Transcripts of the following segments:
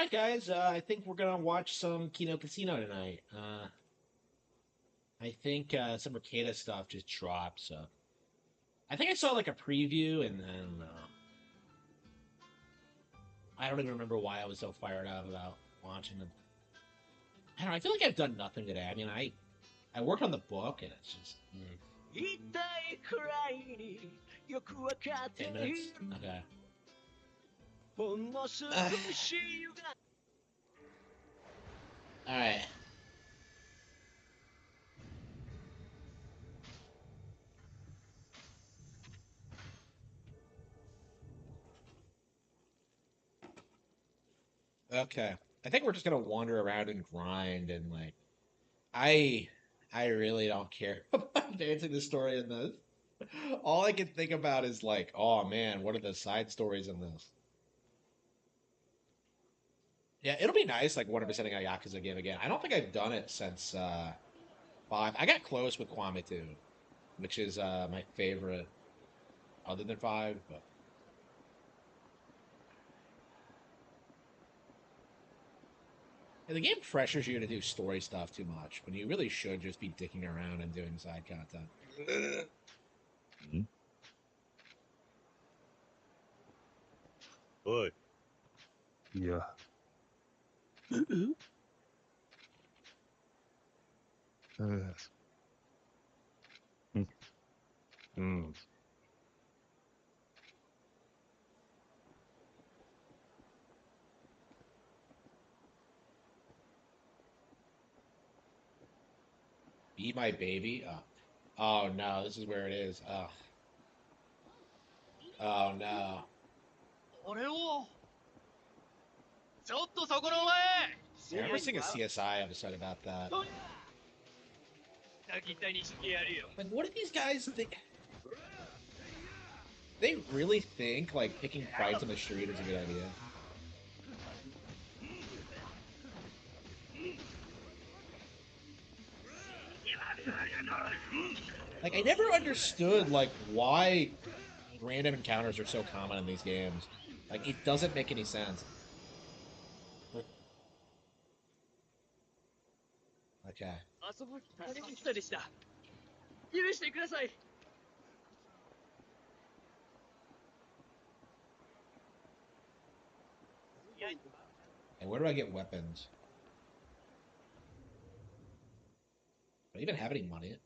right, guys. I think we're gonna watch some Kino Casino tonight. I think some Mercado stuff just dropped, so I think I saw like a preview, and then I don't even remember why I was so fired up about watching them. I don't know. I feel like I've done nothing today. I mean, I worked on the book, and it's just 10 minutes. Okay. All right. Okay. I think we're just gonna wander around and grind, and like I I really don't care about advancing the story in this. All I can think about is like, oh man, what are the side stories in this? Yeah, it'll be nice, like 100%ing a Yakuza game again. I don't think I've done it since five. I got close with Kwame 2, which is my favorite other than five, but yeah, the game pressures you to do story stuff too much when you really should just be dicking around and doing side content. んおい、いや、うん、うん、うん。Be my baby? Oh no, this is where it is. Oh no. 俺をちょっとそこのお前 I remember seeing a CSI episode about that. 泣きたにしてやるよ Like, what do these guys think? They really think like picking fights on the street is a good idea. Like, I never understood like why random encounters are so common in these games. Like, it doesn't make any sense. Okay. 遊ぶために来たでした許してください And where do I get weapons? Do I even have any money?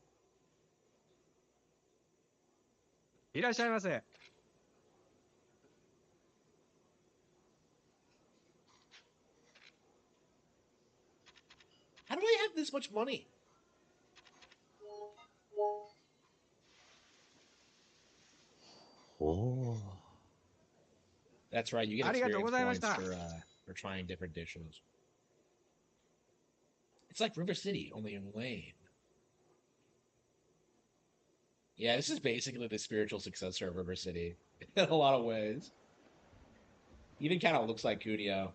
いらっしゃいませ。How do I have this much money? Oh. That's right. You get ありがとうご experience ざいまし points た。for trying different dishes. It's like River City, only in lame. Yeah, this is basically the spiritual successor of River City in a lot of ways. Even kind of looks like Kunio.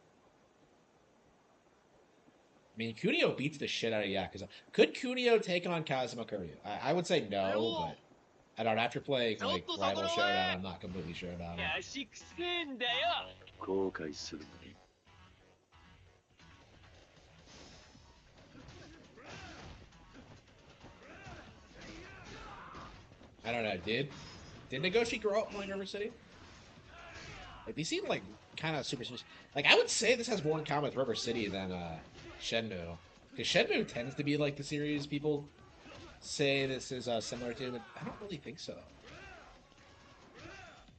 I mean, Kunio beats the shit out of Yakuza. Could Kunio take on Kazuma Kiryu? I would say 俺 no, を but I don't know. After playing ちょっ like とそこ Rival のお Showdown, 前 I'm not completely sure about him. やしくせえんだよ後悔するのに。I don't know. Did Nagoshi grow up playing River City? Like they seem like kind of super. Like I would say this has more in common with River City than Shenmue, because Shenmue tends to be like the series people say this is similar to, but I don't really think so.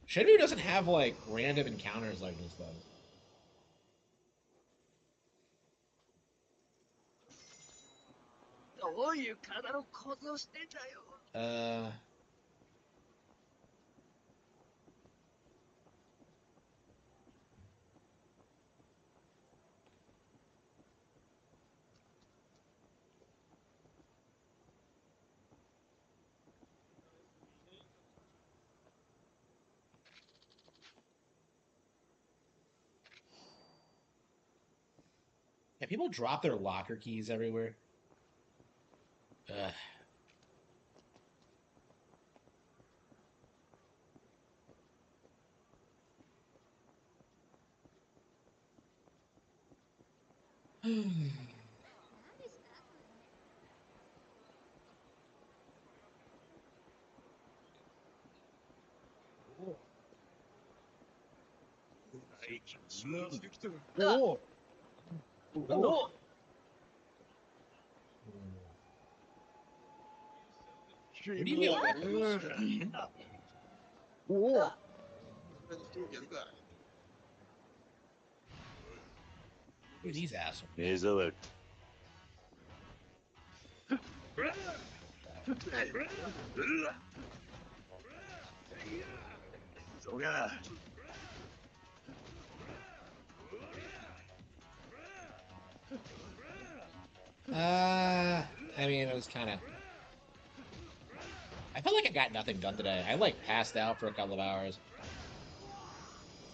Shenmue doesn't have like random encounters like this though. どういう体の構造してんだよ Uh, yeah, people drop their locker keys everywhere. Ugh. おお What do you mean? おお Who are these assholes? 目障り。そうが。I mean, it was kind of. I felt like I got nothing done today. I like passed out for a couple of hours.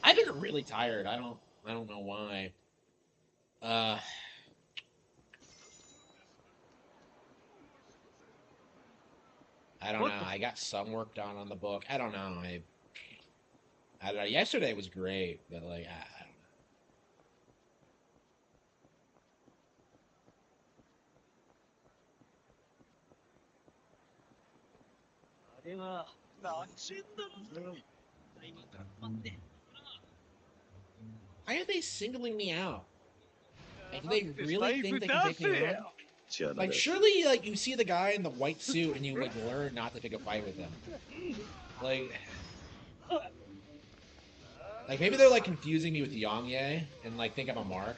I've been really tired. I don't know why. Uh, I don't know. I got some work done on the book. I don't know. I don't know. Yesterday was great, but like I don't know. あれは何してんだろう。裁判から待って。 Why are they singling me out? Like, do they really think they can take me on? じゃあな Like, surely, like, you see the guy in the white suit and you, like, learn not to pick a fight with him. Like maybe they're, like, confusing me with Yongye and, like, think I'm a mark.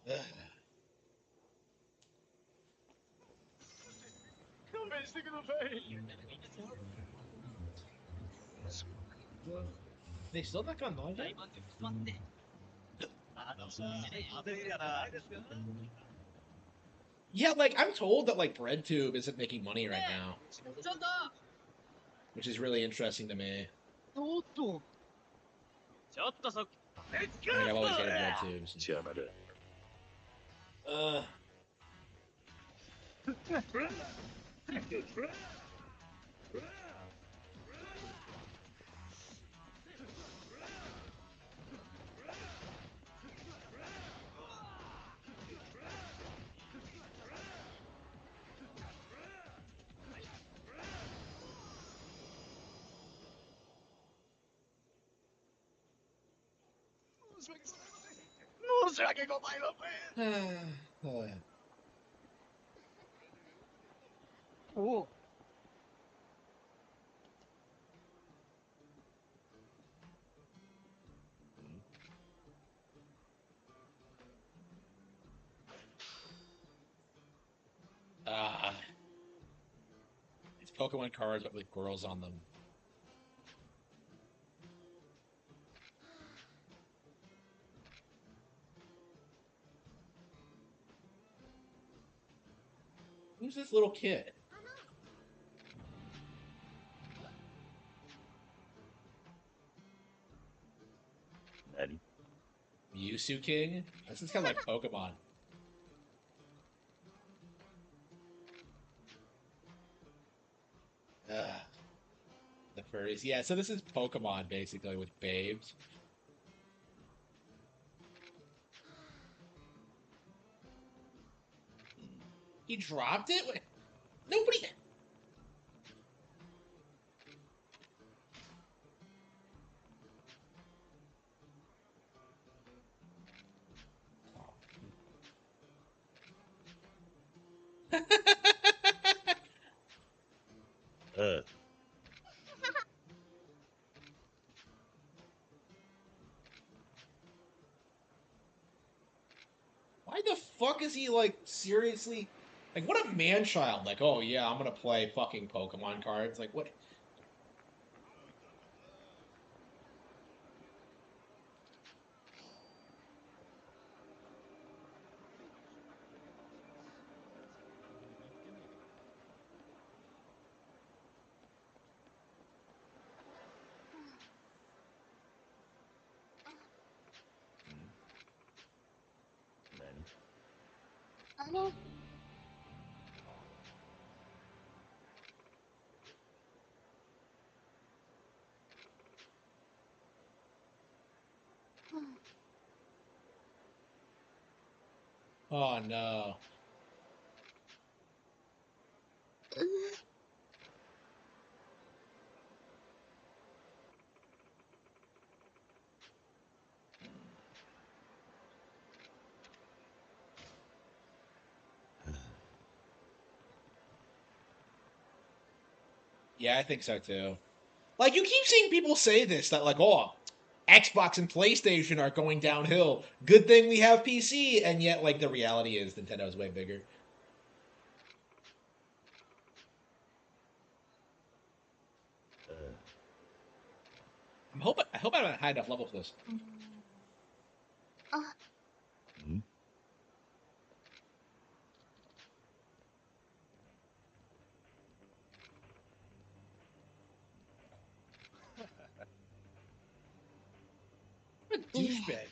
Ugh. 勘弁してください。 They still not gone live 裁 yet? 判で待って。あのさ、当てるやないですか。 Yeah, like, I'm told that, like, BreadTube isn't making money right now, ちょっと which is really interesting to me. おっと。ちょっとそ。 I think I've always hated BreadTube. So. 邪魔だ。 申し訳ございません。 Oh, yeah. おお It's Pokemon cards but with girls on them. Who's this little kid?何 Mewtwo King? This is kind of like Pokemon. Ugh. The furries. Yeah, so this is Pokemon, basically, with babes. He dropped it? What? Nobody... Uh, Why the fuck is he, like, seriously... Like, what a man-child. Like, oh, yeah, I'm gonna play fucking Pokemon cards. Like, what... Oh no. Yeah, I think so too. Like, you keep seeing people say this, that like, oh, Xbox and PlayStation are going downhill. Good thing we have PC, and yet like the reality is Nintendo is way bigger. I hope I'm at a high enough level for this. Hmm? What a douchebag.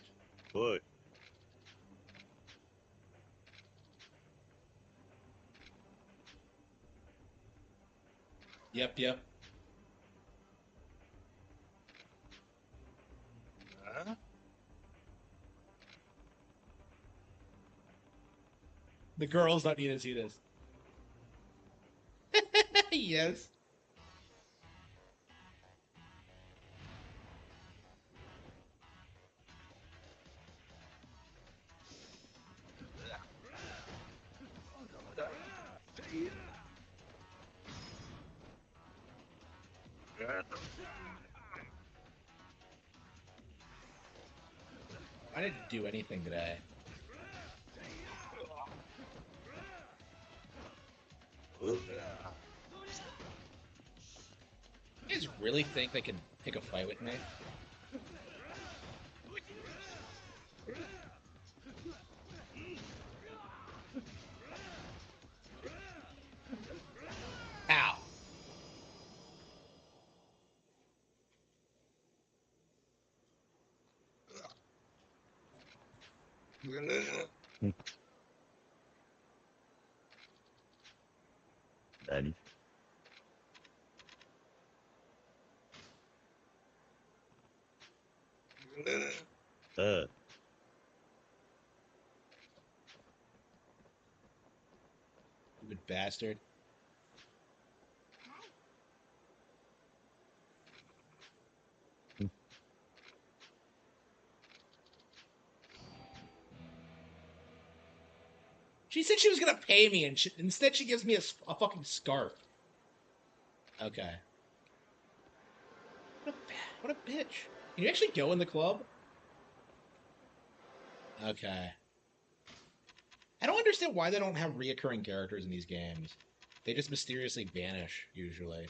Boy. Yep. Huh? The girls don't need to see this. Yes. I didn't do anything today. You guys really think they can pick a fight with me? Ow. Daddy. Uh. Stupid bastard. She said she was gonna pay me, and instead she gives me a fucking scarf. Okay. What a bitch. Can you actually go in the club? Okay. I don't understand why they don't have reoccurring characters in these games. They just mysteriously vanish, usually.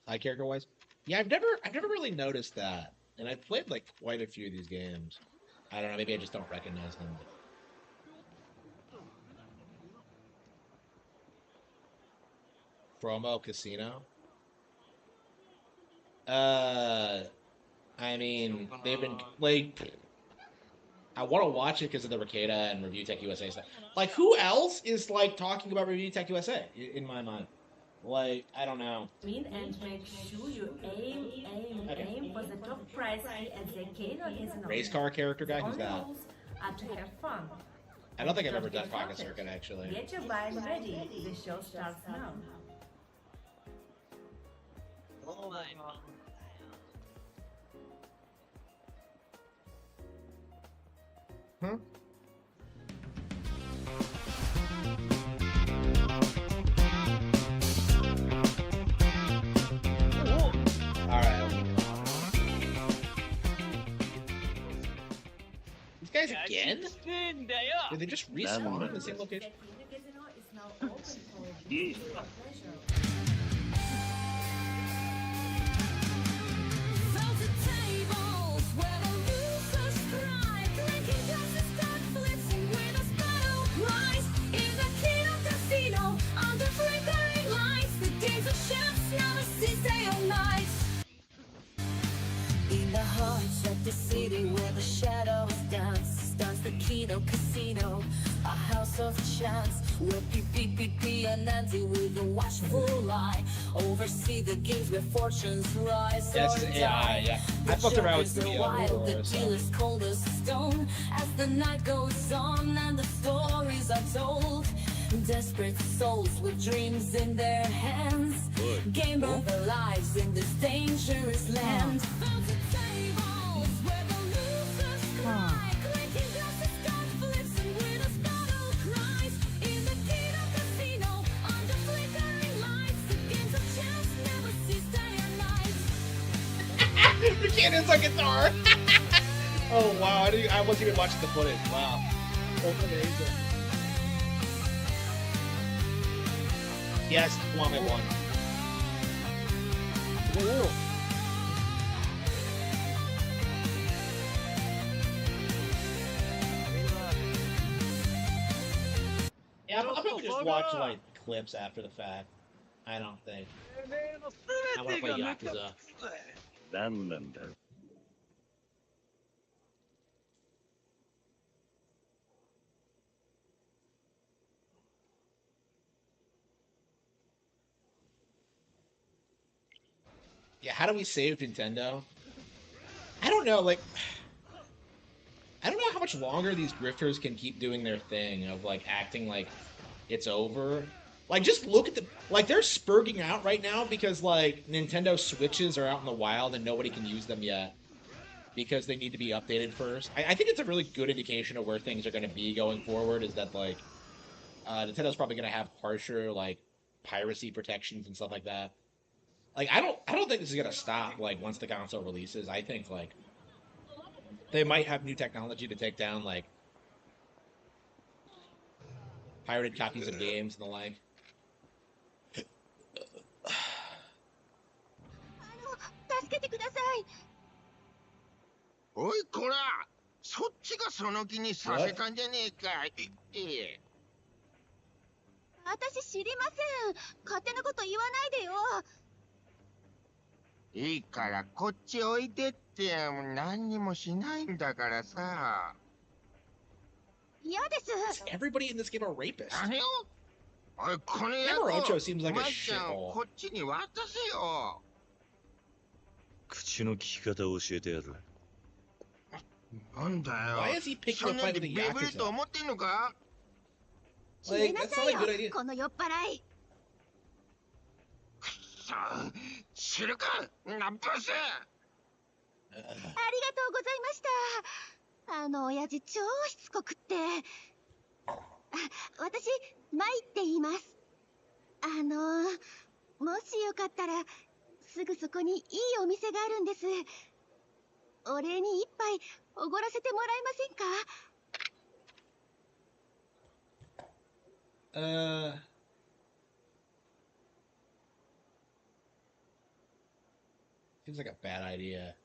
Side character wise? Yeah, I've never really noticed that. And I've played like quite a few of these games. I don't know, maybe I just don't recognize them. Promo Casino? Uh I mean, they've been like I want to watch it because of the Ricada and Review Tech USA stuff. Like, who else is like talking about Review Tech USA in my mind? Like, I don't know. Win and make sure you aim for the top prize key at the Kano Casino. Race car character guy? Who's Only that? rules are to have fun. I don't think I've ever Don't done get Pocket counted. Circuit, actually. Get your bike ready. The show starts now. Huh? Alright. These guys again? Did they just respawn in the same location? The Kano Casino is now now open for Yeah. business and pleasure. Found the tables where the losers strike, making glasses start blitzing with a battle prize. In the Kino Casino, under flickering lights, the games of chefs never cease day or night. In the heart of the city where the shadows dance, stands the Kino Casino, a house of chance where PPPP and Nancy with a watchful eye oversee the games where fortunes rise Yes, or yeah, die. yeah. The I fucked around with jokers are the wild, the before, so. dealers cold as stone as the night goes on and the stories are told. Desperate souls with dreams in their hands, game of their lives in this dangerous land. Found the tables where the losers cry, clinking glasses, gun flips, and winners battle cries. In the Kino Casino, under flickering lights, the games of chance never cease day or night. Buchanan's on guitar. Oh wow, I wasn't even watching the footage. Wow. That's amazing. Yes, one by one. Whoa. Yeah, I'll probably just watch like clips after the fact. I don't think. I want to play Yakuza. 何なんだ。Yeah, how do we save Nintendo? I don't know, like I don't know how much longer these grifters can keep doing their thing of like acting like it's over. Like just look at the like they're spurging out right now because like Nintendo Switches are out in the wild and nobody can use them yet because they need to be updated first. I think it's a really good indication of where things are going to be going forward is that like Nintendo's probably going to have harsher like piracy protections and stuff like that. Like I don't think this is gonna stop like once the console releases. I think like they might have new technology to take down like pirated copies of games and the like. 助けてください。おいこら、そっちがその気にさせたんじゃねえか。私知りません。勝手なこと言わないでよ。いいからこっちおいでって何にもしないんだからさ。嫌です。 Everybody in this game are rapists. 何よ。おいこの野 Yamarocho 郎、 seems like a マッちゃん shithole. こっちに渡せよ。口の利き方を教えてやる。なんだよ。 Why is he picking そ a んな fight んで with the ビビると Yakuza? 思ってんのか。消え Like な that's さ not い a よ good idea. この酔っ払い。さあ、知るか、ナンパせ。ありがとうございました。あの親父超しつこくって。あ、私マイって言います。もしよかったらすぐそこにいいお店があるんです。お礼に一杯おごらせてもらえませんか。Seems like a bad idea.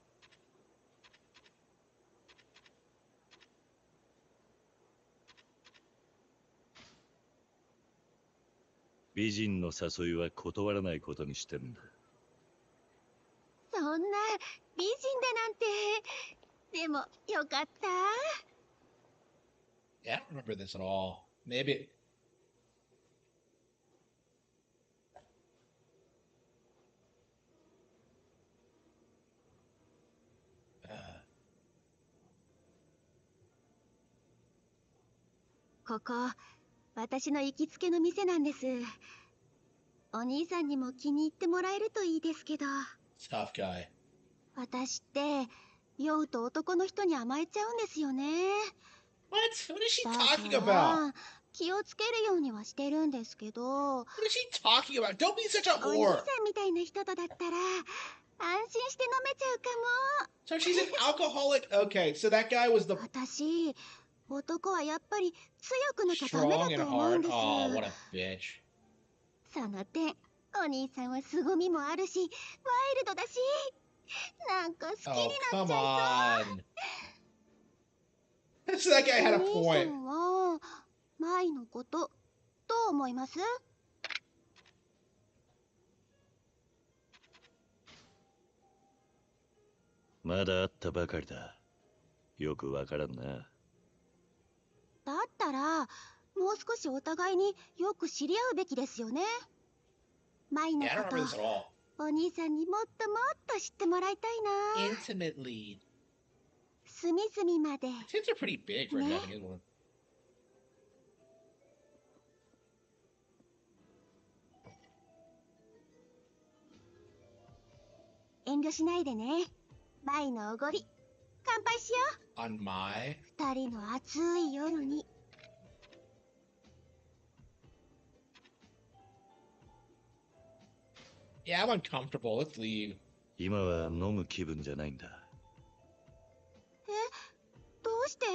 美人の誘いは断らないことにしてるんだ。そんな美人だなんて。でもよかった。 Yeah, I don't remember this at all. Maybe. Uh, ここ私の行きつけの店なんです。お兄さんにも気に入ってもらえるといいですけど。 tough guy. 私って酔うと男の人に甘えちゃうんですよね。 What? What is she だ talking か about? ら気をつけるようにはしてるんですけど、 What is she talking about? Don't be such a お兄 whore. さんみたいな人とだったら安心して飲めちゃうか So she's an alcoholic. Okay, so that guy was the. も。私男はやっぱり強くなきゃダメ Strong だ and と思うん hard. です。 Oh, what a bitch. その点、お兄さんは凄みもあるし、ワイルドだし、なんか好きに Oh, なっ come ちゃいそう。 on. So that guy had a お兄さ point. んは、舞のこと、どう思います？まだ会ったばかりだ。よくわからんな。だったら、もう少しお互いによく知り合うべきですよね。舞の Yeah, I こ don't remember と、 this at all. お兄さんにもっともっと知ってもらいたいな。 Intimately. 隅々まで。 Tits are pretty big for a Nah. Japanese woman. 遠慮しないでね。舞のおごり、乾杯しよ On my. う。二人の暑い夜に。 Yeah, I'm uncomfortable. Let's leave. 今は飲む気分じゃないんだ。どうして？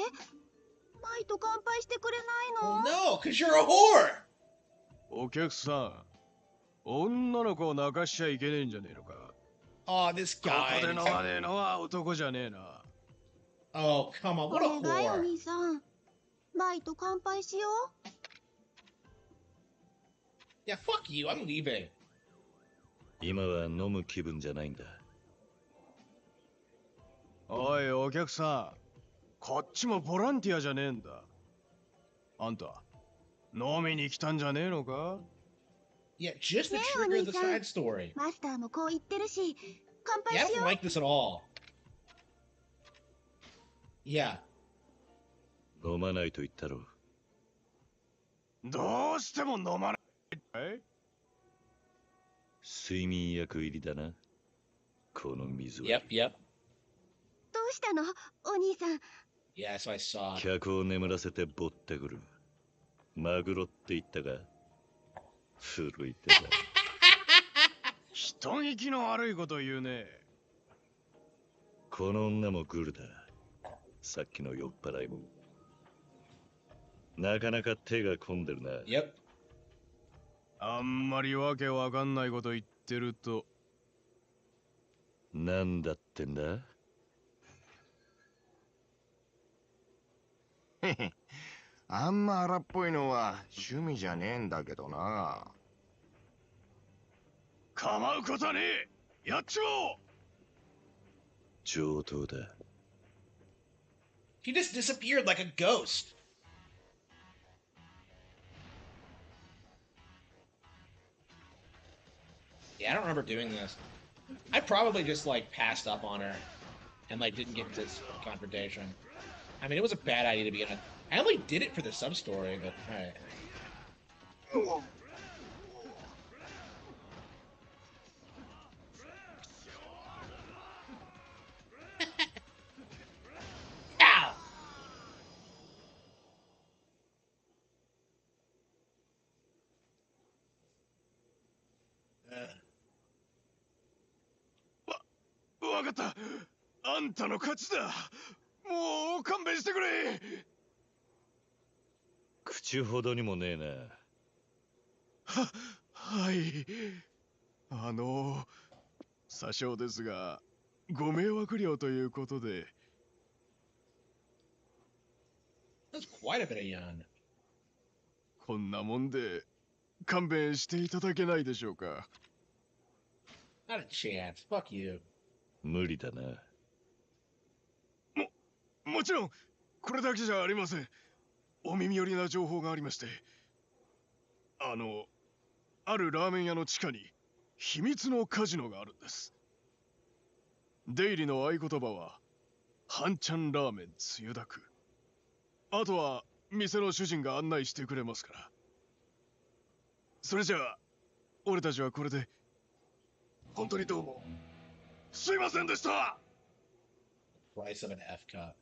舞と乾杯してくれない Well, の？ no, because you're a whore. お客さん、女の子を泣かしちゃいけねえんじゃねえのか。 Oh, this こ guy. こで飲まねえのは男じゃねえな。 Oh, come on. お What a 願いお whore. 兄さん。舞と乾杯しよう。 Yeah, fuck you. I'm leaving. 今は飲む気分じゃないんだ。おい、お客さん。こっちもボランティアじゃねえんだ。あんた、飲みに来たんじゃねえのか？ Yeah, just to Yeah, trigger the Oni-san. side story. マスターもこう言ってるし、乾 Yeah, 杯 I し don't よう。 like this at all. Yeah. 飲まないと言ったろ。どうしても飲まない。え？睡眠薬入りだな。この水は。 Yep, yep. どうしたのお兄さん。 Yeah, so I saw. 客を眠らせてぼってくる。マグロって言ったが。古い手だ。人聞きの悪いこと言うね。この女もグルだ。さっきの酔っ払いも。なかなか手が込んでるな。Yep. あんまりわけわかんないこと言ってると。なんだってんだ？へへ。あんま荒っぽいのは趣味じゃねえんだけどな。構うことはねえ。やっちまおう。上等だ。He just disappeared like a ghost. Yeah, I don't remember doing this. I probably just like passed up on her and like didn't get this confrontation. I mean, it was a bad idea to begin with. I only did it for the sub story, but alright. Ow! わかった。あんたの勝ちだ。もう勘弁してくれ。口ほどにもねえな。はい。詐称ですが、ご迷惑料ということで。That's quite a bit of yawn. こんなもんで勘弁していただけないでしょうか。Not a chance. Fuck you. 無理だな。もちろん、これだけじゃありません。お耳寄りな情報がありまして。あるラーメン屋の地下に秘密のカジノがあるんです。出入りの合言葉は、半ちゃんラーメンつゆだく。あとは、店の主人が案内してくれますから。それじゃあ、俺たちはこれで、本当にどうも、すいませんでした。 Price of an F cup.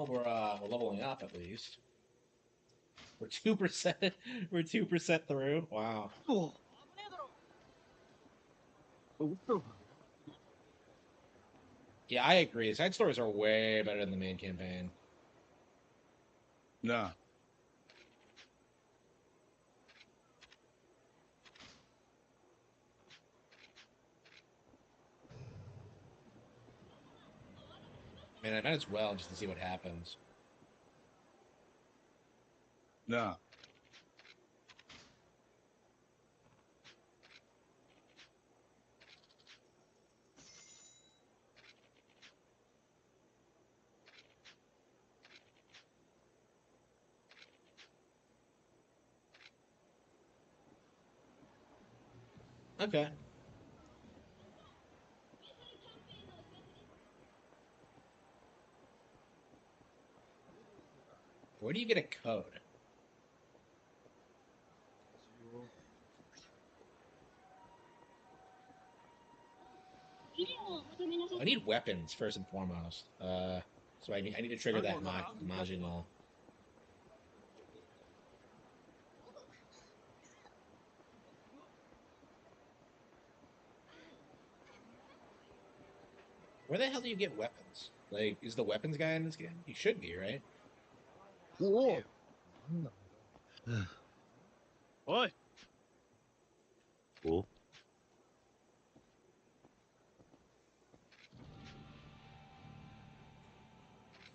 Well, we're leveling up at least. We're 2%. We're 2% through. Wow. おう。 Yeah, I agree. Side stories are way better than the main campaign. なあ。Man, I might as well just to see what happens. なあ。Okay. Where do you get a code? I need weapons first and foremost. So I need to trigger that Majinal. Where the hell do you get weapons? Like, is the weapons guy in this game? He should be, right? おお。おい。お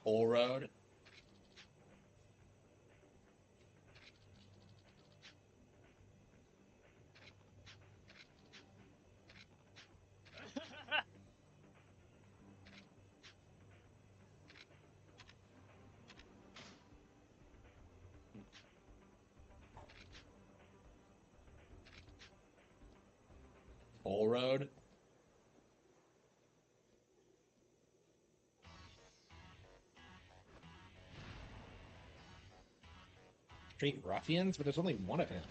Whole road. Whole road. Street ruffians, but there's only one of him.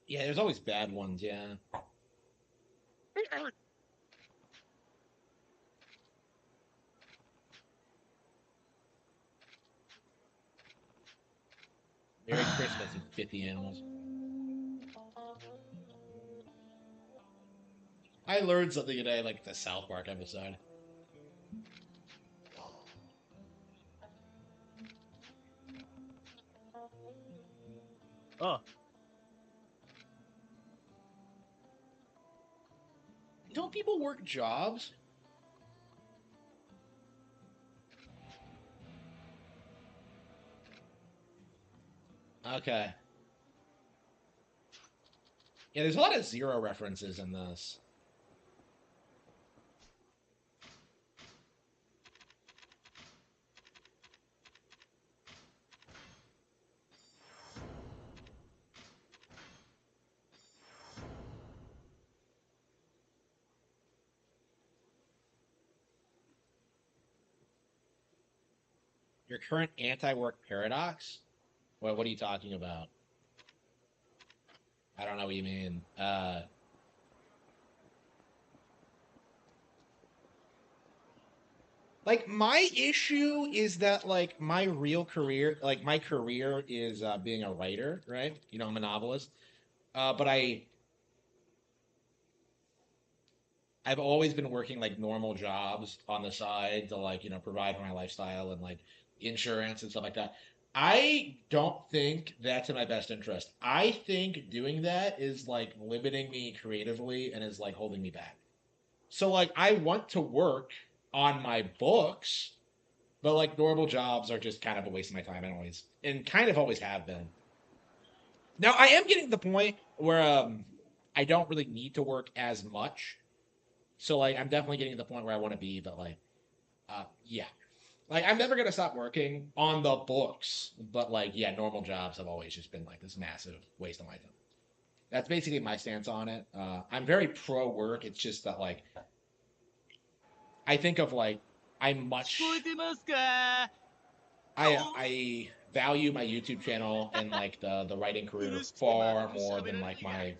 Yeah, there's always bad ones, yeah. Merry Christmas, you 50 animals. I learned something today, like the South Park episode. Oh. Don't people work jobs? Okay. Yeah, there's a lot of Zero references in this. Your current anti-work paradox? What are you talking about? I don't know what you mean. Like, my issue is that, like, my real career, like, my career is being a writer, right? You know, I'm a novelist. But I've always been working, like, normal jobs on the side to, like, you know, provide for my lifestyle and, like, insurance and stuff like that. I don't think that's in my best interest. I think doing that is, like, limiting me creatively and is, like, holding me back. So, like, I want to work on my books, But like normal jobs are just kind of a waste of my time, and kind of always have been. Now I am getting to the point where I don't really need to work as much. So like I'm definitely getting to the point where I want to be, but like yeah. Like I'm never gonna stop working on the books, but like yeah, normal jobs have always just been like this massive waste of my time. That's basically my stance on it. I'm very pro work. It's just that like I think of like I'm 聞こえ much てますか？ I value my YouTube channel and like the writing career far more than like my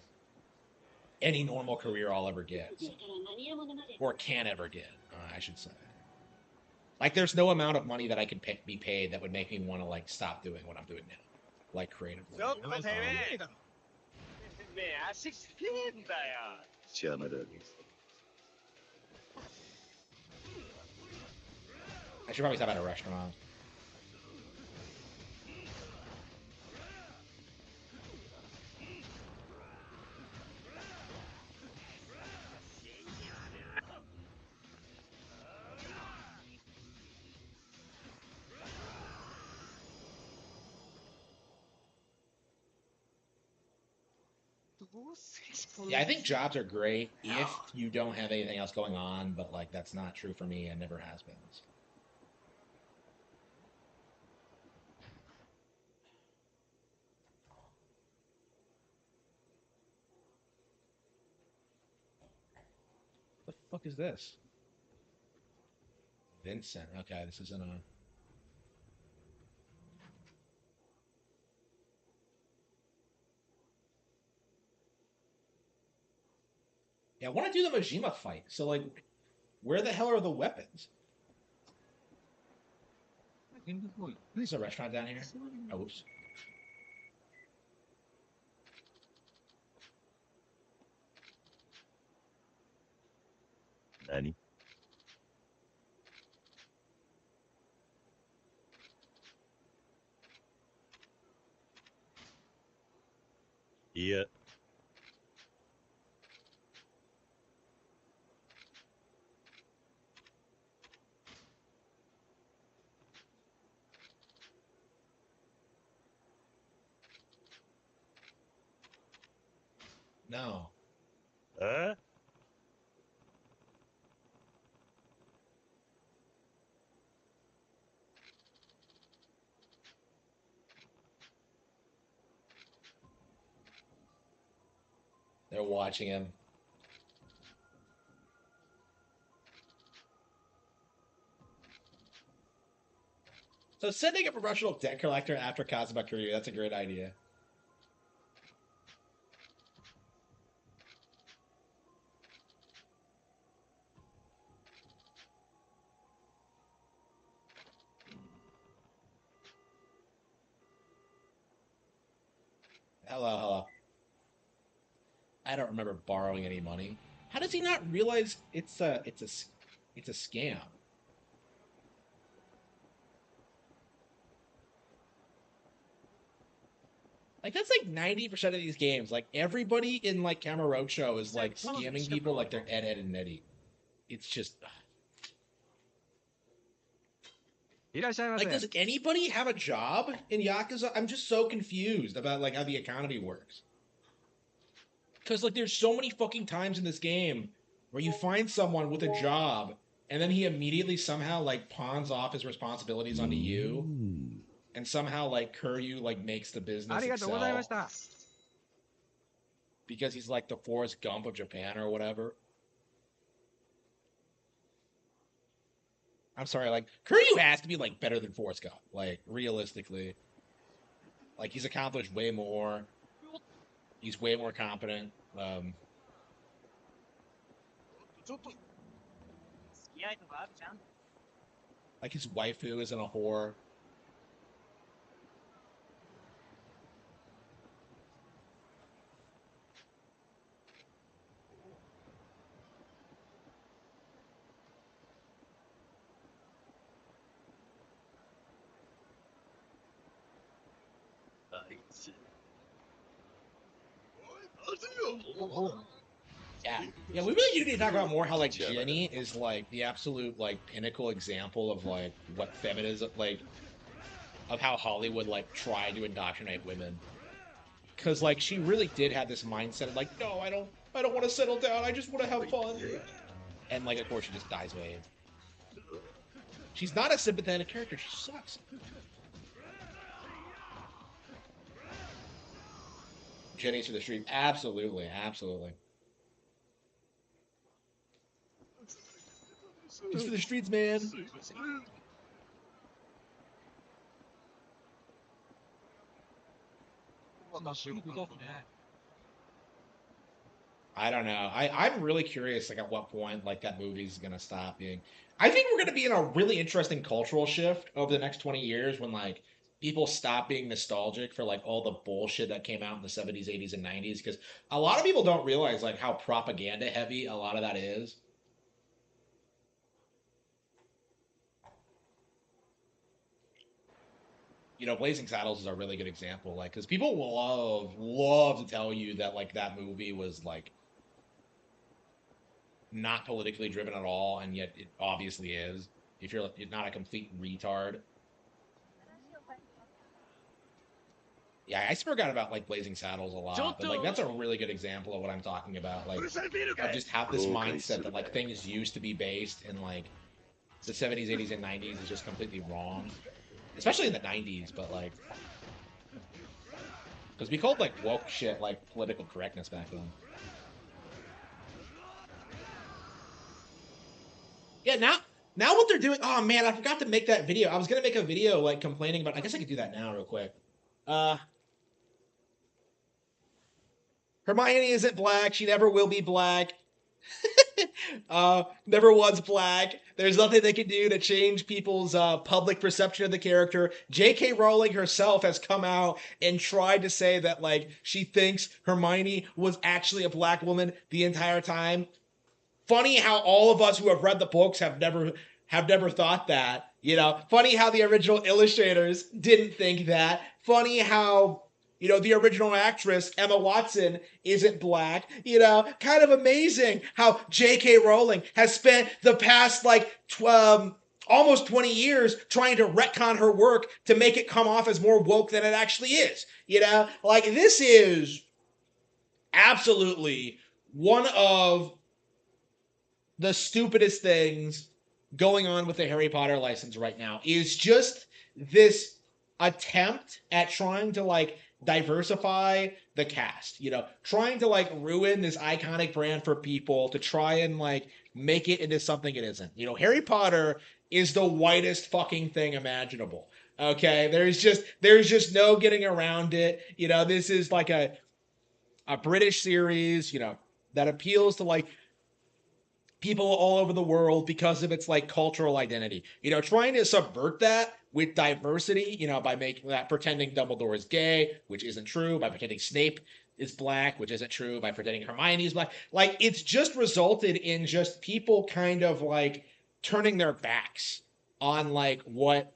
any normal career I'll ever get or can ever get. I should say. Like there's no amount of money that I could be paid that would make me want to like stop doing what I'm doing now, like creatively. ちょっとてめえ。てめえ足すげえんだよ。邪魔だ。 I should probably stop at a restaurant. Yeah, I think jobs are great if you don't have anything else going on, but like that's not true for me and never has been. So. What the fuck is this? Vincent. Okay, this isn't a. Yeah, I want to do the Majima fight. So like, where the hell are the weapons? There's a restaurant down here. Oh, oops. Nani? Yeah. No. Huh? They're watching him. So sending a professional debt collector after Kazuma Kiryu, that's a great idea. Hello, hello. I don't remember borrowing any money. How does he not realize it's a scam? Like that's like 90% of these games. Like everybody in like Kamurocho is like scamming people like they're Ed, Ed, and Eddie. It's just like does anybody have a job in Yakuza? I'm just so confused about like how the economy works. Because like there's so many fucking times in this game where you find someone with a job and then he immediately somehow like pawns off his responsibilities onto you, and somehow like Kuryu like makes the business excel because he's like the Forrest Gump of Japan or whatever. I'm sorry, like Kuryu has to be like better than Forrest Gump, like realistically. Like he's accomplished way more. He's way more competent. ちょっと付き合いとかあるじゃん。 Like his waifu isn't a whore. Yeah, we really do need to talk about more how like Jenny is like the absolute like pinnacle example of like what feminism like of how Hollywood like tried to indoctrinate women. Cause like she really did have this mindset of like, no, I don't want to settle down, I just want to have fun. And like of course she just dies away. She's not a sympathetic character, she sucks. Jenny's for the street. Absolutely, absolutely. Just for the streets, man. I don't know. I'm really curious, like, at what point, like, that movie's gonna stop being. I think we're gonna be in a really interesting cultural shift over the next 20 years when, like, people stop being nostalgic for, like, all the bullshit that came out in the 70s, 80s, and 90s. Because a lot of people don't realize, like, how propaganda heavy a lot of that is. You know, Blazing Saddles is a really good example, like, because people love to tell you that, like, that movie was, like, not politically driven at all, and yet it obviously is. If you're not a complete retard. Yeah, I forgot about like Blazing Saddles a lot, but like that's a really good example of what I'm talking about. Like, I just have this mindset that like things used to be based in like the 70s, 80s, and 90s is just completely wrong, especially in the 90s. But like, because we called like woke shit like political correctness back then. Yeah, now what they're doing. Oh man, I forgot to make that video. I was gonna make a video like complaining about. I guess I could do that now real quick. Hermione isn't black. She never will be black. Never was black. There's nothing they can do to change people's public perception of the character. J.K. Rowling herself has come out and tried to say that like she thinks Hermione was actually a black woman the entire time. Funny how all of us who have read the books have never thought that. You know, funny how the original illustrators didn't think that. Funny how the original actress, Emma Watson, isn't black. Kind of amazing how J.K. Rowling has spent the past, like, almost 20 years trying to retcon her work to make it come off as more woke than it actually is. Like, this is absolutely one of the stupidest things going on with the Harry Potter license right now is just this attempt at trying to, like, diversify the cast, trying to like ruin this iconic brand for people to try and like make it into something it isn't. Harry Potter is the whitest fucking thing imaginable. Okay, there's just no getting around it. This is like a British series, that appeals to like people all over the world because of its like cultural identity. Trying to subvert that with diversity, by making that pretending Dumbledore is gay, which isn't true, by pretending Snape is black, which isn't true, by pretending Hermione is black. Like, it's just resulted in just people kind of like turning their backs on like what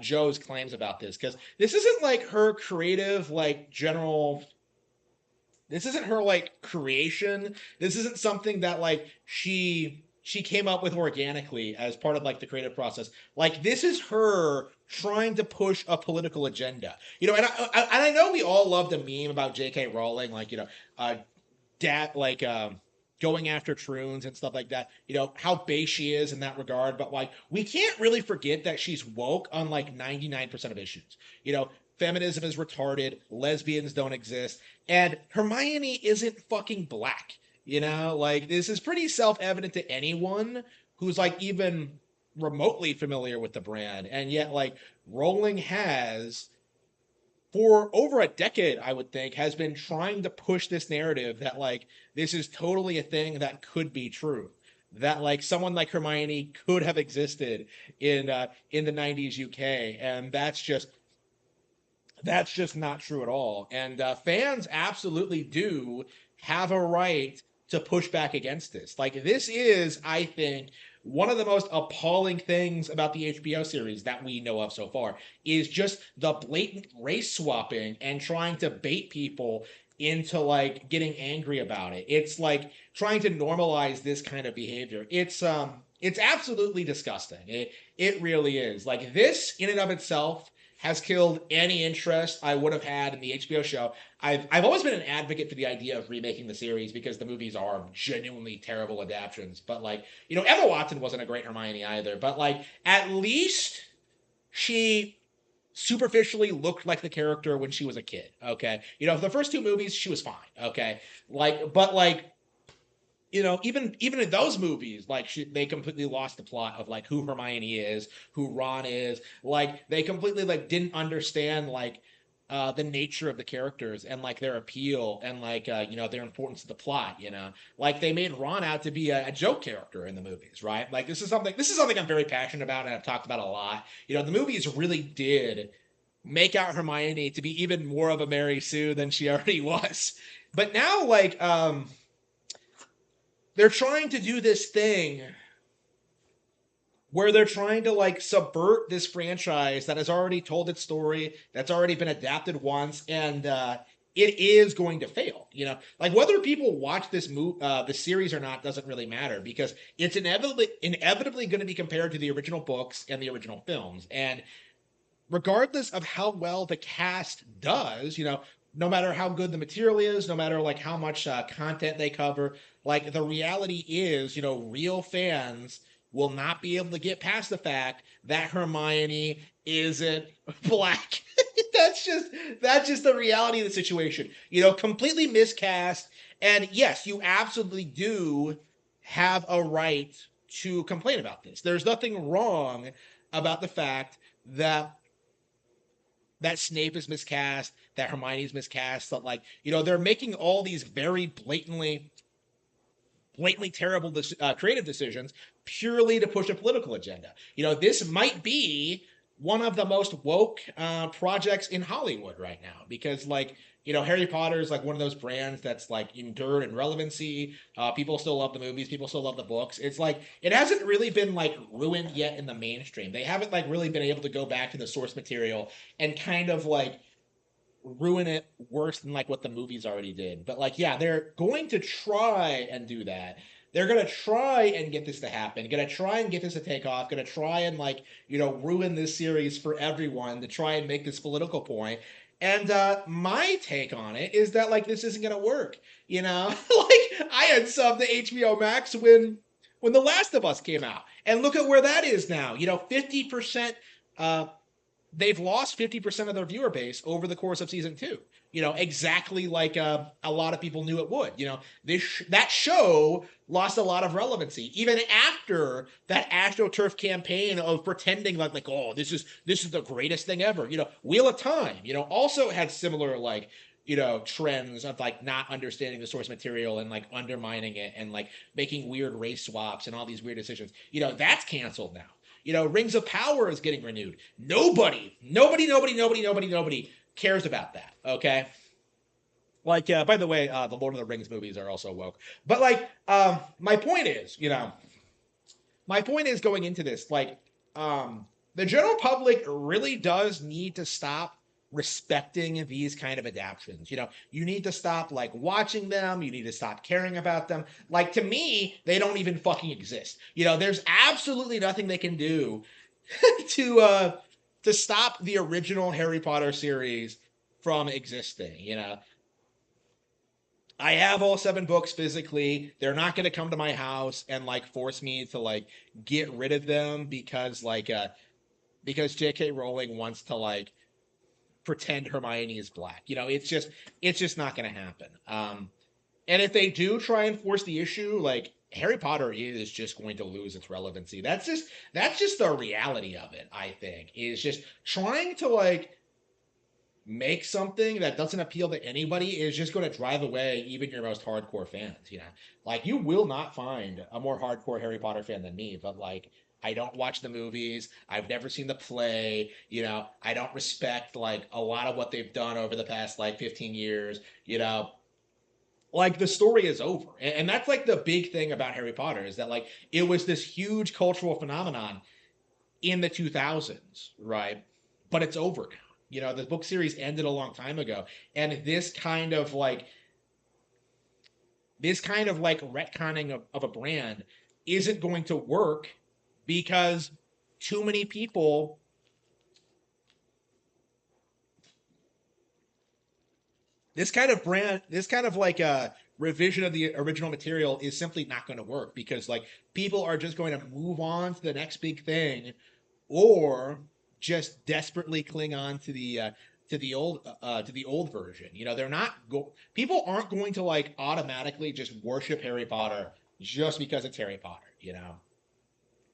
Joe's claims about this. Because this isn't like her creative, like general. This isn't her like creation. This isn't something that like she came up with organically as part of like the creative process. Like, this is her trying to push a political agenda. And I know we all love the meme about J.K. Rowling, like, going after troons and stuff like that. How base she is in that regard. But like, we can't really forget that she's woke on like 99% of issues. Feminism is retarded, lesbians don't exist, and Hermione isn't fucking black. Like, this is pretty self-evident to anyone who's like even remotely familiar with the brand. And yet, like, Rowling has, for over a decade, I would think, has been trying to push this narrative that like this is totally a thing that could be true. That like someone like Hermione could have existed in the 90s UK, and that's just not true at all. And fans absolutely do have a right to push back against this. Like, this is, I think, one of the most appalling things about the HBO series that we know of so far is just the blatant race swapping and trying to bait people into like getting angry about it. It's like trying to normalize this kind of behavior. It's absolutely disgusting. It really is. Like this in and of itself has killed any interest I would have had in the HBO show. I've always been an advocate for the idea of remaking the series because the movies are genuinely terrible adaptations. But like, Emma Watson wasn't a great Hermione either. But like, at least she superficially looked like the character when she was a kid. Okay, for the first two movies she was fine. Okay, but even in those movies, like they completely lost the plot of like who Hermione is, who Ron is. Like they completely like didn't understand like the nature of the characters and like their appeal and like their importance to the plot. Like they made Ron out to be a joke character in the movies, right? Like this is something I'm very passionate about and I've talked about a lot. The movies really did make out Hermione to be even more of a Mary Sue than she already was. But now like they're trying to do this thing where they're trying to like subvert this franchise that has already told its story, that's already been adapted once, and it is going to fail. Like whether people watch this series or not doesn't really matter because it's inevitably going to be compared to the original books and the original films. And regardless of how well the cast does, no matter how good the material is, no matter like how much content they cover, like the reality is, real fans will not be able to get past the fact that Hermione isn't black. that's just the reality of the situation. Completely miscast. And yes, you absolutely do have a right to complain about this. There's nothing wrong about the fact that Snape is miscast, that Hermione is miscast, that like, they're making all these very blatantly terrible creative decisions purely to push a political agenda. This might be one of the most woke projects in Hollywood right now because like, Harry Potter is like one of those brands that's like endured in relevancy. People still love the movies. People still love the books. It's like, it hasn't really been like ruined yet in the mainstream. They haven't like really been able to go back to the source material and kind of like ruin it worse than like what the movies already did. But like, yeah, they're going to try and do that. They're going to try and get this to happen. Going to try and get this to take off. Going to try and like, ruin this series for everyone to try and make this political point. And my take on it is that like this isn't going to work. Like I had subbed to HBO Max when The Last of Us came out. And look at where that is now. 50% they've lost 50% of their viewer base over the course of season 2. Exactly like a lot of people knew it would. That show lost a lot of relevancy even after that AstroTurf campaign of pretending like oh this is the greatest thing ever. Wheel of Time, also had similar like trends of like not understanding the source material and like undermining it and like making weird race swaps and all these weird decisions. That's canceled now. Rings of Power is getting renewed. Nobody cares about that. Okay. Like, by the way, the Lord of the Rings movies are also woke. But like, my point is going into this, like, the general public really does need to stop respecting these kind of adaptions. You need to stop like watching them. You need to stop caring about them. Like to me, they don't even fucking exist. There's absolutely nothing they can do to stop the original Harry Potter series from existing. I have all 7 books physically. They're not going to come to my house and like force me to like get rid of them because J.K. Rowling wants to like pretend Hermione is black. It's just not going to happen. And if they do try and force the issue, like Harry Potter is just going to lose its relevancy. That's just the reality of it. I think is just trying to like make something that doesn't appeal to anybody is just going to drive away even your most hardcore fans. Like you will not find a more hardcore Harry Potter fan than me, but like I don't watch the movies. I've never seen the play. I don't respect like a lot of what they've done over the past like 15 years. Like the story is over. And that's like the big thing about Harry Potter is that like it was this huge cultural phenomenon in the 2000s, right? But it's over now. You know, the book series ended a long time ago, and this kind of like retconning of a brand isn't going to work because too many people. This kind of like a revision of the original material is simply not going to work because like people are just going to move on to the next big thing, or just desperately cling on to the old version. You know, they're not people aren't going to like automatically just worship Harry Potter just because it's Harry Potter. You know,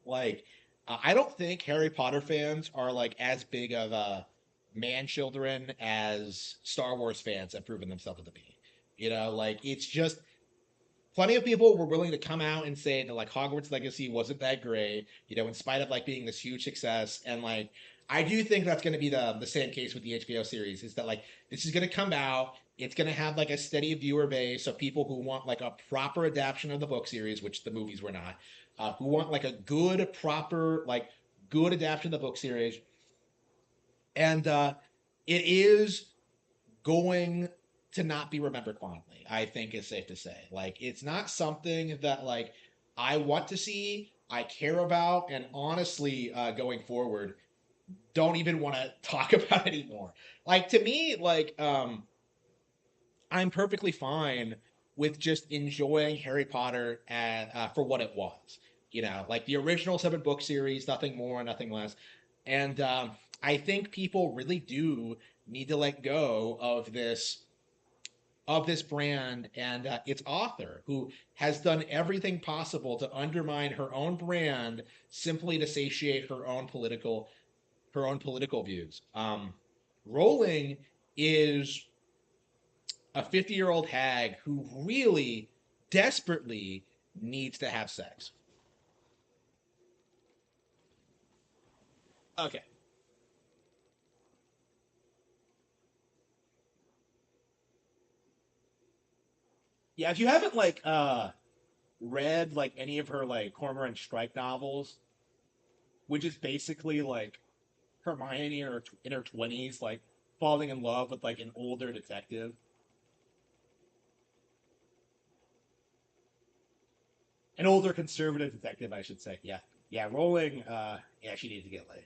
like I don't think Harry Potter fans are like as big of man children as Star Wars fans have proven themselves to be. You know, like it's just plenty of people were willing to come out and say that like Hogwarts Legacy wasn't that great, you know, in spite of like being this huge success. And like I do think that's going to be the same case with the HBO series. Is that like this is going to come out, it's going to have like a steady viewer base of people who want like a proper adaptation of the book series, which the movies were not, who want like a good proper like good adaptation of the book series, and it is going to not be remembered fondly. I think is safe to say. Like it's not something that like I want to see, I care about, and honestly, going forward, don't even want to talk about anymore. Like to me, like I'm perfectly fine with just enjoying Harry Potter for what it was. You know, like the original 7 book series, nothing more, nothing less. And I think people really do need to let go of this brand and its author, who has done everything possible to undermine her own brand simply to satiate her own political views. Rowling is a 50-year-old hag who really desperately needs to have sex. Okay. Yeah, if you haven't like read like any of her like Cormoran Strike novels, which is basically like Hermione in her 20s like falling in love with like an older detective. An older conservative detective, I should say. Yeah. Yeah, Rowling yeah, she needs to get laid.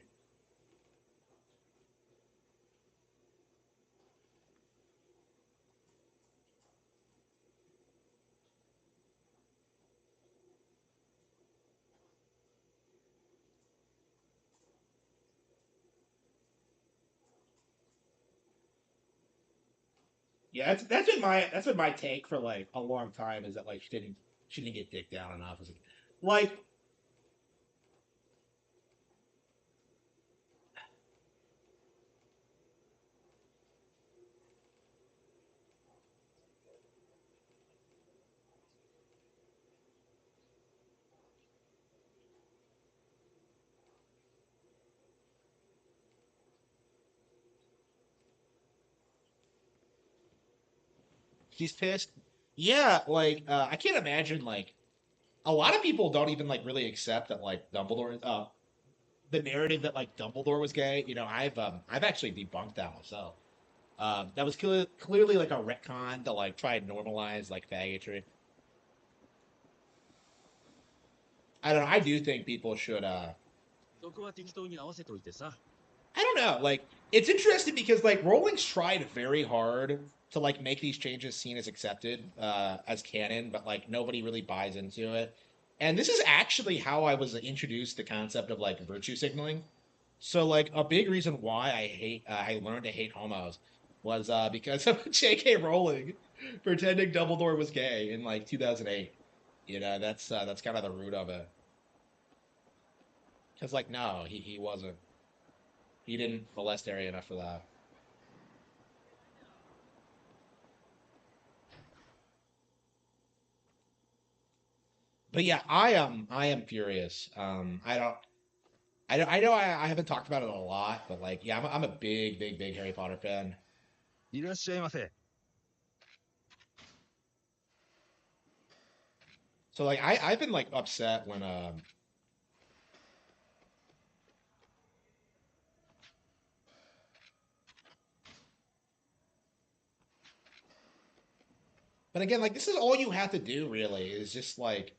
Yeah, that's been my take for like a long time, is that like she didn't get dicked down enough. Like she's pissed. Yeah, like I can't imagine like a lot of people don't even like really accept that like Dumbledore the narrative that like Dumbledore was gay. You know, I've actually debunked that myself. That was clearly like a retcon to like try and normalize like faggotry. I don't know. I do think people should I don't know. Like, it's interesting because like Rowling's tried very hard to like make these changes seen as accepted as canon, but like nobody really buys into it. And this is actually how I was introduced to the concept of like virtue signaling. So like a big reason why I learned to hate homos was because of J.K. Rowling pretending Dumbledore was gay in like 2008. You know, that's kind of the root of it. Because like no, he wasn't. He didn't molest Harry enough for that. But yeah, I am furious. I know I haven't talked about it a lot, but like yeah, I'm a big Harry Potter fan. いらっしゃいませ。So like I've been like upset when But again, like this is all you have to do really is just like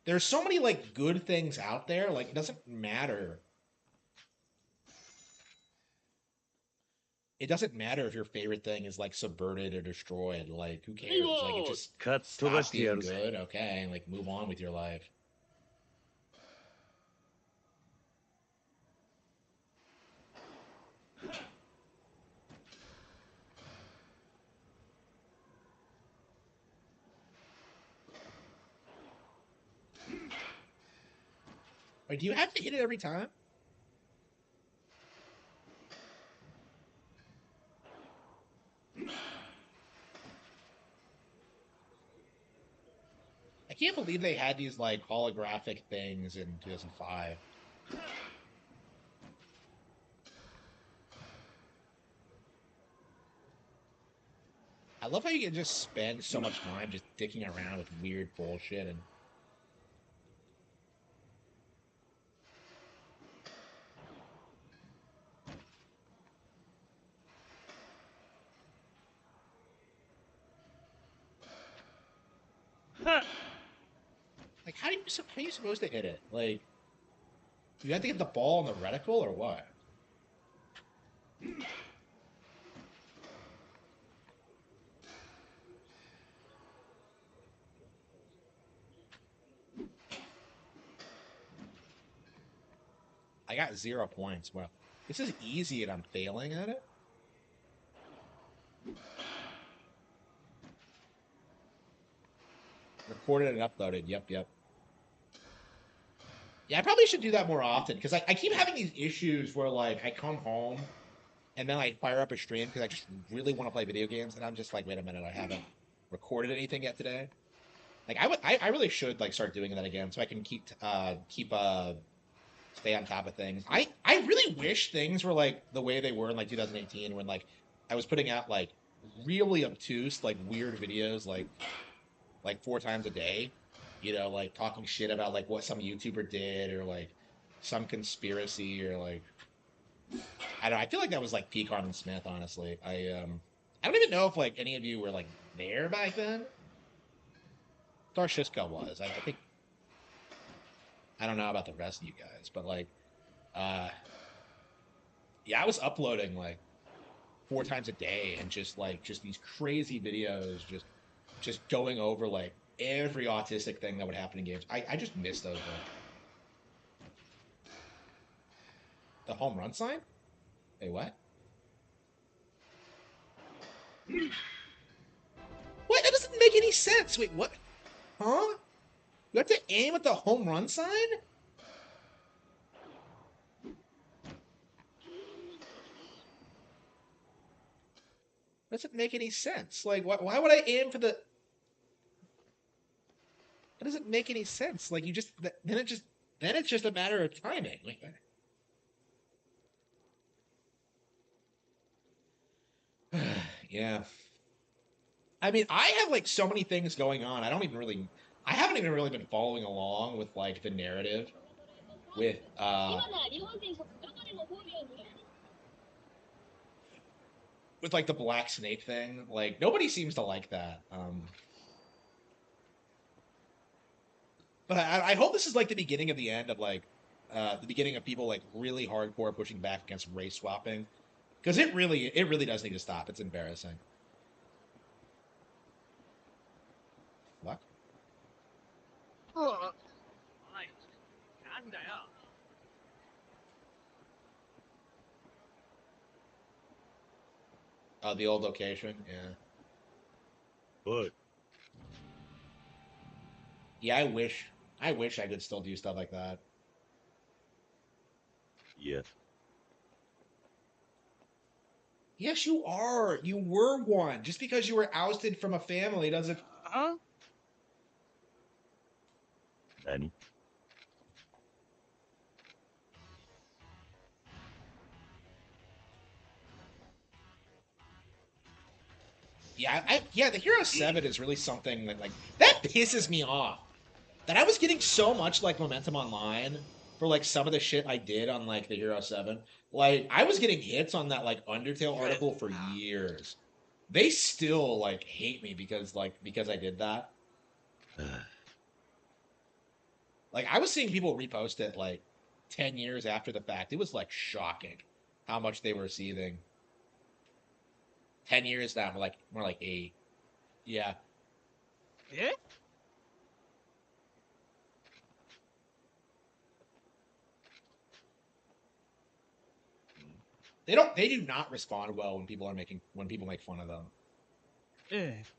there's so many like good things out there, like it doesn't matter. It doesn't matter if your favorite thing is like subverted or destroyed. Like who cares? Like it just stops being good. Okay, like move on with your life. Wait, do you have to hit it every time? I can't believe they had these like holographic things in 2005. I love how you can just spend so much time just dicking around with weird bullshit and like how are you supposed to hit it? Like you have to get the ball in the reticle or what? I got 0 points. Well, this is easy and I'm failing at it. Recorded and uploaded. Yep. Yeah, I probably should do that more often because I keep having these issues where like I come home and then I fire up a stream because I just really want to play video games and I'm just like, wait a minute, I haven't recorded anything yet today. Like I really should like start doing that again so I can stay on top of things. I really wish things were like the way they were in like 2018 when like I was putting out like really obtuse like weird videos like 4 times a day, you know, like talking shit about like what some YouTuber did or like some conspiracy or like I don't know. I feel like that was like peak Harman Smith, honestly. I don't even know if like any of you were like there back then. Starshiska was. I think I don't know about the rest of you guys, but like yeah, I was uploading like 4 times a day and just these crazy videos, just going over like every autistic thing that would happen in games. I just miss those. The home run sign? Wait, what? What? That doesn't make any sense. Wait, what? Huh? You have to aim at the home run sign? Doesn't make any sense. Like, why would I aim for the... That doesn't make any sense. Like, you just... Then it's just a matter of timing. Like, yeah. I mean, I have like so many things going on. I haven't even really been following along with like the narrative with like the Black Snake thing. Like nobody seems to like that. But I hope this is like the beginning of the end of like the beginning of people like really hardcore pushing back against race swapping. Because it really does need to stop. It's embarrassing. What? おい、なんだよ。Oh, the old location? Yeah. What? Yeah, I wish I could still do stuff like that. Yeah. Yes, you are. You were one. Just because you were ousted from a family doesn't... Huh? Nani? Yeah, the Hero 7 is really something that, like, that pisses me off. That I was getting so much, like, momentum online for, like, some of the shit I did on, like, the Hero 7. Like, I was getting hits on that, like, Undertale article for years. They still like hate me because I did that. Like I was seeing people repost it like 10 years after the fact. It was like shocking how much they were seething. 10 years now, more like 8. Yeah. え They do not respond well when people make fun of them. ええ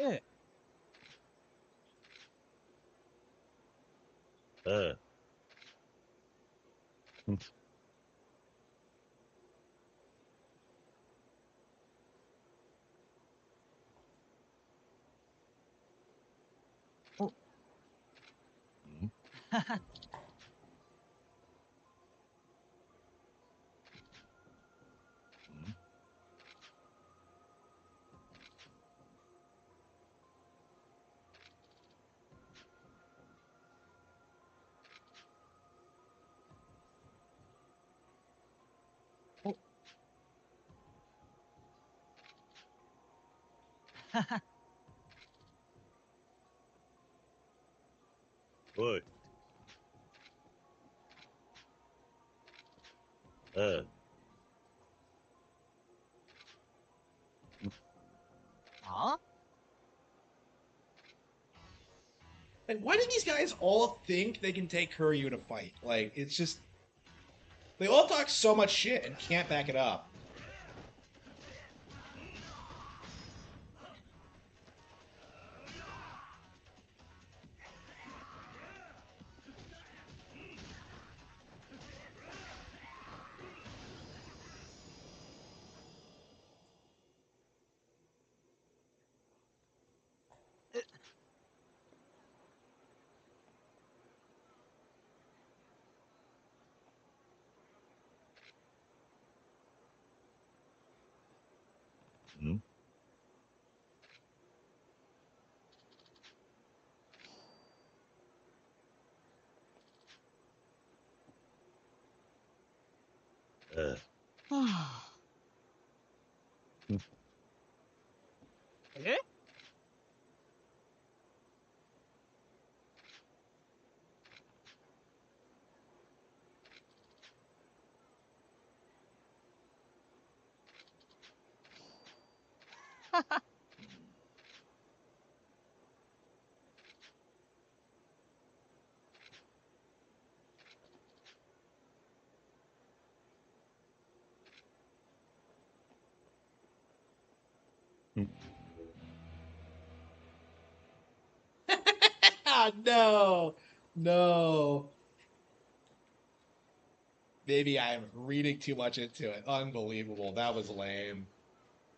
ええ ああ。おい。ああ。あ Like, why do these guys all think they can take Kuryu in a fight? Like, it's just they all talk so much shit and can't back it up. Ah. え No, no. Maybe I'm reading too much into it. Unbelievable. That was lame.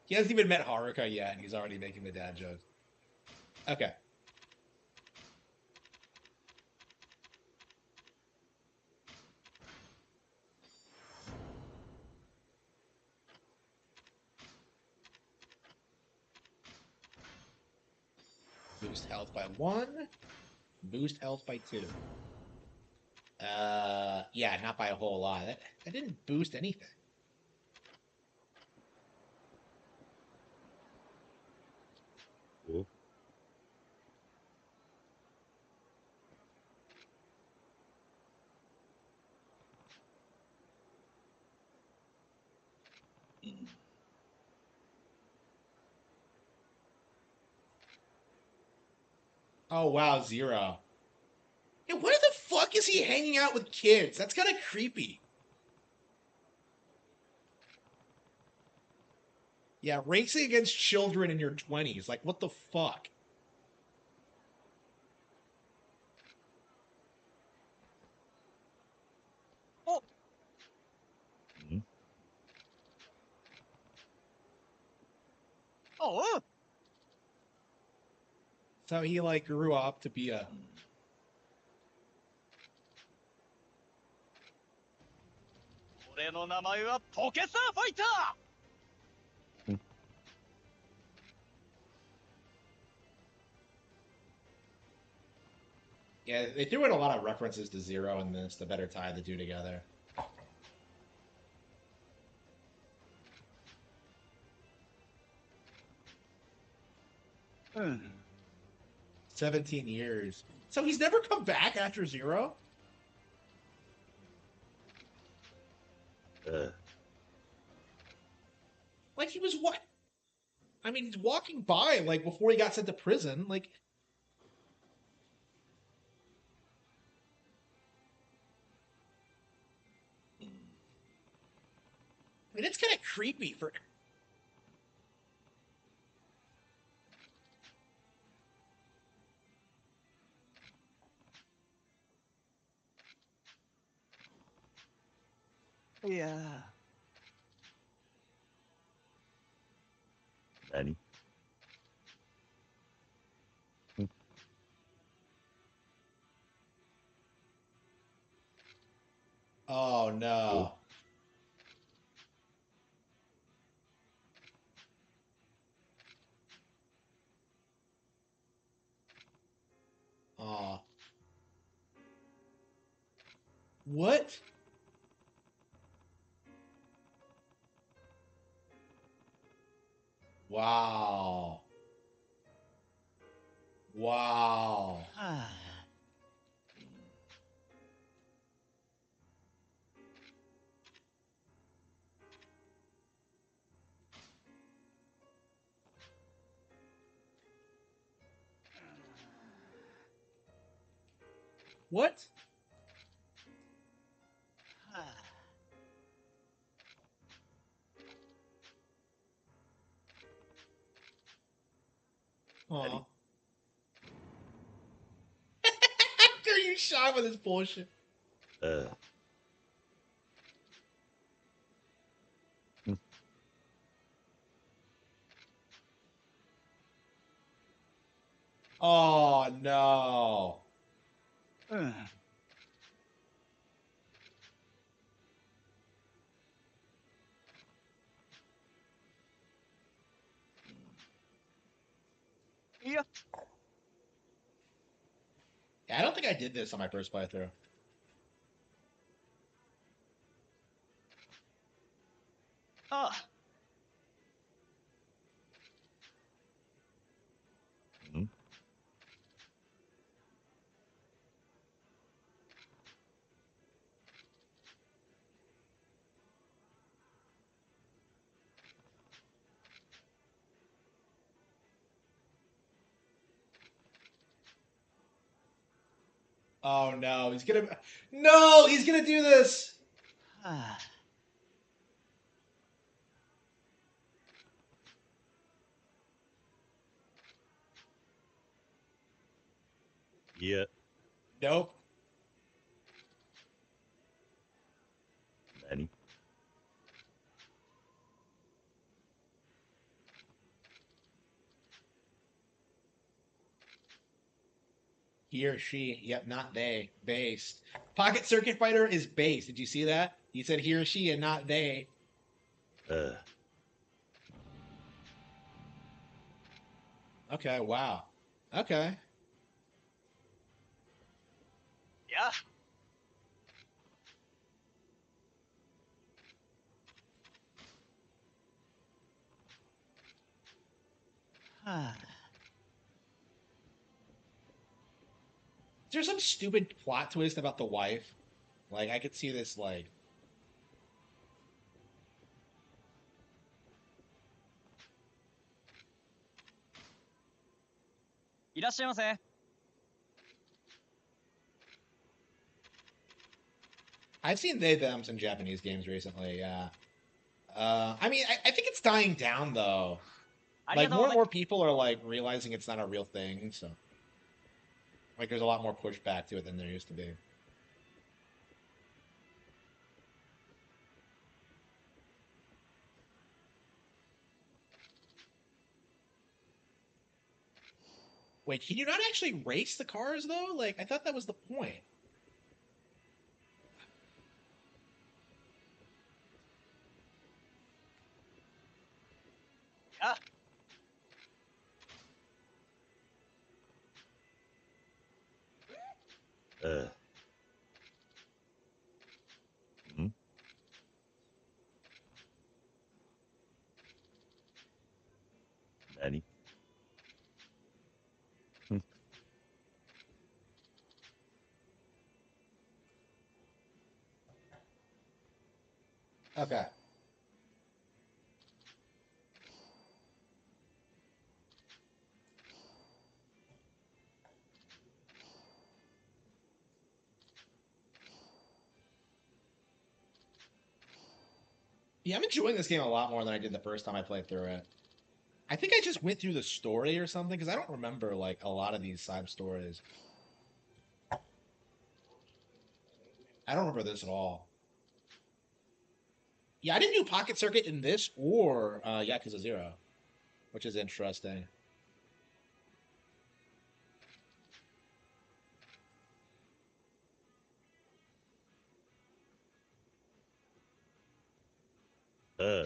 He hasn't even met Haruka yet, and he's already making the dad joke. Okay. Boost health by 1. Boost health by 2. Yeah, not by a whole lot. That didn't boost anything. Oh. Oh, wow, 0. Yeah, why the fuck is he hanging out with kids? That's kind of creepy. Yeah, racing against children in your 20s. Like, what the fuck? Oh. Oh. So he, like, grew up to be a... 俺の名前はポケサーファイター Yeah, they threw in a lot of references to Zero in this to better tie the two together. Hmm. 17 years. So he's never come back after Zero? Like he was what? I mean, he's walking by like before he got sent to prison. Like, I mean, it's kind of creepy for. Yeah. 何 Oh no. Oh. What? Wow. Wow. What? Oh. After you shot with his bullshit. ああ Oh no. うん。いや。Yeah, I don't think I did this on my first playthrough. Ah. Hmm? Oh no, he's gonna. No, he's gonna do this. Ah. Yeah. Nope. 何 He or she. Yep, not they. Based. Pocket Circuit Fighter is based. Did you see that? He said he or she and not they. ああ Okay, wow. Okay. いや。はあ。Is there some stupid plot twist about the wife? Like, I could see this, like. いらっしゃいませ。I've seen they thems in Japanese games recently, yeah. I mean, I think it's dying down though. あり Like がとう more ご and ざい more people are like realizing it's not a real thing, so like there's a lot more pushback to it than there used to be. Wait, can you not actually race the cars though? Like I thought that was the point. や。ああ。ん？何？ん？ Okay. Yeah, I'm enjoying this game a lot more than I did the first time I played through it. I think I just went through the story or something because I don't remember like a lot of these side stories. I don't remember this at all. Yeah, I didn't do Pocket Circuit in this or Yakuza 0, which is interesting. Ah.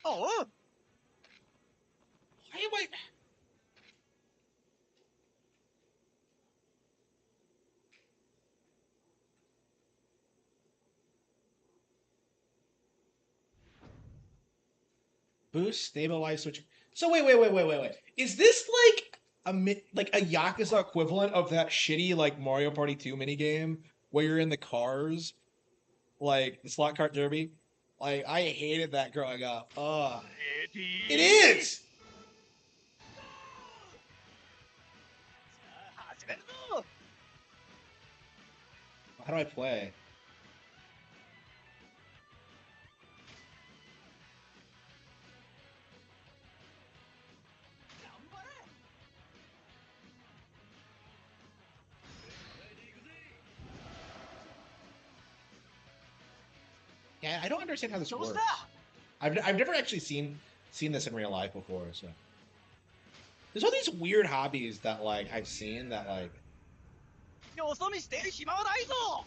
Oh! Why am I... Boost, stabilize, switch. So wait. Is this like a Yakuza equivalent of that shitty like Mario Party 2 minigame where you're in the cars, like the slot cart derby? Like I hated that growing up. It is. How do I play? Yeah, I don't understand how this works. I've never actually seen this in real life before. So there's all these weird hobbies that like I've seen that like よそ見してる暇はないぞ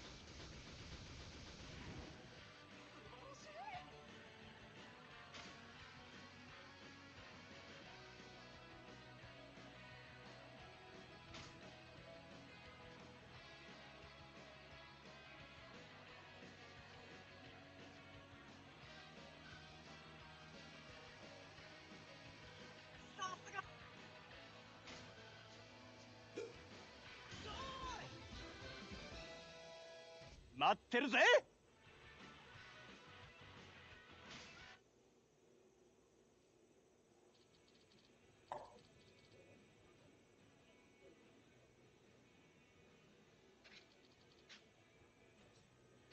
待ってるぜ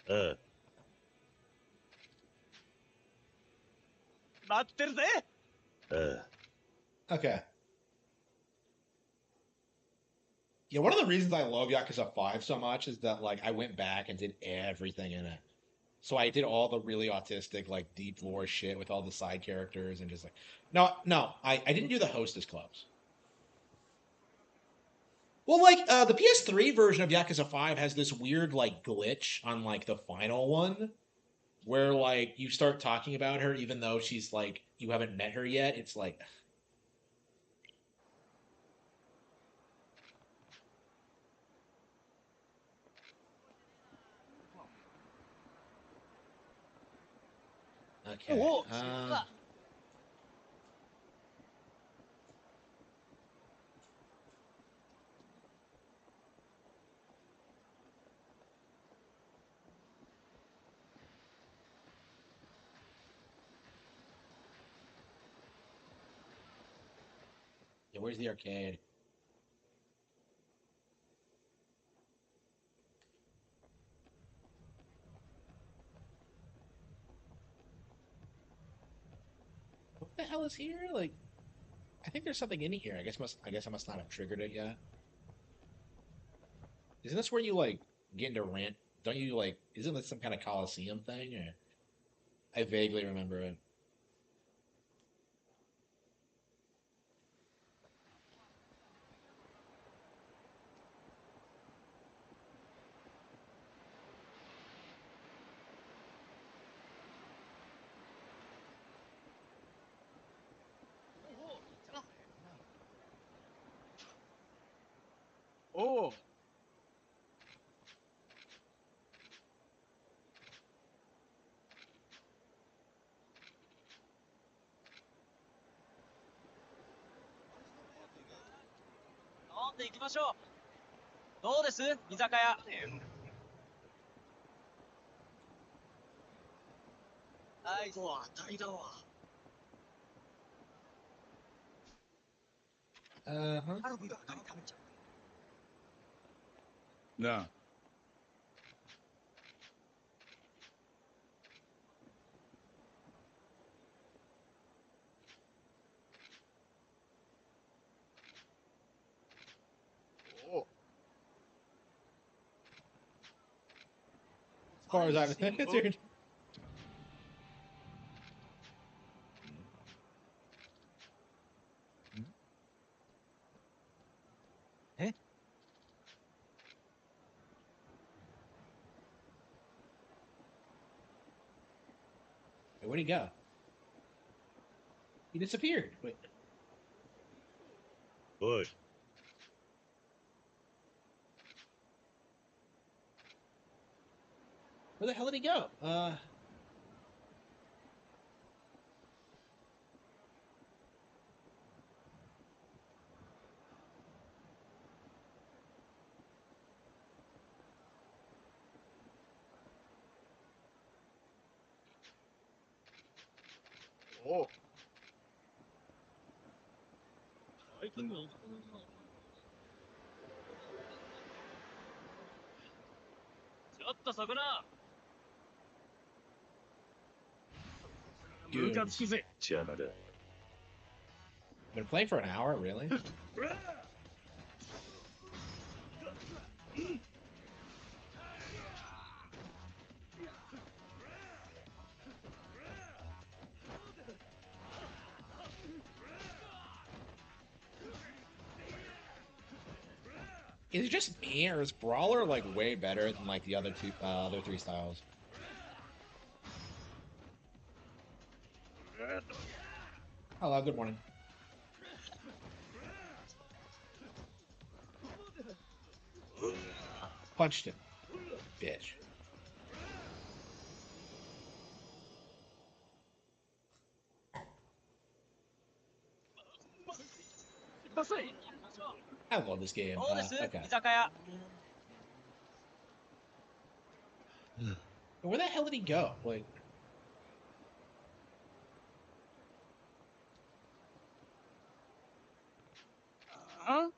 ああ。待ってるぜ ああ。 okay. Yeah, one of the reasons I love Yakuza 5 so much is that like I went back and did everything in it. So I did all the really autistic, like deep lore shit with all the side characters and just like no, I didn't do the hostess clubs. Well, like the PS3 version of Yakuza 5 has this weird like glitch on like the final one where like you start talking about her even though she's like you haven't met her yet. It's like okay. おお知った。 Yeah, where's the arcade? What the hell is here? Like I think there's something in here. I guess I must not have triggered it yet. Isn't this where you like get into rant? Don't you like? Isn't this some kind of Coliseum thing? Or I vaguely remember it. Oh, っていきましょう。どうです居酒屋。はい。そう当たりだわ。Uh-huh. カルビばっかり食べちゃう。なあ。As far as I'm concerned. Where'd he go? He disappeared. Wait. おい。Where the hell did he go? Oh. ちょっとそこな。 Dude. ムカつくぜ。邪魔だ。Been playing for an hour, really? Is it just me, or is Brawler like way better than like the other three styles? Hello, good morning. Punched him, bitch. I love this game. どうです Okay. 居酒屋。 Where the hell did he go? Like, あ？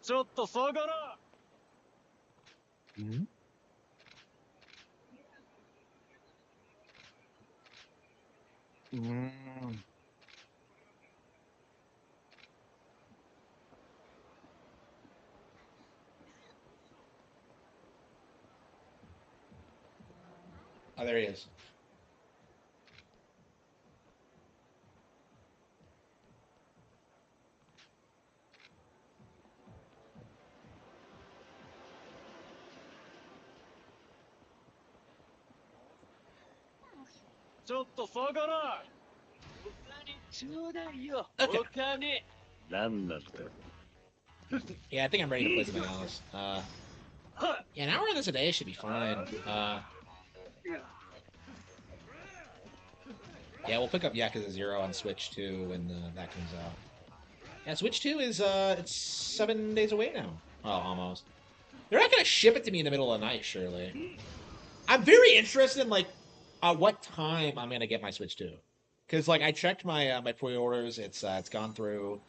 ちょっと下がら。ん？ oh, there he is. ちょっと下がら。お金ちょうだいよ。 Okay. お金。なんなんだ。 Yeah, I think I'm ready to play something else. Yeah, an hour of this a day should be fine. Yeah, we'll pick up Yakuza 0 on Switch 2 when that comes out. Yeah, Switch 2 is it's 7 days away now. Well, almost. They're not gonna ship it to me in the middle of the night, surely. I'm very interested in like what time I'm gonna get my Switch 2. Because like I checked my my pre-orders, it's gone through.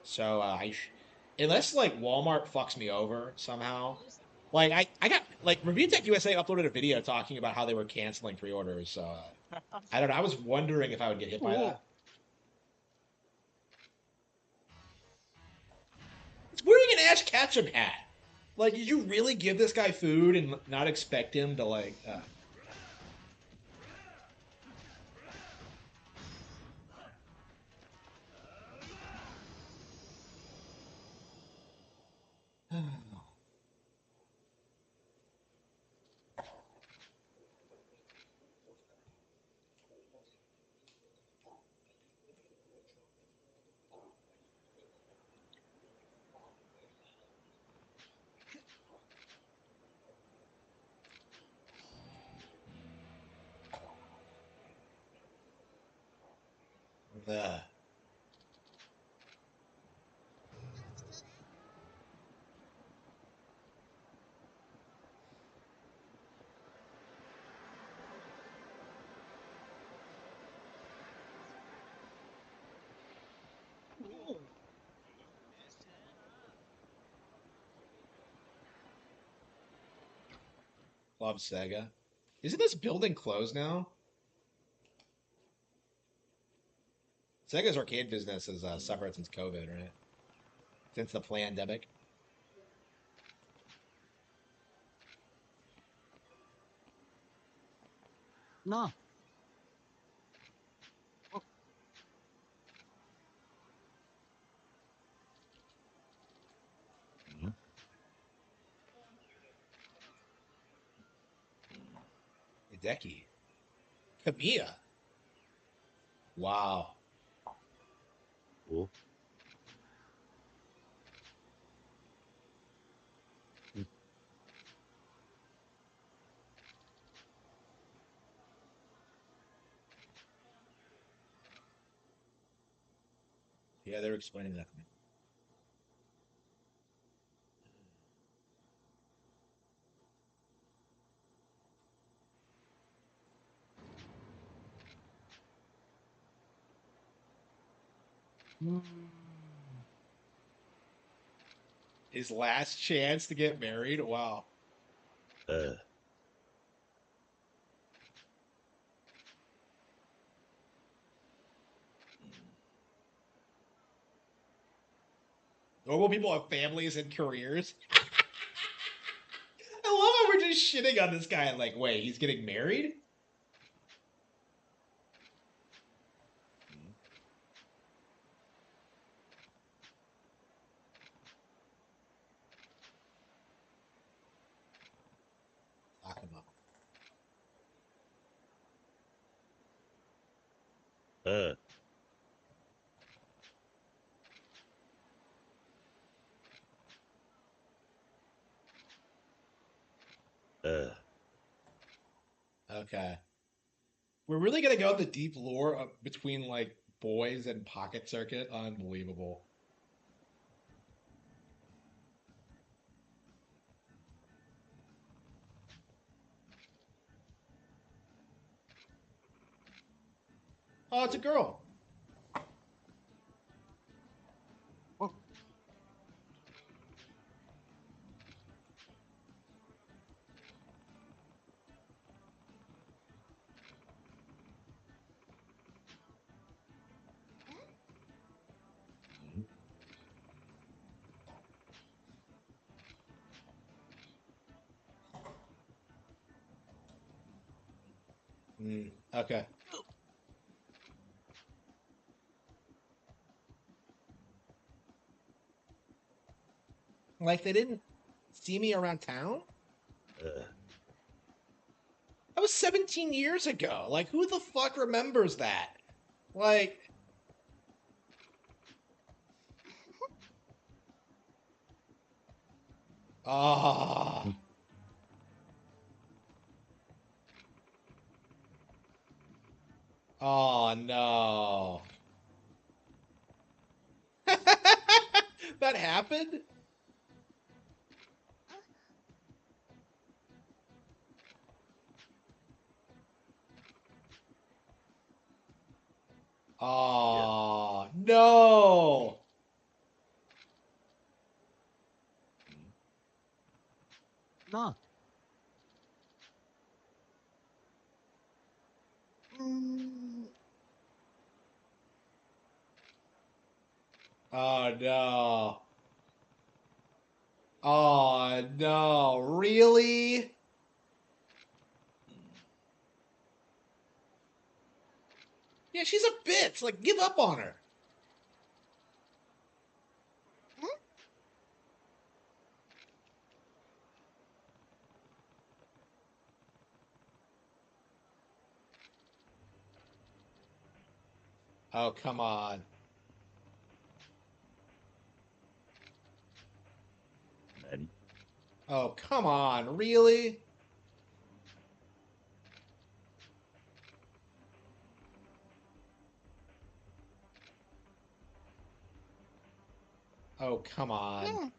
So unless like Walmart fucks me over somehow, like I got like Review Tech USA uploaded a video talking about how they were canceling pre-orders. So I don't know. I was wondering if I would get hit by that. It's wearing an Ash Ketchum hat. Like, did you really give this guy food and not expect him to like? Ugh. Love Sega. Isn't this building closed now? Sega's arcade business has suffered since COVID, right? Since the pandemic. Na. Hideki. Kamiya. Wow. お Yeah, they're explaining that to me. His last chance to get married? Wow. ああ Normal people have families and careers. I love how we're just shitting on this guy. Like, wait, he's getting married? Lock him up. ああ ああ Okay. We're really gonna go the deep lore of, between like boys and Pocket Circuit. Unbelievable. Oh, it's a girl. Okay. Like they didn't see me around town? ああ That was 17 years ago. Like, who the fuck remembers that? Like, ah, oh no. That happened? Oh no. Na. Oh no. Oh no. Really? Yeah, she's a bitch. Like, give up on her. Oh, come on. 何 Oh, come on. Really? Oh, come on. ね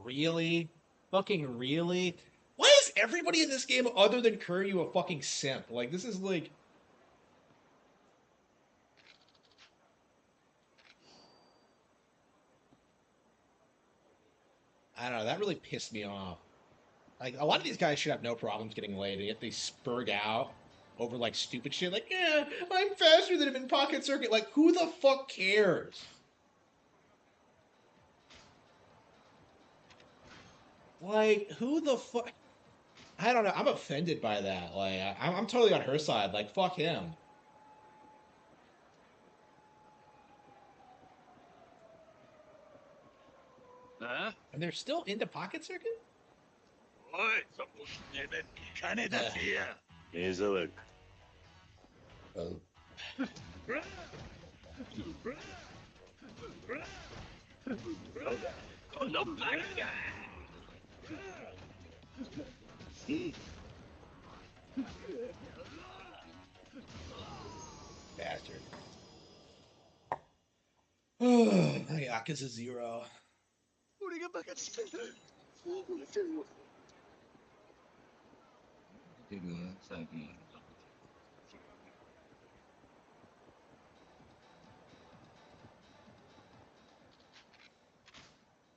Really? Fucking really? Why is everybody in this game other than Kuryu a fucking simp? Like, this is like... I don't know, that really pissed me off. Like, a lot of these guys should have no problems getting laid, and yet they spurg out over, like, stupid shit. Like, yeah, I'm faster than him in Pocket Circuit. Like, who the fuck cares? Like, who the fuck... I don't know. I'm offended by that. Like, I'm totally on her side. Like, fuck him. And they're still into Pocket Circuit? おい、金出せや。目障り。このバカが。Bastard. Yakuza 0. 俺がバカにしたんだ。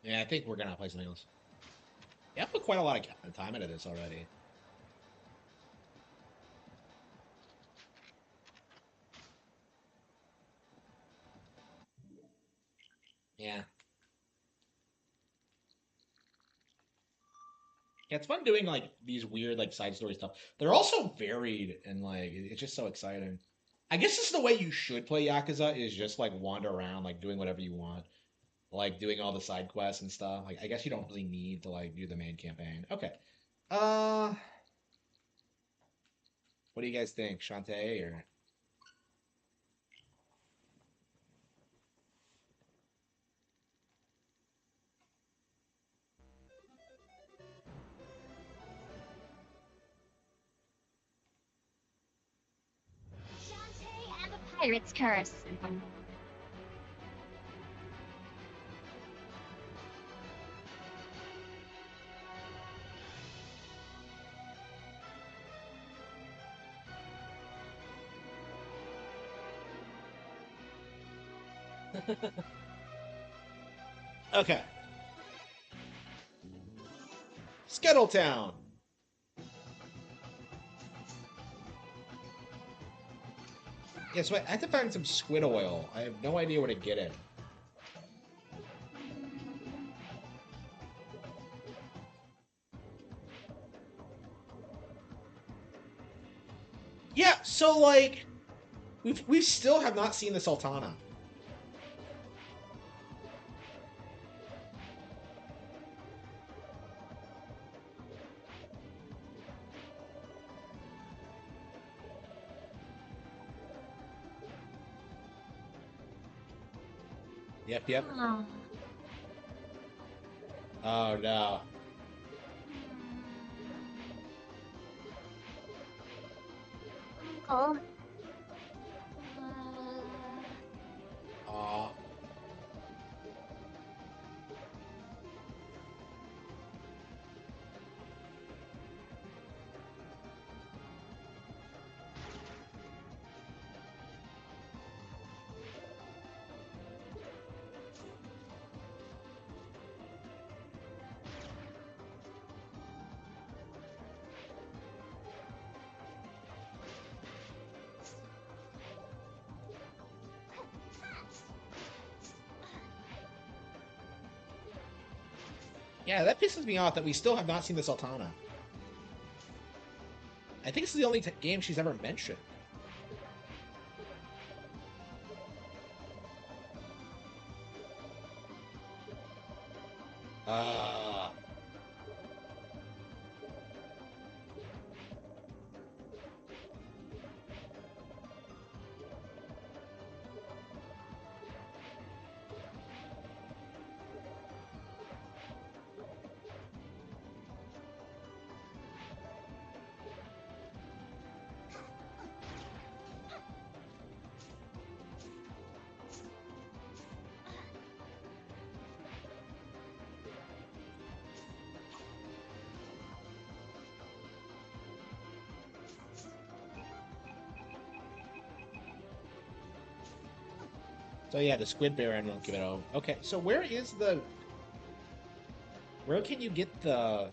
Yeah, I think we're gonna play something else. Yeah, I put quite a lot of time into this already. Yeah. Yeah, it's fun doing like these weird like side story stuff. They're also varied and like it's just so exciting. I guess this is the way you should play Yakuza is just like wander around, like doing whatever you want. Like doing all the side quests and stuff. Like I guess you don't really need to like do the main campaign. Okay. What do you guys think? Shantae or Shantae and the Pirate's Curse. Okay. Skittletown. Yeah, so I have to find some squid oil. I have no idea where to get it. Yeah, so like we still have not seen the Sultana. Yep. Oh. Oh no. Oh. Aw. Yeah, that pisses me off that we still have not seen the Sultana. I think this is the only game she's ever mentioned. Uh... So yeah, the Squid Baron won't give it over. Okay, so where is the... Where can you get the...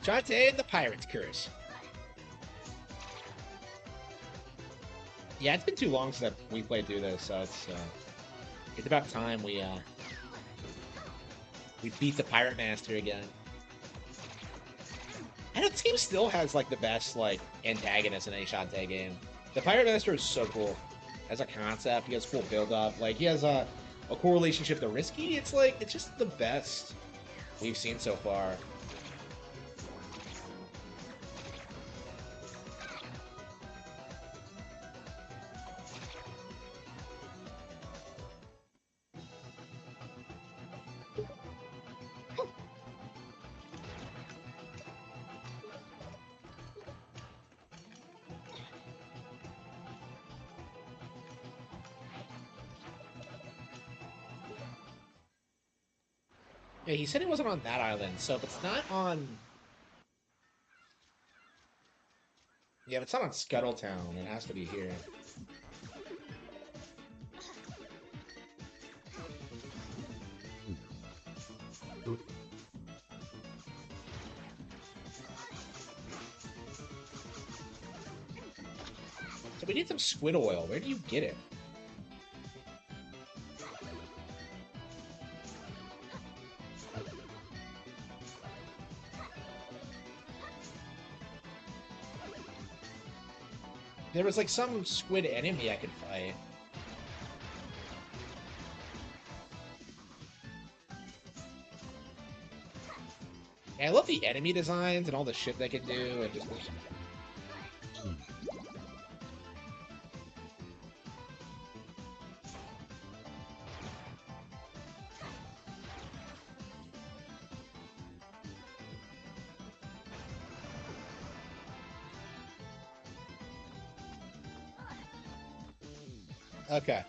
Shantae and the Pirate's Curse. Yeah, it's been too long since we played through this, so it's about time we beat the Pirate Master again. I know this game still has like the best like antagonist in any Shantae game. The Pirate Master is so cool as a concept. He has full build up. Like he has a cool relationship to Risky. It's like it's just the best we've seen so far. Yeah, he said it wasn't on that island, so if it's not on... Yeah, if it's not on Scuttletown, it has to be here. So we need some squid oil. Where do you get it? There was like some squid enemy I could fight. Yeah, I love the enemy designs and all the shit they can do, and just... Okay.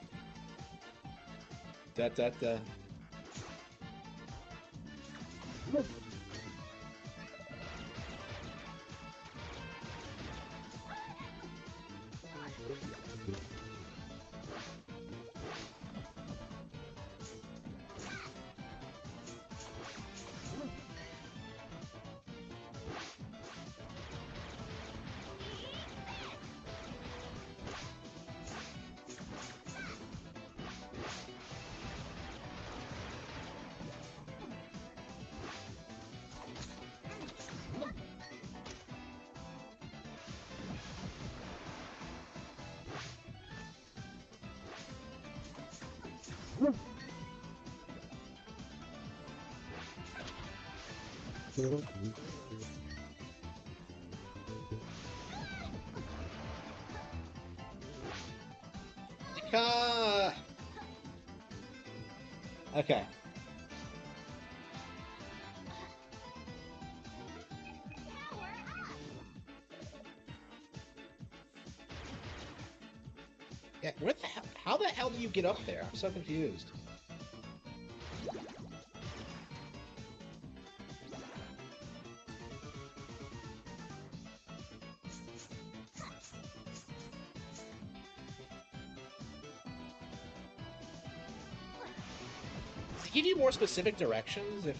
Da. Okay. Yeah, where the hell, how the hell do you get up there? I'm so confused. Does it give you more specific directions if...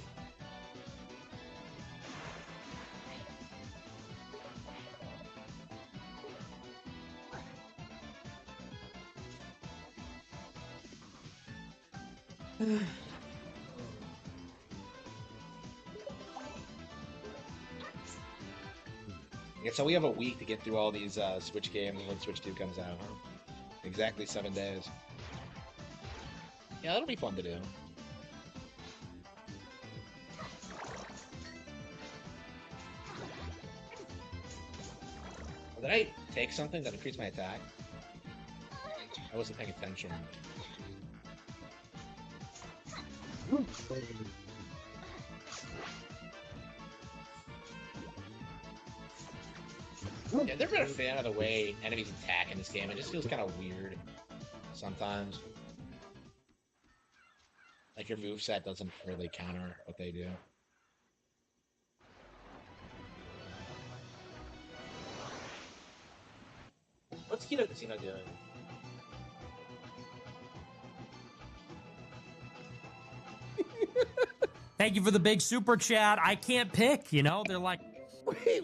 Yeah, so we have a week to get through all these Switch games when Switch 2 comes out. Huh? Exactly 7 days. Yeah, that'll be fun to do. Did I take something that increased my attack? I wasn't paying attention. Yeah, I've never been a fan of the way enemies attack in this game. It just feels kind of weird sometimes. Like your moveset doesn't really counter what they do. What's Kino Casino doing? Thank you for the big super chat. I can't pick, you know? They're like, Wait.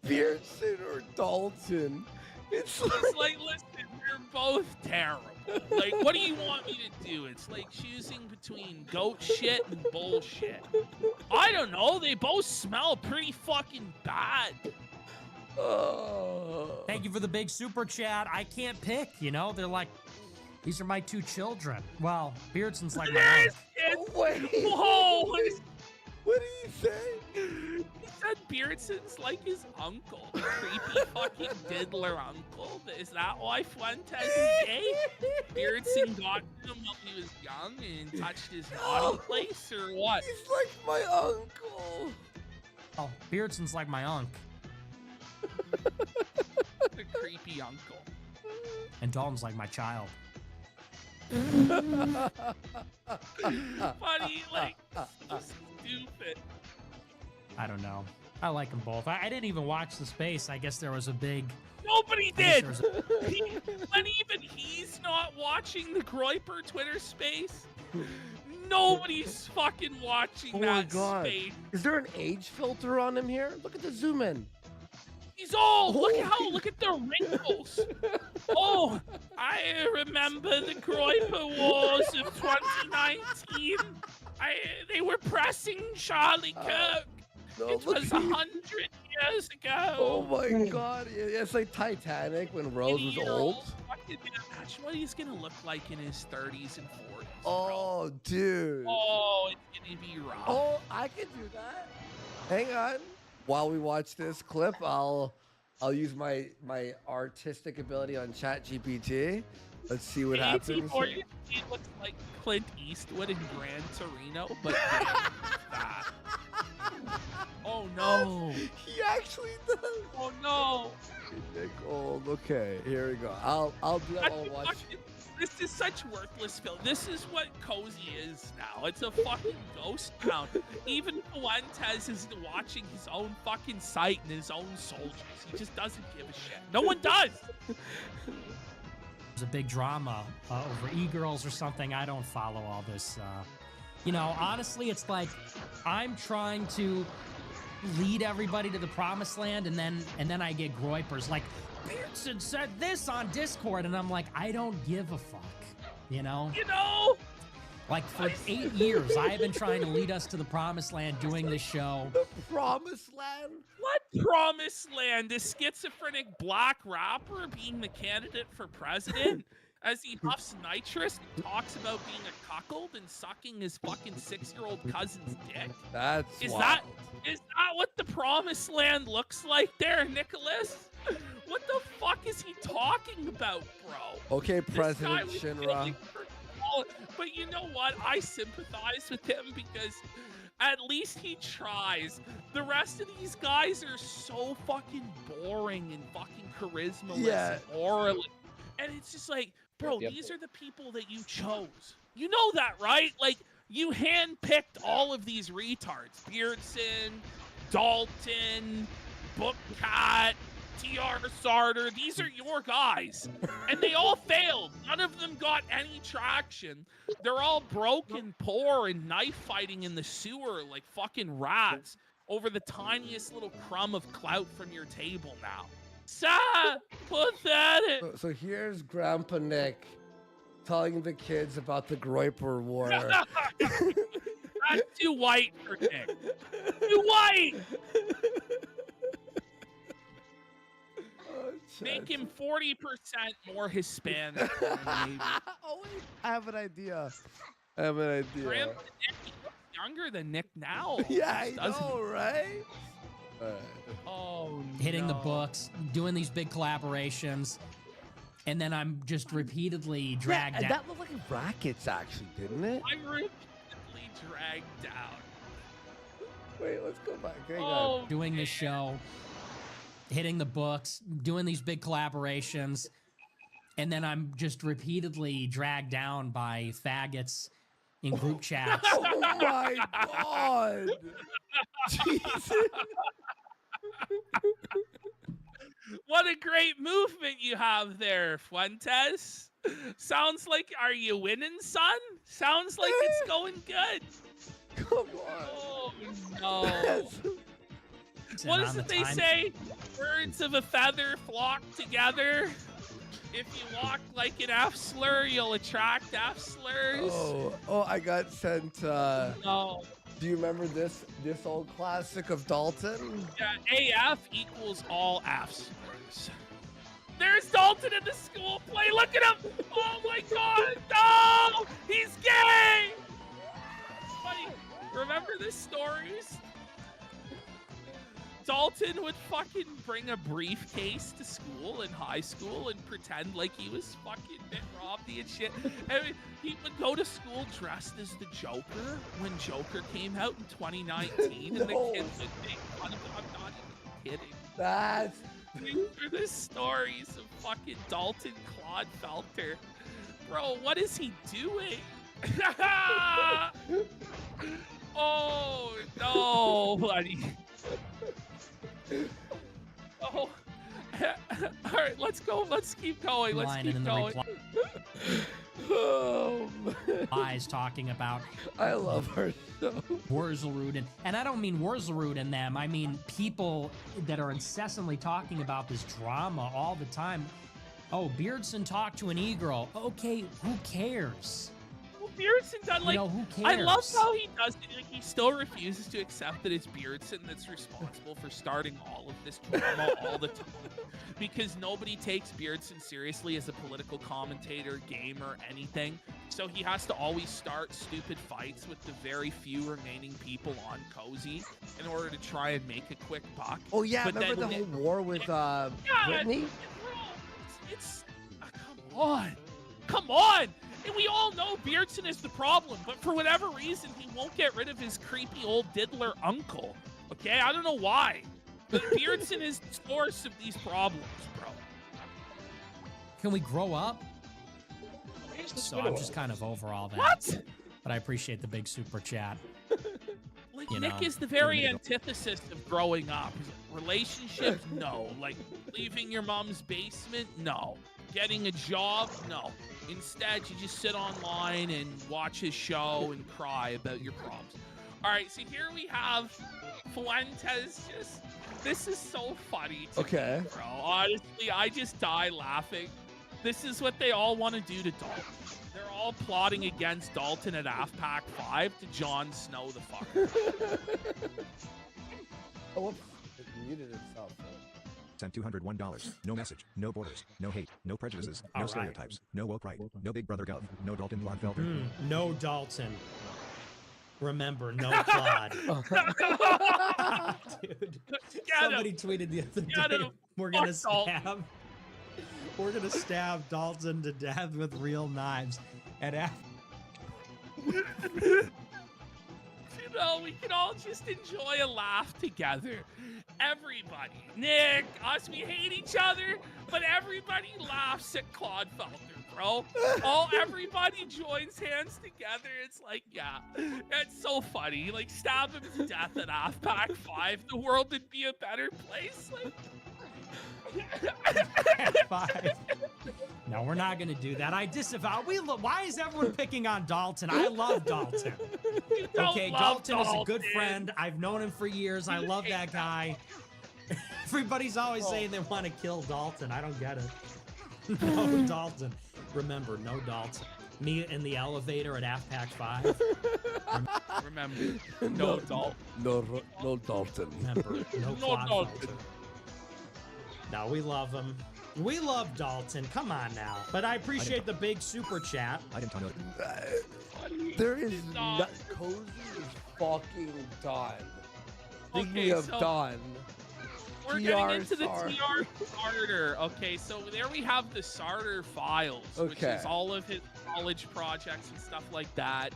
Pearson or Dalton? It's like, listen, we're both terrible. Like, what do you want me to do? It's like choosing between goat shit and bullshit. I don't know. They both smell pretty fucking bad. thank you for the big super chat. I can't pick, you know? They're like, these are my 2 children. Well, Beardson's like my There's own. kids. Wait. Whoa! What did he say? He said Beardson's like his uncle, the creepy fucking diddler uncle. Is that why Fuentes is gay? Beardson got him when he was young and touched his naughty place, or what? He's like my uncle. Oh, Beardson's like my uncle. The creepy uncle. And Dalton's like my child. Funny, like, so stupid. I don't know. I like them both. I didn't even watch the space. I guess there was a big... Nobody I guess did! there was a- When even he's not watching the Groiper Twitter space, nobody's fucking watching Oh that my god. space. Is there an age filter on him here? Look at the zoom in. He's old. Look at the wrinkles. Oh, I remember the Groiper Wars of 2019. They were pressing Charlie Kirk. It look was at 100 years ago. Oh my god. Yeah, it's like Titanic when Rose was old. Imagine what he's gonna look like in his 30s and 40s. Oh, dude. Oh, it's gonna be rough. Oh, I can do that. Hang on. While we watch this clip, I'll use my artistic ability on ChatGPT. Let's see what happens. He looks like Clint Eastwood in Gran Torino, but that. Oh no! He actually does. Oh no! Nick Old. Okay, here we go. I'll do that while I watch. This is such worthless film. This is what Cozy is now. It's a fucking ghost town. Even Fuentes is watching his own fucking site and his own soldiers. He just doesn't give a shit. No one does. There's a big drama over e-girls or something. I don't follow all this. You know, honestly, it's like I'm trying to lead everybody to the promised land, and then I get groipers like, Beardson said this on Discord, and I'm like, I don't give a fuck, you know? You know? Like, for 8 years, I have been trying to lead us to the promised land doing this show. The promised land? What promised land? This schizophrenic black rapper being the candidate for president? As he huffs nitrous and talks about being a cuckold and sucking his fucking 6-year-old cousin's dick? Is wild. Is that what the promised land looks like there, Nicholas? What the fuck is he talking about, bro? Okay, President Shinra. But you know what? I sympathize with him because at least he tries. The rest of these guys are so fucking boring and fucking charismaless and orally. And it's just like, bro, these are the people that you chose. You know that, right? Like, you handpicked all of these retards. Beardson, Dalton, Bookcat, TR Sarter. These are your guys. And they all failed. None of them got any traction. They're all broken, poor, and knife fighting in the sewer like fucking rats over the tiniest little crumb of clout from your table now. Sad, pathetic. So here's Grandpa Nick telling the kids about the Groiper War. That's too white for Nick. Too white. Make him 40% more Hispanic. Oh wait, I have an idea. Grandpa Nick, he looks younger than Nick now. Yeah, I doesn't know, he? right? Oh, Hitting the no. books, doing these big collaborations, and then I'm just repeatedly dragged yeah, down. that looked like brackets, actually, didn't it? I'm repeatedly dragged down. Wait, let's go back. Hang on. Oh, Doing this show, hitting the books, doing these big collaborations, and then I'm just repeatedly dragged down by faggots in group chats. Oh my god! Jesus. what a great movement you have there, Fuentes. Sounds like, are you winning, son? Sounds like it's going good. Come on. Oh, no. What is it they say? Birds of a feather flock together. If you walk like an F slur, you'll attract F slurs. Oh, I got sent. No. Do you remember this old classic of Dalton? Yeah, AF equals all F slurs. There's Dalton in the school play. Look at him. Oh my God. No, he's gay. Buddy, remember the stories? Dalton would fucking bring a briefcase to school in high school and pretend like he was fucking Mitt Romney and shit. I mean, he would go to school dressed as the Joker when Joker came out in 2019, and the No. kids would make fun of him. I'm not even kidding. That's. These are the stories of fucking Dalton Claude Felter. Bro, what is he doing? Oh, no, buddy. Oh. All right, let's go. Let's keep going. Let's Line keep in the going. Eyes talking about I love her so. Wurzelrud, and I don't mean Wurzelrud and them. I mean people that are incessantly talking about this drama all the time. Oh, Beardson talked to an e-girl. Okay, who cares? Well, Beardson done like. You know, who I love cares? how he does it. Like, he still refuses to accept that it's Beardson that's responsible for starting all of this drama all the time. Because nobody takes Beardson seriously as a political commentator, gamer, anything. So he has to always start stupid fights with the very few remaining people on Cozy in order to try and make a quick buck. Oh yeah, But remember the then whole war with Brittany? It's come on. Come on! And we all know Beardson is the problem, but for whatever reason, he won't get rid of his creepy old diddler uncle. Okay? I don't know why. But Beardson is the source of these problems, bro. Can we grow up? So I'm just kind of over all that. What? But I appreciate the big super chat. Like, You Nick know, is the very antithesis of growing up. Relationships, no. Like, leaving your mom's basement, no. Getting a job, no. Instead, you just sit online and watch his show and cry about your problems. All right, so here we have Fuentes. Just, this is so funny to me, bro. Honestly, I just die laughing. This is what they all want to do to Dalton. They're all plotting against Dalton at AFPAC 5 to Jon Snow the fucker. Oh, whoops. It muted itself. Sent $201. No message. No borders. No hate. No prejudices. No stereotypes. No woke right. No big brother gov. No Dalton Gladfelder. No Dalton. Remember, no Claude. Dude, somebody tweeted the other day, we're gonna stab Dalton to death with real knives. And You know, we can all just enjoy a laugh together. Everybody, Nick, us, we hate each other, but everybody laughs at Claude Felter, bro. Everybody joins hands together. It's like, yeah, it's so funny. Like, stab him to death at AFPAC 5. The world would be a better place. Like, Five. No, we're not gonna do that. I disavow. Why is everyone picking on Dalton? I love Dalton. Okay, Dalton is a good friend. I've known him for years. I love that guy. Everybody's always saying they want to kill Dalton. I don't get it. No Dalton. Remember, no Dalton. Me in the elevator at AFPAC 5. Remember, no Dalton. No Dalton. Remember, no Claude Felter. No, we love him. We love Dalton. Come on now. But I appreciate the big super chat. I didn't know. There is not. Cozy is fucking done. Speaking Okay, of so done. we're getting into the TR Sarter. Okay, so there we have the Sarter files, which is all of his college projects and stuff like that.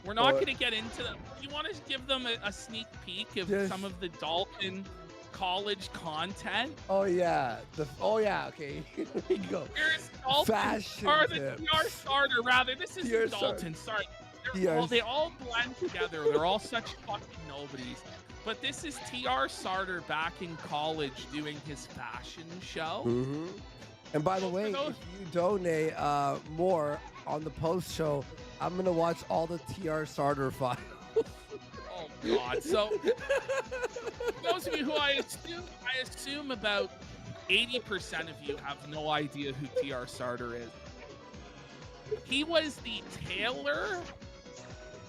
We're not going to get into them. You want to give them a sneak peek of some of the Dalton college content? Oh yeah. Okay. Here we go. Here's Dalton, Fashion or the tips. TR Sarter, rather. This is TR Dalton. Sorry. They all blend together. They're all such fucking nobodies. But this is TR Sarter back in college doing his fashion show. Mm-hmm. And by the way, if you donate more on the post show, I'm gonna watch all the TR Sarter files. Oh God! So those of you who I assume about 80% of you have no idea who TR Sarter is. He was the tailor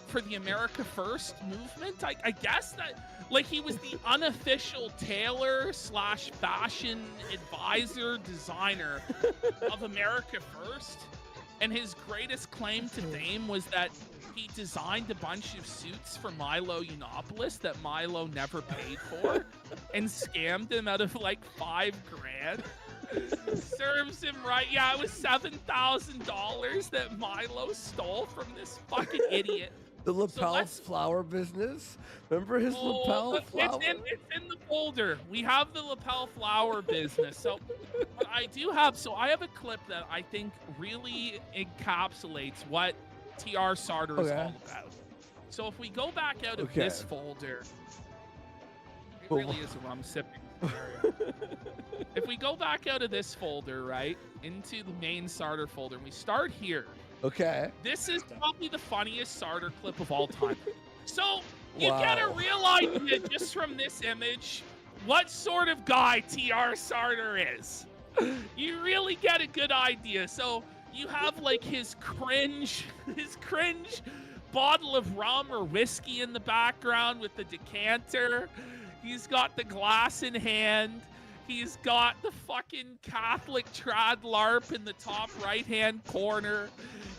for the America First movement. I guess that, like, he was the unofficial tailor / fashion advisor designer of America First. And his greatest claim to fame was that he designed a bunch of suits for Milo Yiannopoulos that Milo never paid for and scammed him out of like $5 grand. Serves him right. Yeah, it was $7,000 that Milo stole from this fucking idiot. The lapel flower business. Remember his lapel flower? It's in the folder. We have the lapel flower business. So what I do have, I have a clip that I think really encapsulates what TR Sarter is all about. So if we go back out of this folder, it really is a rum sipping scenario. If we go back out of this folder, right, into the main Sarter folder, and we start here. Okay. This is probably the funniest Sarter clip of all time. So you get a real idea just from this image what sort of guy TR Sarter is. You really get a good idea. So you have like his cringe bottle of rum or whiskey in the background with the decanter. He's got the glass in hand. He's got the fucking Catholic trad LARP in the top right-hand corner.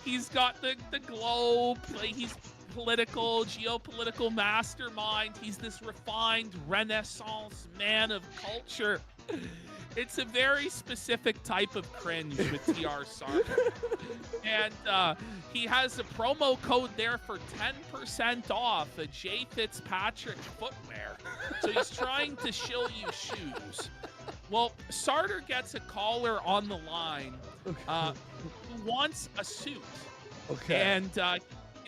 He's got the globe. He's geopolitical mastermind. He's this refined Renaissance man of culture. It's a very specific type of cringe with TR Sarter. And he has a promo code there for 10% off a J. Fitzpatrick footwear. So he's trying to shill you shoes. Well, Sarter gets a caller on the line who wants a suit. Okay. And he's going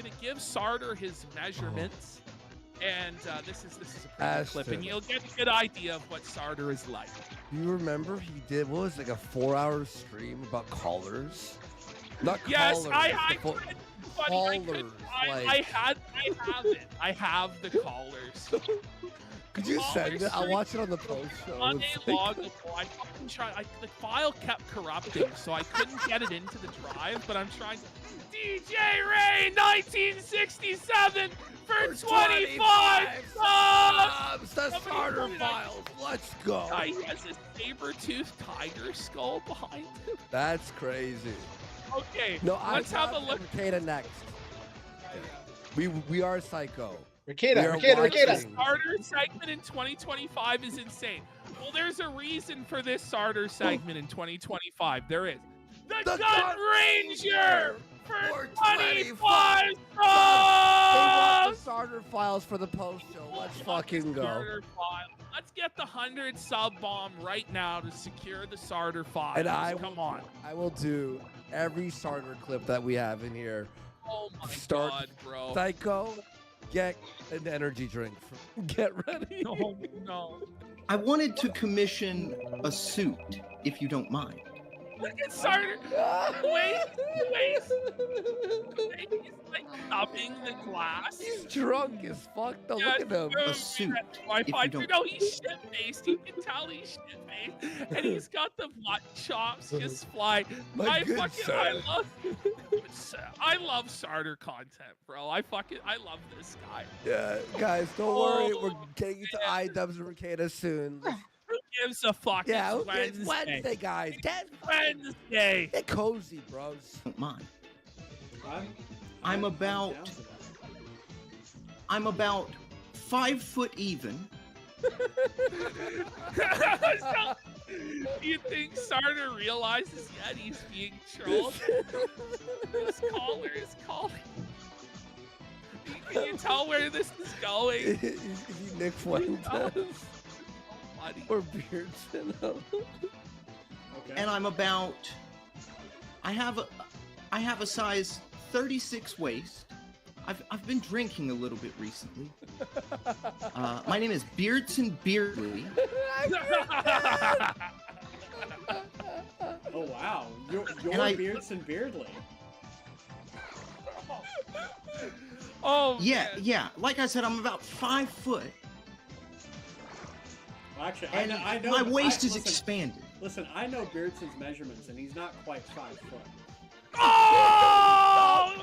to give Sarter his measurements. And this is a pretty clip, and you'll get a good idea of what Sarter is like. You remember he did, what was it, like a 4-hour stream about collars? Not yes, collars. I have it. I have the collars. Could you send it? I'll watch it on the post show. Unloggable. I fucking tried. The file kept corrupting, so I couldn't get it into the drive. But I'm trying to. DJ Ray, 1967 for 25 subs. The Sarter files. Let's go. He has a saber-toothed tiger skull behind him. That's crazy. Okay. No, let's have a look. Ricada next. We are psycho. Ricada. Sarter segment in 2025 is insane. Well, there's a reason for this Sarter segment in 2025. There is. The Gun Ranger for 25 They want the Sarter files for the post show. Let's fucking go. Let's get the 100 sub bomb right now to secure the Sarter files. And come on. I will do every Sarter clip that we have in here. Oh my Start God, bro. Psycho. Get an energy drink. Get ready. No, no. I wanted to commission a suit, if you don't mind. Look at Sarter. Wait. He's like cupping the glass. He's drunk as fuck. Though. Yeah, look at him. A suit. No, he's shit-faced. You can tell he's shit-faced. And he's got the butt chops just flying. I love Sarter content, bro. I love this guy. Yeah, guys, don't worry. We're getting into iDubbbz and Ricada soon. gives a fuck? Yeah, It's okay, it's Wednesday, guys. It's Wednesday. Get cozy, bros. Don't mind. I'm about 5 foot even. So, do you think Sarter realizes yet he's being trolled? His caller is calling. Can you tell where this is going? Is he Nick Fuentes? Or Beardson? And I'm about. I have a size 36 waist. I've been drinking a little bit recently. My name is Beardson Beardley. Oh wow, you're Beardson Beardley. Oh yeah. Like I said, I'm about 5 foot. Well, actually, And I know my waist is listen, expanded. Listen, I know Beardson's measurements, and he's not quite 5 foot. Oh!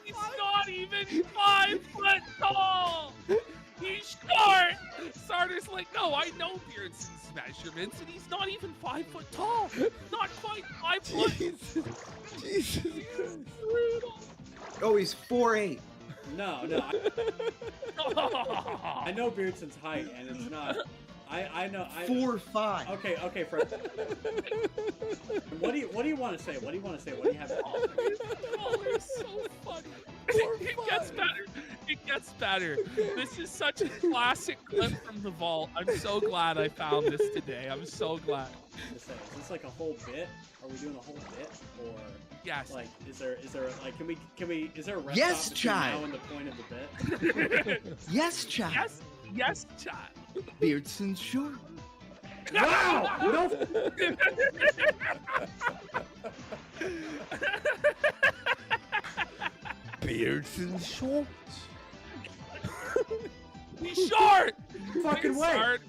He's not even 5 foot tall! He's short! Sarter's like, no, I know Beardson's measurements, and he's not even 5 foot tall! Not quite 5 foot! Jesus. Oh, he's 4'8". No. I know Beardson's height, and it's not. I know. 4'5". Okay, Fred. What do you want to say? What do you have? Oh, it's so funny. It gets better. It gets better. This is such a classic clip from the vault. I'm so glad I found this today. I'm so glad. Is this like a whole bit? Are we doing a whole bit, or yes? Like, is there like can we? Is there a rest Yes, stop between child. now and the point of the bit? Yes, child. Yes, child. Beardson's short. Wow! No. Beardson's short. He's short. Fucking He's way. short.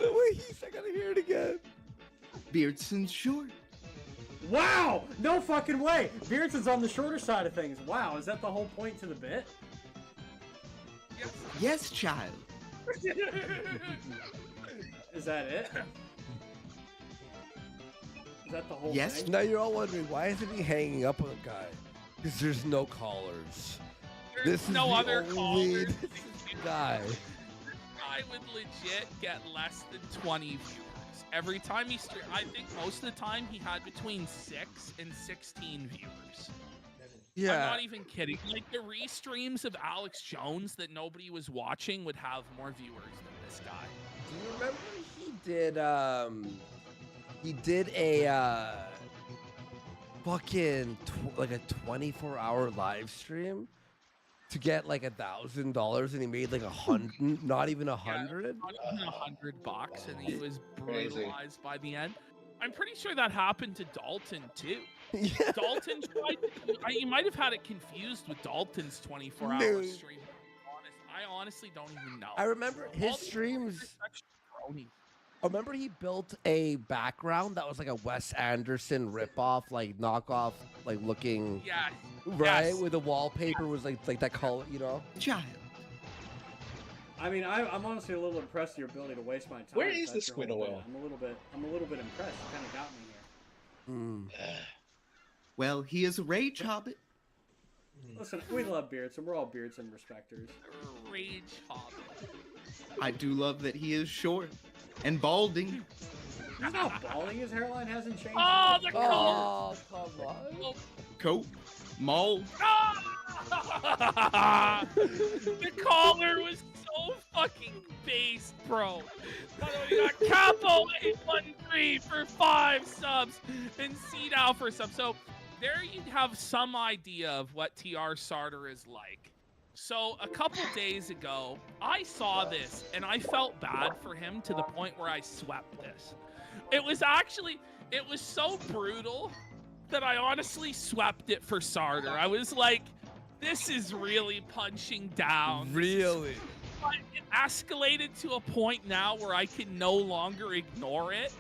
Wait, I gotta hear it again. Beardson's short. Wow! No fucking way! Beardson's on the shorter side of things. Wow, is that the whole point to the bit? Yes, child. Is that it? Is that the whole Yes. thing? Now you're all wondering, why isn't he hanging up on a guy? Because there's no callers. There's This is no the other only callers. guy. I would legit get less than 20 viewers. Every time he streamed, I think most of the time he had between 6 and 16 viewers. Yeah. I'm not even kidding. Like the restreams of Alex Jones that nobody was watching would have more viewers than this guy. Do you remember he did a fucking like a 24-hour live stream to get like $1,000, and he made like not even 100. Not even $100, and he was Crazy. brutalized by the end. I'm pretty sure that happened to Dalton too. Yeah. Dalton tried. You might have had it confused with Dalton's 24-hour Dude. stream. I honestly don't even know. I remember his Dalton streams. is such a crony. I remember he built a background that was like a Wes Anderson ripoff, like knockoff, like looking. Yeah. Right, Yes. where the wallpaper was like that color, you know. Child. I mean, I'm honestly a little impressed with your ability to waste my time. Where if is the that's your squid whole oil? bit. I'm a little bit impressed. You kind of got me here. Well, he is a rage hobbit. Listen, we love Beardson. We're all Beardson respecters. Rage hobbit. I do love that he is short and balding. He's not balding. His hairline hasn't changed. Oh, the color. Oh, come on. Coat. Maul. The collar was so fucking based, bro. By the way, we got Capo 813 for 5 subs and C-Dow for subs. So there you have some idea of what TR Sarter is like. So a couple days ago, I saw this and I felt bad for him to the point where I swept this. It was so brutal that I honestly swept it for Sarter. I was like, this is really punching down. Really? But it escalated to a point now where I can no longer ignore it.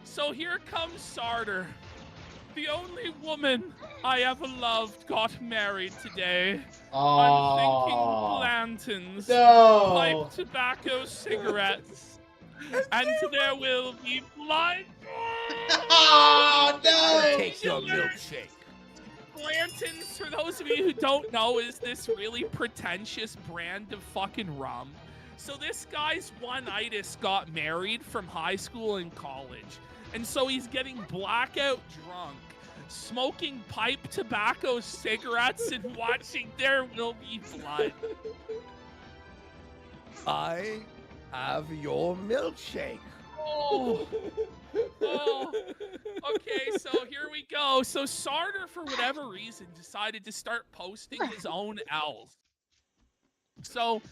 So here comes Sarter. The only woman I ever loved got married today. I'm thinking Oh. plantains, No. pipe tobacco, cigarettes. and there will be blood. Oh no! Take your milkshake. Blanton's, for those of you who don't know, is this really pretentious brand of fucking rum. So this guy's one-itis got married from high school and college. And so he's getting blackout drunk, smoking pipe tobacco cigarettes and watching There Will Be Blood. I have your milkshake. Oh. Okay, so here we go. So Sarter, for whatever reason, decided to start posting his own L's. So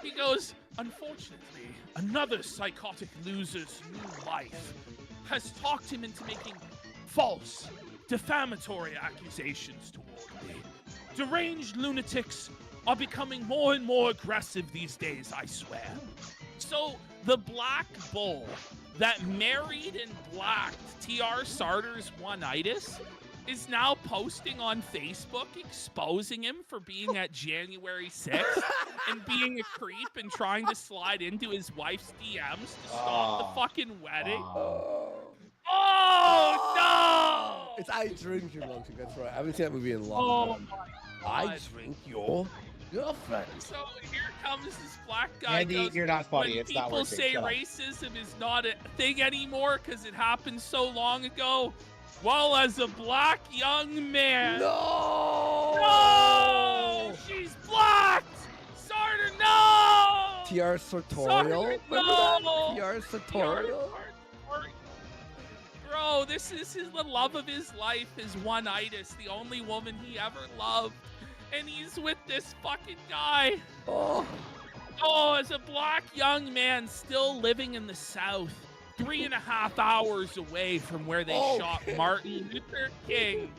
he goes, unfortunately, another psychotic loser's new wife has talked him into making false, defamatory accusations toward me. Deranged lunatics are becoming more and more aggressive these days, I swear. So the Black Bull that married and blacked T.R. Sarter's one-itis is now posting on Facebook exposing him for being at January 6th and being a creep and trying to slide into his wife's DMs to stop the fucking wedding. Oh, no! It's I drink your milkshake. That's right. I haven't seen that movie in a long time. I drink your girlfriend. So here comes this black guy. Andy, goes, you're not funny. When It's not people working. say Shut up. racism is not a thing anymore because it happened so long ago. Well, as a black young man. No! She's black! Sartor, no! TR Sartorial? Sartor, Remember no! that? TR Sartorial? Bro, this is the love of his life, his one-itis, the only woman he ever loved. And he's with this fucking guy. Oh, as a black young man still living in the South, 3.5 hours away from where they shot Martin Luther King,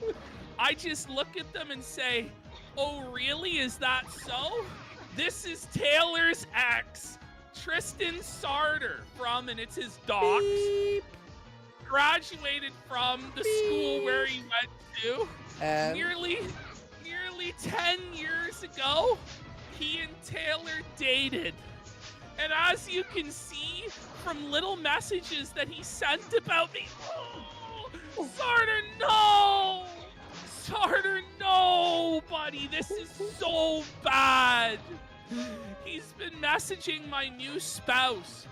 I just look at them and say, oh, really? Is that so? This is Taylor's ex, Tristan Sarter, and it's his docs. Beep. Graduated from the school where he went to. And Nearly 10 years ago, he and Taylor dated. And as you can see from little messages that he sent about me, Sarter, no! Sarter, no, buddy, this is so bad. He's been messaging my new spouse.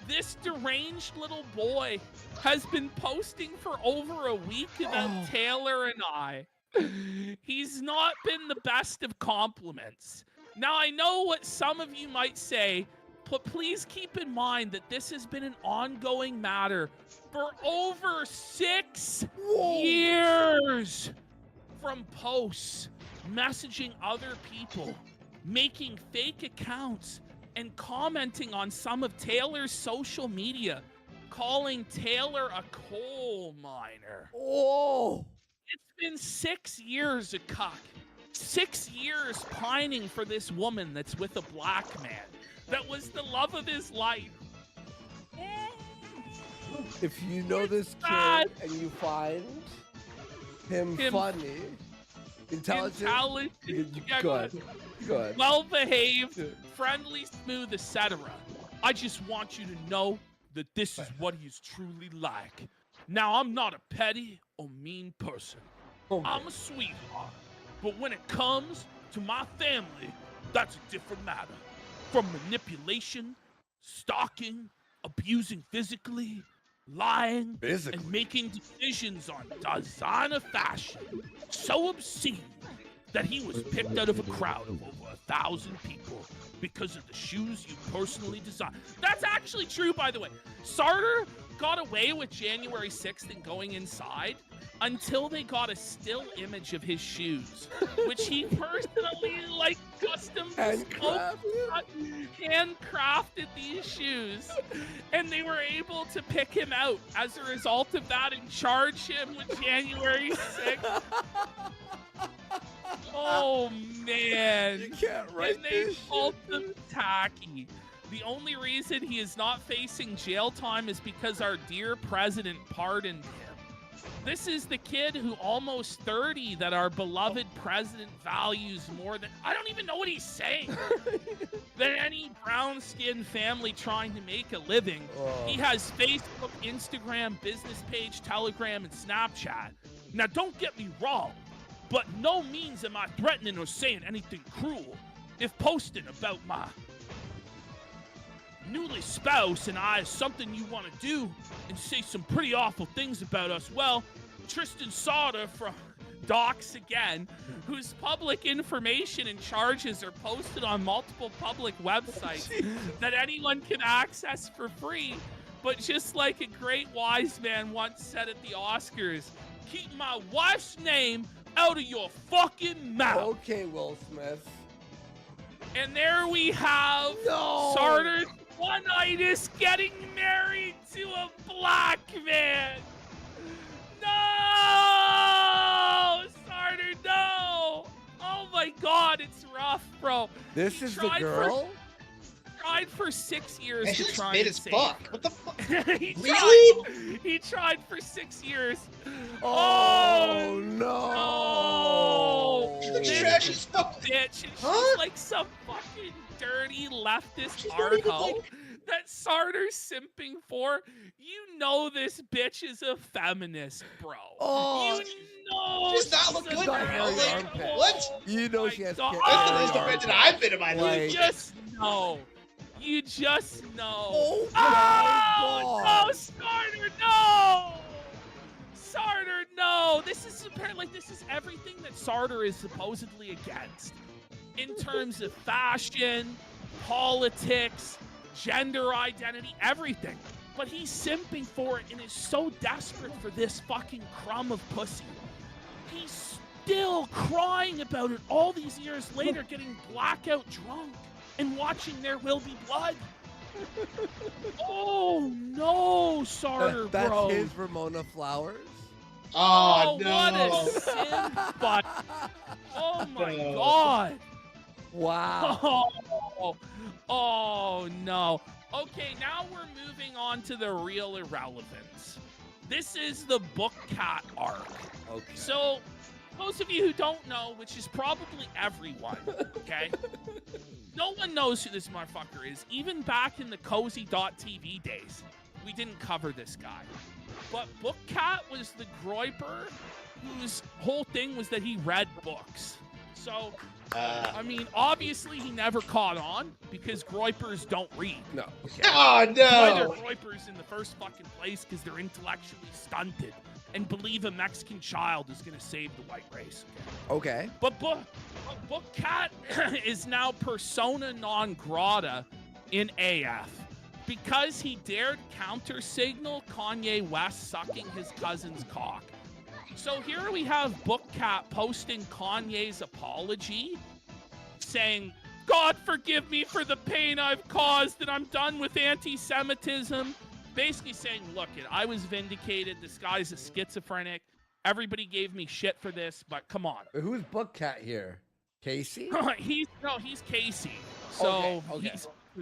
This deranged little boy has been posting for over a week about Taylor and I. He's not been the best of compliments. Now, I know what some of you might say, but please keep in mind that this has been an ongoing matter for over 6 years. From posts, messaging other people, making fake accounts, and commenting on some of Taylor's social media, calling Taylor a coal miner. It's been 6 years of cuck. 6 years pining for this woman that's with a black man. That was the love of his life. if you know this kid and you find him funny, intelligent, good. Well-behaved, friendly, smooth, etc. I just want you to know that this is what he's truly like. Now, I'm not a petty or mean person. I'm a sweetheart. But when it comes to my family, that's a different matter. From manipulation, stalking, abusing physically, lying, and making decisions on designer fashion so obscene that he was picked out of a crowd of over 1,000 people because of the shoes you personally designed. That's actually true, by the way. Sarter got away with January 6th and going inside until they got a still image of his shoes, which he personally, custom handcrafted these shoes, and they were able to pick him out as a result of that and charge him with January 6th. Oh, man. You can't write and they this called him tacky. The only reason he is not facing jail time is because our dear president pardoned him. This is the kid who almost 30 that our beloved president values more than, I don't even know what he's saying, than any brown-skinned family trying to make a living. He has Facebook, Instagram, business page, Telegram, and Snapchat. Now, don't get me wrong, but no means am I threatening or saying anything cruel if posting about my newly spouse and I is something you want to do and say some pretty awful things about us. Well, Tristan Sauter from Docs again, whose public information and charges are posted on multiple public websites that anyone can access for free. But just like a great wise man once said at the Oscars, keep my wife's name out of your fucking mouth. Okay, Will Smith. And there we have Sartor's one-itis getting married to a black man. No! Sartor, no! Oh my God, it's rough, bro. This is the girl? Tried for 6 years Man, to she looks try mid and as save fuck. her. What the fuck? He tried for 6 years. Oh no! No! looks This trash as fuck. bitch, and she's like some fucking dirty leftist arho that Sartor's simping for. You know this bitch is a feminist, bro. Oh, you know She's not look good, bro. Like, what? You know she has. God. That's the least offended I've been in my life. You just know. You just know. Oh my God. No, Sartor, no! Sartor, no! This is apparently this is everything that Sartor is supposedly against. In terms of fashion, politics, gender identity, everything. But he's simping for it and is so desperate for this fucking crumb of pussy. He's still crying about it all these years later, getting blackout drunk and watching There Will Be Blood. Oh no, Sartor, That's bro. his Ramona Flowers. Oh, no. What a sin butt. Oh my God. Wow. Oh no. Okay, now we're moving on to the real irrelevance. This is the Book Cat arc. Okay. So, those of you who don't know, which is probably everyone, okay? No one knows who this motherfucker is. Even back in the cozy.tv days, we didn't cover this guy. But Book Cat was the groiper whose whole thing was that he read books. So, I mean, obviously he never caught on because groipers don't read. No. Okay? Oh, That's why they're no. groipers in the first fucking place, because they're intellectually stunted and believe a Mexican child is going to save the white race. Okay. But Book Cat is now persona non grata in AF because he dared counter-signal Kanye West sucking his cousin's cock. So here we have Book Cat posting Kanye's apology, saying, God forgive me for the pain I've caused and I'm done with anti-Semitism. Basically saying, look, I was vindicated. This guy's a schizophrenic. Everybody gave me shit for this, but come on. Who's Book Cat here? Casey? he's Casey. So Okay.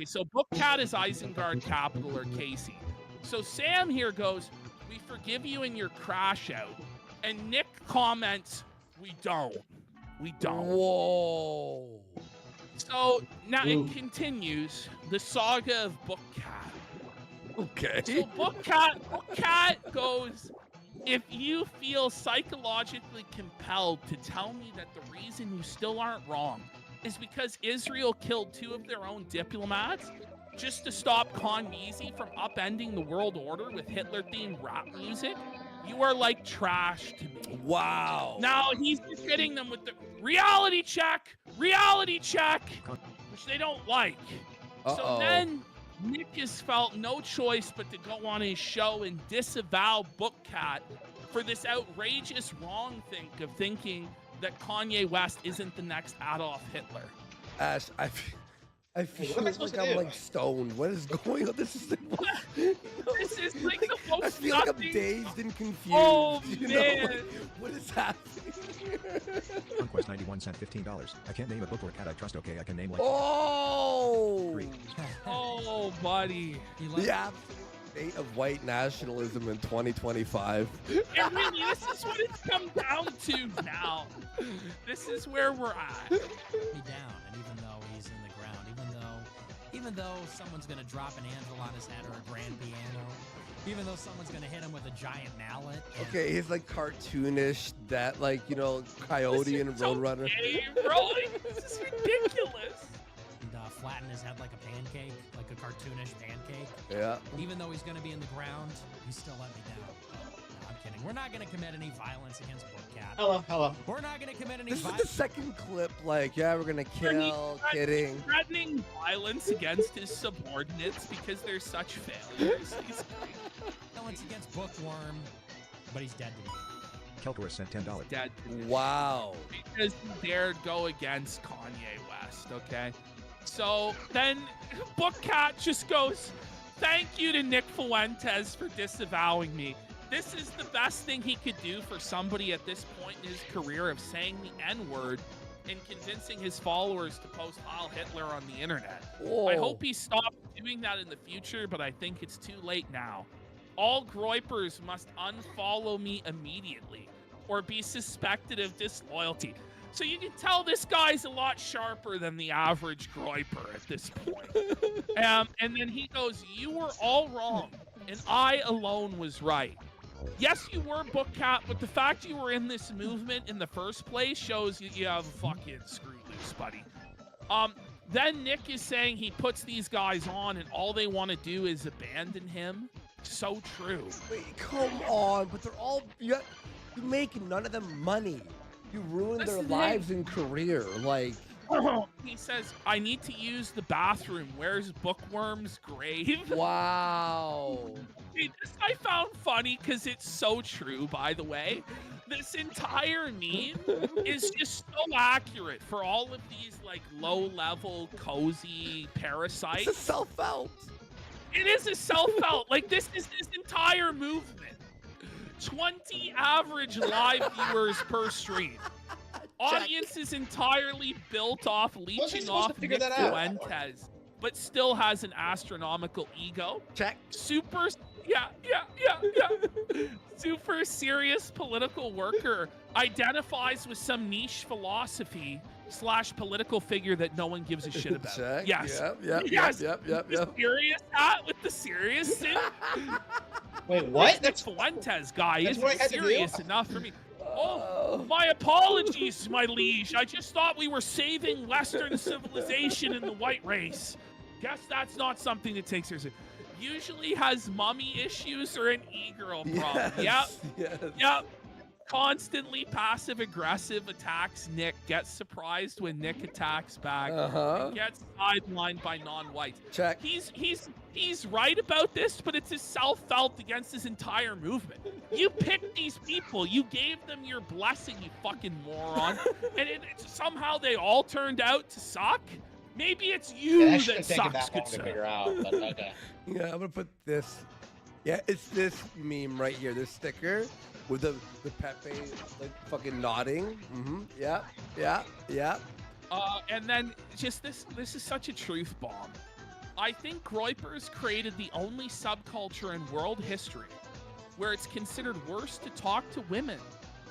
So Book Cat is Isengard Capital or Casey. So Sam here goes, we forgive you in your crash out. And Nick comments, we don't. We don't. Whoa. So now it continues, the saga of Book Cat. Okay. So Book Cat goes, if you feel psychologically compelled to tell me that the reason you still aren't wrong is because Israel killed 2 of their own diplomats just to stop Khan-Yeezy from upending the world order with Hitler-themed rap music, you are like trash to me. Wow. Now he's just hitting them with the reality check, which they don't like. So then Nick has felt no choice but to go on his show and disavow Book Cat for this outrageous wrong think of thinking that Kanye West isn't the next Adolf Hitler. Ash, I feel am I supposed like to I'm do? like stoned. What is going on? This is This is like the most I feel like I'm nothing- dazed and confused. Oh, you man. know? Like, what is happening here? Conquest 91 cent $15. I can't name a book or cat I trust. Okay, I can name like Oh! 3. Oh, buddy. Yeah. state of white nationalism in 2025. And really, this is what it's come down to now. This is where we're at. Me down, and even though he's in the ground, even though someone's gonna drop an anvil on his head or a grand piano, even though someone's gonna hit him with a giant mallet. Okay, he's like cartoonish, that like, you know, Coyote and Roadrunner. Okay, bro, this is ridiculous. And flatten his head like a pancake, like a cartoonish pancake. Yeah. Even though he's gonna be in the ground, he still let me down. No, I'm kidding. We're not gonna commit any violence against Bookcat. Hello. We're not gonna commit any This is violence. the second clip, like, yeah, we're gonna kill, kidding. Threatening violence against his subordinates because they're such failures. He's Violence against Bookworm, but he's dead to me. Kelkoris sent $10. dead to me. Wow. Because he dared go against Kanye West, okay? So then Bookcat just goes, thank you to Nick Fuentes for disavowing me. This is the best thing he could do for somebody at this point in his career of saying the N-word and convincing his followers to post Heil Hitler on the internet. Whoa. I hope he stops doing that in the future, but I think it's too late now. All Groypers must unfollow me immediately or be suspected of disloyalty. So you can tell this guy's a lot sharper than the average Groyper at this point. And then he goes, you were all wrong, and I alone was right. Yes, you were, Bookcat, but the fact you were in this movement in the first place shows you have a fucking screw loose, buddy. Then Nick is saying he puts these guys on and all they want to do is abandon him. So true. Wait, come on, but they're all, you make none of them money. You ruin their Listen, lives and career, like. He says, I need to use the bathroom. Where's Bookworm's grave? Wow. Hey, this I found funny because it's so true, by the way. This entire meme is just so accurate for all of these like low-level, cozy parasites. It's a self-help. It is a self-help. Like, this is this entire movement. 20 average live viewers per stream. Audience is entirely built off leeching off Nick Fuentes, but still has an astronomical ego. Check. Super, yeah. Super serious political worker, identifies with some niche philosophy / political figure that no one gives a shit about. Check. Yes. Yep. The serious hat with the serious suit. Wait, what? This Fuentes guy That's isn't what I had to do? serious enough for me. Oh, my apologies, my liege. I just thought we were saving Western civilization and the white race. Guess that's not something to take seriously. Usually has mummy issues or an e-girl problem. Yes. Yep. Constantly passive-aggressive attacks Nick. Gets surprised when Nick attacks back. And gets sidelined by non-whites. Check. He's right about this, but it's his self-felt against his entire movement. You picked these people. You gave them your blessing, you fucking moron. And somehow they all turned out to suck. Maybe it's you That that should've taken sucks, that long good to sir. figure out, but okay. Yeah, I'm gonna put this. Yeah, it's this meme right here. This sticker with the Pepe like fucking nodding. Yeah. And then just this is such a truth bomb. I think Groypers created the only subculture in world history where it's considered worse to talk to women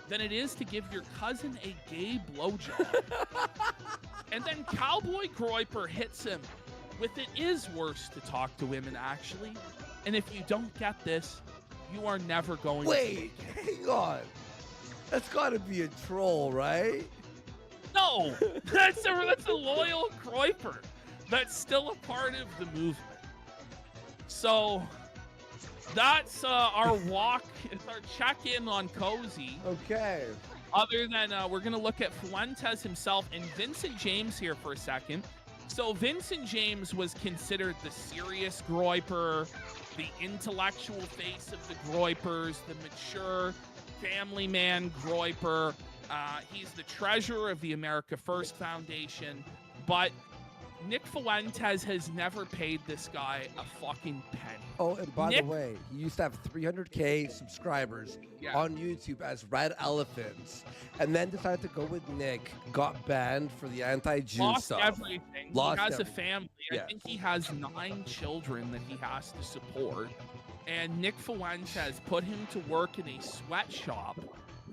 than it is to give your cousin a gay blowjob. And then Cowboy Groyper hits him with it is worse to talk to women, actually. And if you don't get this, you are never going Wait, hang on. That's gotta be a troll, right? No! That's a loyal Groyper that's still a part of the movement. So that's our walk, it's our check-in on Cozy. Okay. Other than we're going to look at Fuentes himself and Vincent James here for a second. So Vincent James was considered the serious Groyper, the intellectual face of the Groypers, the mature family man Groyper. He's the treasurer of the America First Foundation, but Nick Fuentes has never paid this guy a fucking penny. Oh, and by the way, he used to have 300K subscribers on YouTube as Red Elephants, and then decided to go with Nick, got banned for the anti-Jew Lost stuff. everything. Lost he has everything. a family. I think he has 9 children that he has to support. and Nick Fuentes put him to work in a sweatshop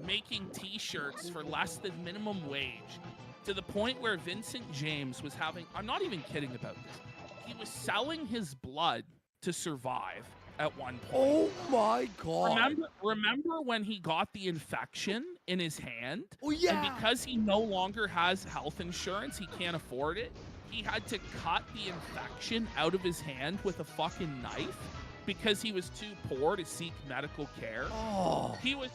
making t-shirts for less than minimum wage, to the point where Vincent James was having, I'm not even kidding about this, he was selling his blood to survive at one point. Oh my God. Remember when he got the infection in his hand? Oh yeah. And because he no longer has health insurance, he can't afford it. He had to cut the infection out of his hand with a fucking knife because he was too poor to seek medical care. Oh. He was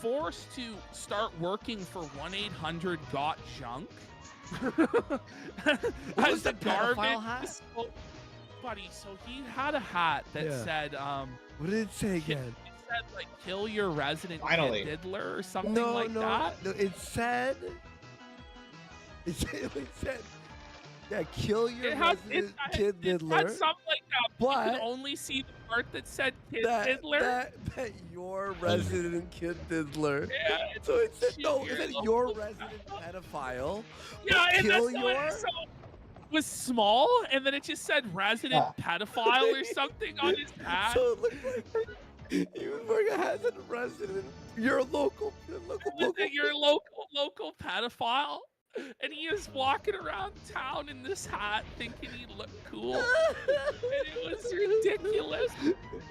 forced to start working for 1-800-GOT-JUNK as a garbage hat? Buddy, so he had a hat that said what did it say again? It said like "kill your resident Finally. kid diddler" or something No, like that. No, it said yeah, kill your resident kid diddler. It had something like that, but you But could only see the part that said "kid that diddler." that your resident kid diddler. Yeah, So it said no, your it said local your resident pedophile. Yeah, and kill that's your. so it was small, and then it just said "resident pedophile" or something on his hat. So it looked like he was wearing a hat that resident. Your local. Your local pedophile, and he was walking around town in this hat thinking he looked cool, and it was ridiculous.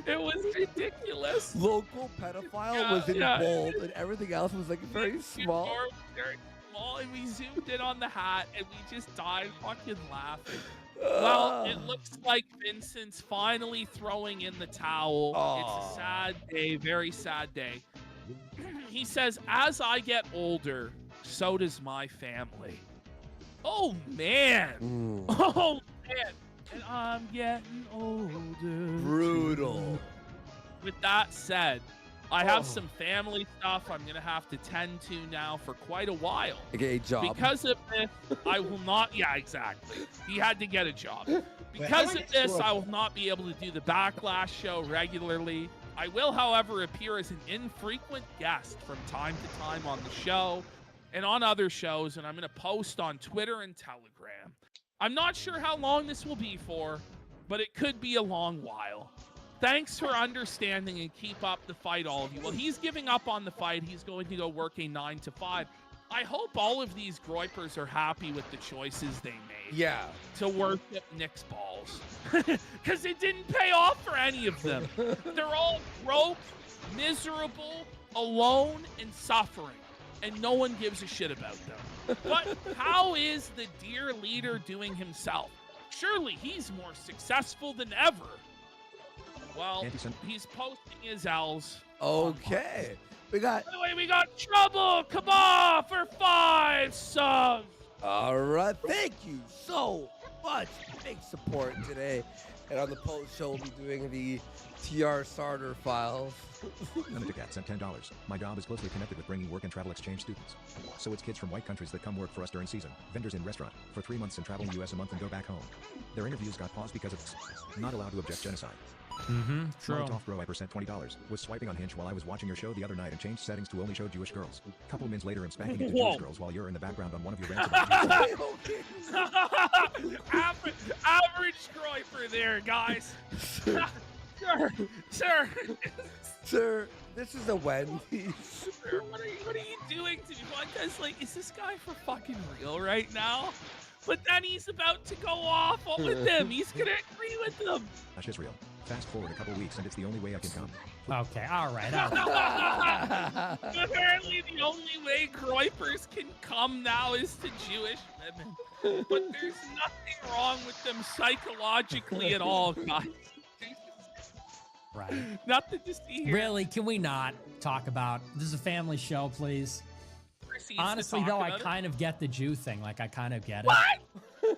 It was ridiculous. Local pedophile was in bold, and everything else was like very small. Very small, and we zoomed in on the hat, and we just died fucking laughing. Well, it looks like Vincent's finally throwing in the towel. It's a sad day, very sad day. He says, "As I get older, so does my family." Oh man. Oh man. And I'm getting older. Brutal. With that said, I have some family stuff I'm going to have to tend to now for quite a while. Okay, job. Because of this, I will not. Yeah, exactly. He had to get a job. Because of this, I will not be able to do the Backlash show regularly. I will, however, appear as an infrequent guest from time to time on the show and on other shows, and I'm going to post on Twitter and Telegram. I'm not sure how long this will be for, but it could be a long while. Thanks for understanding, and keep up the fight, all of you. Well, he's giving up on the fight. He's going to go work a 9 to 5. I hope all of these groypers are happy with the choices they made. Yeah. To worship Nick's balls. Because it didn't pay off for any of them. They're all broke, miserable, alone, and suffering. And no one gives a shit about them. But how is the dear leader doing himself? Surely he's more successful than ever. Well, he's posting his L's. Okay. We got. By the way, we got Trouble. Come on for 5 subs. All right. Thank you so much. Big support today. And on the post show, we'll be doing the TR starter files. Cat sent $10. My job is closely connected with bringing work and travel exchange students. So it's kids from white countries that come work for us during season, vendors in restaurant, for 3 months and travel in US a month and go back home. Their interviews got paused because of this. Not allowed to object genocide. True. Molotov Bro, I percent $20. Was swiping on Hinge while I was watching your show the other night and changed settings to only show Jewish girls. Couple minutes later, I'm spanking into Jewish girls while you're in the background on one of your rants about Average groiper there, guys. Sir, this is a Wendy's. Sir, what are you doing to me? Because, like, is this guy for fucking real right now? But then he's about to go off with them. He's gonna agree with them. That's Israel. Fast forward a couple weeks and it's the only way I can come. Okay, all right. Apparently the only way groypers can come now is to Jewish women. But there's nothing wrong with them psychologically at all, guys. Right. Nothing to see here. Really, can we not talk about, this is a family show, please? Honestly, though, I kind of get the Jew thing. Like, I kind of get it. What?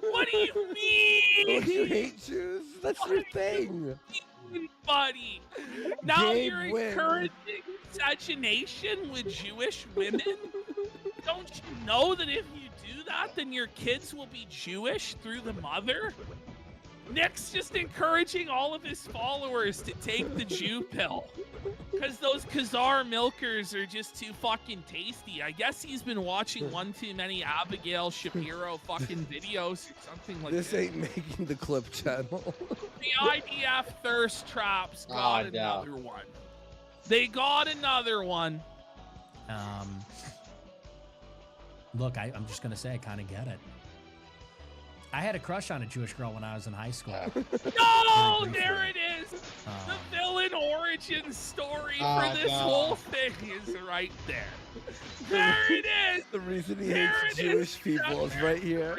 What do you mean? You hate Jews? That's your thing. Buddy. Now Gabe you're wins. encouraging miscegenation with Jewish women? Don't you know that if you do that, then your kids will be Jewish through the mother? Nick's just encouraging all of his followers to take the Jew pill. Because those Khazar milkers are just too fucking tasty. I guess he's been watching one too many Abigail Shapiro fucking videos or something like This that. ain't making the clip channel. The IDF thirst traps got another one. They got another one. Look, I'm just gonna say I kind of get it. I had a crush on a Jewish girl when I was in high school. No, there it is. The villain origin story for this whole thing is right there. There it is. The reason he hates Jewish people is right here.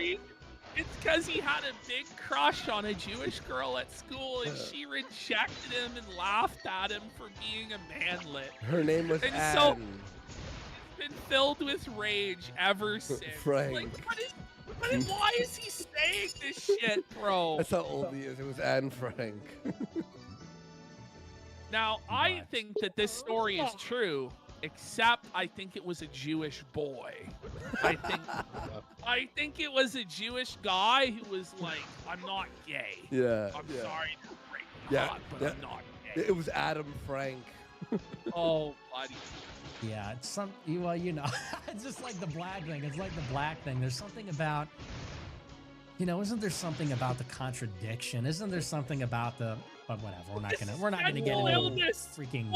It's because he had a big crush on a Jewish girl at school, and she rejected him and laughed at him for being a manlet. Her name was and Anne. so it's been filled with rage ever since. Frank. Like, why is he saying this shit, bro? That's how old he is. It was Anne Frank. Now, I think that this story is true, except I think it was a Jewish boy. I think it was a Jewish guy who was like, I'm not gay. Yeah. I'm sorry to break Yeah, God, but I'm not gay. It was Adam Frank. Oh, buddy. Yeah, it's well, you know, it's just like the black thing. It's like the black thing. There's something about, you know, isn't there something about the contradiction? Isn't there something about the? But whatever, we're not gonna get into freaking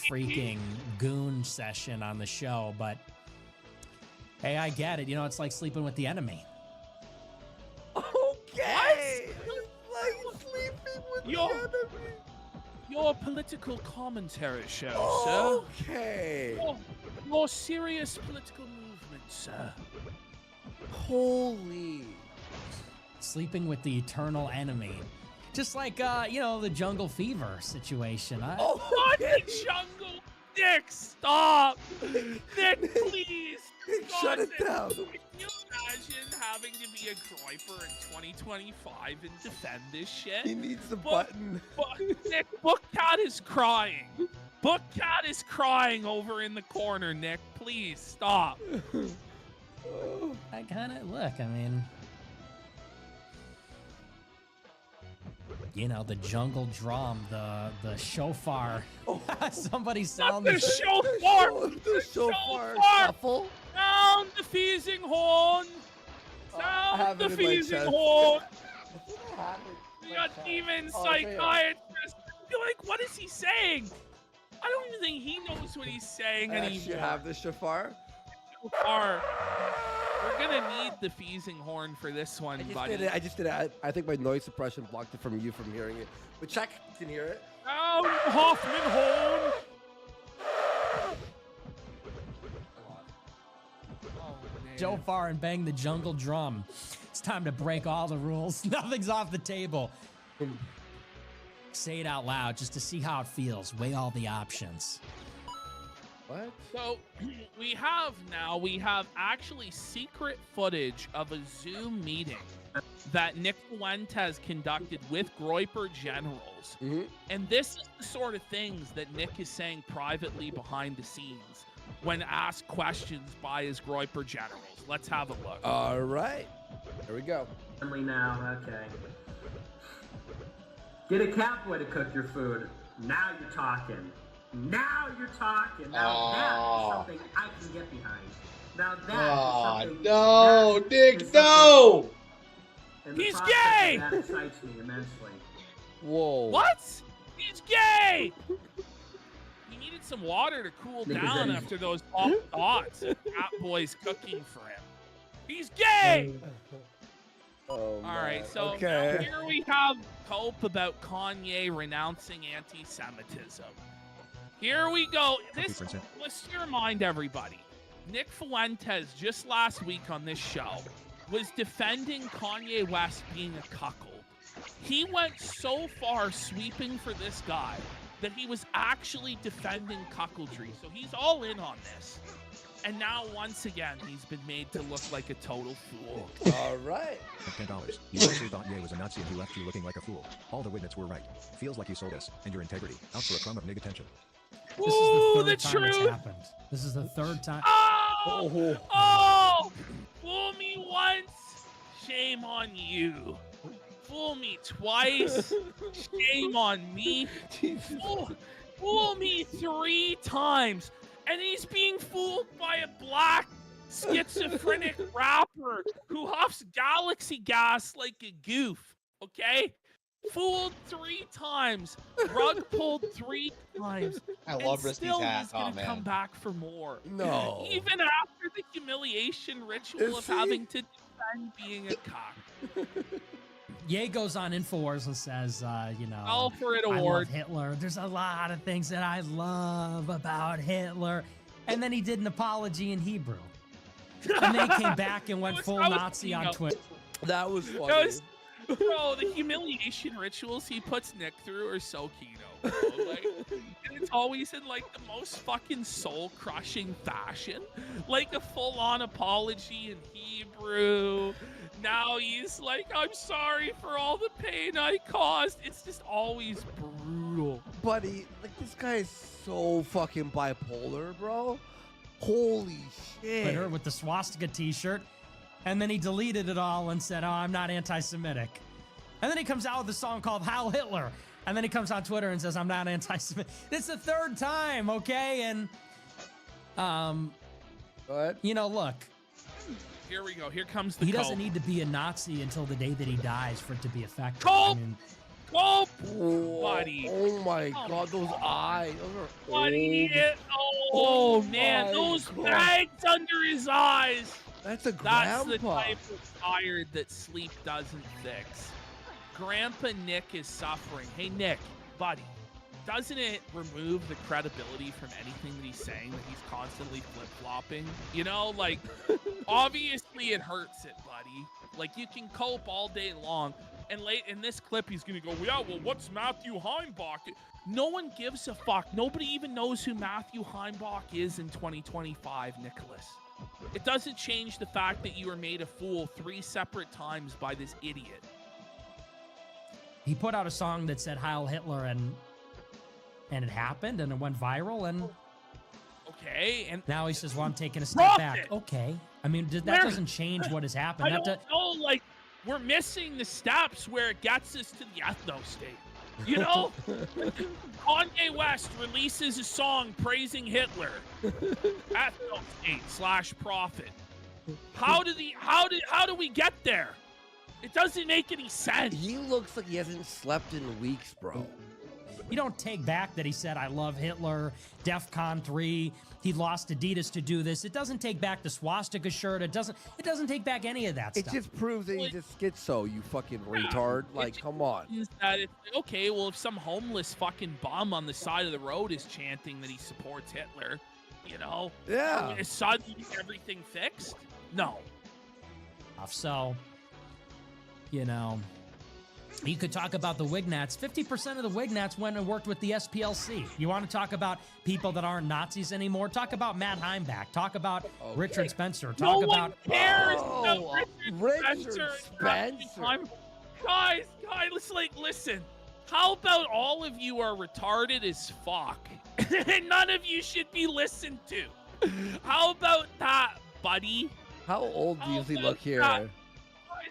freaking goon session on the show. But hey, I get it. You know, it's like sleeping with the enemy. Okay. Like sleeping with the enemy. Your political commentary show, sir. Okay. Your serious political movement, sir. Holy. Sleeping with the eternal enemy. Just like, you know, the jungle fever situation. What the jungle? Nick, stop! Nick, please! Shut it down. Can you imagine having to be a groiper in 2025 and defend this shit? He needs the button. Nick, Bookcat is crying. Bookcat is crying over in the corner, Nick. Please, stop. I kind of, look, I mean... You know, the jungle drum, the shofar. Somebody's selling the shofar! The shofar shuffle. Sound the feasing horn! Sound the feasing horn! We got demon psychiatrist. You're like, what is he saying? I don't even think he knows what he's saying anymore. You have the shofar? Shofar. We're gonna need the feasing horn for this one, buddy. I just did it. I think my noise suppression blocked it from you from hearing it. But Chuck can hear it. Sound Hoffman horn! Shofar and bang the jungle drum. It's time to break all the rules. Nothing's off the table. Say it out loud just to see how it feels. Weigh all the options. What? So we have actually secret footage of a Zoom meeting that Nick Fuentes conducted with Groiper generals. And this is the sort of things that Nick is saying privately behind the scenes when asked questions by his Groiper generals. Let's have a look. All right. Here we go. Now, okay. Get a cowboy to cook your food. Now you're talking. Now you're talking. Now that is something I can get behind. Now that is something. No, Nick, no! He's gay! That excites me immensely. Whoa. What? He's gay! He needed some water to cool down after those hot thoughts. Cat Boy's cooking for him. He's gay! Oh, all right, so okay. Now here we have hope about Kanye renouncing anti-Semitism. Here we go. Let's remind everybody. Nick Fuentes, just last week on this show, was defending Kanye West being a cuckold. He went so far sweeping for this guy that he was actually defending cuckoldry. So he's all in on this. And now, once again, he's been made to look like a total fool. All right. $10. You actually thought Ye was a Nazi and he left you looking like a fool. All the witnesses were right. Feels like you sold us and your integrity out for a crumb of nig attention. This is the third time it's happened. This is the third time. Oh! Fool me once, shame on you. Fool me twice, shame on me. fool me 3 times, and he's being fooled by a black schizophrenic rapper who huffs galaxy gas like a goof, okay? Fooled 3 times, rug pulled 3 times, I love and Risky's still hat. he's gonna Oh, come man. back for more. No. Even after the humiliation ritual of having to defend being a cock. Ye goes on InfoWars and says, you know, Alfred I love Award. Hitler. There's a lot of things that I love about Hitler. And then he did an apology in Hebrew. And then he came back and went full Nazi on Twitter. That was funny. That was, bro, the humiliation rituals he puts Nick through are so Kino, bro. Like, and it's always in like the most fucking soul-crushing fashion, like a full-on apology in Hebrew. Now he's like, I'm sorry for all the pain I caused. It's just always brutal. Buddy, like this guy is so fucking bipolar, bro. Holy shit. Twitter with the swastika t-shirt. And then he deleted it all and said, oh, I'm not anti-Semitic. And then he comes out with a song called Heil Hitler. And then he comes on Twitter and says, I'm not anti-Semitic. It's the 3rd time, okay? And, you know, look. Here we go. Here comes the He Cope. doesn't need to be a Nazi until the day that he dies for it to be effective. Cope! I mean, Cope! Oh, Buddy. oh my god, those eyes. Those are Buddy, old. oh man, my those God. bags under his eyes. That's a That's the grandpa. type of tired that sleep doesn't fix. Grandpa Nick is suffering. Hey Nick, buddy, doesn't it remove the credibility from anything that he's saying that he's constantly flip-flopping? You know, like, obviously it hurts it, buddy. Like, you can cope all day long. And late in this clip, he's going to go, yeah, well, what's Matthew Heimbach? No one gives a fuck. Nobody even knows who Matthew Heimbach is in 2025, Nicholas. It doesn't change the fact that you were made a fool 3 separate times by this idiot. he put out a song that said Heil Hitler, and it happened, and it went viral, and okay, and now he says, well, I'm taking a step Stop back. it! Okay. I mean, that Where- doesn't change what has happened. I That don't know, like, we're missing the steps where it gets us to the ethno state. You know? Kanye West releases a song praising Hitler. Ethno state / prophet. How do we get there? It doesn't make any sense. He looks like he hasn't slept in weeks, bro. You don't take back that he said, I love Hitler, DEFCON 3, he lost Adidas to do this. It doesn't take back the swastika shirt. It doesn't take back any of that It stuff. just proves that he's just schizo, you fucking retard. Like, come on. Is that it's okay, well, if some homeless fucking bum on the side of the road is chanting that he supports Hitler, you know? Yeah. Is suddenly everything fixed? No. So, you know, you could talk about the Wignats. 50% of the Wignats went and worked with the SPLC. You want to talk about people that aren't Nazis anymore? Talk about Matt Heimbach. Talk about Richard Spencer. No Talk one about cares about Richard Spencer. Guys, listen. How about all of you are retarded as fuck? And none of you should be listened to. How about that, buddy? How old do you usually look here? Guys,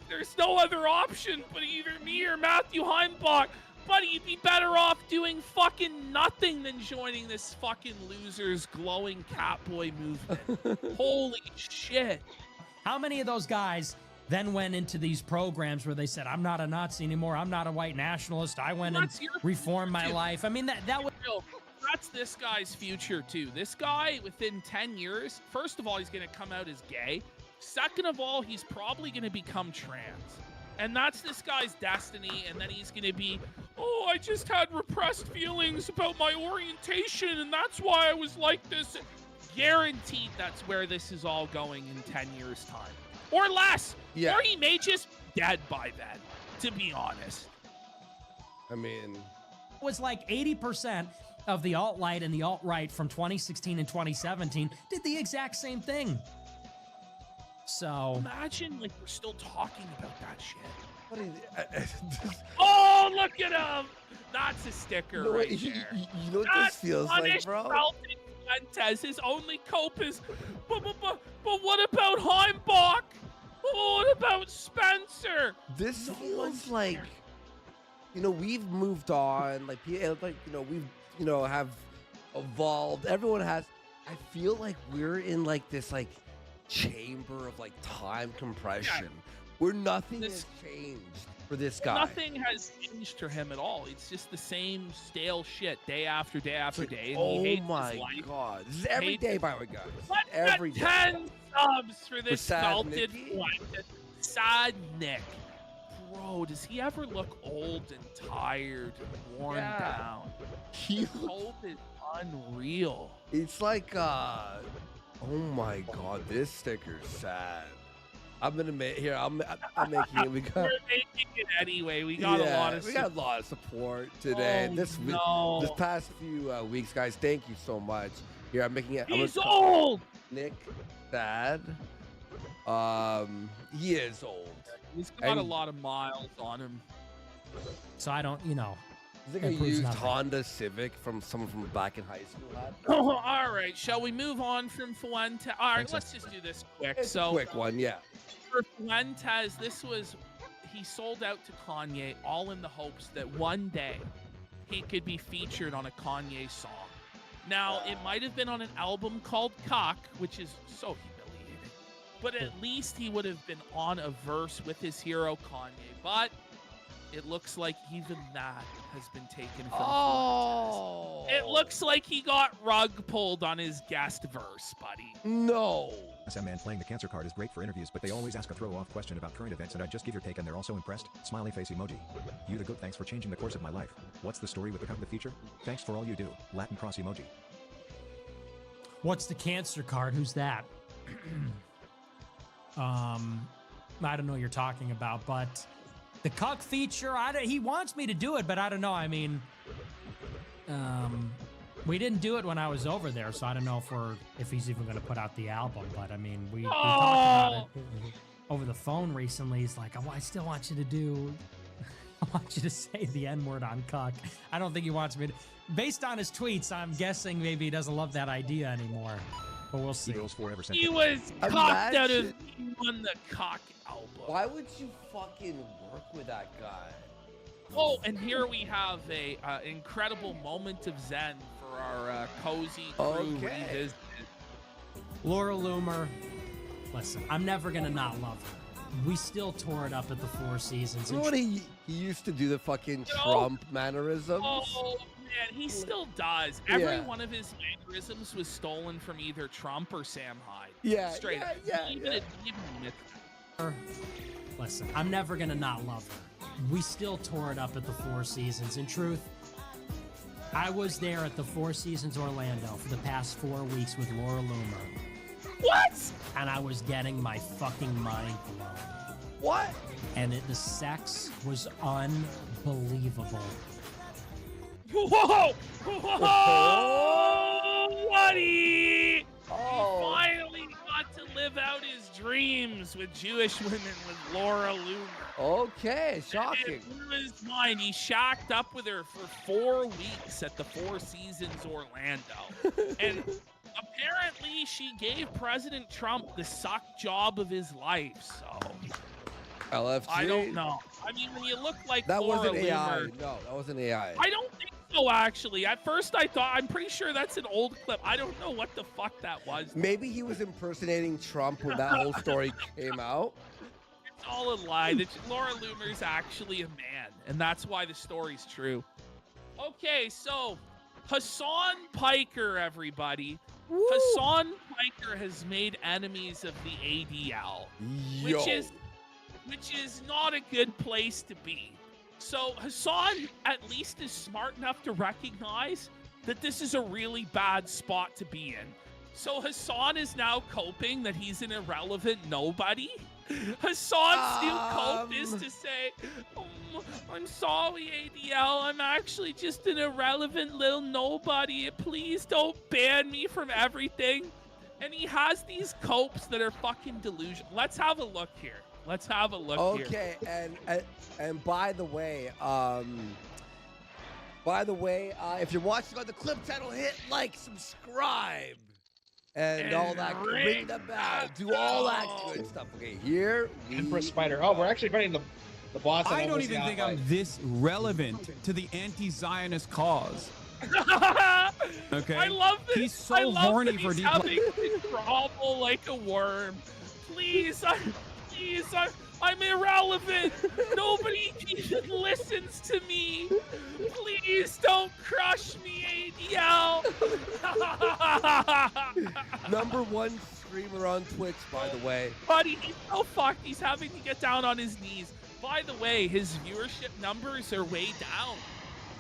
there's no other option but either me or Matthew Heimbach. Buddy, you'd be better off doing fucking nothing than joining this fucking losers glowing catboy movement. Holy shit. how many of those guys then went into these programs where they said, I'm not a Nazi anymore. I'm not a white nationalist. I went and reformed my life. I mean, that was... Real. That's this guy's future, too. This guy, within 10 years, first of all, he's going to come out as gay. Second of all, he's probably going to become trans. And that's this guy's destiny. And then he's going to be, oh, I just had repressed feelings about my orientation, and that's why I was like this. Guaranteed that's where this is all going in 10 years' time. Or less. Yeah. Or he may just be dead by then, to be honest. I mean... It was like 80% of the alt-right and the alt-right from 2016 and 2017 did the exact same thing. So... Imagine, like, we're still talking about that shit. What is Oh, look at him! That's a sticker You know what- right you- there. you know what this feels like, punished bro? Felton Fuentes. His only cope is, but what about Heimbach? What about Spencer? This feels like, you know, we've moved on. Like, we've, have evolved. Everyone has. I feel like we're in like this like chamber of like time compression where nothing has changed for this guy. Nothing has changed for him at all. It's just the same stale shit day after day after day. And Oh he hates my his life. god. This is every day, by the way, guys. Let's Every get day. 10 subs for this Sad melted Nicky? one. Sad Nick. Bro, does he ever look old and tired and worn down? He hope is unreal. It's like, oh my god, this sticker's sad. I'm gonna make here. I'm making it. We're making it anyway. We got a lot of. We got a lot of support today. Oh, this no. this past few weeks, guys. Thank you so much. Here, I'm making it. He's old. Nick, sad. He is old. He's got a lot of miles on him. So I don't, Is it gonna that proves use nothing. Honda Civic from someone from back in high school? Had? Oh, all right. Shall we move on from Fuentes? All right, let's just do this quick. It's so a quick one, yeah. For Fuentes, he sold out to Kanye all in the hopes that one day he could be featured on a Kanye song. Now, it might have been on an album called Cock, which is so humiliating, but at least he would have been on a verse with his hero Kanye. But it looks like even that has been taken from Fuentes. It looks like he got rug pulled on his guest verse, buddy. No. SM Man playing the cancer card is great for interviews, but they always ask a throw-off question about current events, and I just give your take, and they're also impressed. Smiley face emoji. You the goat. Thanks for changing the course of my life. What's the story with the future? Thanks for all you do. Latin cross emoji. What's the cancer card? Who's that? I don't know what you're talking about, but the cuck feature, he wants me to do it, but I don't know. I mean, we didn't do it when I was over there, so I don't know if he's even going to put out the album. But I mean, we talked about it over the phone recently. He's like, I still want you to do. I want you to say the N-word on cuck. I don't think he wants me to. Based on his tweets, I'm guessing maybe he doesn't love that idea anymore. But we'll see. He was cocked out of. He won the Cock album. Why would you fucking work with that guy? Oh, and here we have a incredible moment of zen for our cozy crew revisit. Laura Loomer, listen, I'm never gonna not love her. We still tore it up at the Four Seasons. You know what he used to do the fucking Trump mannerisms? Oh man, he still does. Every one of his mannerisms was stolen from either Trump or Sam Hyde. Yeah, Straight up. Even admit that. Listen, I'm never gonna not love her. We still tore it up at the Four Seasons. In truth, I was there at the Four Seasons Orlando for the past 4 weeks with Laura Loomer. What? And I was getting my fucking mind blown. What? And the sex was unbelievable. Whoa! Whoa! Buddy! He finally got to live out his dreams with Jewish women with Laura Loomer. Okay, shocking. It blew his mind. He shacked up with her for 4 weeks at the Four Seasons Orlando. And apparently she gave President Trump the suck job of his life, so... LFG? I don't know. I mean, when you look like that Laura wasn't AI. Loomer, No, that wasn't AI. I don't think so, actually. At first, I thought, I'm pretty sure that's an old clip. I don't know what the fuck that was. Maybe he was impersonating Trump when that whole story came out. It's all a lie. Laura Loomer's actually a man, and that's why the story's true. Okay, so Hassan Piker, everybody. Woo. Hassan Piker has made enemies of the ADL, which is not a good place to be. So Hassan at least is smart enough to recognize that this is a really bad spot to be in. So Hassan is now coping that he's an irrelevant nobody. Hassan's new cope is to say, I'm sorry, ADL. I'm actually just an irrelevant little nobody. Please don't ban me from everything. And he has these copes that are fucking delusional. Let's have a look here. Let's have a look here. Okay, and by the way, if you're watching on the Clip channel, hit like, subscribe, and all that. Ring the bell, do all that good stuff. Okay, here we Empress Spider. Oh, we're actually fighting the boss. I don't even think I'm this relevant to the anti-Zionist cause. Okay. I love this. He's so I love horny that for he's deep. having to grovel like a worm. Please, I'm irrelevant. Nobody even listens to me. Please don't crush me, ADL. #1 streamer on Twitch, by the way. Buddy, he's so fucked. He's having to get down on his knees. By the way, his viewership numbers are way down.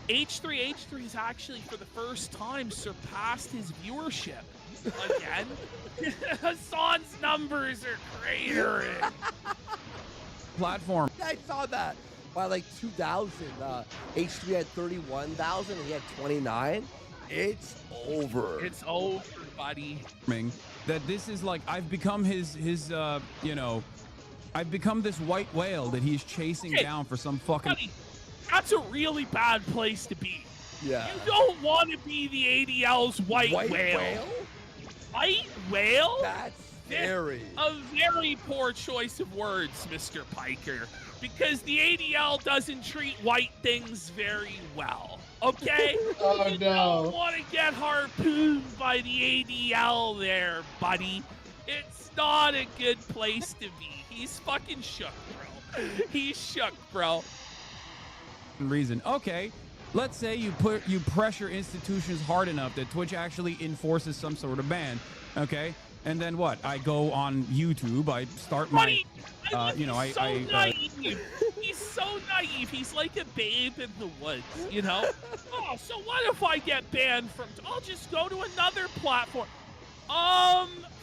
H3H3's actually, for the first time, surpassed his viewership again. Hassan's numbers are cratering. Platform. Yeah, I saw that. By like 2000, H3 had 31,000 and he had 29. It's over. It's over, buddy. That this is like, I've become his you know, I've become this white whale that he's chasing down for some fucking. Buddy, that's a really bad place to be. Yeah. You don't want to be the ADL's white whale. White whale? That's scary. A very poor choice of words, Mr. Piker, because the ADL doesn't treat white things very well. Okay? Oh, you no. don't want to get harpooned by the ADL there, buddy. It's not a good place to be. He's fucking shook, bro. He's shook, bro. Reason. Okay. Let's say you pressure institutions hard enough that Twitch actually enforces some sort of ban. Okay. And then what? I go on YouTube. I start my, you know, naive. He's so naive. He's like a babe in the woods, you know? Oh, so what if I get banned from... I'll just go to another platform.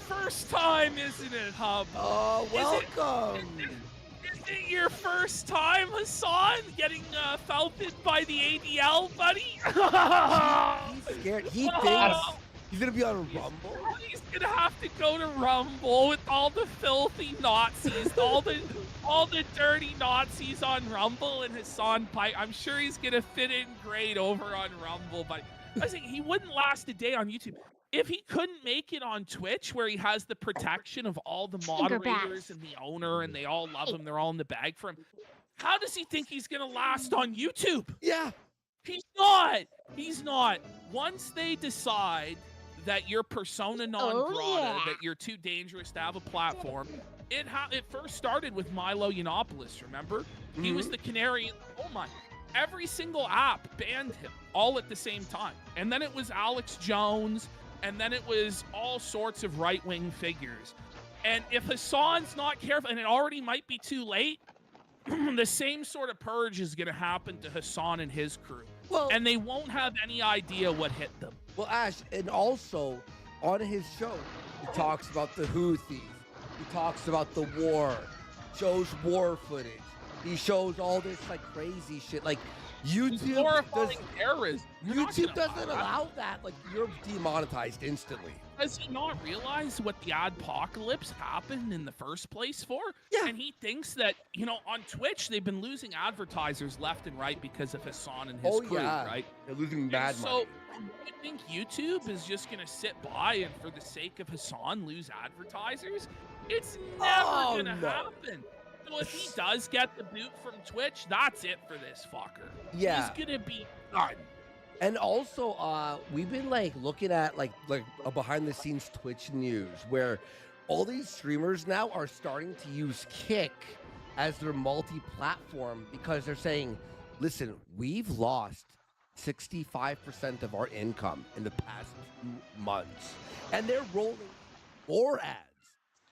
First time, isn't it, Hub? Oh, welcome. Is it your first time, Hassan, getting felted by the ADL, buddy? He's scared. He thinks he's going to be on Rumble. He's going to have to go to Rumble with all the filthy Nazis, all the dirty Nazis on Rumble and Hassan Pike. I'm sure he's going to fit in great over on Rumble, but I think he wouldn't last a day on YouTube. If he couldn't make it on Twitch, where he has the protection of all the moderators and the owner, and they all love him, they're all in the bag for him, how does he think he's going to last on YouTube? Yeah. He's not. He's not. Once they decide that you're persona non grata, that you're too dangerous to have a platform, it first started with Milo Yiannopoulos, remember? He was the canary in the coal mine. Every single app banned him all at the same time. And then it was Alex Jones, and then it was all sorts of right-wing figures. And if Hassan's not careful, and it already might be too late, the same sort of purge is going to happen to Hassan and his crew. Well, and they won't have any idea what hit them. Well, Ash, and also on his show, he talks about the Houthis. He talks about the war, shows war footage. He shows all this like crazy shit. Like YouTube doesn't allow that. Like you're demonetized instantly. Does he not realize what the adpocalypse happened in the first place for? Yeah. And he thinks that, you know, on Twitch, they've been losing advertisers left and right because of Hassan and his crew, right? They're losing mad money. So, you think YouTube is just going to sit by and for the sake of Hassan lose advertisers? It's never going to happen. So if he does get the boot from Twitch, that's it for this fucker. Yeah. He's going to be done. And also, we've been like looking at like a behind the scenes Twitch news where all these streamers now are starting to use Kick as their multi-platform because they're saying, listen, we've lost 65% of our income in the past 2 months. And they're rolling more ads.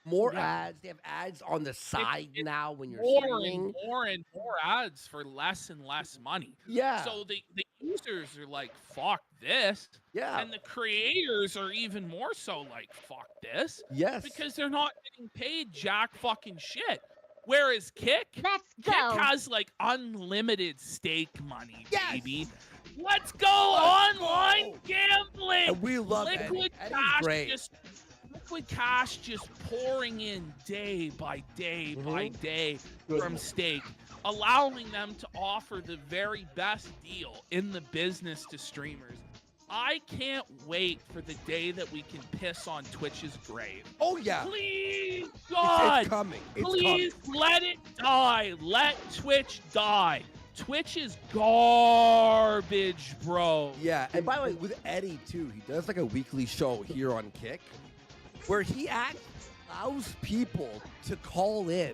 More ads. They have ads on the side now when you're streaming. More and more ads for less and less money. Yeah. So the users are like, fuck this. Yeah. And the creators are even more so like, fuck this. Yes. Because they're not getting paid jack fucking shit. Whereas Kick Kick has like unlimited stake money, baby. Let's go online gambling. And we love Liquid Eddie. cash Great. Liquid cash just pouring in day by day by day from stake, allowing them to offer the very best deal in the business to streamers. I can't wait for the day that we can piss on Twitch's grave. Oh, yeah. Please, God. It's coming. It's please coming. let it die. Let Twitch die. Twitch is garbage, bro. Yeah, and by the way, with Eddie too, he does like a weekly show here on Kick, where he actually allows people to call in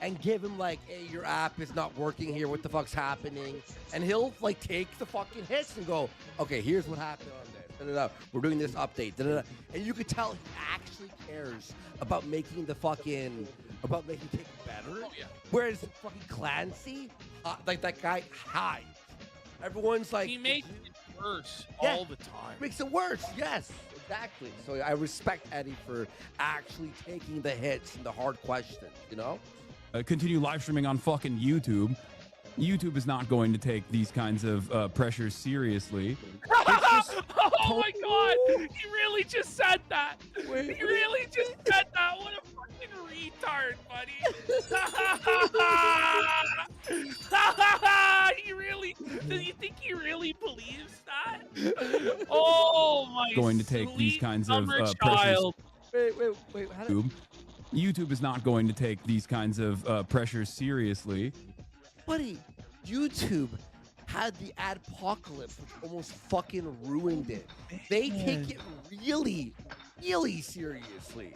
and give him like, hey, your app is not working here, what the fuck's happening? And he'll like take the fucking hits and go, okay, here's what happened on this. Da-da-da. We're doing this update. Da-da-da. And you could tell he actually cares about making the fucking, about making Kick better. Oh, yeah. Whereas fucking Clancy, like that guy hides. Everyone's like, He makes it worse Yeah. all the time. makes it worse. Yes, exactly. So I respect Eddie for actually taking the hits and the hard questions, you know? Continue live streaming on fucking YouTube. YouTube is not going to take these kinds of pressures seriously. Oh my god! He really just said that! He really just said that! What a fucking retard, buddy! He really... Does you think he really believes that? Oh my Going to take these sweet kinds of summer pressures. child. Wait. How did... YouTube is not going to take these kinds of pressures seriously. Buddy, YouTube had the adpocalypse, which almost fucking ruined it. They take it really, really seriously.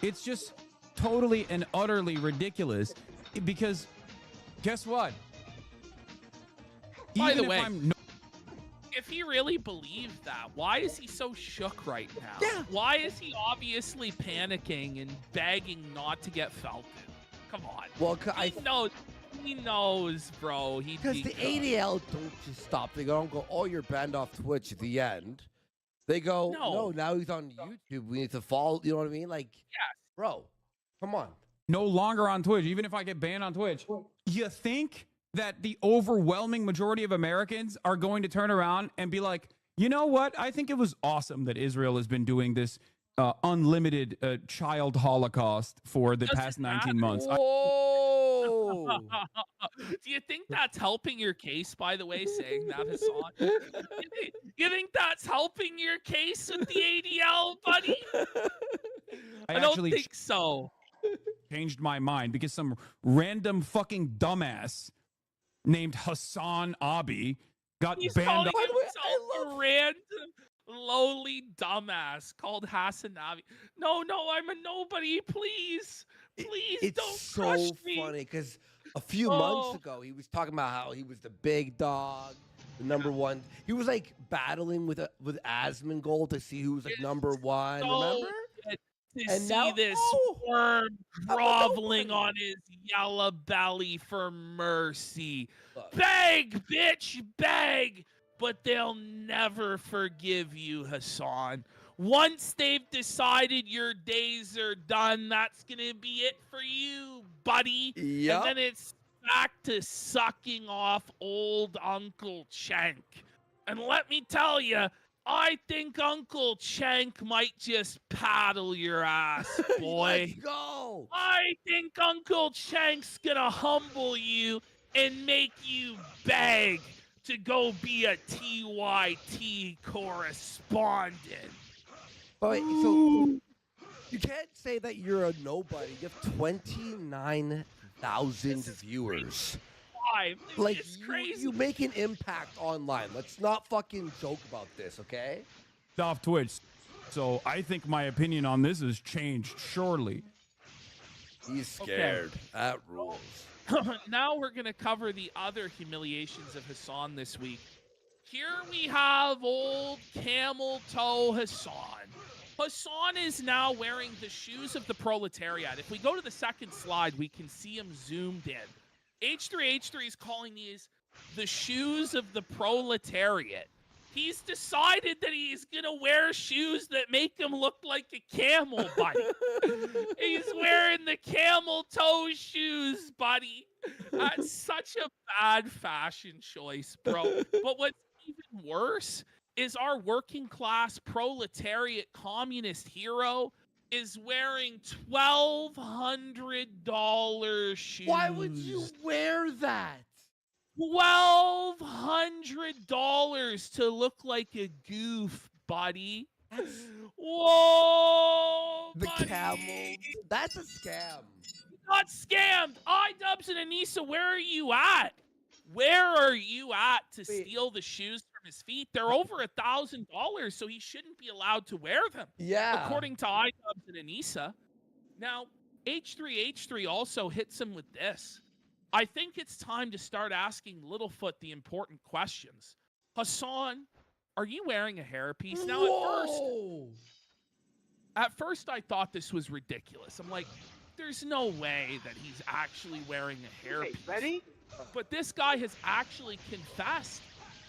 It's just totally and utterly ridiculous because guess what? By Even the if way, I'm if he really believed that, why is he so shook right now? Yeah. Why is he obviously panicking and begging not to get Falcon? Come on. Well, He knows, bro. Because the ADL don't just stop. They don't go, oh, you're banned off Twitch at the end. They go, no, now he's on YouTube. We need to follow. You know what I mean? Like, bro, come on. no longer on Twitch, even if I get banned on Twitch, you think that the overwhelming majority of Americans are going to turn around and be like, you know what? I think it was awesome that Israel has been doing this unlimited child holocaust for the past 19 months. Whoa! Do you think that's helping your case, by the way, saying that, Hassan? You think that's helping your case with the ADL, buddy? I don't actually think so. changed my mind because some random fucking dumbass named Hassan Abi got He's banned calling off. himself a random, lowly dumbass called Hassanavi. No, I'm a nobody. Please, It's don't so crush me. funny because a few months ago he was talking about how he was the big dog, the number one. He was like battling with Asmongold to see who was like number one. Remember? Good to And see now- this worm groveling on his yellow belly for mercy. Beg, bitch, beg. But they'll never forgive you, Hassan. Once they've decided your days are done, that's gonna be it for you, buddy. Yep. And then it's back to sucking off old Uncle Chank. And let me tell you, I think Uncle Chank might just paddle your ass, boy. Let's go. I think Uncle Chank's gonna humble you and make you beg to go be a TYT correspondent. But wait, so you can't say that you're a nobody. You have 29,000 viewers. Like It's crazy. you make an impact online. Let's not fucking joke about this, okay? Off Twitch. So I think my opinion on this has changed surely. He's scared. That rules. Now we're going to cover the other humiliations of Hassan this week. Here we have old camel toe Hassan. Hassan is now wearing the shoes of the proletariat. If we go to the second slide, we can see him zoomed in. H3 is calling these the shoes of the proletariat. He's decided that he's going to wear shoes that make him look like a camel, buddy. He's wearing the camel toe shoes, buddy. That's such a bad fashion choice, bro. But what's even worse is our working class proletariat communist hero is wearing $1,200 shoes. Why would you wear that? $1,200 to look like a goof, buddy. Whoa, The buddy. camel. That's a scam. Got scammed. iDubbbz and Anissa, where are you at? Where are you at to steal the shoes from his feet? They're over $1,000, so he shouldn't be allowed to wear them. Yeah. According to iDubbbz and Anissa. Now, H3H3 also hits him with this. I think it's time to start asking Littlefoot the important questions. Hassan, are you wearing a hairpiece? Now, at first I thought this was ridiculous. I'm like, there's no way that he's actually wearing a hairpiece. Ready? But this guy has actually confessed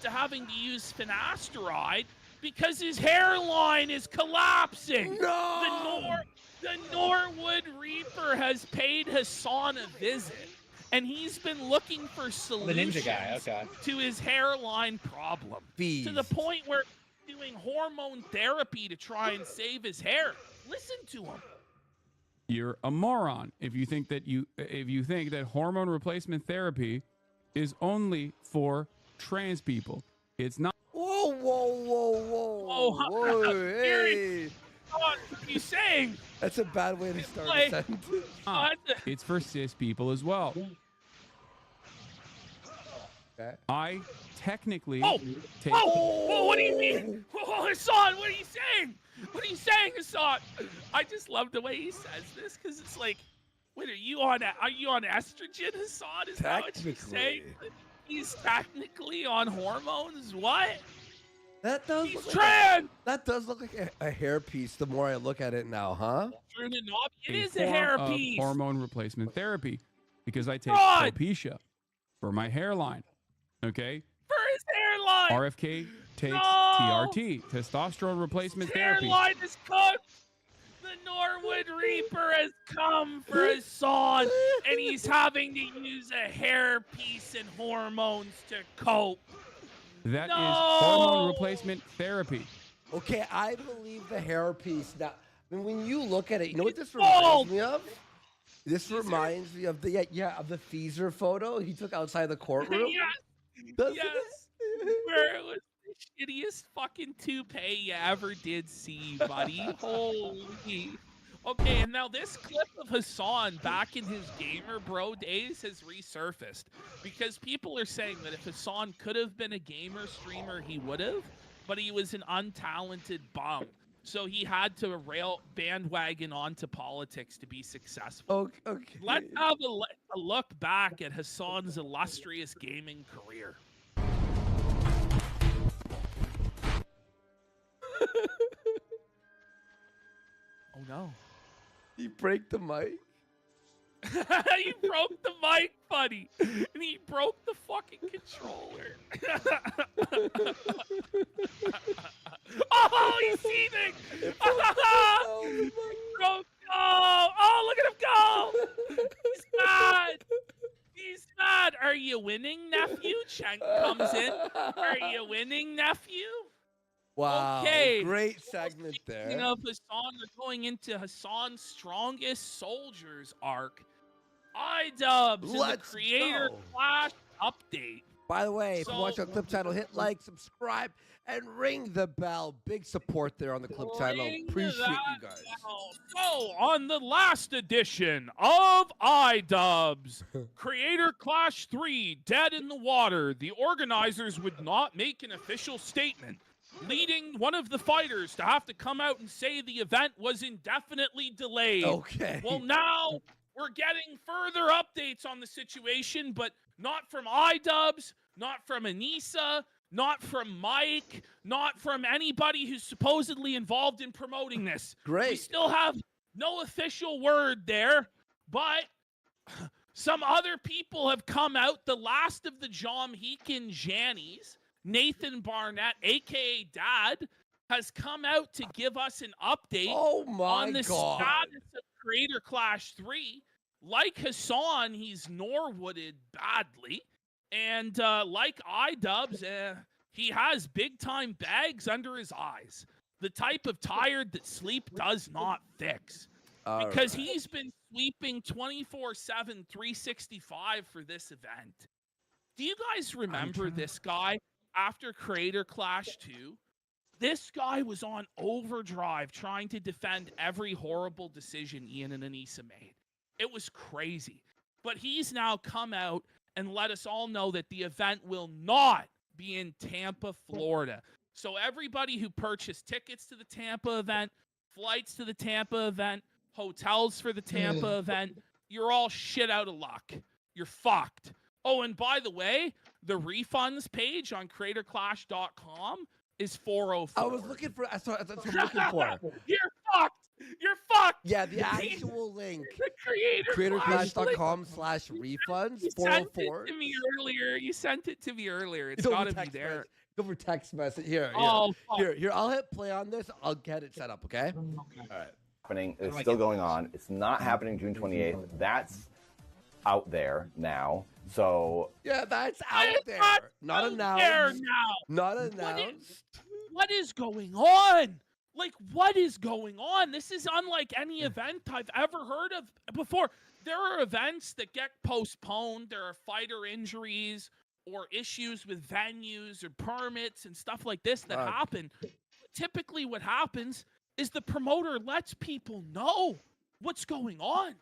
to having to use finasteride because his hairline is collapsing. No! The Norwood Reaper has paid Hassan a visit, and he's been looking for solutions The ninja guy, okay. to his hairline problem. Bees. To the point where he's doing hormone therapy to try and save his hair. Listen to him. You're a moron if you think that hormone replacement therapy is only for trans people. It's not. Whoa, whoa, whoa, whoa. Whoa, hey. What are you saying? That's a bad way to start a sentence. It's for cis people as well. Okay. I technically take. Whoa, what do you mean? Whoa, Hassan, what are you saying? What are you saying, Hassan? I just love the way he says this because it's like, wait, are you on estrogen, Hassan? Is that what you're saying? He's technically on hormones? What? That does He's look trans! That does look like a hairpiece the more I look at it now, huh? It is a form of hairpiece. hormone replacement therapy because I take God! alopecia for my hairline. Okay? For his hairline! RFK takes No! TRT, testosterone replacement His therapy. hairline is cooked! The Norwood Reaper has come for his son, and he's having to use a hairpiece and hormones to cope. That is No! hormone replacement therapy. Okay, I believe the hairpiece. Now, I mean, when you look at it, you know what this bald! reminds me of? This reminds me of the of the Feezer photo he took outside the courtroom. Yes! Doesn't Yes! Where it was the shittiest fucking toupee you ever did see, buddy. Holy. Okay, and now this clip of Hassan back in his gamer bro days has resurfaced because people are saying that if Hassan could have been a gamer streamer, he would have, but he was an untalented bum. So he had to bandwagon onto politics to be successful. Okay. Let's have a look back at Hassan's illustrious gaming career. Oh no. You break the mic? You broke the mic, buddy. And he broke the fucking controller. Oh, he's seething. Oh, look at him go. He's mad. He's mad. Are you winning, nephew? Chen comes in. Are you winning, nephew? Wow. Okay. Great segment there. Speaking of Hassan, we're going into Hassan's strongest soldiers arc. iDubbbz in the Creator Clash update. By the way, if you watch our Clip channel, hit like, subscribe, and ring the bell. Big support there on the Clip channel. Appreciate you guys. So, on the last edition of iDubbbz, Creator Clash 3, Dead in the Water, the organizers would not make an official statement, leading one of the fighters to have to come out and say the event was indefinitely delayed. Okay. Well, now we're getting further updates on the situation, but not from iDubbbz, not from Anissa, not from Mike, not from anybody who's supposedly involved in promoting this. Great. We still have no official word there, but some other people have come out. The last of the Jomhekin Jannies, Nathan Barnett, a.k.a. Dad, has come out to give us an update on the status of Creator Clash 3. Like Hassan, he's Norwooded badly. And like iDubbbz, he has big-time bags under his eyes. The type of tired that sleep does not fix. Because he's been sweeping 24/7, 365 for this event. Do you guys remember this guy after Creator Clash 2? This guy was on overdrive trying to defend every horrible decision Ian and Anissa made. It was crazy. But he's now come out and let us all know that the event will not be in Tampa, Florida. So everybody who purchased tickets to the Tampa event, flights to the Tampa event, hotels for the Tampa event, you're all shit out of luck. You're fucked. Oh, and by the way, the refunds page on CreatorClash.com is 404. I was looking for. That's what I'm looking for. You're fucked. You're fucked. Yeah, the actual link. The CreatorClash.com/refunds. You 404. sent it to me earlier. You sent it to me earlier. It's Go got for to be text there. message. Go for text message. Here. Oh, fuck. Here. I'll hit play on this. I'll get it set up. Okay. All right. Happening. It's still going on. It's not happening June 28th. That's out there now. So Yeah, that's out there. Not announced. There now. Not announced. What is going on? Like, what is going on? This is unlike any event I've ever heard of before. There are events that get postponed. There are fighter injuries or issues with venues or permits and stuff like this that happen. Typically what happens is the promoter lets people know what's going on.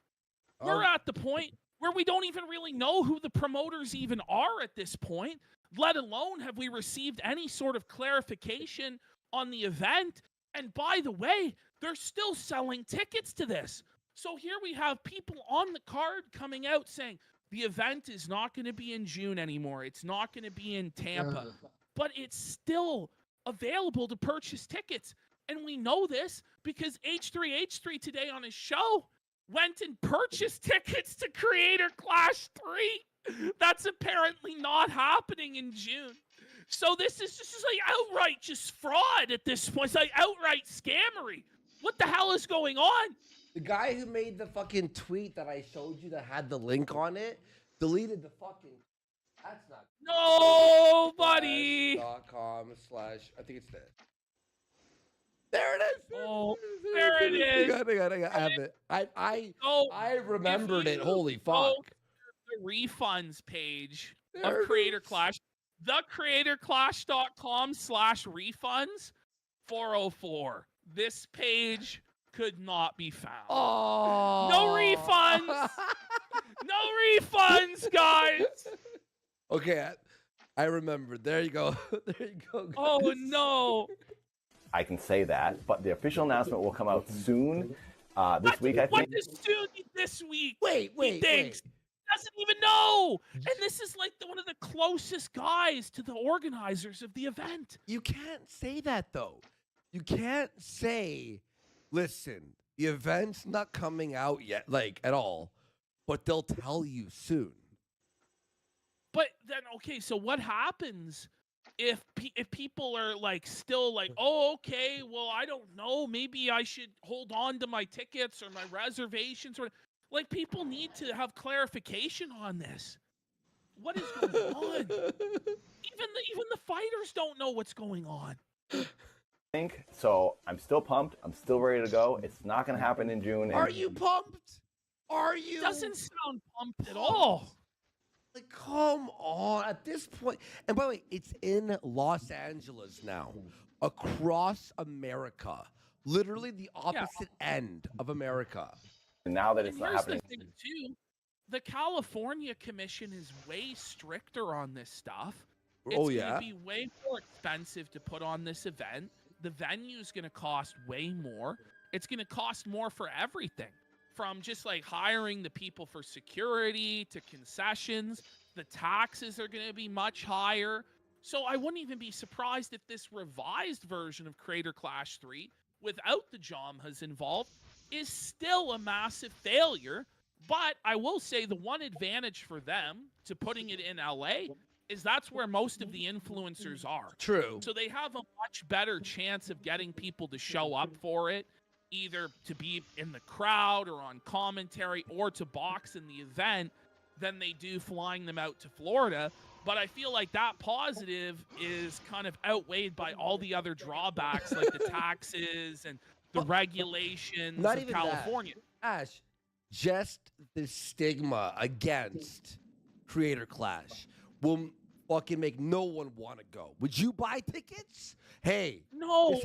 We're at the point where we don't even really know who the promoters even are at this point, let alone have we received any sort of clarification on the event. And by the way, they're still selling tickets to this. So here we have people on the card coming out saying the event is not going to be in June anymore. It's not going to be in Tampa, but it's still available to purchase tickets. And we know this because H3H3 today on his show went and purchased tickets to Creator Clash 3. That's apparently not happening in June. So this is just like outright just fraud at this point. It's like outright scammery. What the hell is going on? The guy who made the fucking tweet that I showed you that had the link on it deleted the fucking. That's not. Nobody. .com/ I think it's there. There it is. Oh, there it is. I have it. I remembered it. Holy fuck. The refunds page of Creator Clash. TheCreatorClash.com/refunds 404. This page could not be found. Oh. No refunds. No refunds, guys. Okay, I remembered. There you go. There you go. Guys. Oh no. I can say that, but the official announcement will come out soon. This week, I think. What is soon this week? Wait. Doesn't even know. And this is like one of the closest guys to the organizers of the event. You can't say that though. You can't say, listen, the event's not coming out yet, like at all, but they'll tell you soon. But then, okay, so what happens if people are like still like, oh, okay, well, I don't know, maybe I should hold on to my tickets or my reservations or like people need to have clarification on this. What is going on? Even the fighters don't know what's going on. Think so. I'm still pumped. I'm still ready to go. It's not going to happen in June. Are you pumped? Are you? Doesn't sound pumped at all. Like, come on. At this point, and by the way, it's in Los Angeles now, across America, literally the opposite end of America. And now that it's not Here's happening. the thing too, the California Commission is way stricter on this stuff. It's going to be way more expensive to put on this event. The venue's going to cost way more. It's going to cost more for everything, from just like hiring the people for security to concessions. The taxes are going to be much higher. So I wouldn't even be surprised if this revised version of Creator Clash 3, without the Jamhas involved, is still a massive failure. But I will say the one advantage for them to putting it in LA is that's where most of the influencers are. True. So they have a much better chance of getting people to show up for it, either to be in the crowd or on commentary or to box in the event, than they do flying them out to Florida. But I feel like that positive is kind of outweighed by all the other drawbacks like the taxes and the regulations of California. Ash, just the stigma against Creator Clash will fucking make no one want to go. Would you buy tickets? Hey, no,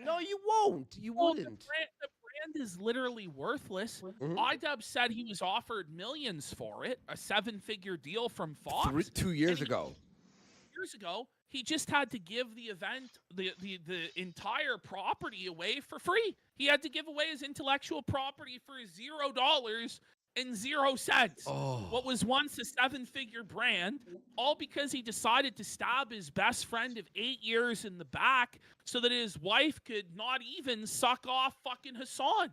no, you won't. You wouldn't. The is literally worthless. IDub said he was offered millions for it, a 7-figure deal from Fox. 2 years ago. Years ago, he just had to give the event the entire property away for free. He had to give away his intellectual property for $0 and 0 cents. What was once a 7-figure brand, all because he decided to stab his best friend of 8 years in the back so that his wife could not even suck off fucking Hassan.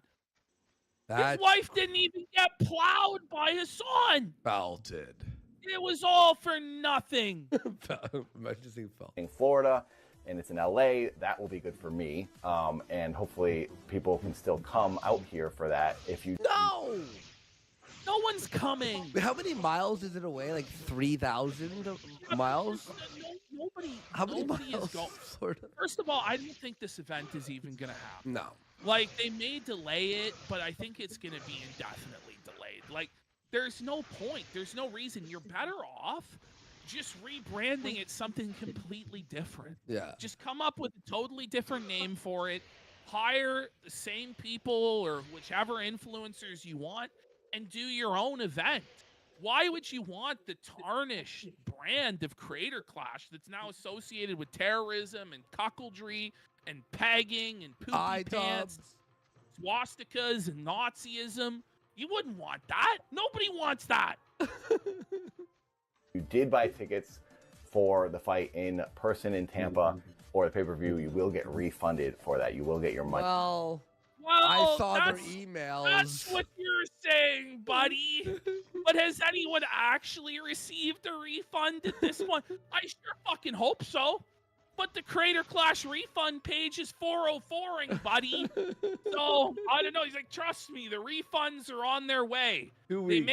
His wife didn't even get plowed by Hassan. Belted. It was all for nothing. Imagine seeing felt. In Florida, and it's in LA, that will be good for me. And hopefully people can still come out here for that. If you No one's coming. How many miles is it away? Like 3,000 miles? Nobody. How many nobody miles? is going. Florida? First of all, I don't think this event is even gonna happen. No. Like, they may delay it, but I think it's gonna be indefinitely delayed. Like, there's no point. There's no reason. You're better off just rebranding it something completely different. Yeah. Just come up with a totally different name for it. Hire the same people or whichever influencers you want and do your own event. Why would you want the tarnished brand of Creator Clash that's now associated with terrorism and cuckoldry and pegging and poopy pants, swastikas and Nazism? You wouldn't want that. Nobody wants that. you did buy tickets for the fight in person in Tampa or the pay-per-view, you will get refunded for that. You will get your money. Well, Well, I saw their that's- emails. That's what you're saying, buddy. But has anyone actually received a refund at this point? I sure fucking hope so. But the Creator Clash refund page is 404ing, buddy. So I don't know. He's like, trust me, the refunds are on their way. 2 They weeks.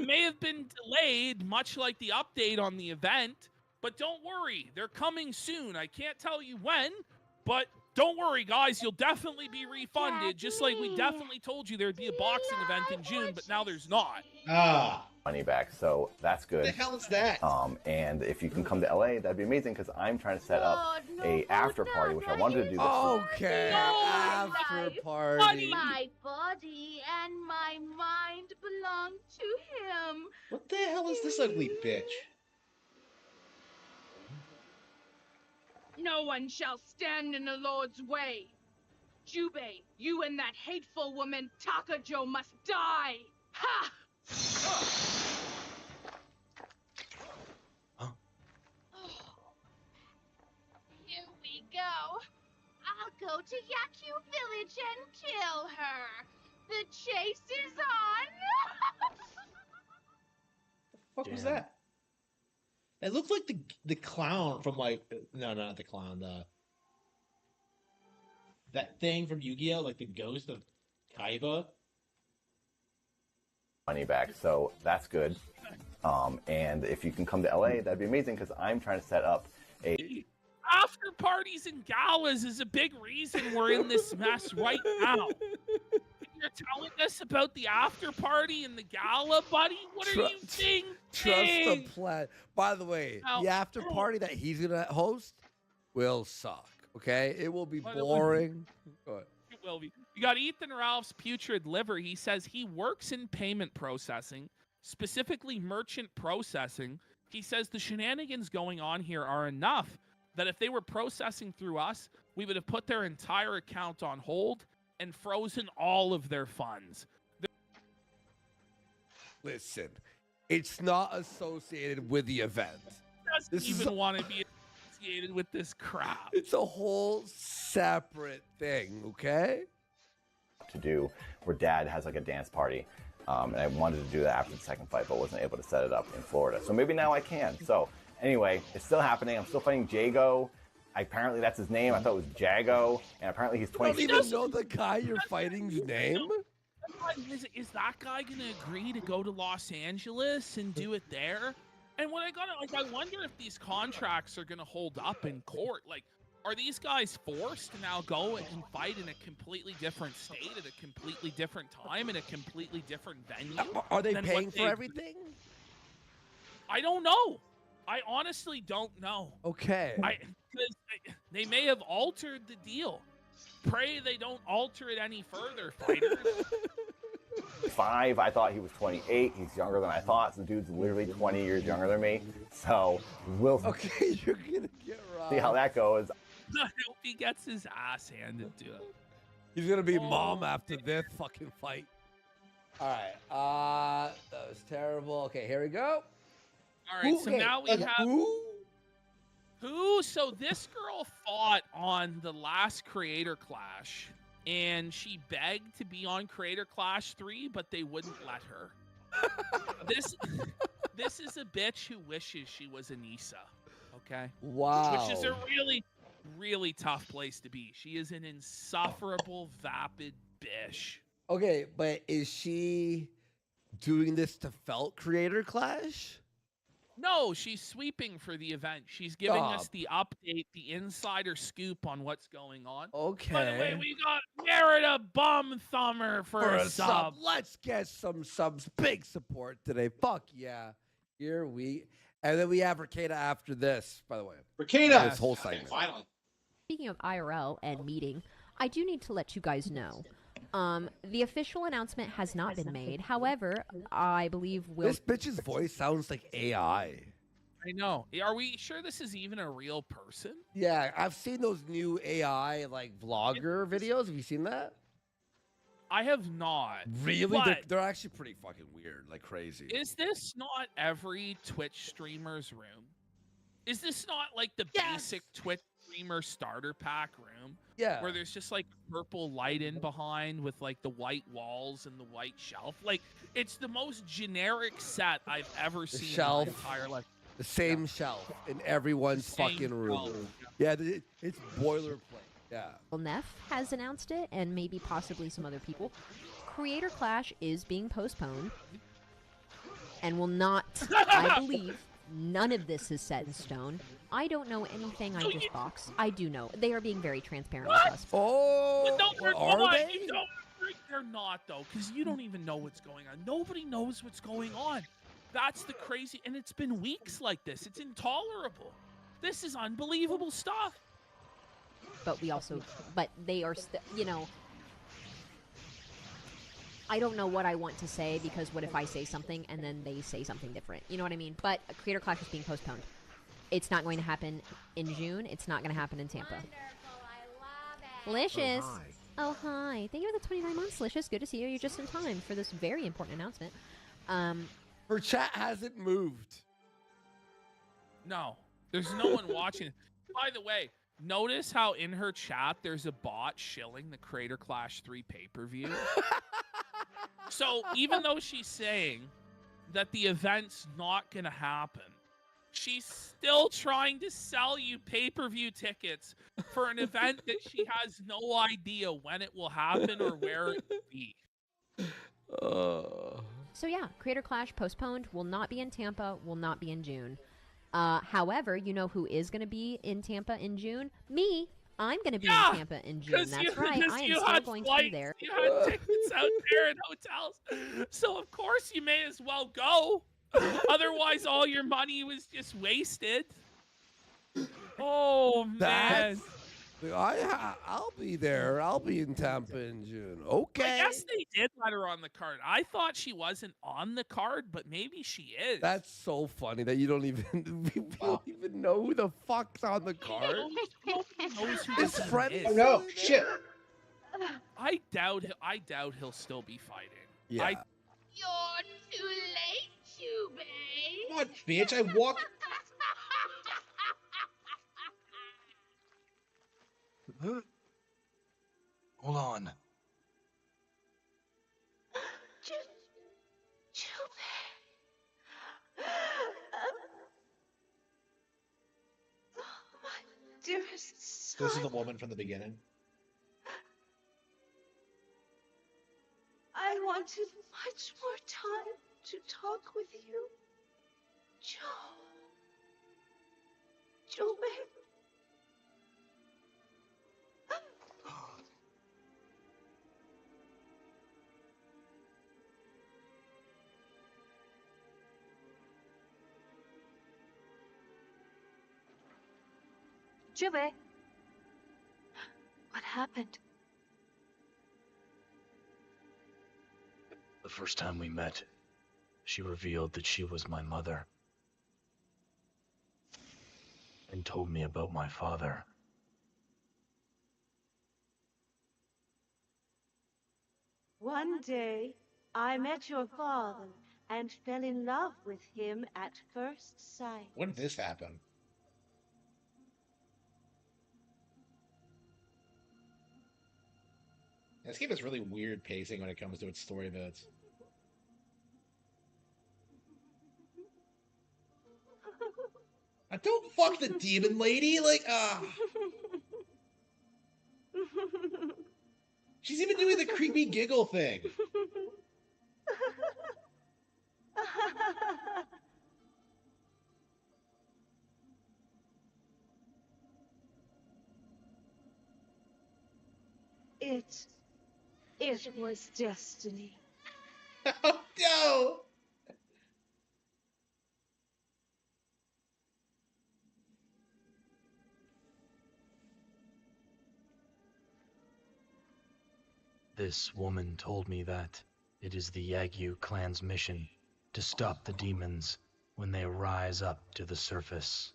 may have been delayed, much like the update on the event. But don't worry, they're coming soon. I can't tell you when, but don't worry, guys. You'll definitely be refunded, just like we definitely told you there'd be a boxing event in June, but now there's not. Money back, so that's good. What the hell is that? And if you can come to LA, that'd be amazing because I'm trying to set up a after party, which I wanted to do this Okay, after party. My body and my mind belong to him. What the hell is this ugly bitch? No one shall stand in the Lord's way. Jubei, you and that hateful woman Takajo must die. Ha! Here we go. I'll go to Yaku Village and kill her. The chase is on. What was that? It looked like the clown from like no, not the clown. That thing from Yu-Gi-Oh, like the ghost of Kaiba. money back, so that's good. And if you can come to LA, that'd be amazing because I'm trying to set up a After parties and galas is a big reason we're in this mess right now. You're telling us about the after party and the gala, buddy? What are you thinking? Trust the plan. By the way, Now- the after party that he's gonna host will suck. Okay, it will be But it will- boring. Go ahead. It will be. You got Ethan Ralph's putrid liver. He says he works in payment processing, specifically merchant processing. He says the shenanigans going on here are enough that if they were processing through us, we would have put their entire account on hold and frozen all of their funds. Listen, it's not associated with the event. Doesn't This is even want to be associated with this crap. It's a whole separate thing. Okay. to do where Dad has like a dance party. And I wanted to do that after the second fight, but wasn't able to set it up in Florida. So maybe now I can. So anyway, it's still happening. I'm still fighting Jago. Apparently that's his name. I thought it was Jago, and apparently he's You don't 20. even know the guy you're fighting's name. Is that guy gonna agree to go to Los Angeles and do it there? And when I wonder if these contracts are gonna hold up in court. Like, are these guys forced to now go and fight in a completely different state at a completely different time in a completely different venue? Are they than paying what for everything? I don't know. I honestly don't know. Okay. Because they may have altered the deal. Pray they don't alter it any further, fighters. 5, I thought he was 28. He's younger than I thought. So the dude's literally 20 years younger than me. So we'll Okay, you're gonna get robbed. see how that goes. I hope he gets his ass handed to him. He's gonna be mom after this fucking fight. All right. That was terrible. Okay, here we go. All right, so now we have who? So this girl fought on the last Creator Clash, and she begged to be on Creator Clash 3, but they wouldn't let her. This is a bitch who wishes she was Anissa. Okay. Wow. Which is a really, really tough place to be. She is an insufferable, vapid bitch. Okay, but is she doing this to Felt Creator Clash? No, she's sweeping for the event. She's giving us the update, the insider scoop on what's going on. Okay. By the way, we got Merida Bum Thumber for a sub. Let's get some subs. Big support today. Fuck yeah. And then we have Ricada after this, by the way. Ricada! This whole segment. Finally. Speaking of IRL and meeting, I do need to let you guys know. The official announcement has not been made. However, I believe This bitch's voice sounds like AI. I know. Are we sure this is even a real person? Yeah, I've seen those new AI like vlogger videos. Have you seen that? I have not. Really? But They're actually pretty fucking weird, like crazy. is this not every Twitch streamer's room? Is this not like the basic Twitch streamer starter pack room? Yeah. Where there's just like purple light in behind with like the white walls and the white shelf. Like it's the most generic set I've ever seen shelf. in my entire life. The same shelf in everyone's Same fucking room. shelf, Yeah, it's boilerplate. Yeah. Well, Neff has announced it, and maybe possibly some other people. Creator Clash is being postponed and will not, I believe, none of this is set in stone. I don't know anything on this box. I do know. They are being very transparent with us. Oh, No, they're are not. they? You don't, they're not, though, because you don't even know what's going on. Nobody knows what's going on. That's the crazy, and it's been weeks like this. It's intolerable. This is unbelievable stuff. But they are, I don't know what I want to say, because what if I say something and then they say something different? You know what I mean? But Creator Clash is being postponed. It's not going to happen in June. It's not going to happen in Tampa. Licious. Oh, hi. Thank you for the 29 months, Licious. Good to see you. You're just in time for this very important announcement. Her chat hasn't moved. No, there's no one watching. By the way, notice how in her chat there's a bot shilling the Creator Clash 3 pay-per-view. So even though she's saying that the event's not going to happen, she's still trying to sell you pay-per-view tickets for an event that she has no idea when it will happen or where it will be. So yeah, Creator Clash postponed, will not be in Tampa, will not be in June. However, you know who is going to be in Tampa in June? Me. I'm going to be in Tampa in June. That's right. I am still going to be there. You had tickets out there in hotels. So of course you may as well go. Otherwise all your money was just wasted. Oh man. I'll be there. I'll be in Tampa in June. Okay. I guess they did let her on the card. I thought she wasn't on the card, but maybe she is. That's so funny that you don't even know who the fuck's on the card. Knows who His this friend is. is No, shit. I doubt he'll still be fighting. Yeah. You're too late, Jubei. What, bitch? I walked. Hold on. Dearest This is the woman from the beginning. I wanted much more time to talk with you. Joe, babe. Jubei. What happened? happened? The first time we met, she revealed that she was my mother. And told me about my father. One day, I met your father and fell in love with him at first sight. When did this happen? This game has really weird pacing when it comes to its story bits. Don't fuck the demon lady, like, She's even doing the creepy giggle thing. It was destiny. Oh no! This woman told me that it is the Yagyu clan's mission to stop the demons when they rise up to the surface.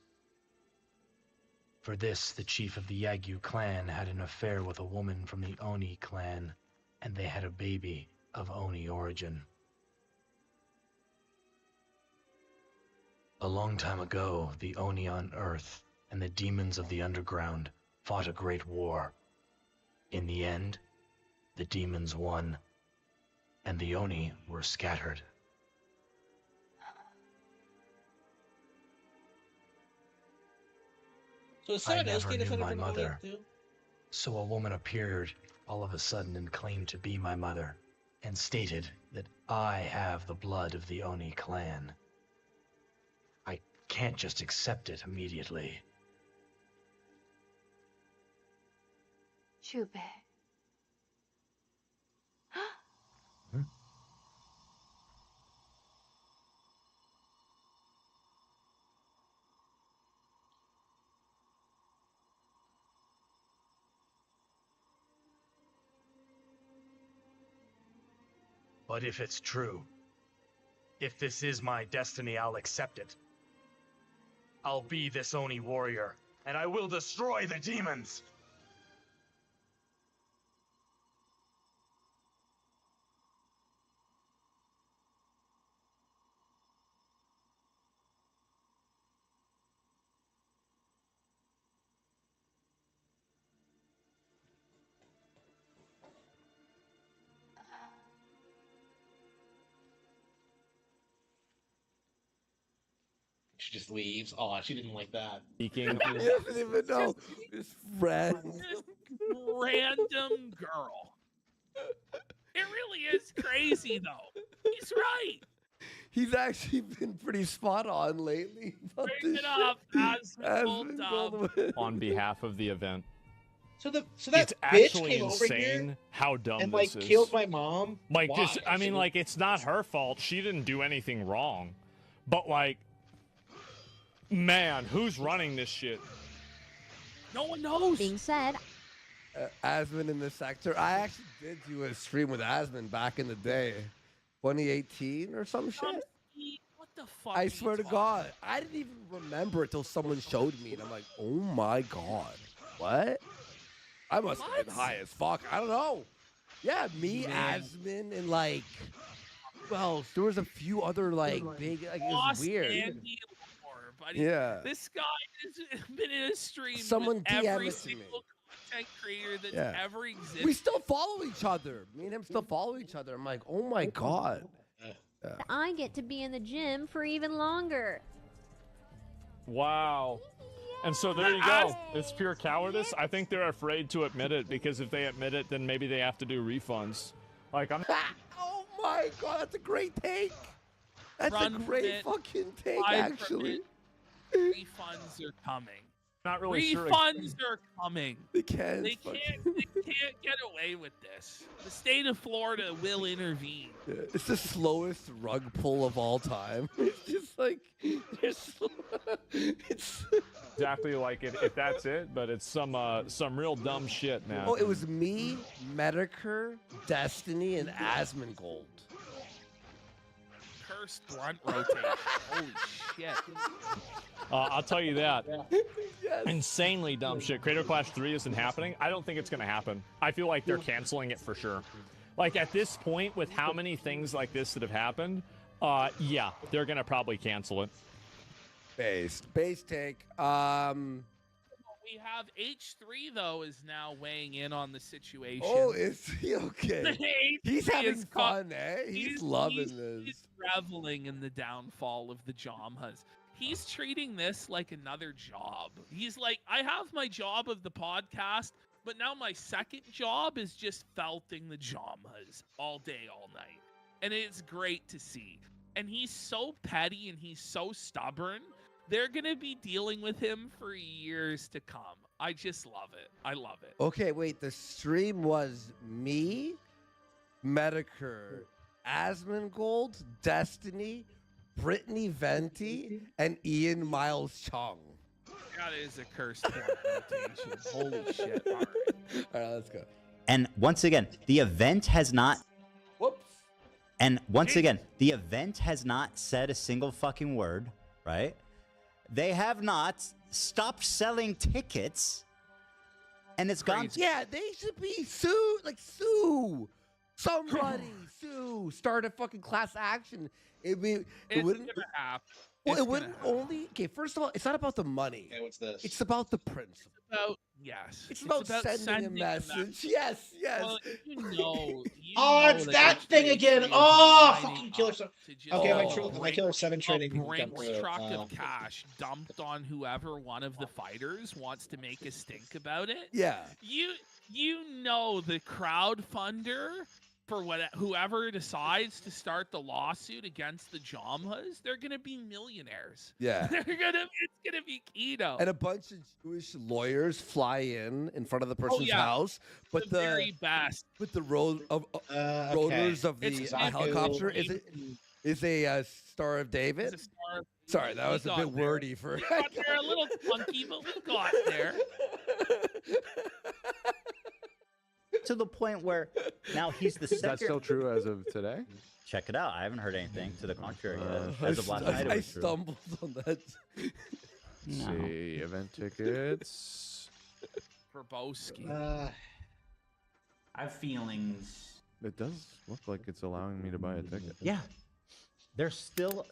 For this, the chief of the Yagyu clan had an affair with a woman from the Oni clan, and they had a baby of Oni origin. A long time ago, the Oni on Earth and the demons of the underground fought a great war. In the end, the demons won, and the Oni were scattered. So I never knew my mother. So a woman appeared all of a sudden and claimed to be my mother, and stated that I have the blood of the Oni clan. I can't just accept it immediately. Jubei. But if it's true, if this is my destiny, I'll accept it. I'll be this Oni warrior, and I will destroy the demons! She just leaves. Oh, she didn't like that. Speaking. He doesn't even know. His friend. This random girl. It really is crazy, though. He's right. He's actually been pretty spot on lately. About Bring this it up, shit. Aspen Gold Dub. On behalf of the event. So that it's bitch actually came over insane here how dumb and this like is. killed my mom. Like Why? this, I mean, like it's not her fault. She didn't do anything wrong. But like, man, who's running this shit? No one knows. Being said, Asmund in the sector. I actually did do a stream with Asmund back in the day, 2018 or some shit. What the fuck? I swear to God, I didn't even remember it till someone showed me, and I'm like, oh my God, what? I must have been high as fuck. I don't know. Yeah, me, Asmund, and like, well, there was a few other like big. Like, it was Lost weird. Andy Lore, buddy. Yeah. This guy has been in a stream Someone with DM every it to me. single content creator that's Yeah. ever existed. We still follow each other. Me and him still follow each other. I'm like, oh my God. I get to be in the gym for even longer. Wow. And so there you go. It's pure cowardice. I think they're afraid to admit it because if they admit it, then maybe they have to do refunds. Like I'm. Oh my God, that's a great take. That's Run a from great it. fucking take, Fly from actually. it. Refunds are coming. Not really sure. Refunds are coming. They can't. They can't get away with this. The state of Florida will intervene. Yeah, it's the slowest rug pull of all time. It's just like it's exactly like if that's it, but it's some real dumb shit, man. Oh, it was me, Medicare, Destiny, and Asmongold. Cursed blunt rotation. Holy shit. I'll tell you that. Insanely dumb shit. Creator Clash 3 isn't happening. I don't think it's going to happen. I feel like they're canceling it for sure. Like, at this point, with how many things like this that have happened, yeah, they're going to probably cancel it. Base take. We have H3 though is now weighing in on the situation. Oh, is he okay? He's H3 having is fun, eh? He's loving this. He's reveling in the downfall of the Jamhas. He's treating this like another job. He's like, I have my job of the podcast, but now my second job is just felting the Jamhas all day, all night. And it's great to see. And he's so petty and he's so stubborn. They're going to be dealing with him for years to come. I just love it. I love it. Okay, wait. The stream was me, Medicare, Asmongold, Destiny, Brittany Venti, and Ian Miles Chung. That is a cursed rotation. Holy shit. All right. All right, let's go. And once again, the event has not. Whoops. And once again, the event has not said a single fucking word, right? They have not stopped selling tickets, and it's gone. Yeah, they should be sued. Like, sue somebody. Sue. Start a fucking class action. It wouldn't. Gonna happen. Well, it wouldn't only. Okay, first of all, it's not about the money. Okay, what's this? It's about the principle. Yes. It's about sending a message. Yes. Well, Oh, it's that thing again. Oh, fucking Killer 7. Okay, my Killer 7 trading. Brink's truck of cash dumped on whoever one of the fighters wants to make a stink about it. Yeah. You know the crowdfunder for whoever decides to start the lawsuit against the Jamhas, they're gonna be millionaires. Yeah. It's gonna be keto. And a bunch of Jewish lawyers fly in front of the person's house, but the very best. But the rotors of the helicopter is a Star of David. Sorry, that was a bit wordy for. They're a little funky, but we got there. To the point where now he's the second. Is that still true as of today? Check it out. I haven't heard anything to the contrary yet. As of last night, it I was true. stumbled on that. Let's see, event tickets. For Boski. I have feelings. It does look like it's allowing me to buy a ticket. Yeah. They're still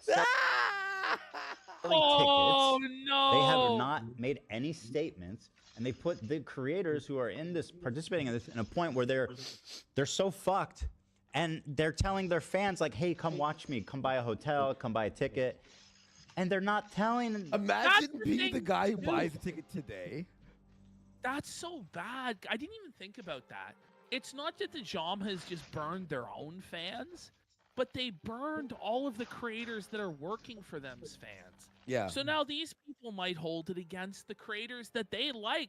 Oh tickets. no! They have not made any statements, and they put the creators who are in this, participating in this, in a point where they're so fucked, and they're telling their fans like, "Hey, come watch me, come buy a hotel, come buy a ticket," and they're not telling. Imagine being the guy who buys a ticket today. That's so bad. I didn't even think about that. It's not that the Jamhas just burned their own fans, but they burned all of the creators that are working for them's fans. Yeah. So now these people might hold it against the creators that they like.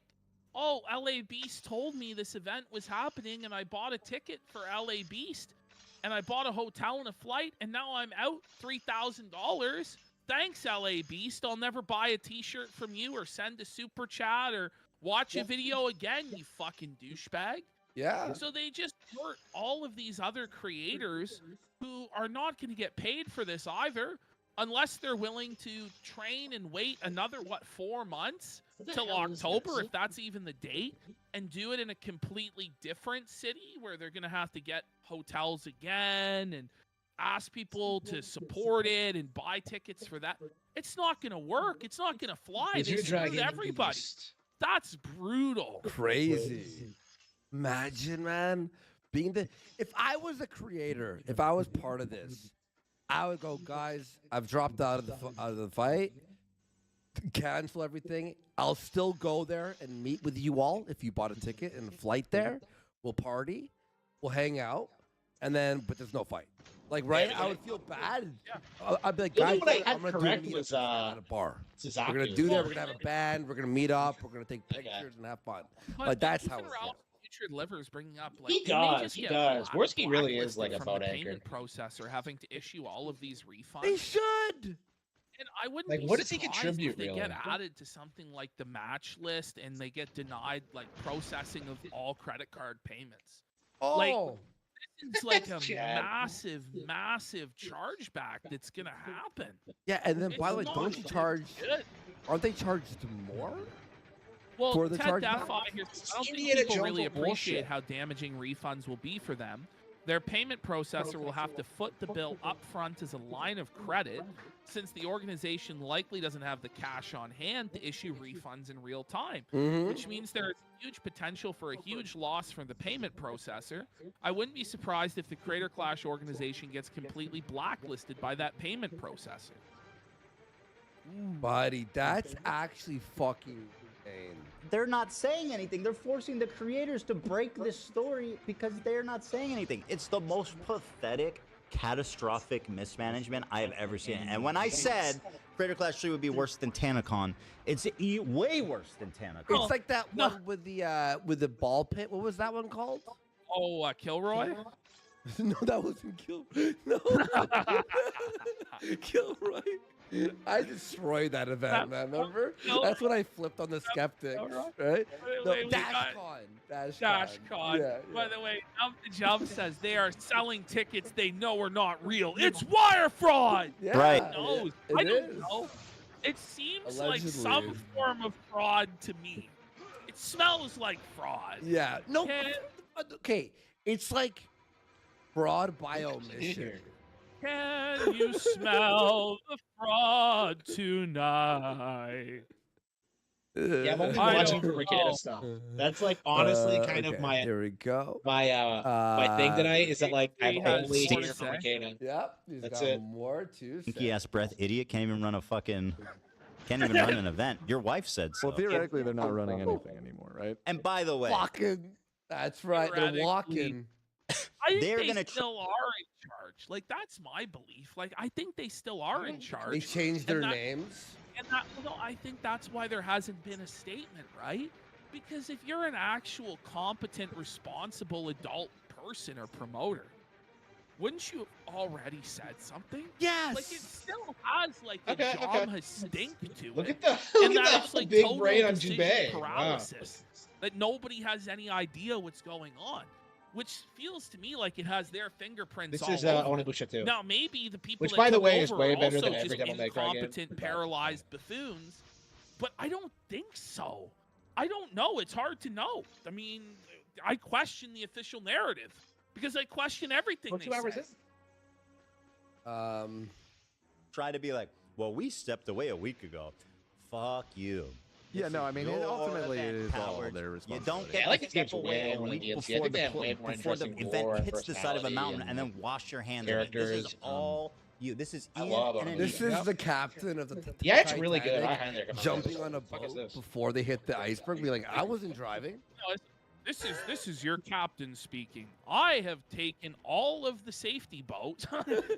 Oh, LA Beast told me this event was happening, and I bought a ticket for LA Beast, and I bought a hotel and a flight, and now I'm out $3,000. Thanks, LA Beast. I'll never buy a t-shirt from you or send a super chat or watch a video again, you fucking douchebag. Yeah. So they just hurt all of these other creators who are not going to get paid for this either, unless they're willing to train and wait another, 4 months till October, if that's even the date, and do it in a completely different city where they're going to have to get hotels again and ask people to support it and buy tickets for that. It's not going to work. It's not going to fly. They screwed everybody. That's brutal. Crazy. Imagine, man, if I was a creator, if I was part of this, I would go, guys, I've dropped out of the fight. Cancel everything. I'll still go there and meet with you all if you bought a ticket and a flight there. We'll party. We'll hang out. But there's no fight. Like, right? I would feel bad. I'd be like, guys, I'm going to do it at a bar. We're going to do that. We're going to have a band. We're going to meet up. We're going to take pictures and have fun. Like, that's how it's Putrid Liver's bringing up, like, He does. Worski really is like a boat anchor. Payment processor having to issue all of these refunds. They should. And I wouldn't Like, be what does he surprised contribute, if they really? get added to something like the match list and they get denied like processing of all credit card payments. Like, Oh, this is like a Chad. massive chargeback that's gonna happen. yeah. And then, by the way, It's don't not you charge? good. Aren't they charged more? Well, For the Ted chargeback? Defy here, I don't think Indiana people Jones really bullshit. appreciate how damaging refunds will be for them. Their payment processor will have to foot the bill up front as a line of credit, since the organization likely doesn't have the cash on hand to issue refunds in real time, Mhm. which means there is huge potential for a huge loss from the payment processor. I wouldn't be surprised if the Creator Clash organization gets completely blacklisted by that payment processor. Buddy, that's actually fucking insane. They're not saying anything. They're forcing the creators to break this story because they're not saying anything. It's the most pathetic, catastrophic mismanagement I have ever seen. And when I said Creator Clash 3 would be worse than TanaCon, it's way worse than TanaCon. It's like that one with the ball pit. What was that one called? Oh, Kilroy? No, that wasn't Kilroy. No. Kilroy. I destroyed that event, man. Remember? That's when I flipped on the skeptics, right? No, Wait, DashCon. Yeah, By the way, Jump says they are selling tickets they know are not real. It's wire fraud. Yeah, Right. Who knows? It I don't is. know. It seems Allegedly. like some form of fraud to me. It smells like fraud. Yeah. No. Can, Okay. It's like fraud by omission. can you smell the fraud tonight? Yeah, I'm only I watching don't for Ricada know. stuff. That's like honestly kind of Okay, my Here we go. my thing tonight is that like I'm he has only more here to for say. Ricada. Yep. He's That's got it. more to say. Stinky ass breath idiot can't even run a fucking. Can't even run an event. Your wife said so. Well, theoretically, they're not running anything anymore, right? And by the way, Fucking. That's right. They're Theoretically. walking. I think They're they gonna still are in charge. Like, that's my belief. Like, I think they still are in charge. They changed their And that- names. And that, well, I think that's why there hasn't been a statement, right? Because if you're an actual competent, responsible adult person or promoter, wouldn't you have already said something? Yes. Like, it still has like a Okay, Jom okay. stink to Look it. at the And look that at it's the like big total brain on decision Jubei. Wow. paralysis. That nobody has any idea what's going on. Which feels to me like it has their fingerprints This all is over. Onimusha too. Now maybe the people Which, that by the took way, is over way are better also than every just Devil May Cry game. incompetent, paralyzed buffoons, but I don't think so. I don't know. It's hard to know. I mean, I question the official narrative because I question everything What they 2 hours say. is? try to be like, well, we stepped away a week ago. Fuck you. Yeah, This no, is I mean, your ultimately, it event, is all cowards. their You responsibility. don't get Yeah, I like to this game's step way away a more week DLC. I before think they the, have way more before the interesting event lore, hits the side of a mountain personality, and then wash your hands of it. This is characters, all you. This is I Ian love and it. This Anita. is the captain of the Yeah, it's really good. Titanic I highly recommend jumping this. on a What the fuck is boat this? before they hit the iceberg, be like, I wasn't driving. No, this is your captain speaking. I have taken all of the safety boats.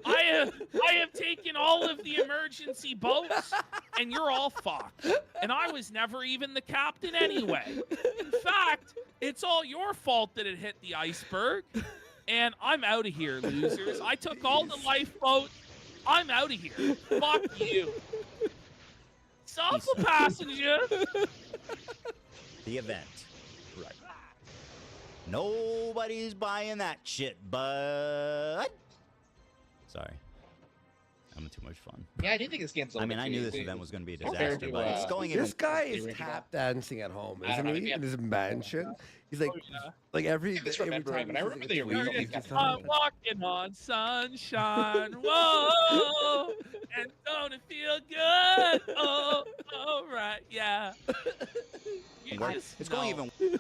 I have taken all of the emergency boats, and you're all fucked. And I was never even the captain anyway. In fact, it's all your fault that it hit the iceberg. And I'm out of here, losers. I took all the lifeboats. I'm out of here. Fuck you. Sofa passenger. The event. Right. Nobody's buying that shit, bud. Sorry. I'm too much fun. Yeah, I do think this game's. A I little mean, bit I knew too this easy. event was going to be a Compared disaster, to, but it's going in. This guy the is original. tap dancing at home, I don't isn't know, he? maybe In his mansion. He's like, yeah. like every. I just every remember time it, but I he sees, remember like, the a tweet, original he's Pikachu. just I'm walking on sunshine, whoa, and don't it feel good? Oh, all right, yeah. You just It's going know. even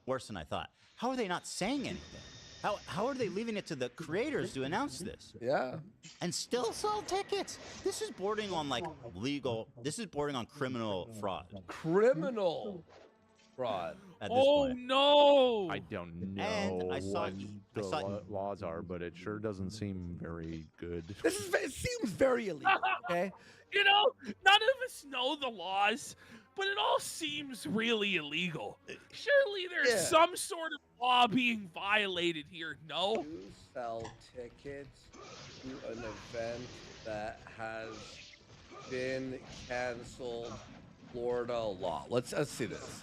worse than I thought. How are they not saying anything? How are they leaving it to the creators to announce this? Yeah. And still sell tickets? This is bordering on like legal. This is bordering on criminal fraud. Criminal fraud. At this Oh point. no! I don't know And I saw- what I the saw- laws are, but it sure doesn't seem very good. This is. It seems very illegal. Okay. You know, none of us know the laws, but it all seems really illegal. Surely there's Yeah. some sort of law being violated here, no? You sell tickets to an event that has been canceled Florida law. Let's see this.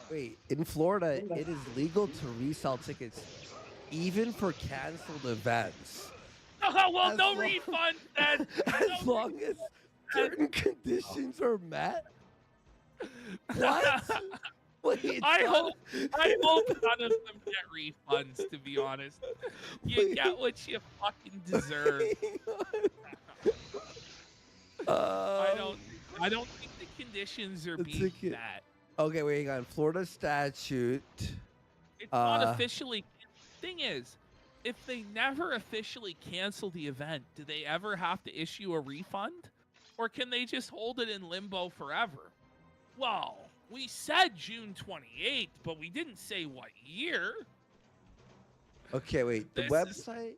Wait, in Florida, it is legal to resell tickets even for canceled events. Well, no refund then. As long as certain conditions are met. What? Wait, I hope none of them get refunds. To be honest, you get what you fucking deserve. I don't think the conditions are being met. Okay, wait, hang on. Florida statute. It's not officially. Thing is, if they never officially cancel the event, do they ever have to issue a refund? Or can they just hold it in limbo forever? Well, we said June 28th, but we didn't say what year. Okay, wait. The website.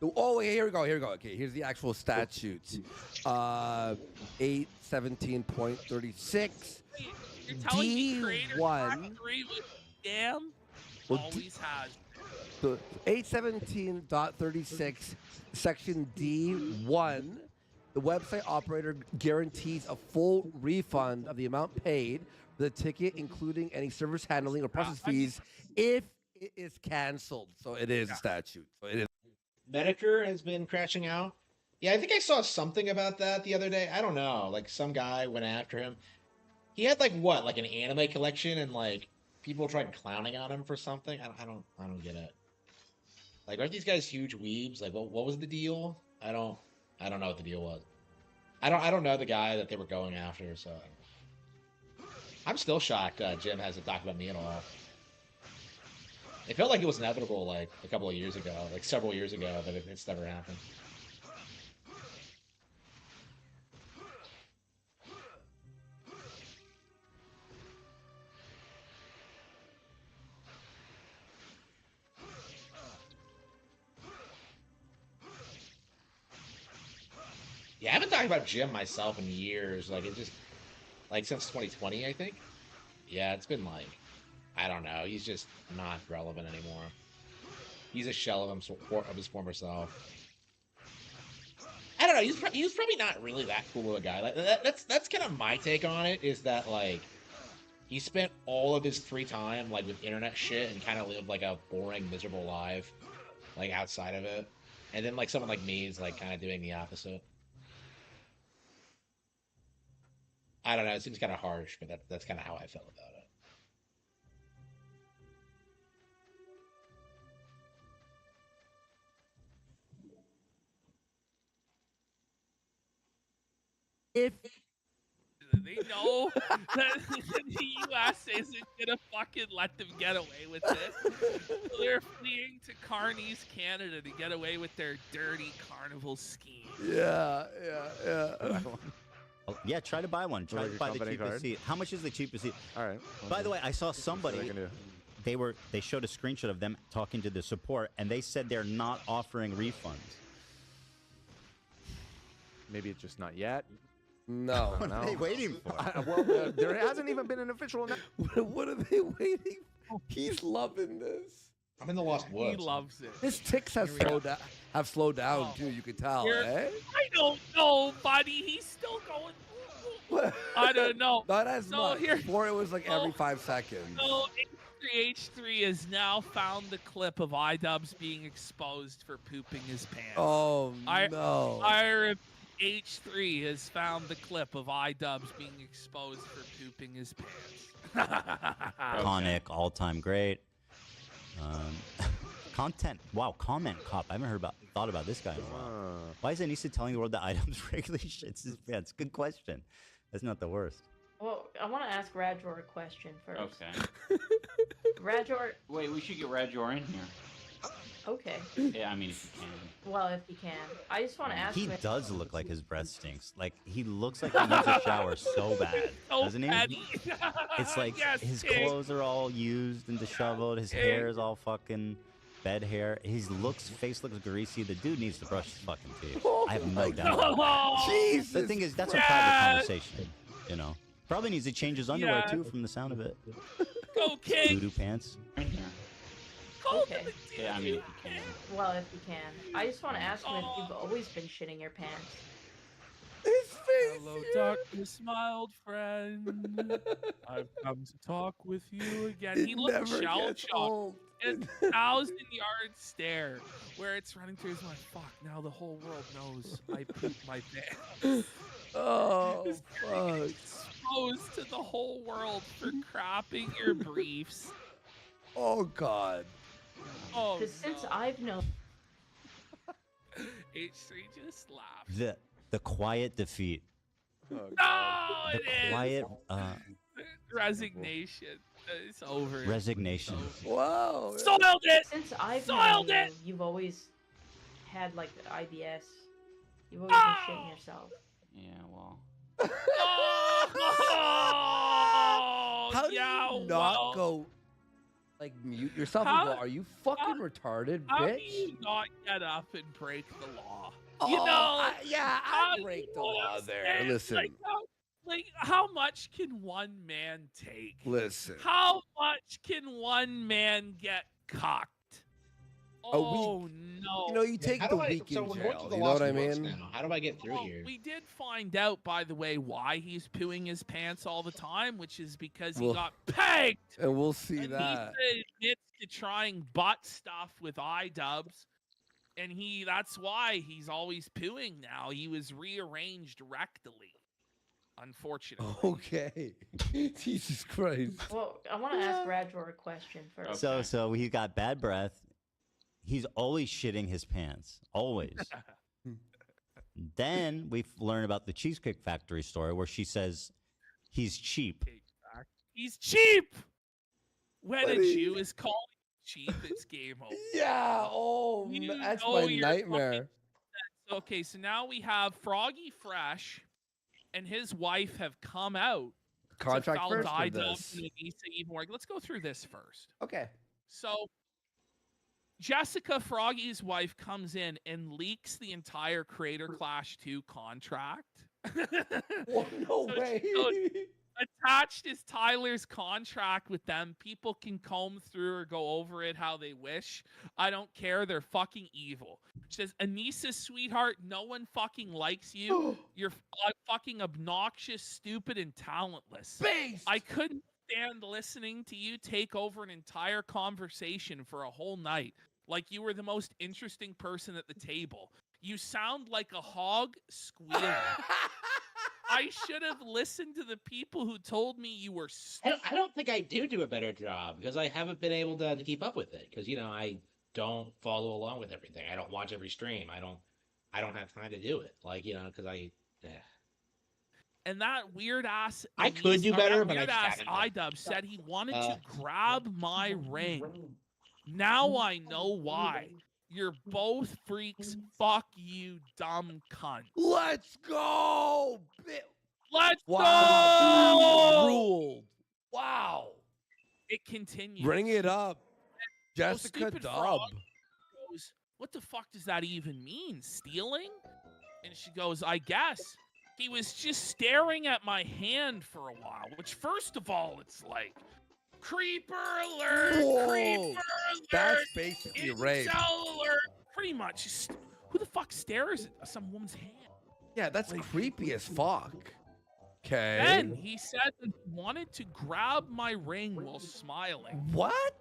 Oh, wait, here we go. Okay, here's the actual statutes. 817.36. You're telling me Creator Clash D1. 3 was scam? Well, Always has. The 817.36, section D1, the website operator guarantees a full refund of the amount paid for the ticket, including any service handling or process fees, if it is canceled. So it is a statute. So it is. Medicare has been crashing out. Yeah, I think I saw something about that the other day. I don't know. Like some guy went after him. He had like what, like an anime collection, and like people tried clowning on him for something. I don't get it. Like, aren't these guys huge weebs? Like, what was the deal? I don't know what the deal was. I don't know the guy that they were going after. So I'm still shocked. Jim hasn't talked about me in a while. It felt like it was inevitable, like a couple of years ago, like several years ago, but it's never happened. Yeah, I haven't talked about Jim myself in years. Like, it just, like, since 2020, I think. Yeah, it's been like, I don't know. He's just not relevant anymore. He's a shell of his former self. I don't know. He was probably not really that cool of a guy. Like, that's kind of my take on it. Is that like he spent all of his free time like with internet shit and kind of lived like a boring, miserable life, like outside of it. And then like someone like me is like kind of doing the opposite. I don't know. It seems kind of harsh, but that's kind of how I felt about it. If they know that the U.S. isn't gonna fucking let them get away with this, so they're fleeing to Carney's Canada to get away with their dirty carnival scheme. Yeah. Yeah, try to buy one. Try Like to a buy the company cheapest card? seat. How much is the cheapest seat? All right. By the way, I saw somebody. I can do. They showed a screenshot of them talking to the support, and they said they're not offering refunds. Maybe it's just not yet. No. What are they waiting for? Well, there hasn't even been an official. What are they waiting for? He's loving this. I'm in the Lost Woods. He loves it. His ticks have slowed down too. You can tell, eh? I don't know, buddy. He's still going. I don't know. Not as So much. here- Before it was like every 5 seconds. So H3 has now found the clip of iDubbbz being exposed for pooping his pants. Oh no! H3 has found the clip of iDubbbz being exposed for pooping his pants. Iconic, all-time great. Content. Wow, comment cop. I haven't thought about this guy in a while. Why is Anissa telling the world that iDubbbz regularly shits his pants? Good question. That's not the worst. Well, I want to ask Radjor a question first. Okay. Radjor. Wait, we should get Radjor in here. Okay. Yeah, I mean, if you can. Well, if you can. I just want to ask He him. does look like his breath stinks. Like, he looks like he needs a shower so bad, doesn't he? It's like Yes, his King. clothes are all used and disheveled. His hair is all fucking bed hair. His face looks greasy. The dude needs to brush his fucking teeth. I have no doubt about that. Jesus. The thing is, that's a private conversation, you know. Probably needs to change his underwear, too, from the sound of it. Go, King. Doo-doo pants. Go, Okay. Yeah, I mean, if you can. Well, if you can. I just want to ask you if you've always been shitting your pants. Hello, darkness, my old friend. I've come to talk with you again. It He looks never shell gets shocked. old. It's 1,000-yard stare where it's running through his mind. Fuck, now the whole world knows I pooped my pants. Oh, Just fuck. exposed to the whole world for crapping your briefs. Oh, God. Oh, Because since I've known. H3 just laughed. The quiet defeat. No, The it is. quiet Resignation. It's over. resignation. Whoa. Soiled it. Since I've Soiled known it. you, you've always had like the IBS. You've always been shitting yourself. Yeah, well. How do yeah, you not well. go, like, mute yourself How- and go, are you fucking retarded, How do bitch? you not get up and break the law? Oh, You know, I how do break you the law there. understand? Listen. Like, how much can one man take? Listen. How much can one man get cocked? Oh, no. You know, you take How the do I- week so in we're going jail. to the You know what I Lost Books mean? now. How do I get through here? We did find out, by the way, why he's pooing his pants all the time, which is because he Well, got pegged. And we'll see And that. he admits to trying butt stuff with iDubbbz, and that's why he's always pooing now. He was rearranged rectally, unfortunately. Okay. Jesus Christ. Well, I want to ask Radjor a question first. So he got bad breath. He's always shitting his pants. Always. Then we learn about the Cheesecake Factory story where she says he's cheap. He's cheap. When a Buddy. Jew is calling you cheap, it's game over. Yeah. Oh, You that's know my you're nightmare. Okay, so now we have Froggy Fresh and his wife have come out. Contract to first or iDubbbz this? and Anissa even work. Let's go through this first. Okay. So Jessica, Froggy's wife, comes in and leaks the entire Creator Clash 2 contract. Oh, no So way. she goes, attached is Tyler's contract with them. People can comb through or go over it how they wish. I don't care. They're fucking evil. She says, Anissa, sweetheart, no one fucking likes you. You're fucking obnoxious, stupid, and talentless. Based. I couldn't stand listening to you take over an entire conversation for a whole night. Like you were the most interesting person at the table. You sound like a hog squealing. I should have listened to the people who told me you were I don't think I do a better job because I haven't been able to keep up with it because I don't follow along with everything. I don't watch every stream. I don't have time to do it. Because And that weird ass. I could do better, but I weird ass haven't. iDubbbz said he wanted to grab my ring. Now I know why. You're both freaks. Fuck you, dumb cunt. Let's go. Let's Wow. go. Ruled. Wow. It continues. Bring it up. So Jessica stupid Dub. frog goes, what the fuck does that even mean? Stealing? And she goes, I guess. He was just staring at my hand for a while, which first of all, it's like, creeper alert, Whoa. creeper alert. That's basically rape. Incel alert. Pretty much. Just, who the fuck stares at some woman's hand? Yeah, that's creepy as fuck. Okay. Then he said that he wanted to grab my ring while smiling. What?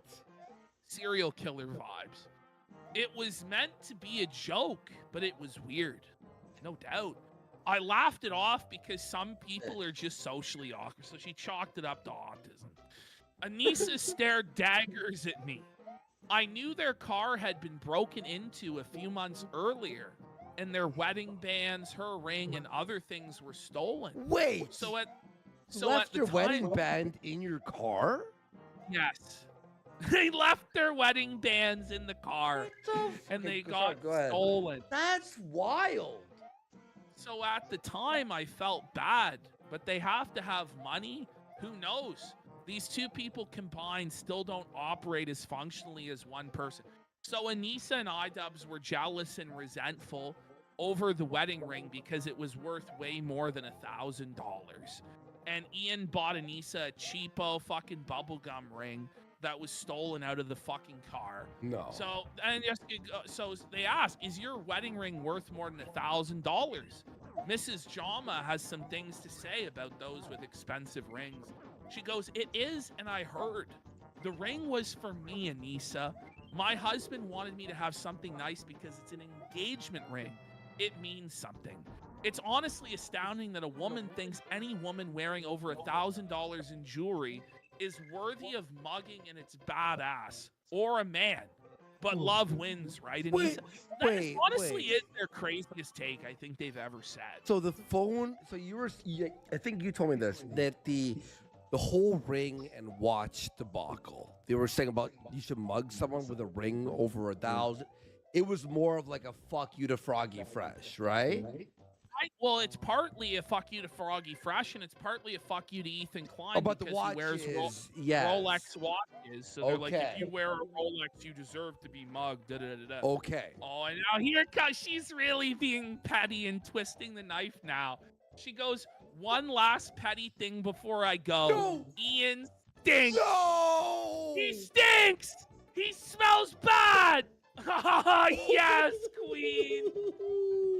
Serial killer vibes. It was meant to be a joke, but it was weird. No doubt. I laughed it off because some people are just socially awkward, so she chalked it up to autism. Anissa stared daggers at me. I knew their car had been broken into a few months earlier, and their wedding bands, her ring, and other things were stolen. Wait. So at left the your time, wedding band in your car? Yes. They left their wedding bands in the car, and they got Go ahead. stolen. That's wild. So at the time, I felt bad, but they have to have money. Who knows? These two people combined still don't operate as functionally as one person. So Anissa and iDubbbz were jealous and resentful over the wedding ring because it was worth way more than $1,000. And Ian bought Anissa a cheapo fucking bubblegum ring that was stolen out of the fucking car. No. So and yes, so they ask, is your wedding ring worth more than $1,000? Mrs. Jama has some things to say about those with expensive rings. She goes, it is, and I heard. The ring was for me, Anissa. My husband wanted me to have something nice because it's an engagement ring. It means something. It's honestly astounding that a woman thinks any woman wearing over $1,000 in jewelry is worthy of mugging and it's badass. Or a man. But love wins, right? And wait, honestly is their craziest take I think they've ever said. So the phone. So I think you told me this, that the whole ring and watch debacle. They were saying about you should mug someone with a ring over 1,000. It was more of like a fuck you to Froggy Fresh, right? Well, it's partly a fuck you to Froggy Fresh, and it's partly a fuck you to Ethan Klein but the because watch he wears yes. Rolex watches. So they're like, Okay. if you wear a Rolex, you deserve to be mugged. Da, da, da, da. Okay. Oh, and now here comes, she's really being petty and twisting the knife now. She goes, one last petty thing before I go. No. Ian stinks. No! He stinks! He smells bad! Yes, queen!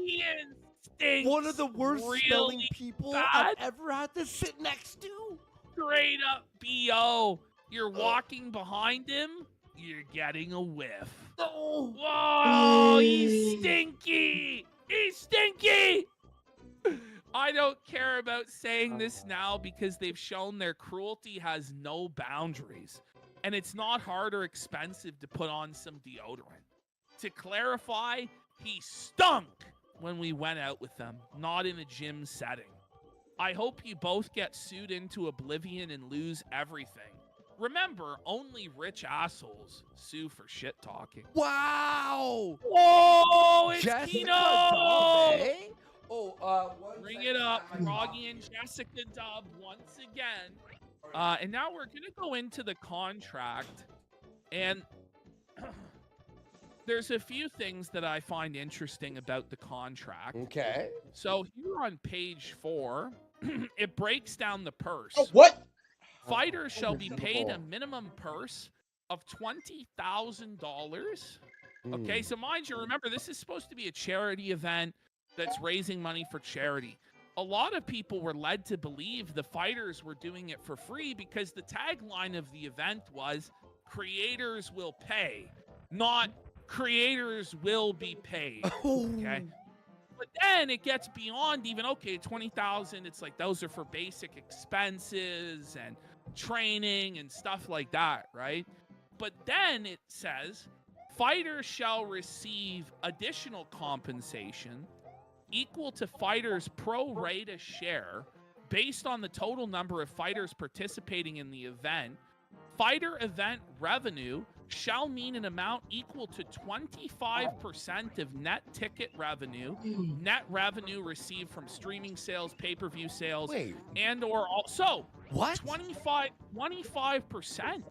Ian stinks. One of the worst really smelling people bad. I've ever had to sit next to. Straight up BO. You're walking behind him, you're getting a whiff. Oh. Whoa, he's stinky! He's stinky! I don't care about saying this now because they've shown their cruelty has no boundaries. And it's not hard or expensive to put on some deodorant. To clarify, he stunk when we went out with them, not in a gym setting. I hope you both get sued into oblivion and lose everything. Remember, only rich assholes sue for shit talking. Wow! Whoa, it's Jessica Kino! Dove, eh? Bring it up, Froggy and Jessica Dub once again. And now we're going to go into the contract. And there's a few things that I find interesting about the contract. Okay. So here on page 4, it breaks down the purse. Oh, what? Fighters shall be paid a minimum purse of $20,000. Okay, so mind you, remember, this is supposed to be a charity event that's raising money for charity. A lot of people were led to believe the fighters were doing it for free because the tagline of the event was creators will pay, not creators will be paid. Okay. But then it gets beyond even, okay, 20,000, it's like those are for basic expenses and training and stuff like that, right? But then it says fighters shall receive additional compensation equal to fighters' pro rata share based on the total number of fighters participating in the event. Fighter event revenue shall mean an amount equal to 25% of net ticket revenue, net revenue received from streaming sales, pay-per-view sales, and or also what? 25%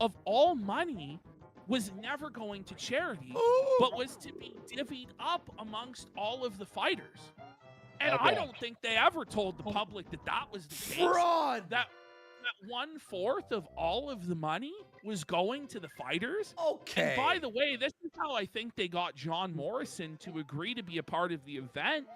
of all money was never going to charity, but was to be divvied up amongst all of the fighters. And I don't think they ever told the public that that was the case. Fraud! That 1/4 of all of the money was going to the fighters. Okay. And by the way, this is how I think they got John Morrison to agree to be a part of the event,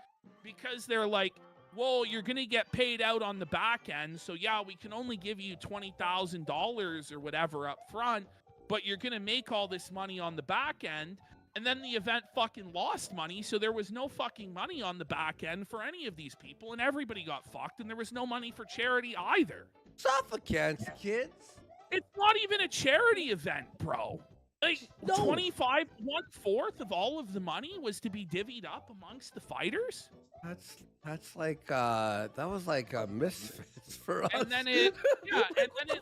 because they're like, well, you're going to get paid out on the back end. So yeah, we can only give you $20,000 or whatever up front, but you're going to make all this money on the back end. And then the event fucking lost money, so there was no fucking money on the back end for any of these people, and everybody got fucked, and there was no money for charity either. Suffocants, kids. It's not even a charity event, bro. Like, 1/4 of all of the money was to be divvied up amongst the fighters? That's like that was like a misfits for us. And then it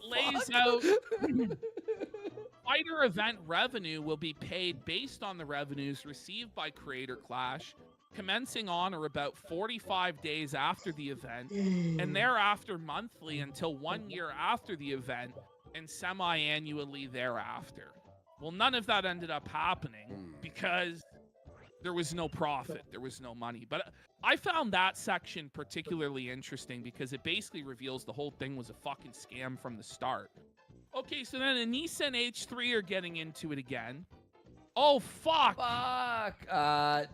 lays out fighter event revenue will be paid based on the revenues received by Creator Clash, commencing on or about 45 days after the event, and thereafter monthly until 1 year after the event, and semi-annually thereafter. Well, none of that ended up happening because there was no profit. There was no money. But I found that section particularly interesting because it basically reveals the whole thing was a fucking scam from the start. Okay, so then Anissa and H3 are getting into it again. Oh, fuck. Fuck.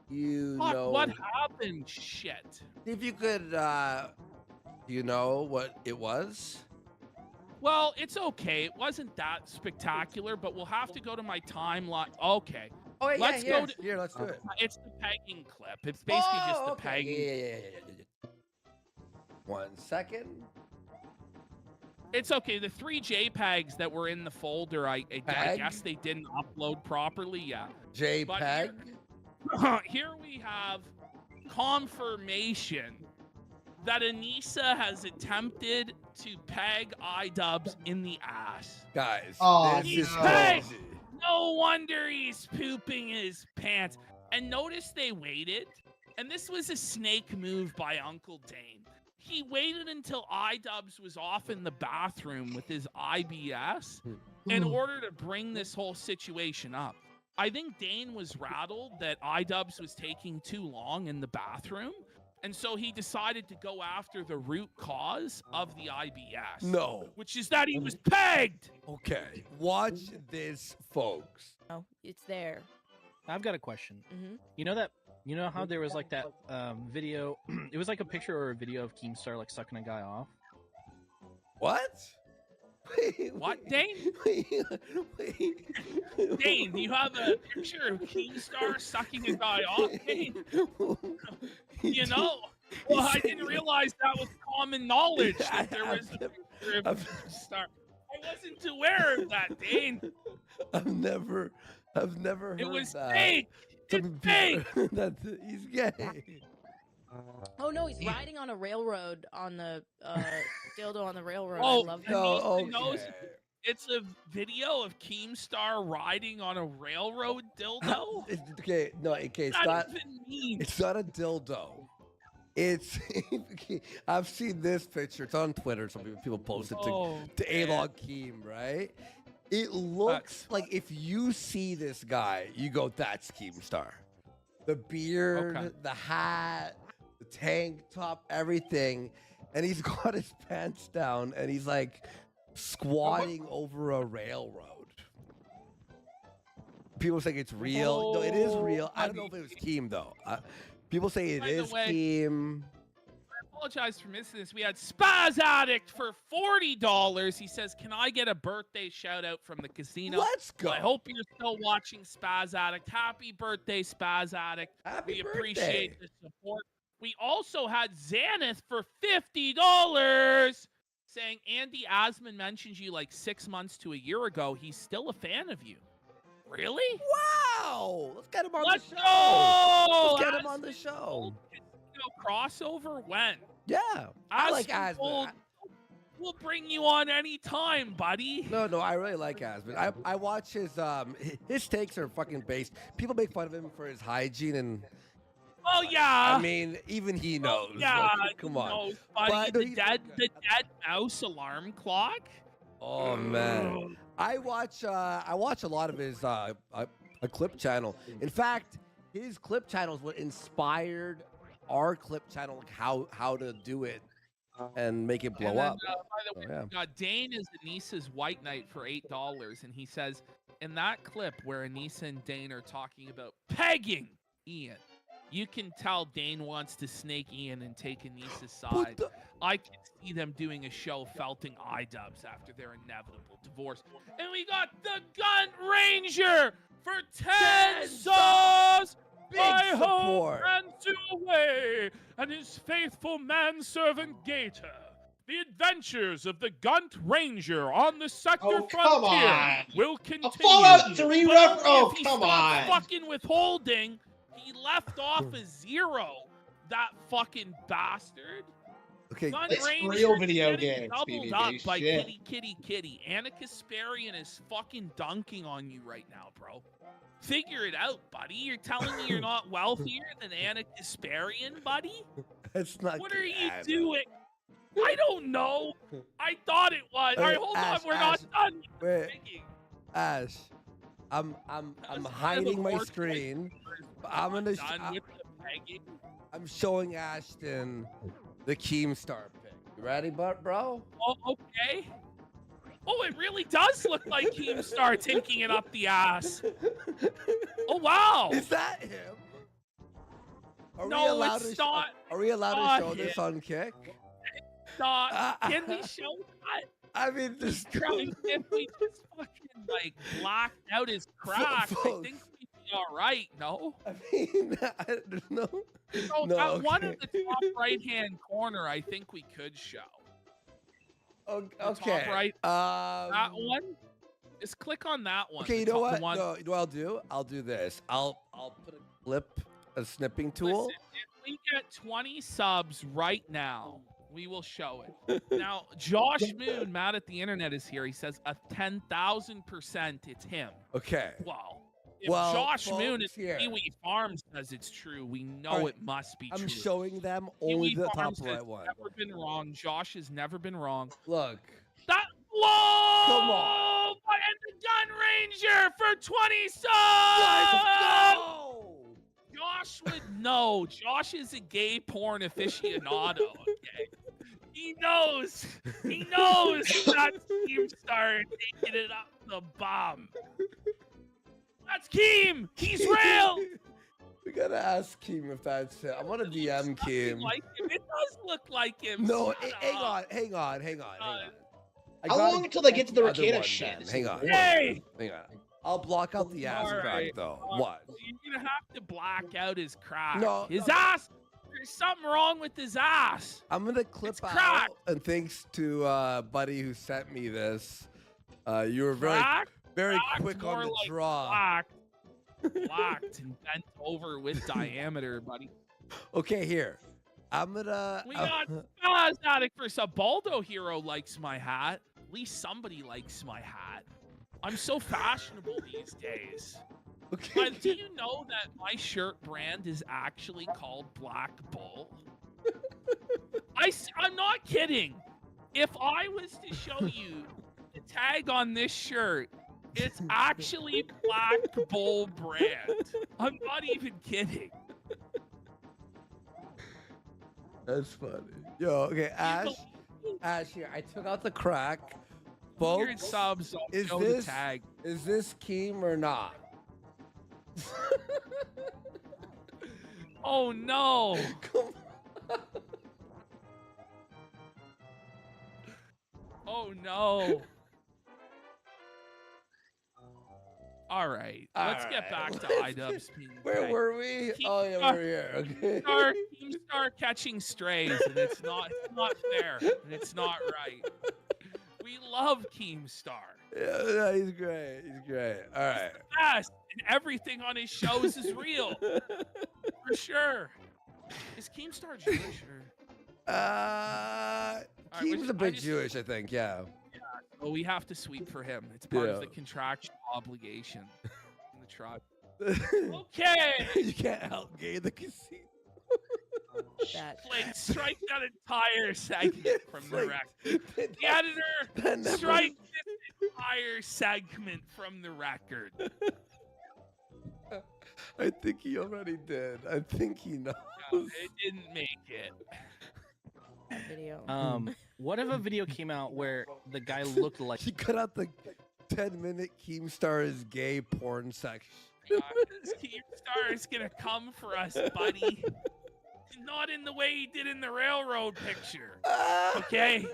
You Fuck, know. what happened? Shit. If you could, do you know what it was? Well, it's okay. It wasn't that spectacular, but we'll have to go to my timeline. Okay. Oh, yeah, let's yeah, go to. Here, let's do it. It's the pegging clip. It's basically just the okay. pegging. Yeah. 1 second. It's okay. The 3 JPEGs that were in the folder, I guess they didn't upload properly. Yeah. JPEG? Here we have confirmation that Anissa has attempted to peg iDubbbz in the ass. Guys, He's pegged. No wonder he's pooping his pants. And notice they waited. And this was a snake move by Uncle Dane. He waited until iDubbbz was off in the bathroom with his IBS in order to bring this whole situation up. I think Dane was rattled that iDubbbz was taking too long in the bathroom. And so he decided to go after the root cause of the IBS. No. Which is that he was pegged. Okay. Watch this, folks. Oh, it's there. I've got a question. Mm-hmm. You know how there was like that video? It was like a picture or a video of Keemstar like sucking a guy off. What? What, Dane? Dane, do you have a picture of Keemstar sucking a guy off, Dane? You know, well, I didn't realize that was common knowledge that there was a picture of Keemstar. I wasn't aware of that, Dane. I've never heard It was that. fake. It's fake. That he's gay. Oh no, he's riding on a railroad on the dildo on the railroad. Oh, I love that. Anissa knows it's a video of Keemstar riding on a railroad dildo. Okay, no, okay, it's What does not. that even mean? It's not a dildo. It's. I've seen this picture. It's on Twitter. Some people post it to A-Log Keem, right? It looks like if you see this guy, you go, "That's Keemstar." The beard, the hat, the tank top, everything, and he's got his pants down, and he's like squatting over a railroad. People think it's real. No, it is real. I don't know if it was Keem though. People say it is Keem. I apologize for missing this. We had Spaz Addict for $40. He says, "Can I get a birthday shout out from the casino?" Let's go. I hope you're still watching Spaz Addict. Happy birthday, Spaz Addict. We appreciate the support. We also had Xanath for $50 saying, "Andy Asman mentioned you like 6 months to a year ago. He's still a fan of you." Really? Wow. Let's get him on Let's the show. go. Let's get him on the show. Crossover when? Yeah. I like Asman Asman. told, we'll bring you on anytime, buddy. No, I really like Asman. I watch his takes are fucking based. People make fun of him for his hygiene and. Oh yeah. I mean, even he knows. Yeah, Like, come on. knows, buddy. But- the dead mouse alarm clock. Oh man, I watch a lot of his a clip channel. In fact, his clip channel is what inspired our clip channel, like how to do it and make it blow And then, up. by the way, Dane is Anissa's white knight for $8, and he says in that clip where Anissa and Dane are talking about pegging Ian, you can tell Dane wants to snake Ian and take Anissa's side. I can see them doing a show felting iDubbbz after their inevitable divorce. And we got the Gun Ranger for 10 subs! Big I hope support. and to away, and his faithful manservant Gator. The adventures of the Gunt Ranger on the sector come frontier on. will continue. Fallout 3 but ref- only oh, if he come stops on. fucking withholding, he left off a 0. That fucking bastard. Okay, Gun It's Ranger real is video getting games, doubled BBB, up by shit. Kitty. Anna Kasparian is fucking dunking on you right now, bro. Figure it out, buddy. You're telling me you're not wealthier than Anna Kasparian, buddy? That's not. What are you doing? I don't know. I thought it was. All right, hold on. We're not done. Wait, Ash, I'm hiding my screen. But I'm gonna. Done with the pegging. I'm showing Ashton the Keemstar pic. You ready, bro? Oh, okay. Oh, it really does look like Keemstar taking it up the ass. Oh, wow. Is that him? Are we No, allowed it's to not. Are we allowed to not show this him. on Kick? Not. Can we show that? I mean, just If we just fucking like blacked out his crack, I think we'd be all right. No. I mean, there's no. So No, that one okay. in the top right-hand corner, I think we could show. Okay. Top right. That one. Just click on that one. Okay, the you know top- what? the one- No, you know what I'll do? I'll do this. I'll put a clip, a snipping tool. Listen, if we get 20 subs right now, we will show it. Now, Josh Moon, mad at the internet, is here. He says a 10,000% it's him. Okay. Wow. If Well, Josh Moon folks, at here. Kiwi Farms says it's true, we know All right, it must be I'm true. showing them Kiwi only the top Farms right has one. never been wrong. Josh has never been wrong. Look. That whoa! Come on. And the Gun Ranger for 20 subs! Let's go! Josh would know. Josh is a gay porn aficionado, okay? He knows. He knows that's Keemstar taking it up the bomb. That's Keem! He's real! We gotta ask Keem if that's him. I want to DM Keem. Like him. It does look like him. No, Shut hang up. on. I How gotta long until they get to the other Raketa one shit? then. This Hang is on. boring. Hey! Hang on. I'll block out the ass All crack right. though. All What? right. You're gonna have to black out his crack. No, His no. ass. There's something wrong with his ass. I'm gonna clip It's out. cracked. And thanks to buddy who sent me this. You were very Cracked? very Cracked, quick on more the like draw. Blacked and bent over with diameter, buddy. Okay, here. I'm gonna. We got Spaz Addict for Baldo Hero likes my hat. At least somebody likes my hat. I'm so fashionable these days. Okay. Do you know that my shirt brand is actually called Black Bull? I'm not kidding. If I was to show you the tag on this shirt, it's actually Black Bull brand. I'm not even kidding. That's funny. Yo, okay, Ash, here. I took out the crack. 100 Folks, subs, I'll is show this the tag. is this Keem or not? Oh no! Oh no! All right, let's get back to iDubbbz. Where were we? Oh yeah, we're here. Okay. Keemstar catching strays, and it's not fair, and it's not right. We love Keemstar. Yeah, he's great. He's great. All right. Best, and everything on his shows is real, for sure. Is Keemstar Jewish or? Keem's a bit Jewish, I think. Yeah. Well, we have to sweep for him. It's part of Yeah. the contractual obligation in the tribe. Okay. You can't outgay the casino. Like, strike that entire segment from the record. The editor, never- strike this entire segment from the record. I think he already did. I think he knows. No, it didn't make it. Video. What if a video came out where the guy looked like He cut out the 10-minute Keemstar is gay porn section. This Keemstar is gonna come for us, buddy. Not in the way he did in the railroad picture. Okay?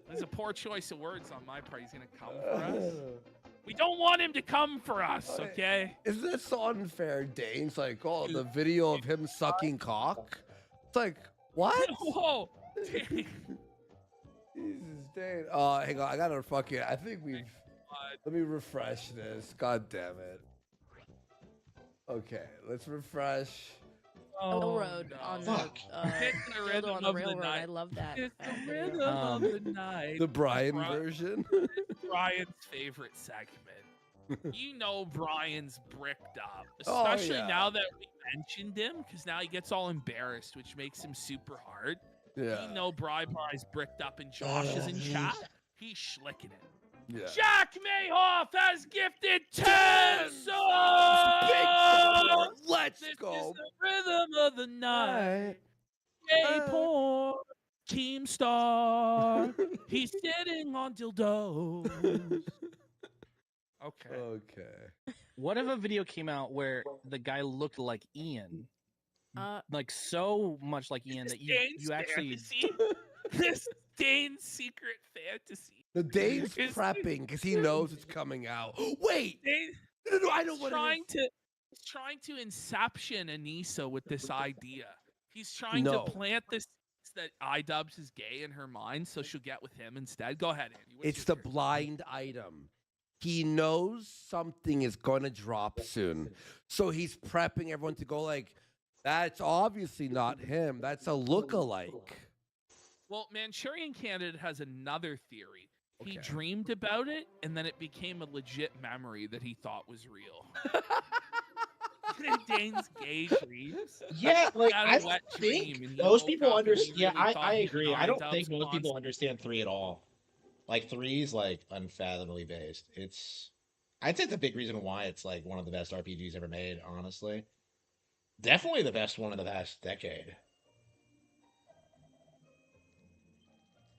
There's a poor choice of words on my part. He's gonna come for us. We don't want him to come for us, okay? Isn't that so unfair, Dane? It's like, oh, the video of him sucking cock. It's like, what? Whoa! Jesus, Dane. Hang on. I gotta fucking. I think we've. Let me refresh this. God damn it. Okay, let's refresh. Railroad on the Hit the dildo rhythm on the of the railroad. I night. love that. It's the fact. rhythm of the night. The Brian Bri- version. Brian's favorite segment. You know Brian's bricked up, Oh, especially yeah. now that we mentioned him, because now he gets all embarrassed, which makes him super hard. Yeah. You know Brian's bricked up and Josh is in chat. He's schlicking it. Yeah. Jack Mayhoff has gifted 10 Big subs! support. Let's This go. is the rhythm of the night. Gay porn. Keemstar, he's sitting on dildos. Okay. Okay. What if a video came out where the guy looked like Ian? Like so much like Ian that you actually This Dane's secret fantasy. The Dane's Is- prepping because he knows it's coming out. Wait! No, I know what it is. He's trying to inception Anissa with this idea. He's trying No. to plant the seeds that iDubbbz is gay in her mind, so she'll get with him instead. Go ahead, Andy. It's the blind item. He knows something is going to drop soon. So he's prepping everyone to go like, that's obviously not him. That's a look-alike. Well, Manchurian Candidate has another theory. He dreamed about it, and then it became a legit memory that he thought was real. Dane's gay dreams. Yeah, like Got a I wet don't dream, think and he most woke people up and he understand. Yeah, really thought I he agree. was I don't iDubbbz think most people constantly. understand 3 at all. Like 3's like unfathomably based. I'd say it's a big reason why it's like one of the best RPGs ever made. Honestly, definitely the best one of the past decade.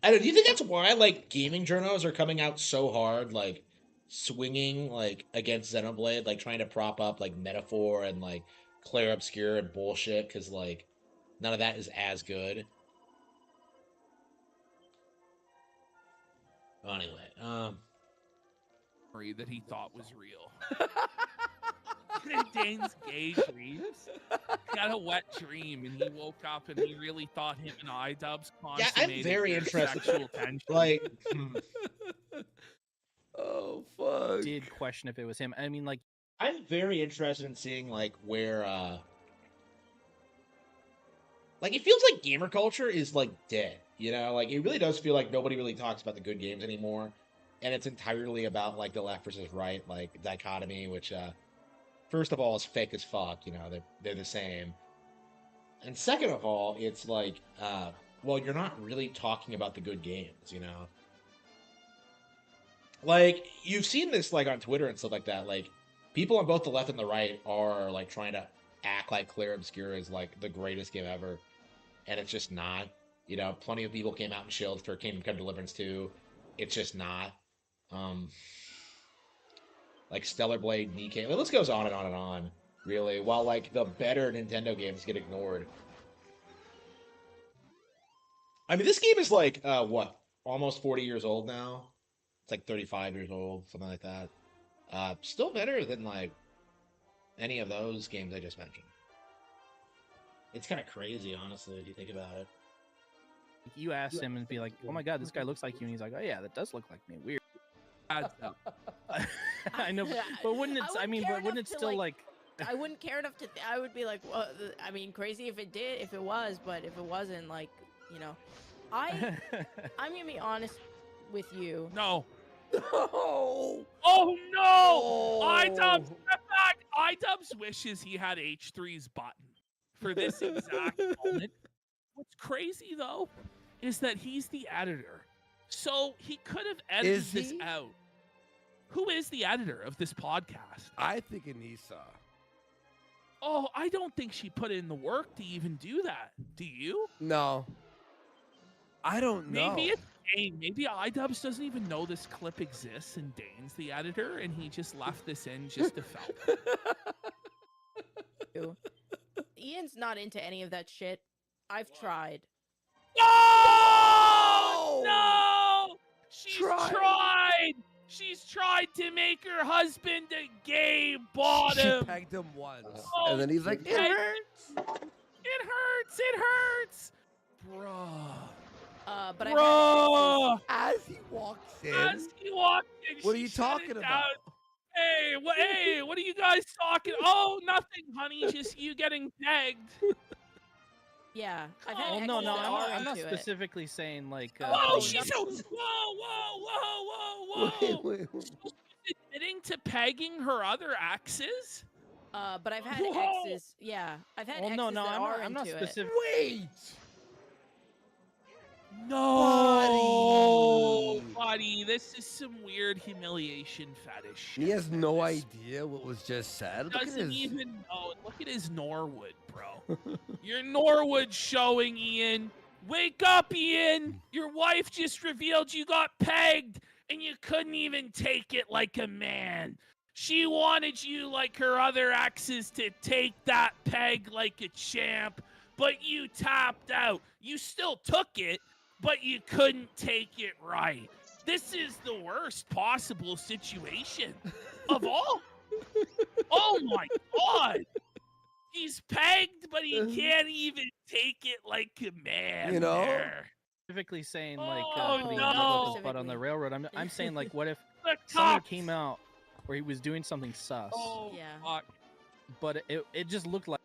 I don't. Do you think that's why like gaming journos are coming out so hard, like swinging like against Xenoblade, like trying to prop up like Metaphor and like Clair Obscur and bullshit? Because like none of that is as good. Anyway, Memory that he thought was real. Dane's gay dreams. Got a wet dream, and he woke up and he really thought him and iDubbbz yeah, consummated I'm very their interested. sexual tension. Like, oh fuck! Did question if it was him. I mean, like, I'm very interested in seeing like where, like it feels like gamer culture is like dead. You know, like it really does feel like nobody really talks about the good games anymore, and it's entirely about like the left versus right, like dichotomy, which first of all is fake as fuck. You know, they're the same, and second of all, it's like, well, you're not really talking about the good games. You know, like you've seen this like on Twitter and stuff like that. Like people on both the left and the right are like trying to act like Clair Obscur is like the greatest game ever, and it's just not. You know, plenty of people came out and shilled for Kingdom Come Deliverance 2. It's just not. Like Stellar Blade, Nikkei. The list goes on and on and on, really. While like the better Nintendo games get ignored. I mean, this game is like what, almost 40 years old now. It's like 35 years old, something like that. Still better than like any of those games I just mentioned. It's kind of crazy, honestly, if you think about it. you ask him and be like, "Oh my god, this guy looks like you," and he's like, "Oh yeah, that does look like me." Weird. I know, but wouldn't it? I mean, but wouldn't it still like? I wouldn't care enough to. I would be like, well, I mean, crazy if it did, if it was, but if it wasn't, like, you know, I'm gonna be honest with you. No. No. Oh no! iDubbbz, step back. iDubbbz wishes he had H3's button for this exact moment. What's crazy though is that he's the editor, so he could have edited Is this he? out. Who is the editor of this podcast? I think Anissa. Oh, I don't think she put in the work to even do that. Do you? No. I don't know. Maybe it's Dane. Maybe iDubbbz doesn't even know this clip exists, and Dane's the editor, and he just left this in just to felt it. Ian's not into any of that shit. I've tried. No! No! She's tried! She's tried to make her husband a gay bottom. She pegged him once, Oh, and then he's like, "It hurts." It hurts! It hurts! Bruh. But Bruh! As he walks in. As he walked in, What are she you shut talking it about? down. Hey, what are you guys talking? Oh, nothing, honey. Just you getting pegged. Yeah, I've had Oh exes no, that I'm are not into it. specifically saying like. Oh, she's so. Whoa! Wait. She's admitting to pegging her other exes. But I've had Whoa. exes. Yeah, I've had Well, exes no, that are I'm not into specific. Wait. No, buddy, this is some weird humiliation fetish. He has no idea what was just said. Look at Doesn't his. even know. Look at his Norwood, bro. Your Norwood showing, Ian. Wake up, Ian! Your wife just revealed you got pegged, and you couldn't even take it like a man. She wanted you, like her other exes, to take that peg like a champ, but you tapped out. You still took it, but you couldn't take it right. This is the worst possible situation of all. Oh my God! He's pegged, but he can't even take it like a man. You know? There. Specifically saying like Oh, putting no. a needle up his butt on the railroad. I'm saying like, what if The something cops. came out where he was doing something sus, Oh, Yeah. fuck. but it just looked like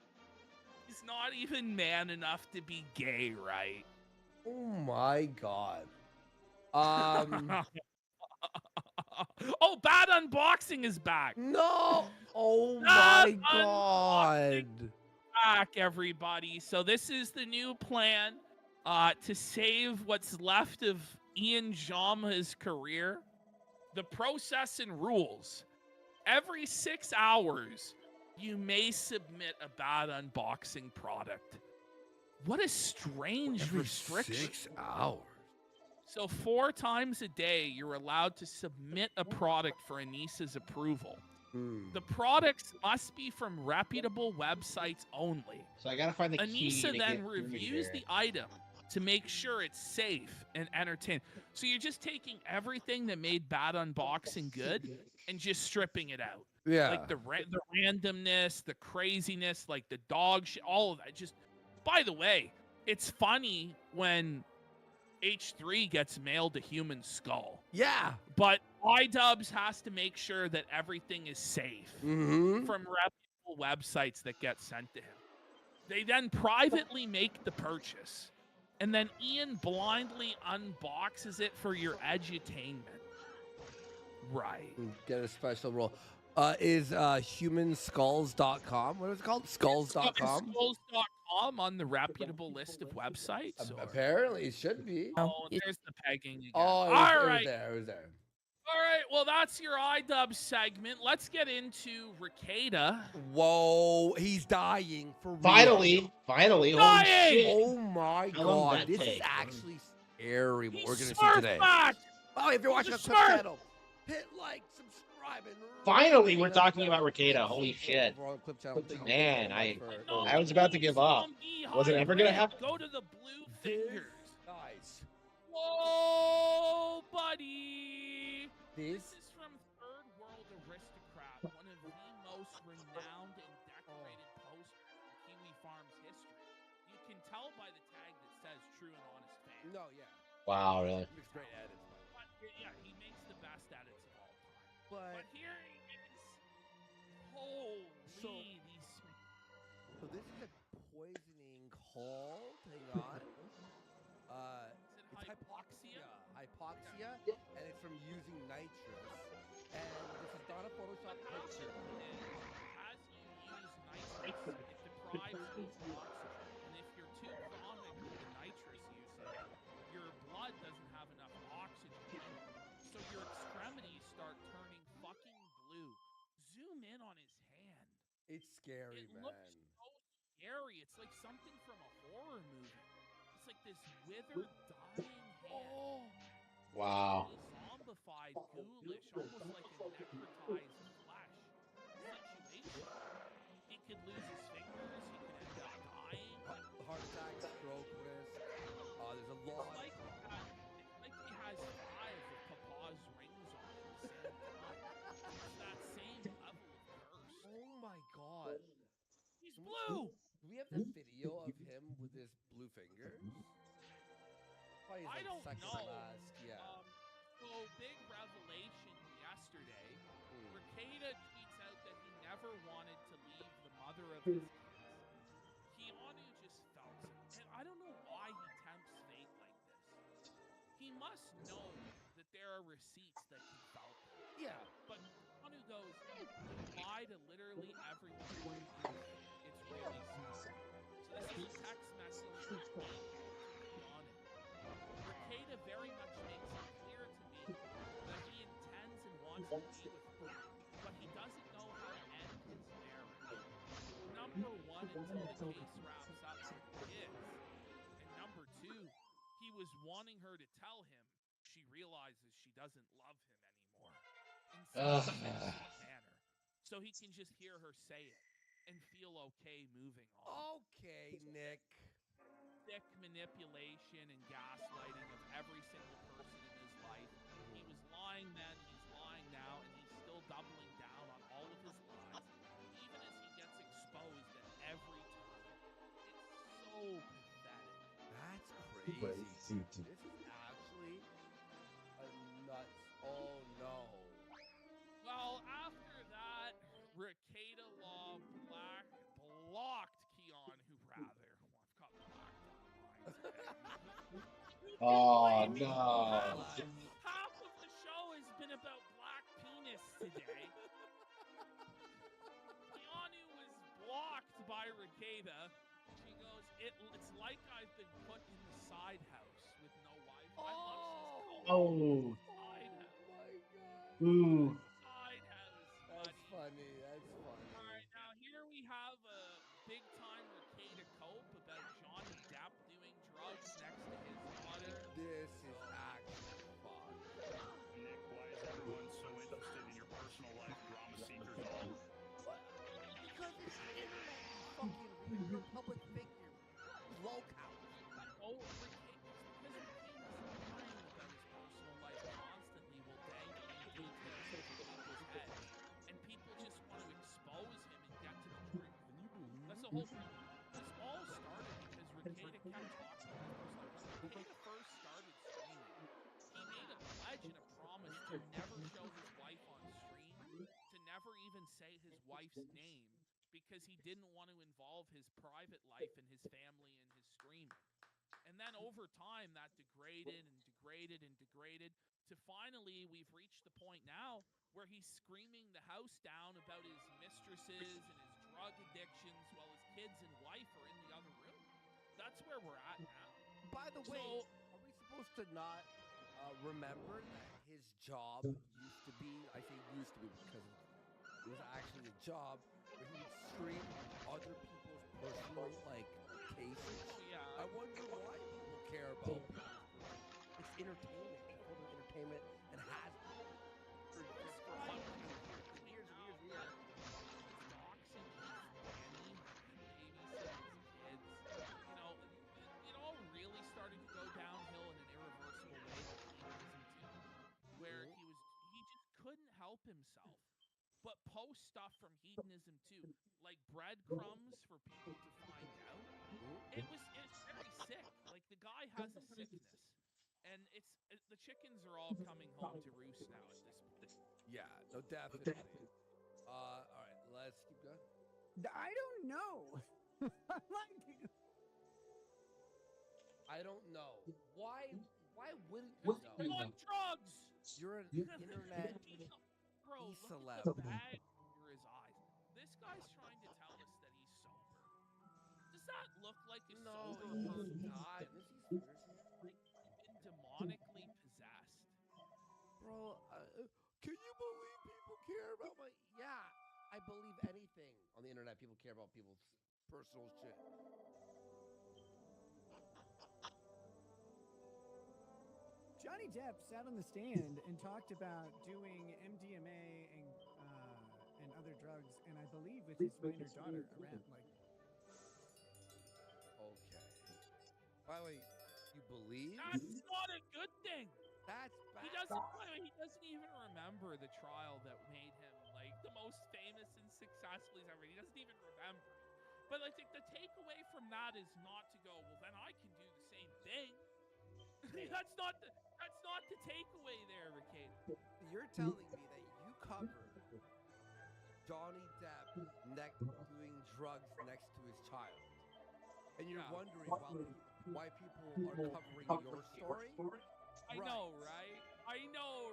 He's not even man enough to be gay, right? Oh my God. Oh, Bad Unboxing is back. No. Oh Bad my God. Back, everybody. So this is the new plan to save what's left of Ian Jama's career. The process and rules. Every 6 hours, you may submit a Bad Unboxing product. What a strange restriction. 6 hours. So 4 times a day, you're allowed to submit a product for Anissa's approval. The products must be from reputable websites only. So I gotta find the key Anissa to then get through reviews here. the item to make sure it's safe and entertaining. So you're just taking everything that made Bad Unboxing good and just stripping it out. Yeah. Like the randomness, the craziness, like the dog shit, all of that. Just, by the way, it's funny when H3 gets mailed a human skull. Yeah. But iDubbbz has to make sure that everything is safe Mm-hmm. from reputable websites that get sent to him. They then privately make the purchase, and then Ian blindly unboxes it for your edutainment. Right. Get a special roll. Is humanskulls.com? What is it called? Skulls.com? Skulls.com on the reputable list of websites? Or? Apparently, it should be. Oh, there's the pegging again. Oh, it was there. It was there. All right, well, that's your iDubbbz segment. Let's get into Ricada. Whoa, he's dying for real. Finally, holy Dying! shit. Oh my I love God, that this is take. actually scary what we're gonna see Smurf today. back! Oh, if you're watching He's on a Clip Smurf! channel, hit like, subscribe, and Finally, we're talking about Ricada. Holy shit. We're on Clip channel. Thank you Man, very much I was about to give up. Was it ever gonna happen? Go to the blue fingers. Guys, Whoa, buddy! this This is from Third World Aristocrat, one of the most renowned and decorated posters in Kiwi Farms history. You can tell by the tag that says True and Honest Fan. No, yeah. Wow, really? He makes great edits. But, yeah, he makes the best edits of all time. But But here he is. Holy, these. so this is a poisoning called. Hang on. It's hypoxia, and it's from using nitrous. And this is not a Photoshop picture. As you use nitrous, it deprives you of oxygen. And if you're too chronic with the nitrous usage, your blood doesn't have enough oxygen. So your extremities start turning fucking blue. Zoom in on his hand. It's scary, It man. looks so scary. It's like something from a horror movie. It's like this withered, dying hand. Wow. Zombified, ghoulish, almost like a necrotized flesh situation. He could lose his fingers. He could end up dying. Heart attack, stroke risk. There's a lot. It's like he has 5 of Papa's rings on at the same time. It's that same level of curse. Oh my God. He's blue. Do we have the video of him with his blue fingers? Probably his, I don't second know. last. Yeah. So big revelation yesterday. Ricada tweets out that he never wanted to leave the mother of his kids. Keanu just felt it. And I don't know why he tempts fate like this. He must know that there are receipts that he felt it. Yeah. But Keanu goes, lie to literally everyone. It's really sad. So this is a text message between Keanu. Ricada very much makes it clear to me that he intends and wants to be with her, but he doesn't know how to end his marriage. Number 1, until the case wraps up with the kids, and number 2, was wanting her to tell him, she realizes she doesn't love him anymore in some innocent manner. So he can just hear her say it and feel okay moving on. Okay, Nick. Thick manipulation and gaslighting of every single person in his life. He was lying then, he's lying now, and he's still doubling down on all of his lies, even as he gets exposed at every turn. It's so pathetic. That's crazy. This is actually a nuts. Oh no. Well, after that, Ricada Law blocked Keon, who rather. Well, I've got blacked on mine today. Oh no. Half of the show has been about black penis today. Keanu was blocked by Ricada. She goes, it's like I've been put in the side house with no Wi-Fi. Oh. Side house. Ooh. Side house. That's funny. That's funny. All right, now here we have a big-time Ricada cope about Johnny Depp doing drugs next to his daughter. This is actually fun. Nick, why is everyone so interested in your personal life, drama seekers all? Because it's the internet, you fucking weird. You're a public figure. Locale. Oh, Ricada's lying about his personal life constantly while dangling details over people's heads. And people just want to expose him and get to the truth. That's the whole thing. This all started because Ricada kept talking about his personal life. When Ricada first started streaming, he made a pledge and a promise to never show his wife on stream, to never even say his wife's name, because he didn't want to involve his private life and his family in his streaming. And then over time, that degraded and degraded and degraded to finally we've reached the point now where he's screaming the house down about his mistresses and his drug addictions while his kids and wife are in the other room. That's where we're at now. By the way, are we supposed to not remember that his job used to be, I say used to be because it was actually a job where he would stream other people's personal, cases? Yeah. I wonder why people care about people. It's entertainment. It's form of entertainment and has been for years and years and years. Doxing his nanny and babysitting his kids. You know, it all really started to go downhill in an irreversible way with Hedonism 2, where he just couldn't help himself but post stuff from Hedonism 2, like breadcrumbs for people to find out. It's very sick. Like, the guy has a sickness. And the chickens are all coming home to roost now at this point. Yeah, no, definitely. All right, let's keep going. I don't know. I don't know. Why wouldn't you know? You're on drugs! You're an internet Bro, celeb. look at the bag under his eyes. This guy's trying to tell us that he's sober. Does that look like a sober person? Like, been demonically possessed. Bro, can you believe people care about my... Yeah, I believe anything on the internet. People care about people's personal shit. Johnny Depp sat on the stand and talked about doing MDMA and other drugs, and I believe with his minor daughter around. Okay. By the way, you believe? That's not a good thing. That's bad. He doesn't even remember the trial that made him the most famous and successful he's ever. He doesn't even remember. But I think the takeaway from that is not to go, well, then I can do the same thing. That's not the takeaway there, Ricada. You're telling me that you covered Johnny Depp doing drugs next to his child, and you're wondering why people are covering your story? I know,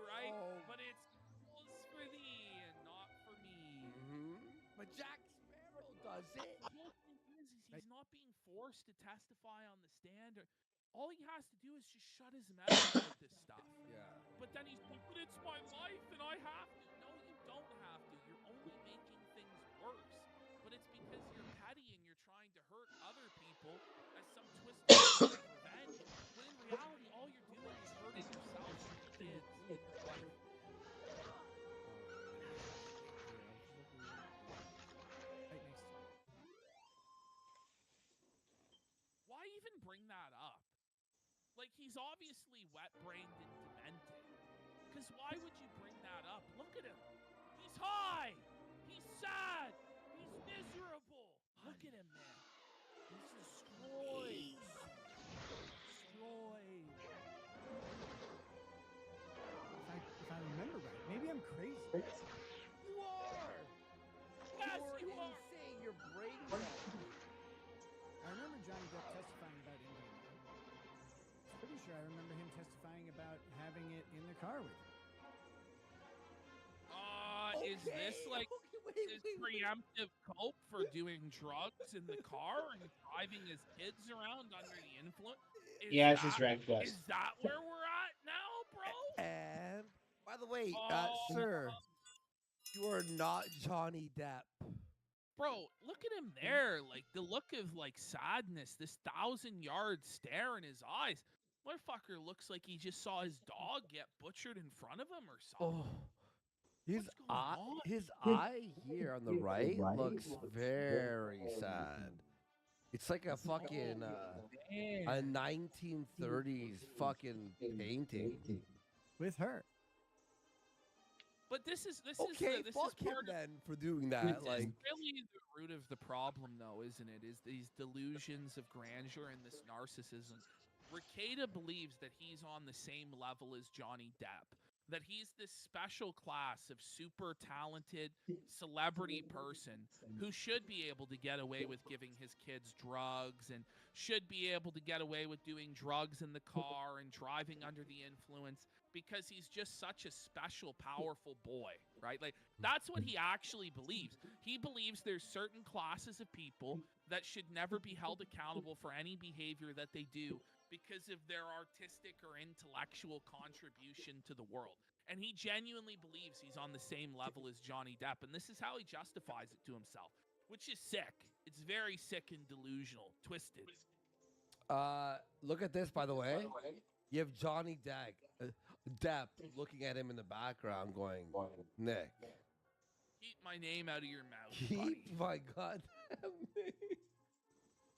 right? Oh. But it's rules for thee and not for me. But Jack Sparrow does it. The whole thing is he's not being forced to testify on the stand. All he has to do is just shut his mouth about this stuff. Yeah. But then he's like, but it's my life and I have to. No, you don't have to. You're only making things worse. But it's because you're petty and you're trying to hurt other people as some twisted revenge. When in reality, even bring that up? Like, he's obviously wet-brained and demented. Because why would you bring that up? Look at him. He's high. He's sad. He's miserable. Look at him, man. He's destroyed. Destroyed. If I remember right, maybe I'm crazy. You are. Yes, you You're are. insane. Your brain. I remember Johnny Depp testifying about Indian. I'm pretty sure I remember him testifying about having it in the car with him. Is this like his preemptive cope for doing drugs in the car and driving his kids around under the influence? Yeah, it's his drag quest. Is that where we're at now, bro? And by the way, sir, you are not Johnny Depp. Bro, look at him there. Like, the look of, like, sadness, this 1,000-yard stare in his eyes. Motherfucker looks like he just saw his dog get butchered in front of him or something. Oh, his eye here on the right looks very sad. It's like a fucking a 1930s fucking painting with her. But this is okay. this Fuck is him part then for doing that. This Like, is really the root of the problem, though, isn't it? Is these delusions of grandeur and this narcissism. Ricada believes that he's on the same level as Johnny Depp. That he's this special class of super talented celebrity person who should be able to get away with giving his kids drugs and should be able to get away with doing drugs in the car and driving under the influence because he's just such a special, powerful boy, right? Like, that's what he actually believes. He believes there's certain classes of people that should never be held accountable for any behavior that they do because of their artistic or intellectual contribution to the world. And he genuinely believes he's on the same level as Johnny Depp, and this is how he justifies it to himself, which is sick. It's very sick and delusional, twisted. look at this, by the way. You have Johnny Depp looking at him in the background going, Nick. Keep my name out of your mouth, Keep buddy. my goddamn name.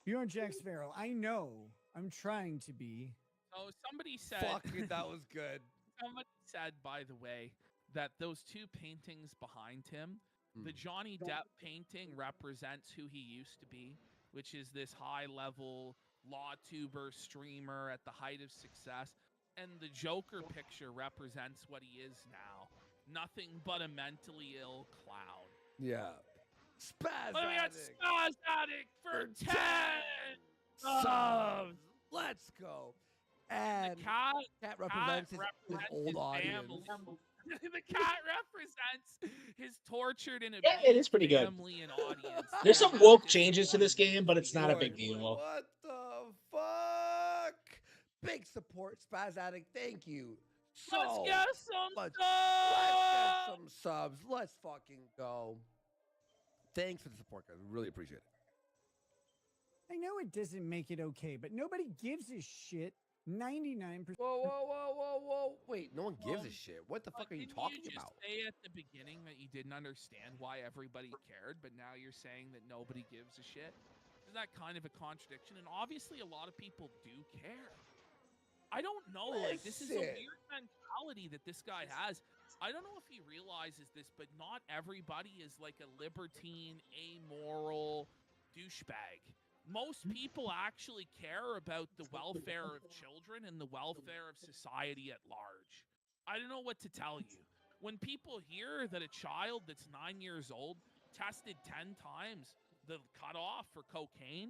You're Jack Sparrow. I know. I'm trying to be. Oh, somebody said... Fuck it, that was good. Somebody said, by the way, that those two paintings behind him, the Johnny Depp painting represents who he used to be, which is this high-level law tuber streamer at the height of success, and the Joker picture represents what he is now. Nothing but a mentally ill clown. Yeah. Spaz Let me get Addict Spaz Addict for 10 subs. Let's go. And the cat represents his old his audience. family. The cat represents his tortured and Yeah, it is pretty good. family and audience. There's some woke changes to this game, but it's not a big deal. What the fuck? Big support, Spaz Addict. Thank you. Let's get some much. subs. Let's get some subs. Let's fucking go. Thanks for the support, guys. We really appreciate it. I know it doesn't make it okay, but nobody gives a shit. 99%. Whoa. Wait, no one gives a shit. What the fuck are you talking about? Say at the beginning that you didn't understand why everybody cared, but now you're saying that nobody gives a shit. Isn't that kind of a contradiction? And obviously a lot of people do care. I don't know. Like, this is a weird mentality that this guy has. I don't know if he realizes this, but not everybody is like a libertine, amoral douchebag. Most people actually care about the welfare of children and the welfare of society at large. I don't know what to tell you. When people hear that a child that's 9 years old tested 10 times the cutoff for cocaine,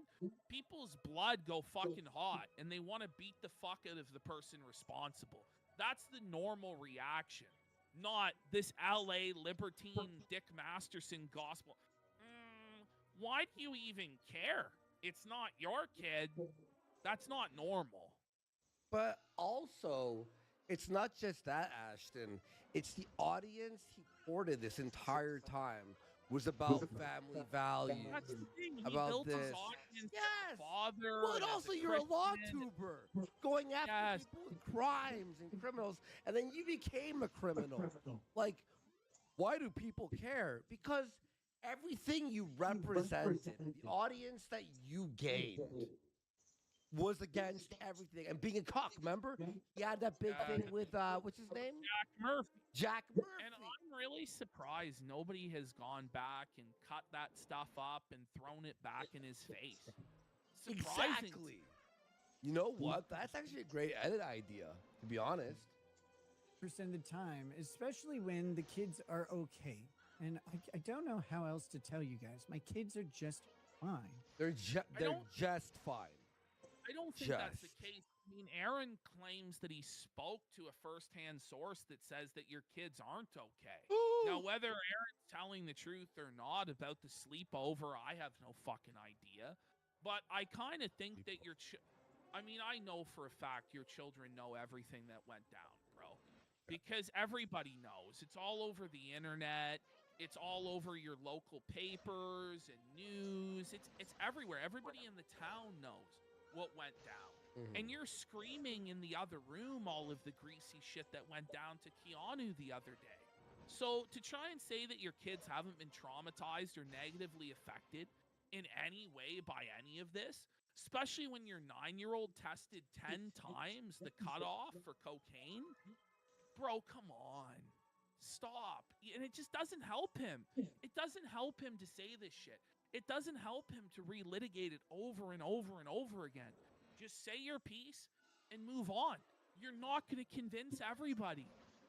people's blood go fucking hot and they want to beat the fuck out of the person responsible. That's the normal reaction, not this LA libertine Dick Masterson gospel. Why do you even care? It's not your kid. That's not normal. But also, it's not just that, Ashton. It's the audience he courted this entire time was about family values. That's the thing. He about built this. his audience Yes. as a father. But and also, as a you're a law Christian. tuber going after people with crimes and criminals, and then you became a criminal. Like, why do people care? Because everything you represented, the audience that you gained, was against everything and being a cock. Remember, he had that big thing with what's his name? Jack Murphy. Jack Murphy. And I'm really surprised nobody has gone back and cut that stuff up and thrown it back in his face. Surprising. Exactly. You know what? That's actually a great edit idea, to be honest. Percent of the time, especially when the kids are okay. And I don't know how else to tell you guys. My kids are just fine. They're just fine. I don't think that's the case. I mean, Aaron claims that he spoke to a first-hand source that says that your kids aren't okay. Now, whether Aaron's telling the truth or not about the sleepover, I have no fucking idea. But I kind of think that I mean, I know for a fact your children know everything that went down, bro. Because everybody knows. It's all over the internet. It's all over your local papers and news. It's everywhere. Everybody in the town knows what went down. And you're screaming in the other room all of the greasy shit that went down to Keanu the other day. So to try and say that your kids haven't been traumatized or negatively affected in any way by any of this, especially when your 9-year-old tested 10 times the cutoff for cocaine, bro, come on. Stop. And it just doesn't help him. It doesn't help him to say this shit. It doesn't help him to relitigate it over and over and over again. Just say your piece and move on. You're not going to convince everybody.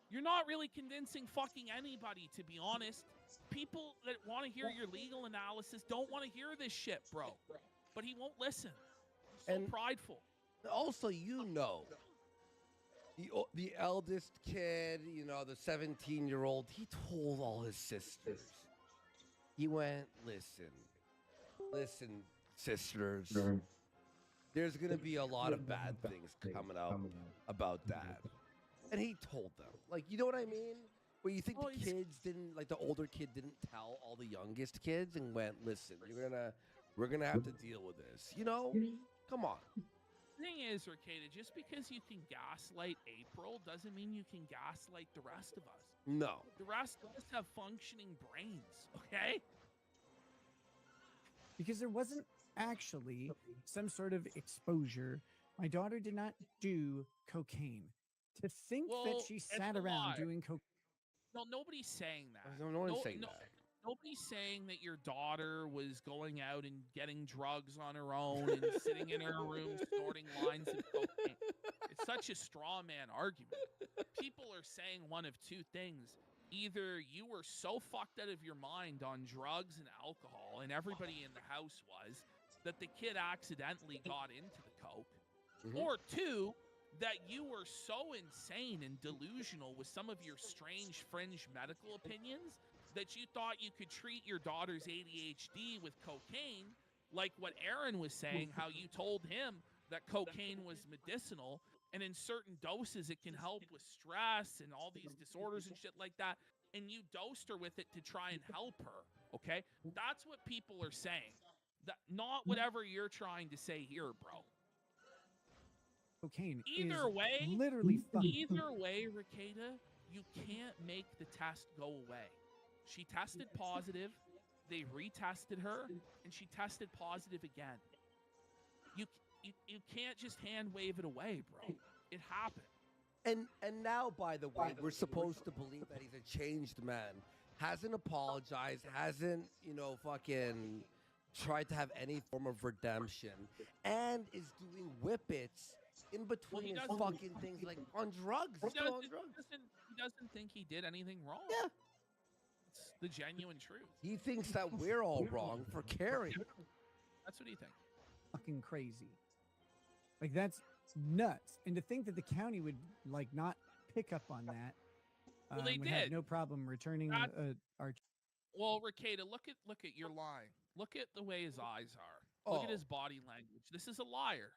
You're not really convincing fucking anybody, to be honest. People that want to hear your legal analysis don't want to hear this shit, bro. But he won't listen. He's so prideful. Also, you know, the eldest kid, you know, the 17-year-old, he told all his sisters. He went, listen, sisters, there's going to be a lot of bad things coming out about Dad. And he told them. Like, you know what I mean? Where you think the kids didn't, like the older kid didn't tell all the youngest kids and went, listen, we're going to have to deal with this. You know? Come on. The thing is, Arcada, just because you can gaslight April doesn't mean you can gaslight the rest of us. No. The rest of us have functioning brains, okay? Because there wasn't actually some sort of exposure. My daughter did not do cocaine. To think that she sat around doing cocaine. No, nobody's saying that. No one's saying that. Nobody's saying that your daughter was going out and getting drugs on her own and sitting in her room snorting lines of cocaine. It's such a straw man argument. People are saying one of two things. Either you were so fucked out of your mind on drugs and alcohol, and everybody in the house was, that the kid accidentally got into the coke. Or two, that you were so insane and delusional with some of your strange fringe medical opinions that you thought you could treat your daughter's ADHD with cocaine, like what Aaron was saying, how you told him that cocaine was medicinal, and in certain doses it can help with stress and all these disorders and shit like that, and you dosed her with it to try and help her, okay? That's what people are saying. Not whatever you're trying to say here, bro. Cocaine Either is way, literally either way, Ricada, you can't make the test go away. She tested positive, they retested her, and she tested positive again. You can't just hand wave it away, bro. It happened. And now, by the way, we're supposed to believe that he's a changed man. Hasn't apologized, hasn't, fucking tried to have any form of redemption, and is doing whippets in between his fucking things, like on drugs. He doesn't think he did anything wrong. Yeah. It's the genuine truth. He thinks that we're all wrong for caring. That's what he thinks. Fucking crazy. Like, that's nuts. And to think that the county would, like, not pick up on that. Well, they would have did. no problem returning our... Well, Ricada, look at your line. Look at the way his eyes are. Look at his body language. This is a liar.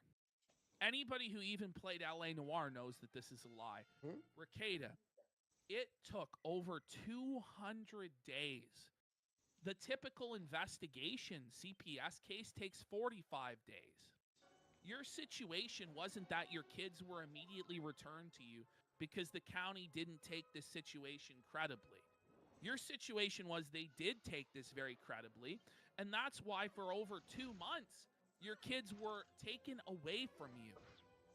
Anybody who even played LA Noire knows that this is a lie. Ricada, it took over 200 days. The typical investigation CPS case takes 45 days. Your situation wasn't that your kids were immediately returned to you because the county didn't take this situation credibly. Your situation was they did take this very credibly, and that's why for over 2 months, your kids were taken away from you.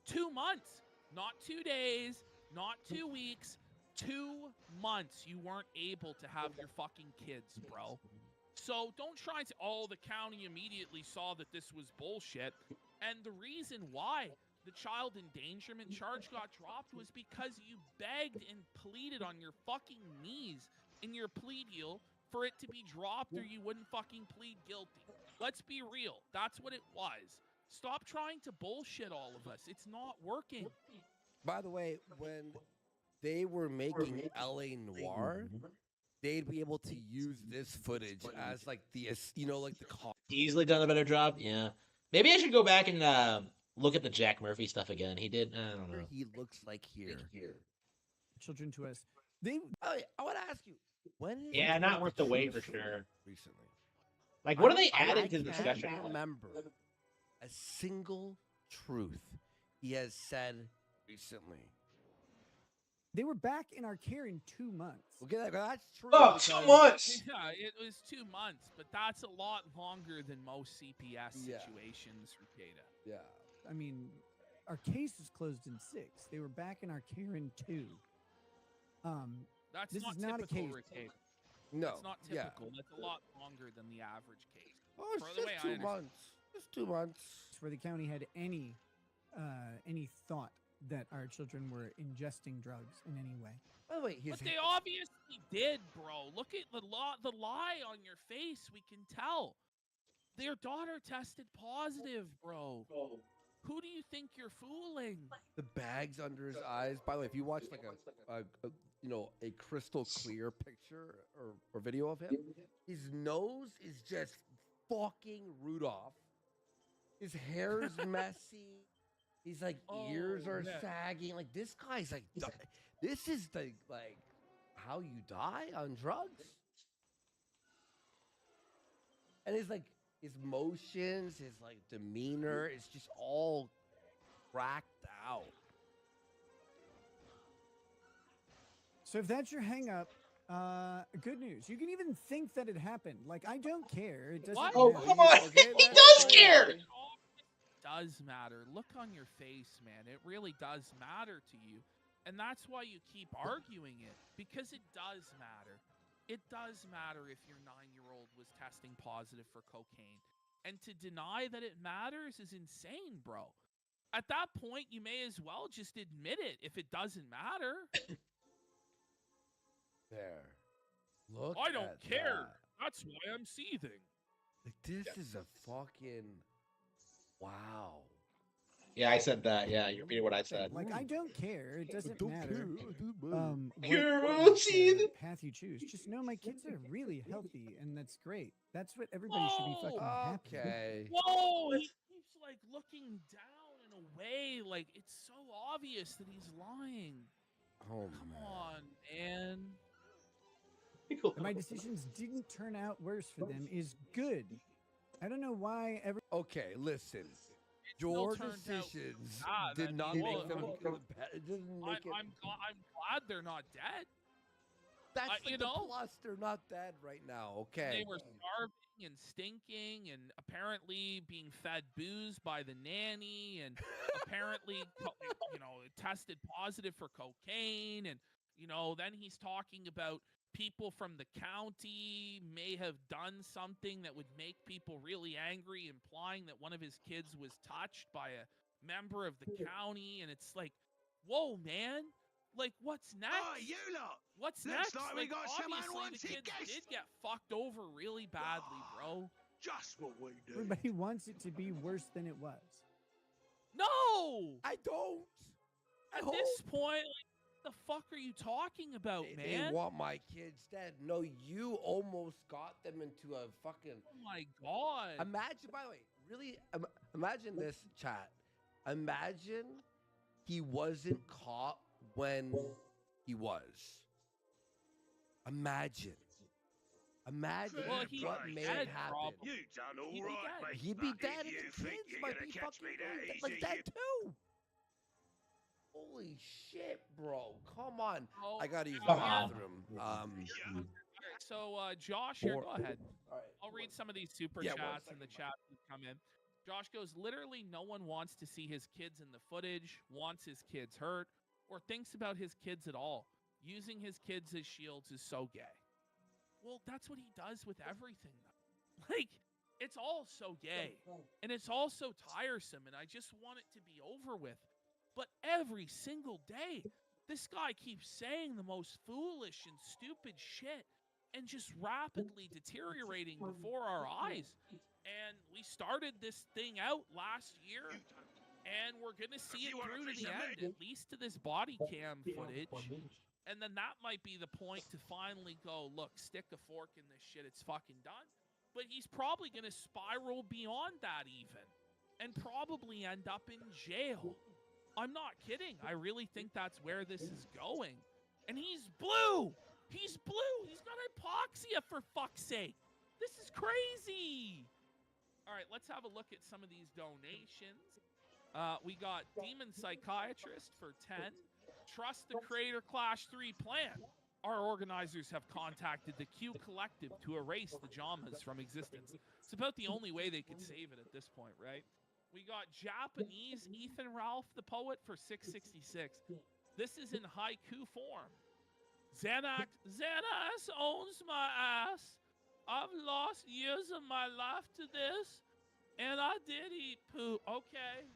2 months, not 2 days, not 2 weeks, 2 months you weren't able to have your fucking kids, bro. So don't try to, oh, the county immediately saw that this was bullshit. And the reason why the child endangerment charge got dropped was because you begged and pleaded on your fucking knees in your plea deal for it to be dropped or you wouldn't fucking plead guilty. Let's be real. That's what it was. Stop trying to bullshit all of us. It's not working. By the way, when they were making LA Noir, they'd be able to use this footage as like the, you know, like the Easily done a better job. Yeah. Maybe I should go back and look at the Jack Murphy stuff again. He did. I don't know. he looks like here. Children to us. They. I want to ask you, when is Yeah, he not told worth the the wait for truth sure. recently? Like, what are they I adding to the can't discussion? remember a single truth he has said recently. They were back in our care in 2 months. Okay, that's true. Oh, because- 2 months! Yeah, it was 2 months, but that's a lot longer than most CPS Yeah. situations, Ricada. Yeah. I mean, our case was closed in 6. They were back in our care in 2. That's This not is not a typical, case. Ricada. No. It's not yeah. typical. That's a lot longer than the average case. Oh, it's For the way just I 2 understand- months. Just 2 months. Where the county had any thought that our children were ingesting drugs in any way. By the way, But they obviously did, bro. Look at the lie on your face. We can tell. Their daughter tested positive, bro. Who do you think you're fooling? the bags under his eyes. By the way, if you watch like a crystal clear picture or video of him, his nose is just fucking Rudolph. His hair's messy. He's like ears are sagging. Like this guy's like, this is the like how you die on drugs. And his like his motions, his like demeanor is just all cracked out. So if that's your hang up, good news. You can even think that it happened. Like, I don't care. It doesn't What? Oh, matter. come on. Okay, He that's does fine. care. Does matter. Look on your face, man. It really does matter to you. And that's why you keep arguing it, because it does matter. It does matter if your 9-year-old was testing positive for cocaine. And to deny that it matters is insane, bro. At that point, you may as well just admit it if it doesn't matter. There. Look. I don't at care. that. That's why I'm seething. Like this is a fucking wow. Yeah, I said that. Yeah, you're repeating what I said. Like, I don't care. It doesn't matter. You're what seething. path you choose. Just know my kids are really healthy, and that's great. That's what everybody should be fucking happy. Okay. Whoa! He keeps like looking down in a way like it's so obvious that he's lying. Oh Come man. on, man. And my decisions didn't turn out worse for them is good. I don't know why every. Okay, listen. still Your turned out decisions bad. did I not mean, make well, them. It didn't make it. I'm glad they're not dead. That's I- like you the know? plus. They're not dead right now. Okay. They were starving and stinking and apparently being fed booze by the nanny and apparently, tested positive for cocaine. And, then he's talking about people from the county may have done something that would make people really angry, implying that one of his kids was touched by a member of the county. And it's like, whoa, man. Like, what's next? Oh, you lot! What's Looks next? like we got some obviously unwanted the kids guests. did get fucked over really badly, bro. Just what we do. Everybody wants it to be worse than it was. No! I don't. At this point, like, the fuck are you talking about, They man? want my kids dead. No, you almost got them into a fucking. Oh my god. Imagine, by the way, really, imagine this, chat. Imagine he wasn't caught when he was. Imagine. Imagine Well, he what would may be have dead, happened. probably. You done all He'd be right, dead. mate. He'd be but dead, if and you the think kids you're might gonna be catch fucking me that like easy, that you- too. Holy shit, bro! Come on, Oh, I gotta use the Come on. bathroom. Alright, so, Josh, here, Or- go ahead. All right. I'll read some of these super Yeah, one chats second, and the chats that come in. Josh goes, literally no one wants to see his kids in the footage, wants his kids hurt, or thinks about his kids at all. Using his kids as shields is so gay. Well, that's what he does with everything, though. Like, it's all so gay, and it's all so tiresome, and I just want it to be over with. But every single day, this guy keeps saying the most foolish and stupid shit and just rapidly deteriorating before our eyes. And we started this thing out last year, and we're going to see it through to the end, at least to this body cam footage. And then that might be the point to finally go, look, stick a fork in this shit. It's fucking done. But he's probably going to spiral beyond that even and probably end up in jail. I'm not kidding. I really think that's where this is going. And he's blue. He's blue. He's got hypoxia, for fuck's sake. This is crazy. All right, let's have a look at some of these donations. We got Demon Psychiatrist for 10. Trust the Creator Clash 3 plan. Our organizers have contacted the Q Collective to erase the Jamas from existence. It's about the only way they could save it at this point, right? We got Japanese Ethan Ralph, the poet, for 666. This is in haiku form. Xanax owns my ass. I've lost years of my life to this, and I did eat poo. Okay.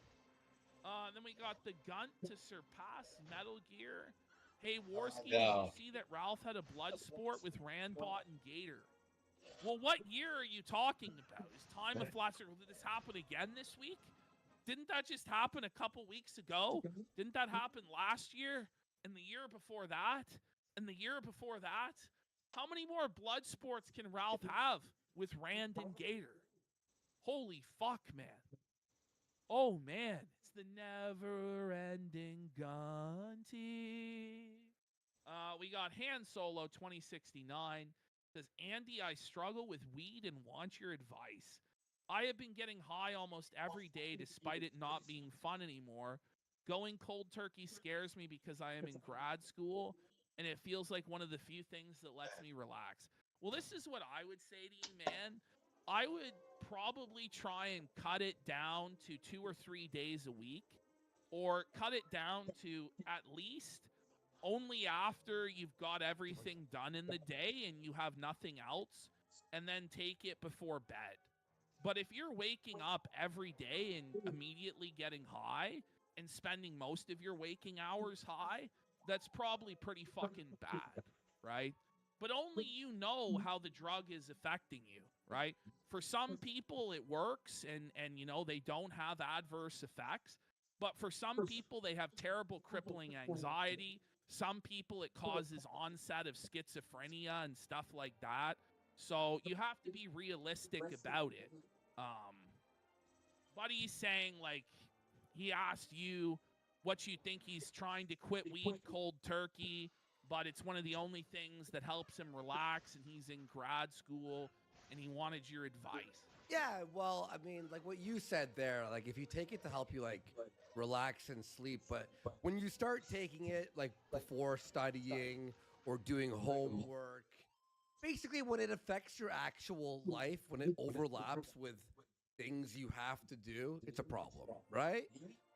Then we got the Gunt to surpass Metal Gear. Hey, Warski, did you see that Ralph had a blood sport with Randbot and Gator? Well, what year are you talking about? Is Time of Flat Circle? Did this happen again this week? Didn't that just happen a couple weeks ago? Didn't that happen last year? And the year before that? And the year before that? How many more blood sports can Ralph have with Rand and Gator? Holy fuck, man. Oh, man. It's the never-ending Gunty. We got Han Solo 2069. Says, Andy, I struggle with weed and want your advice. I have been getting high almost every day despite it not being fun anymore. Going cold turkey scares me because I am in grad school, and it feels like one of the few things that lets me relax. Well, this is what I would say to you, man. I would probably try and cut it down to 2 or 3 days a week, or cut it down to at least only after you've got everything done in the day and you have nothing else, and then take it before bed. But if you're waking up every day and immediately getting high and spending most of your waking hours high, that's probably pretty fucking bad, right? But only you know how the drug is affecting you, right? For some people, it works and you know, they don't have adverse effects. But for some people, they have terrible crippling anxiety. Some people, it causes onset of schizophrenia and stuff like that. So you have to be realistic about it. Buddy's saying, like, he asked you what you think he's trying to quit weed cold turkey, but it's one of the only things that helps him relax, and he's in grad school, and he wanted your advice. Yeah, well, I mean, like what you said there, like if you take it to help you like relax and sleep, but when you start taking it like before studying or doing homework, basically when it affects your actual life, when it overlaps with things you have to do, it's a problem, right?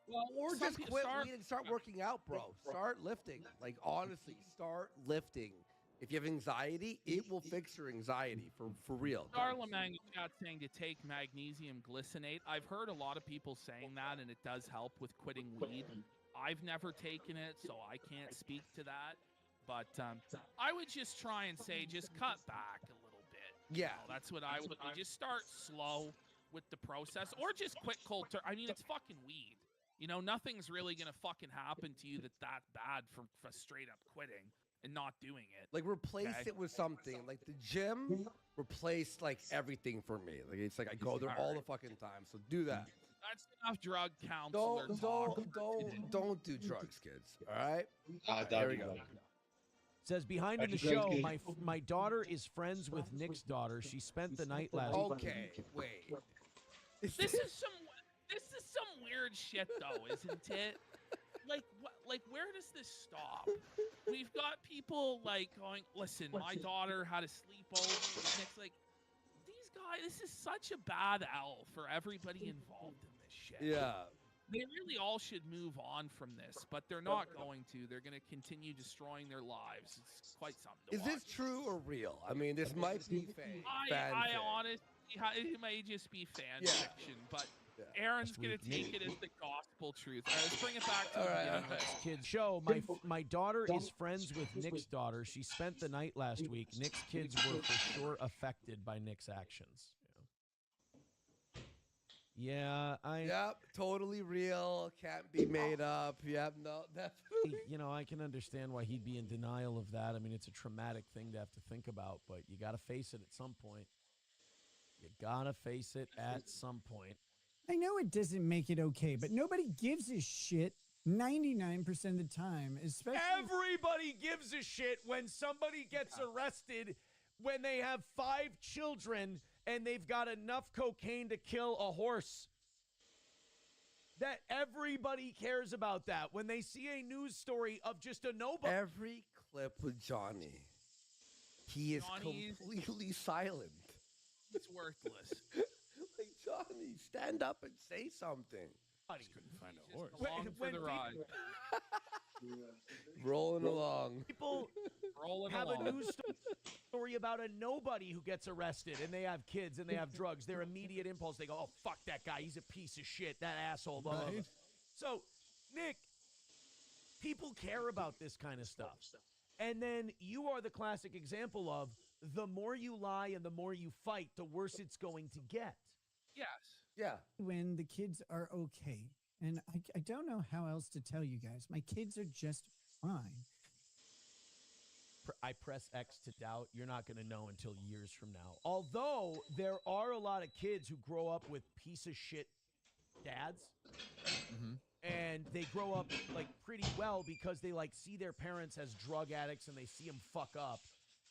Well, or just quit weed and start working out, bro. Start lifting. Like honestly, start lifting. If you have anxiety, it will fix your anxiety for real. Darlamang is not saying to take magnesium glycinate. I've heard a lot of people saying that, and it does help with quitting weed. I've never taken it, so I can't speak to that. But I would just try and say, just cut back a little bit. Yeah. You know, that's what I would do. Just start slow with the process, or just quit cold turkey. I mean, it's fucking weed. You know, nothing's really going to fucking happen to you that's that bad for straight up quitting and not doing it. Like replace it with something. Like the gym replaced like everything for me. Like it's like I go there all the fucking time. So do that. That's enough drug counselor talk. Don't do drugs, kids. All right? There we go. Says behind in the show, my daughter is friends with Nick's daughter. She spent the night last night. Okay, wait. This is some weird shit though, isn't it? Like where does this stop? We've got people like going, listen, my daughter had a sleepover. Nick's like, these this is such a bad L for everybody involved in this shit. Yeah. They really all should move on from this, but they're not going to. They're going to continue destroying their lives. It's quite something to Is watch. this true or real? I mean, this might be I honestly, it might just be fan fiction, but Aaron's going to take it as the gospel truth. All right, let's bring it back to the beginning. Kids show. My daughter is friends with Nick's daughter. She spent the night last week. Nick's kids were for sure affected by Nick's actions. Yeah, Yep, totally real. Can't be made up. Yep, no, definitely. You know, I can understand why he'd be in denial of that. I mean, it's a traumatic thing to have to think about, but you got to face it at some point. You got to face it at some point. I know it doesn't make it okay, but nobody gives a shit 99% of the time, especially... Everybody gives a shit when somebody gets arrested when they have 5 children and they've got enough cocaine to kill a horse. That everybody cares about that. When they see a news story of just a nobody. Every clip with Johnny, he is completely silent. It's worthless. Like, Johnny, stand up and say something. Just couldn't find a horse. Along for the ride. Rolling along. People have a news story about a nobody who gets arrested and they have kids and they have drugs. Their immediate impulse, they go, oh, fuck that guy. He's a piece of shit. That asshole. Blah, blah, blah. So, Nick, people care about this kind of stuff. And then you are the classic example of the more you lie and the more you fight, the worse it's going to get. Yes. Yeah. When the kids are okay. And I don't know how else to tell you guys. My kids are just fine. I press X to doubt. You're not going to know until years from now. Although there are a lot of kids who grow up with piece of shit dads. And they grow up like pretty well because they like see their parents as drug addicts and they see them fuck up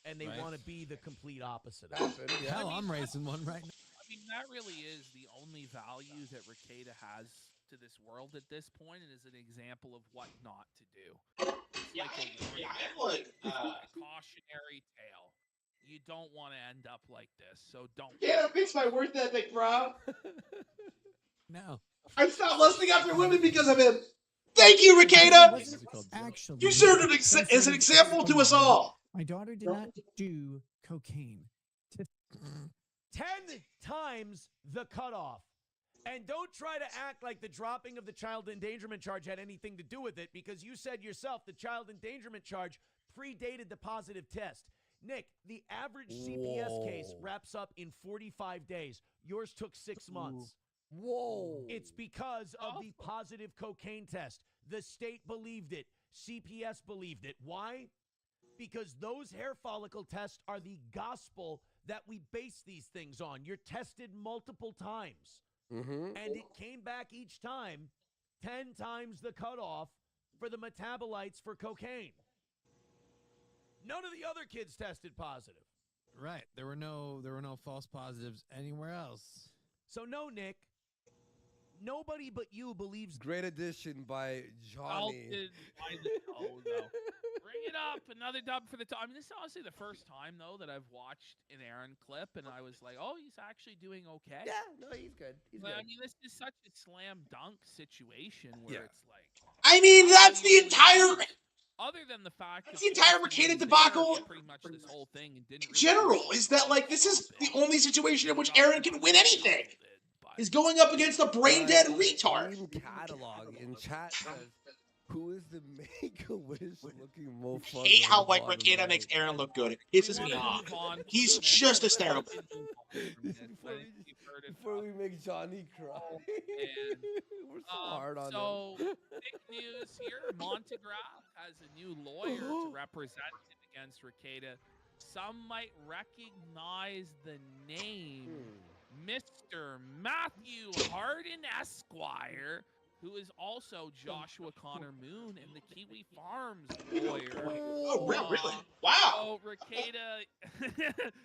and they want to be the complete opposite of it. Hell, I'm raising one right now. I mean, that really is the only value that Rekieta has to this world at this point, and is an example of what not to do. It's like a cautionary tale. You don't want to end up like this, so don't. Yeah, fix my work ethic, bro. No. I stopped lusting after women because of him. Thank you, Rekieta. Actually, You served as an example to us all. My daughter did not do cocaine. 10 times the cutoff. And don't try to act like the dropping of the child endangerment charge had anything to do with it, because you said yourself the child endangerment charge predated the positive test. Nick, the average CPS case wraps up in 45 days. Yours took 6 months. Whoa. It's because of the positive cocaine test. The state believed it. CPS believed it. Why? Because those hair follicle tests are the gospel that we base these things on. You're tested multiple times. And it came back each time 10 times the cutoff for the metabolites for cocaine. None of the other kids tested positive. Right. There were no false positives anywhere else. So no, Nick. Nobody but you believes. Great addition by Johnny. Bring it up. Another dub for the time. I mean, this is honestly the first time, though, that I've watched an Aaron clip, and I was like, oh, he's actually doing okay. Yeah, no, he's good. He's good. I mean, this is such a slam dunk situation where it's like. I mean, that's the entire. Other than the fact that's the entire Rekieta debacle. Pretty much this whole thing and didn't in general is that like this is the only situation in which Aaron can win anything. Is going up against a brain dead retard. Catalog in chat says, who is the Make-A-Wish looking more fun? I hate how like Rekieta makes Aaron look good. It pisses me off. He's just hysterical. Before we make Johnny cry. We're so hard on him. So, big news here. Montegraph has a new lawyer to represent him against Rekieta. Some might recognize the name Mr. Matthew Harden Esquire, who is also Joshua Connor Moon and the Kiwi Farms lawyer. Oh, really? Wow. So, Rekieta,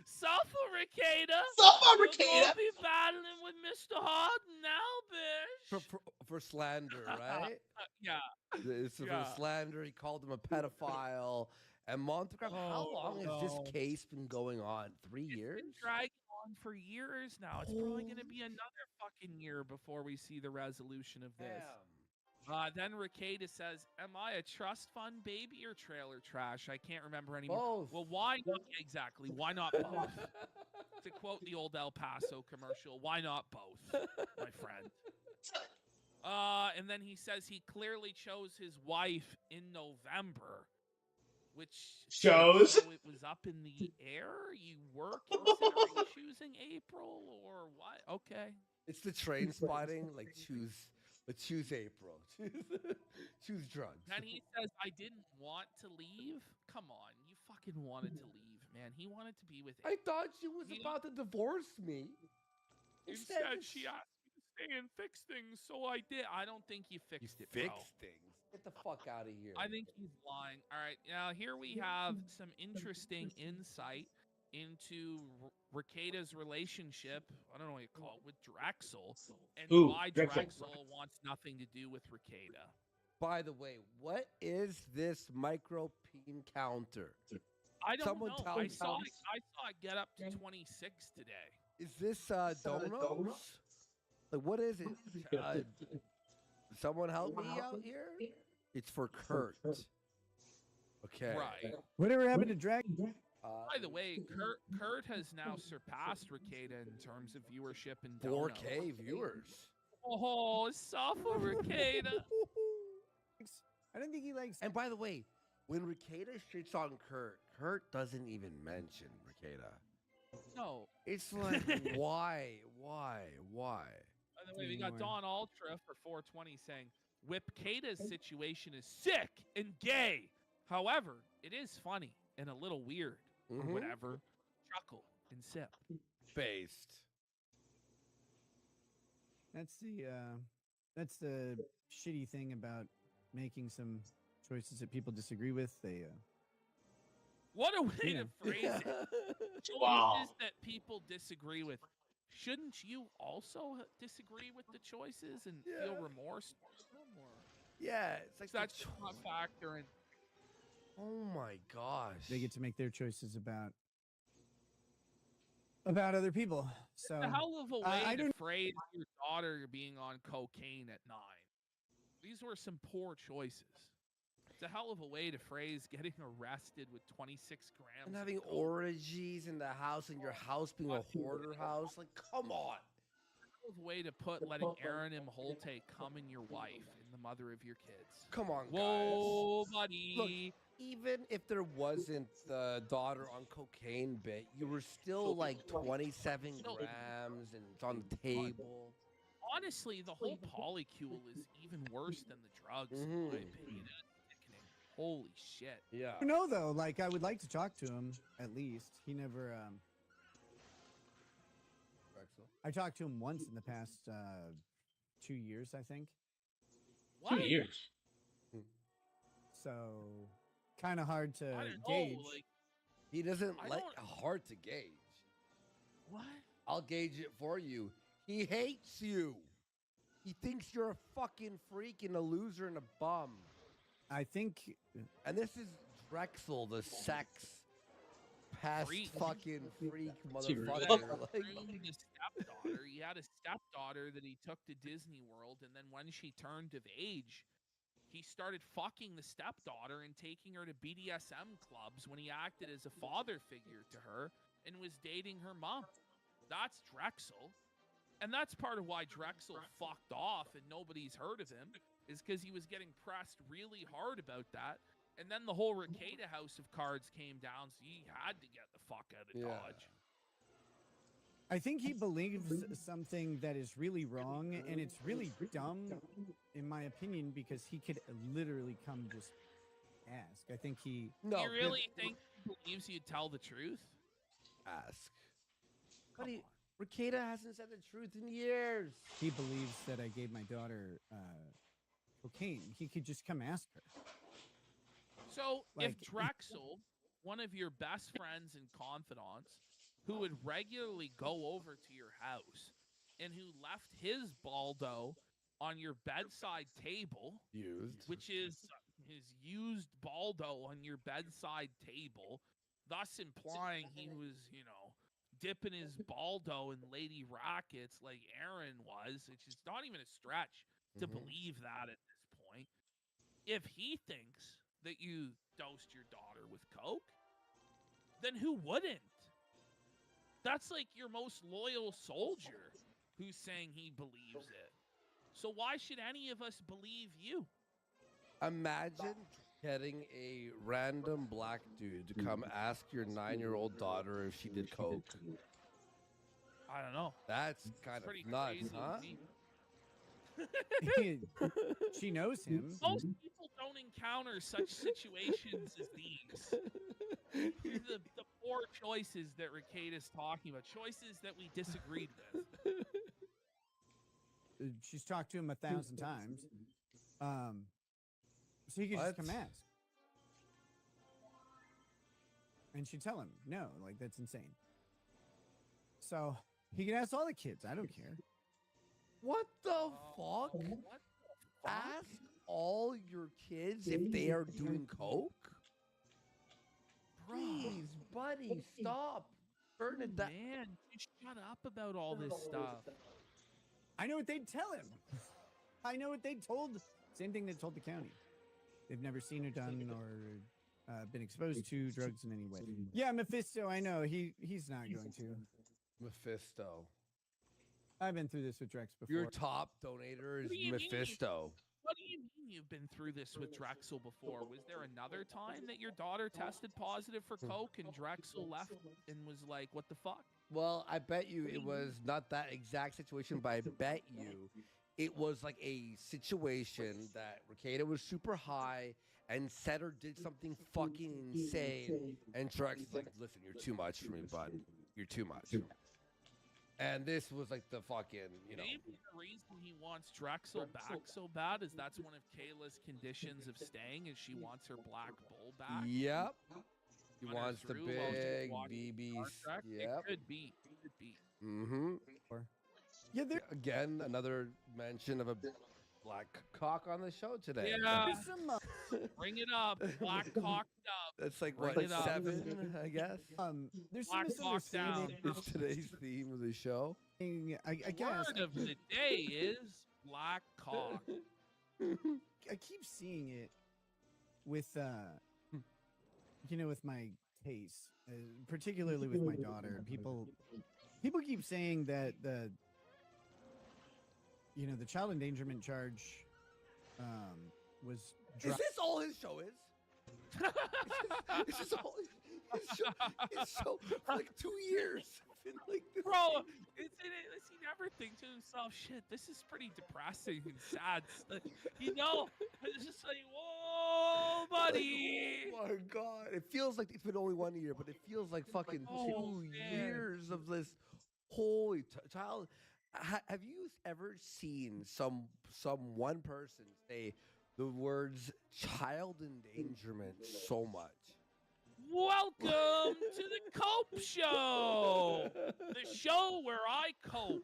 Suffer Rekieta. Suffer Rekieta. You'll be battling with Mr. Harden now, bitch. For slander, right? Yeah. It's for slander. He called him a pedophile. And Montegraph, how long has this case been going on? 3 years? It's been dragging on for years now. It's probably going to be another fucking year before we see the resolution of this. Then Rekieta says, "Am I a trust fund baby or trailer trash? I can't remember anymore." Both. Well, why not exactly? Why not both? To quote the old El Paso commercial, why not both, my friend? And then he says he clearly chose his wife in November, which Shows. so it was up in the air. You were considering choosing April or what? Okay. It's the train spotting. Like choose April. Choose drugs. Then he says, "I didn't want to leave." Come on, you fucking wanted to leave, man. He wanted to be with. I thought she was about to divorce me. Instead, she asked me to stay and fix things, so I did. I don't think you fixed it, bro. Fix things. Get the fuck out of here. I think he's lying. All right, now here we have some interesting insight into Rekieta's relationship. I don't know what you call it, with Drexel, and why Drexel wants nothing to do with Rekieta. By the way, what is this micro peen counter? I don't Someone know. tell I me. saw it get up to 26 today. Is this Domino's? Like, what is it? Someone help me out here? It's for Kurt. Okay. Right. Whatever happened to Dragon? By the way, Kurt has now surpassed Rekieta in terms of viewership and 4K viewers. Oh, Safa Rekieta. I don't think he likes. And by the way, when Rekieta shits on Kurt, Kurt doesn't even mention Rekieta. No. It's like, why? By the way, we got Don Ultra for 420 saying, "Whip Kata's situation is sick and gay. However, it is funny and a little weird, or whatever. Chuckle and sip." Based. That's the shitty thing about making some choices that people disagree with. They What a way to phrase it. Choices that people disagree with. Shouldn't you also disagree with the choices and feel remorse for them? Or Yeah, it's like that's not factor in. Oh my gosh. They get to make their choices about other people. So It's a hell of a way I to don't. phrase your daughter being on cocaine at 9. These were some poor choices. It's a hell of a way to phrase getting arrested with 26 grams. And of having coke. orgies in the house and your house being a hoarder house. Like, come on. Hell of a way to put letting Aaron M. Holte come in your wife and the mother of your kids. Come on, guys. Whoa, buddy. Look, even if there wasn't the daughter on cocaine bit, you were still like 27 grams and it's on the table. Honestly, the whole polycule is even worse than the drugs, in my opinion. Holy shit. Yeah. No, though. Like, I would like to talk to him at least. He never. I talked to him once in the past 2 years, I think. What? 2 years. So, kind of hard to I don't gauge. know, like, He doesn't I like don't- hard to gauge. What? I'll gauge it for you. He hates you. He thinks you're a fucking freak and a loser and a bum. I think. And this is Drexel, the sex past fucking freak motherfucker. Like, His stepdaughter. He had a stepdaughter that he took to Disney World, and then when she turned of age, he started fucking the stepdaughter and taking her to BDSM clubs when he acted as a father figure to her and was dating her mom. That's Drexel. And that's part of why Drexel fucked off and nobody's heard of him, is because he was getting pressed really hard about that. And then the whole Rekieta house of cards came down, so he had to get the fuck out of Dodge. I think he believes something that is really wrong, and it's really dumb, in my opinion, because he could literally come just ask. I think he. Do you really think he believes you'd tell the truth? Ask. But Rekieta hasn't said the truth in years. He believes that I gave my daughter cocaine. He could just come ask her. So Like- if Drexel, one of your best friends and confidants, who would regularly go over to your house and who left his baldo on your bedside table, which is his used baldo on your bedside table, thus implying he was, dipping his baldo in lady rackets like Aaron was, which is not even a stretch to believe that at this point. If he thinks that you dosed your daughter with coke, then who wouldn't? That's like your most loyal soldier who's saying he believes it. So why should any of us believe you? Imagine getting a random black dude to come ask your 9-year-old daughter if she did coke. I don't know. That's kind of pretty nuts, crazy to huh? me. She knows him. Most people don't encounter such situations as these. These are the poor choices that Ricada's talking about, choices that we disagreed with. She's talked to him 1,000 times. So he could just come ask. And she'd tell him, no, like, that's insane. So he can ask all the kids. I don't care. What the fuck? Ask all your kids if they are doing coke? Please, buddy, stop. Burn it down. Man, just shut up about all this stuff. I know what they'd tell him. I know what they told. Same thing they told the county. They've never seen or done or been exposed to drugs in any way. Yeah, Mephisto, I know. He's not going to. Mephisto. I've been through this with Drex before. Your top donator is What do you mean? Mephisto. What do you mean you've been through this with Drexel before? Was there another time that your daughter tested positive for coke and Drexel left and was like, what the fuck? Well, I bet you it was not that exact situation, but I bet you it was like a situation that Ricada was super high and Setter did something fucking insane. And Drex was like, listen, you're too much for me, bud. You're too much. And this was like the fucking, you know. Maybe the reason he wants Drexel back so bad is that's one of Kayla's conditions of staying is she wants her black bull back. Yep. He Run her wants the through while she's big watching BB. Star Trek. Yep. It could be. It could be. Mm-hmm. Yeah, again, another mention of a black cock on the show today. Yeah. Bring it up. Black cocked up. That's like Bring what, it up. 7, I guess. There's Black some cock down. misunderstanding. It's today's theme of the show. I guess. Word of the day is black cock. I keep seeing it with, with my taste, particularly with my daughter. People keep saying that the child endangerment charge was. Is this all his show is? This is all his show for like 2 years. Been like this. Bro, he never think to himself, shit, this is pretty depressing and sad. It's just like, whoa, buddy. Oh my god. It feels like it's been only 1 year, but it feels like fucking 2 years of this holy child. Have you ever seen one person say the words child endangerment so much? Welcome to the Cope Show, the show where I cope.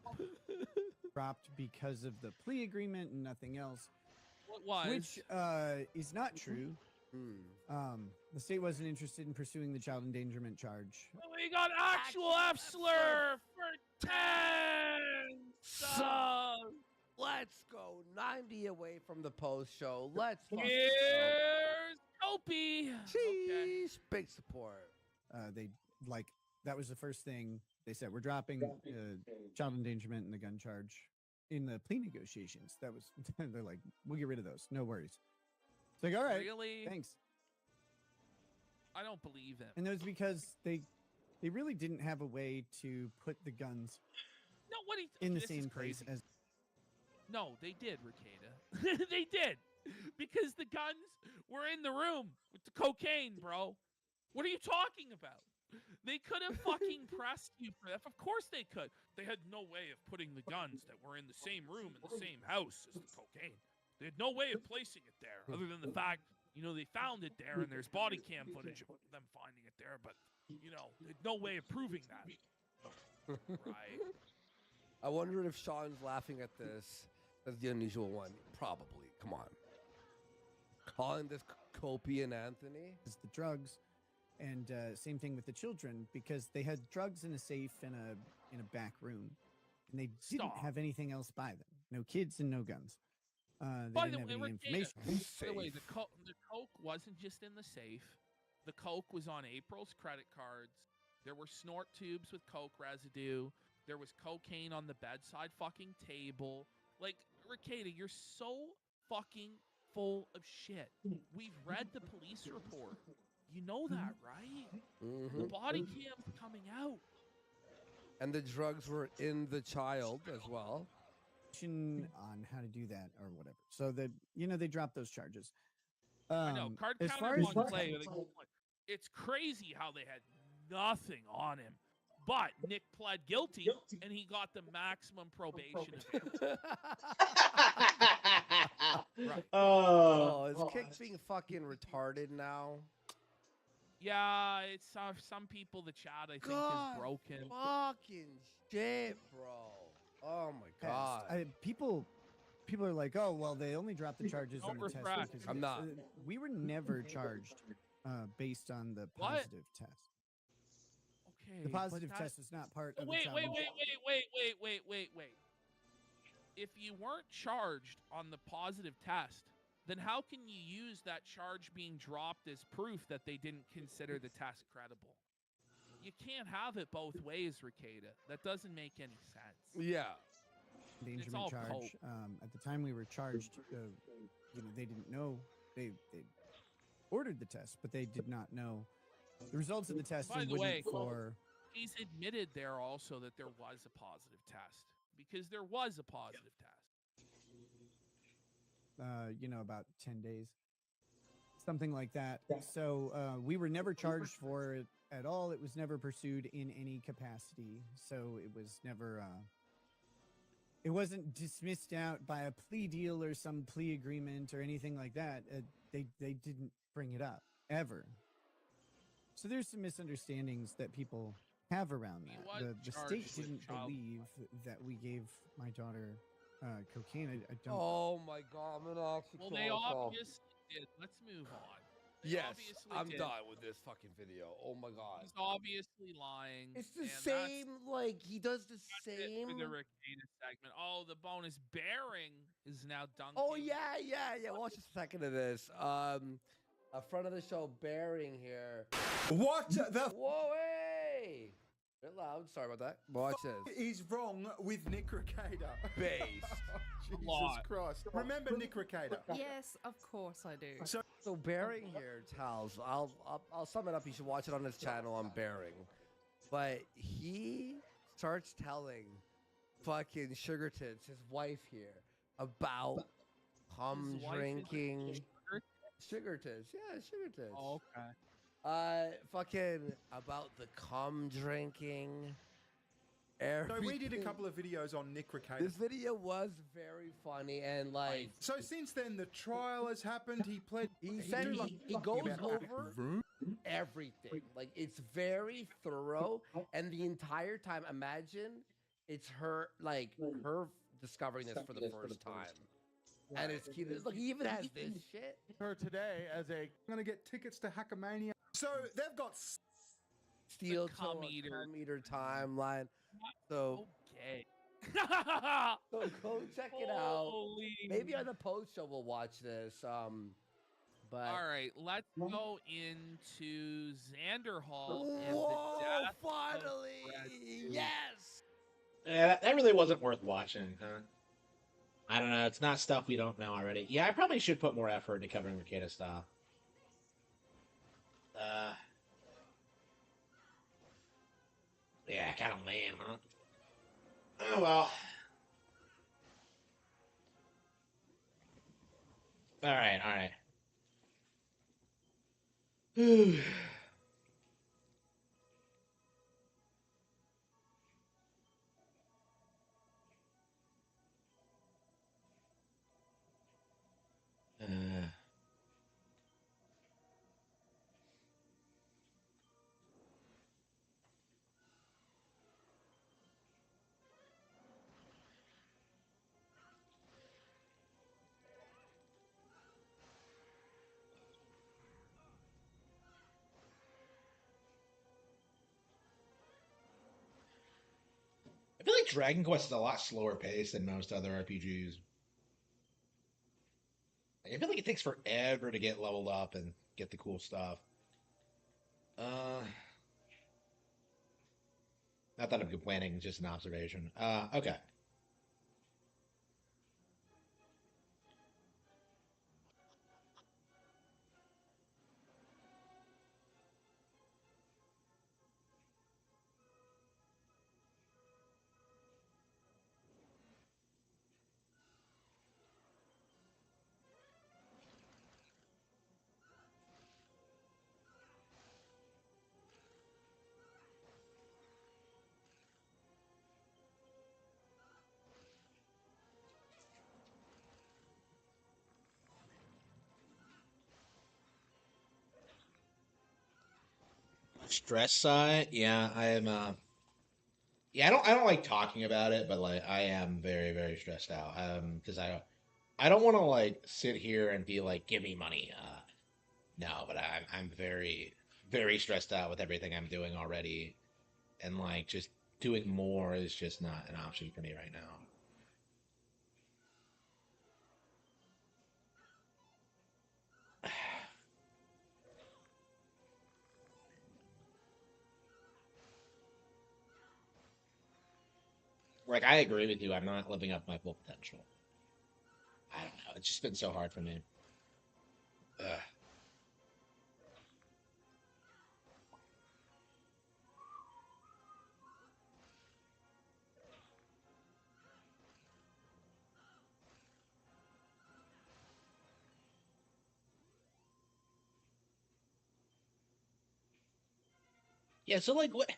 Dropped because of the plea agreement and nothing else. What was? Which is not true. The state wasn't interested in pursuing the child endangerment charge. We got actual F slur for 10 subs. Let's go 90 away from the post show. Let's fucking Here's Opie. Jeez, big support. That was the first thing they said. We're dropping child endangerment and the gun charge in the plea negotiations. That was they're like, we'll get rid of those. No worries. It's like, all right, Really? thanks. I don't believe him. And that was because they really didn't have a way to put the guns No, what he in the this is same place crazy. as. No, they did, Ricada. They did. Because the guns were in the room with the cocaine, bro. What are you talking about? They could have fucking pressed you for that. Of course they could. They had no way of putting the guns that were in the same room in the same house as the cocaine. They had no way of placing it there other than the fact, they found it there and there's body cam footage of them finding it there, but, there's no way of proving that. Right? I wonder if Sean's laughing at this as the unusual one. Probably. Come on. Calling this Kopi and Anthony? It's the drugs. And same thing with the children, because they had drugs in a safe in a back room, and they didn't have anything else by them. No kids and no guns. They By didn't the have way, any Ricky, information. by the way, the coke wasn't just in the safe. The coke was on April's credit cards. There were snort tubes with coke residue. There was cocaine on the bedside fucking table. Like, Ricada, you're so fucking full of shit. We've read the police report. You know that, right? The body cam's coming out. And the drugs were in the child as well. On how to do that or whatever. So that they dropped those charges. I know. Card as counter far as play. It's crazy how they had nothing on him. But Nick pled guilty, and he got the maximum probation available. Right. Oh, is Kick being fucking retarded now? Yeah, it's some people. The chat I think is broken. Fucking shit, bro. Oh my god. People are like, oh well, they only dropped the charges on the test because I'm not. We were never charged based on the positive test. Okay, the positive test is not part of the child. Wait. If you weren't charged on the positive test, then how can you use that charge being dropped as proof that they didn't consider the test credible? You can't have it both ways, Ricada. That doesn't make any sense. Yeah. Endangerment charge. At the time we were charged, they didn't know. They ordered the test, but they did not know the results of the test. By the way, for he's admitted there also that there was a positive test, because there was a positive test. About 10 days, something like that. So we were never charged for it at all. It was never pursued in any capacity. So it was never. It wasn't dismissed out by a plea deal or some plea agreement or anything like that. They didn't bring it up ever. So there's some misunderstandings that people have around that. The state didn't believe that we gave my daughter cocaine. I don't. Oh my god, I'm an oxycodone. Well, they obviously did. Let's move on. Yes, I'm done with this fucking video. Oh my god. He's obviously lying. It's the same, like, he does the same. For the Ricada segment. Oh, the bonus bearing is now dunking. Oh, yeah. Watch a second of this. A front of the show bearing here. What the? Whoa, hey! Bit loud. Sorry about that. Watch this. Is wrong with Nick Ricada. Based. Jesus Christ. Remember Nick Ricada? Yes, of course I do. So Bearing here tells, I'll sum it up. You should watch it on his channel on Bearing. But he starts telling fucking Sugar Tits, his wife here, about cum drinking. Sugar Tits, yeah, Sugar Tits. Oh, okay. Fucking about the cum drinking. So we did a couple of videos on Nick Ricada. This video was very funny and like. So since then, the trial has happened. He pled. He goes over everything. Like, it's very thorough, and the entire time, imagine it's her discovering this for the first time. And it's cute. Look, he even has this shit. Her today as I'm gonna get tickets to Hackamania. So they've got Steel Toe meter timeline. So okay. So go check it out. Maybe on the post show we'll watch this. But all right, let's go into Xander Hall. Whoa! And the death Finally, yes. Yeah, that really wasn't worth watching, huh? I don't know. It's not stuff we don't know already. Yeah, I probably should put more effort into covering Ricada style. Yeah, kind of lame, huh? Oh, well. All right. Whew. feel like Dragon Quest is a lot slower paced than most other RPGs. Like, I feel like it takes forever to get leveled up and get the cool stuff. Not that I'm complaining, it's just an observation. Okay. Stress side, yeah, I am. Yeah, I don't like talking about it, but like I am very, very stressed out. Because I don't want to like sit here and be like, give me money. No, but I'm very, very stressed out with everything I'm doing already, and like just doing more is just not an option for me right now. Like I agree with you. I'm not living up to my full potential. I don't know. It's just been so hard for me. Ugh. Yeah. So like, what?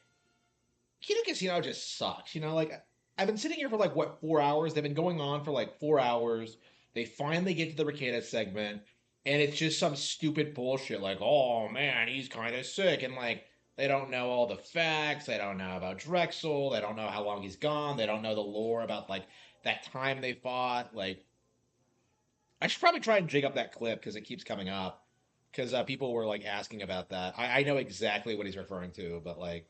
Kino Casino just sucks. You know, like I've been sitting here for like what 4 hours. They've been going on for like 4 hours. They finally get to the Ricada segment, and it's just some stupid bullshit like, "Oh man, he's kind of sick," and like they don't know all the facts. They don't know about Drexel. They don't know how long he's gone. They don't know the lore about like that time they fought. Like I should probably try and jig up that clip because it keeps coming up. Because people were like asking about that. I know exactly what he's referring to, but like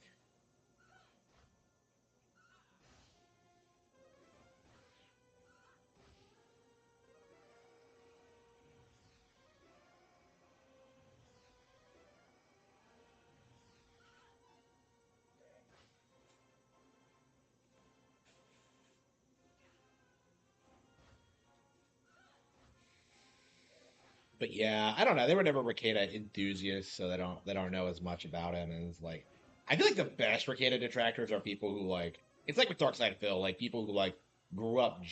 but yeah, I don't know. They were never Ricada enthusiasts, so they don't know as much about him. And it's like, I feel like the best Ricada detractors are people who like. It's like with Dark Side of Phil, like people who like grew up,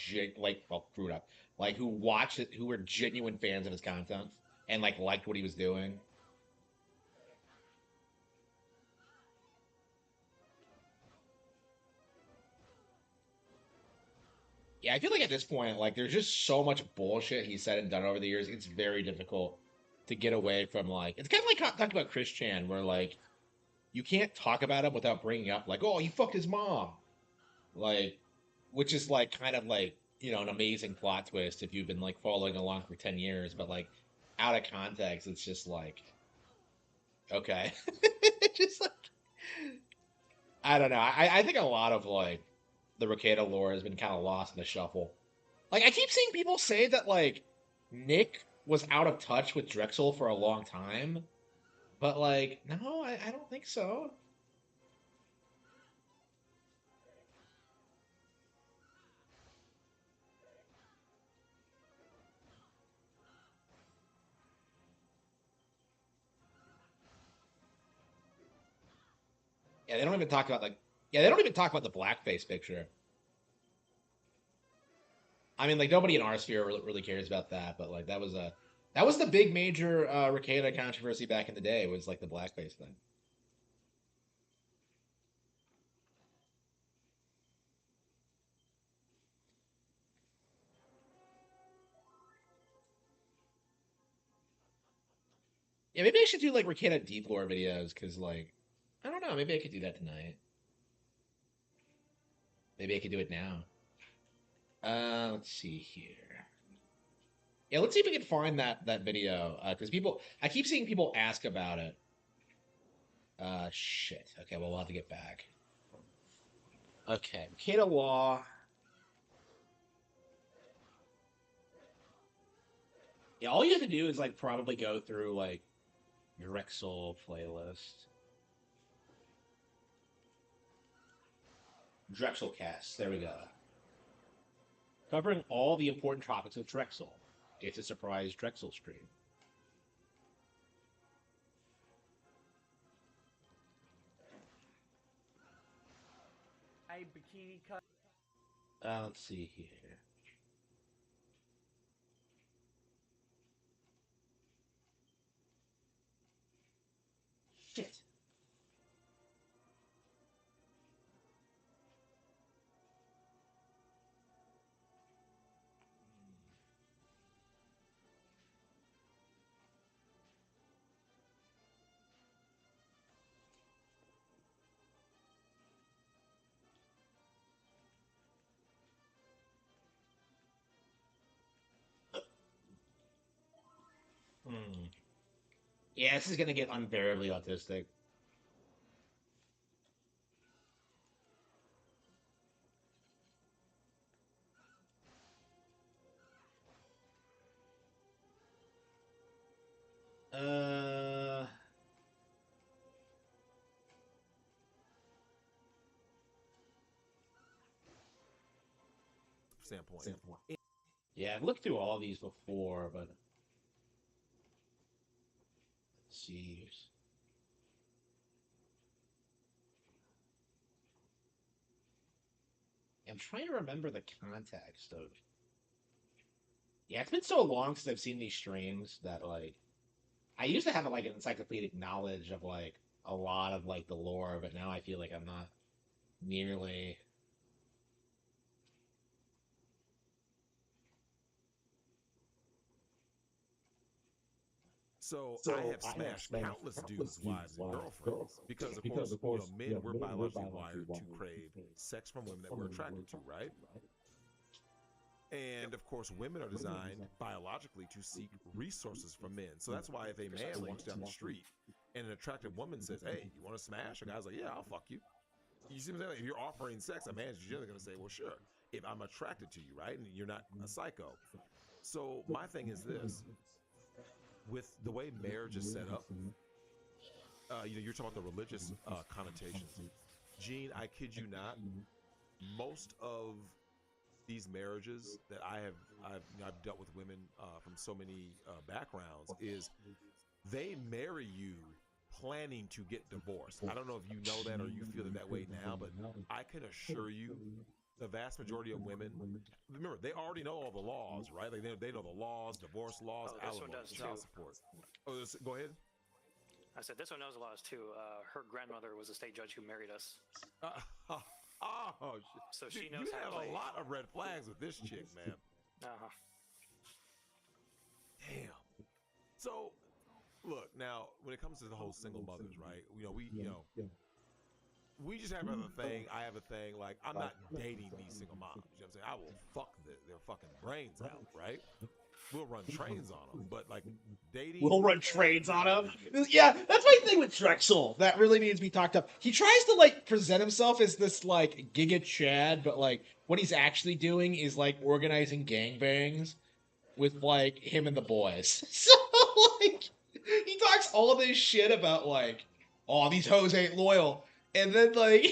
like who watched it, who were genuine fans of his content and like liked what he was doing. Yeah, I feel like at this point, like there's just so much bullshit he said and done over the years. It's very difficult to get away from like. It's kind of like talking about Chris Chan, where like you can't talk about him without bringing up like, oh, he fucked his mom, like, which is like kind of like an amazing plot twist if you've been like following along for 10 years, but like out of context, it's just like okay, just like I don't know. I think a lot of like the Ricada lore has been kind of lost in the shuffle. Like I keep seeing people say that like Nick was out of touch with Drexel for a long time, but like no, I don't think so. Yeah, they don't even talk about like yeah, they don't even talk about the blackface picture. I mean, like nobody in our sphere really cares about that, but like that was the big major Ricada controversy back in the day was like the blackface thing. Yeah, maybe I should do like Ricada deep lore videos because like I don't know, maybe I could do that tonight. Maybe I could do it now. Let's see here. Yeah, let's see if we can find that video because I keep seeing people ask about it. Shit. Okay, well we'll have to get back. Okay, Makeda Law. Yeah, all you have to do is like probably go through like your Drexel playlist. Drexel cast. There we go. Covering all the important topics of Drexel. It's a surprise Drexel stream. Bikini cut. Let's see here. Shit. Yeah, this is gonna get unbearably autistic. Uh. Standpoint. Yeah, I've looked through all these before, but let's see. I'm trying to remember the context of. Yeah, it's been so long since I've seen these streams that like I used to have like an encyclopedic knowledge of like a lot of like the lore, but now I feel like I'm not nearly. So I have smashed countless dudes' wives and girlfriends because, of course, men, we're biologically wired to crave sex from women that we're attracted to, right? And of course, women are designed biologically to seek resources from men. So that's why if a man walks down the street and an attractive woman says, "Hey, you want to smash?" A guy's like, "Yeah, I'll fuck you." You see what I'm saying? If you're offering sex, a man's generally going to say, "Well, sure, if I'm attracted to you, right?" And you're not a psycho. So my thing is this. With the way marriage is set up, you're talking about the religious connotations. Gene, I kid you not, most of these marriages that I've dealt with women from so many backgrounds is they marry you planning to get divorced. I don't know if you know that or you feel it that way now, but I can assure you the vast majority of women, remember, they already know all the laws, right? Like they know the laws, divorce laws, alimony, child support. Oh, go ahead. I said this one knows the laws too. Her grandmother was a state judge who married us. Oh, shit. So she Dude, knows you how to have play. a lot of red flags with this chick, man. Damn. So, look, now when it comes to the whole single mothers, right? We just have a thing. I have a thing. Like, I'm not dating these single moms. You know what I'm saying? I will fuck their fucking brains out, right? We'll run trains on them, but like dating. We'll run trains on him. Yeah, that's my thing with Drexel. That really needs to be talked up. He tries to like present himself as this like Giga Chad, but like what he's actually doing is like organizing gangbangs with like him and the boys. So like he talks all this shit about like, oh, these hoes ain't loyal, and then like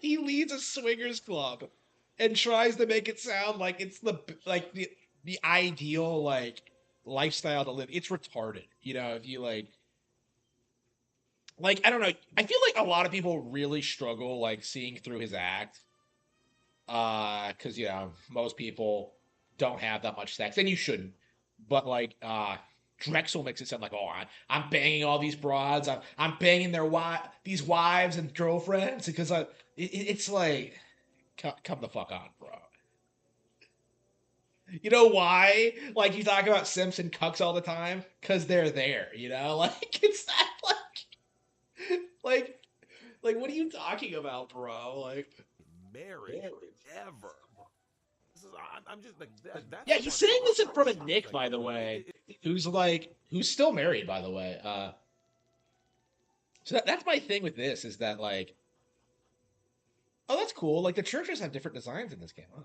he leads a swingers club and tries to make it sound like it's the ideal like lifestyle to live. It's retarded, if you like I don't know. I feel like a lot of people really struggle like seeing through his act. Because most people don't have that much sex, and you shouldn't. But like Drexel makes it sound like, oh, I'm banging all these broads. I'm banging these wives and girlfriends because it's like, come the fuck on, bro. You know why? Like, you talk about Simpson cucks all the time? Because they're there, Like, it's that, like, what are you talking about, bro? Like, marriage ever. I'm just like that's yeah, he's saying this in front of Nick, by the way, who's still married, by the way. So that's my thing with this is that, like, Oh, that's cool. Like the churches have different designs in this game. Huh?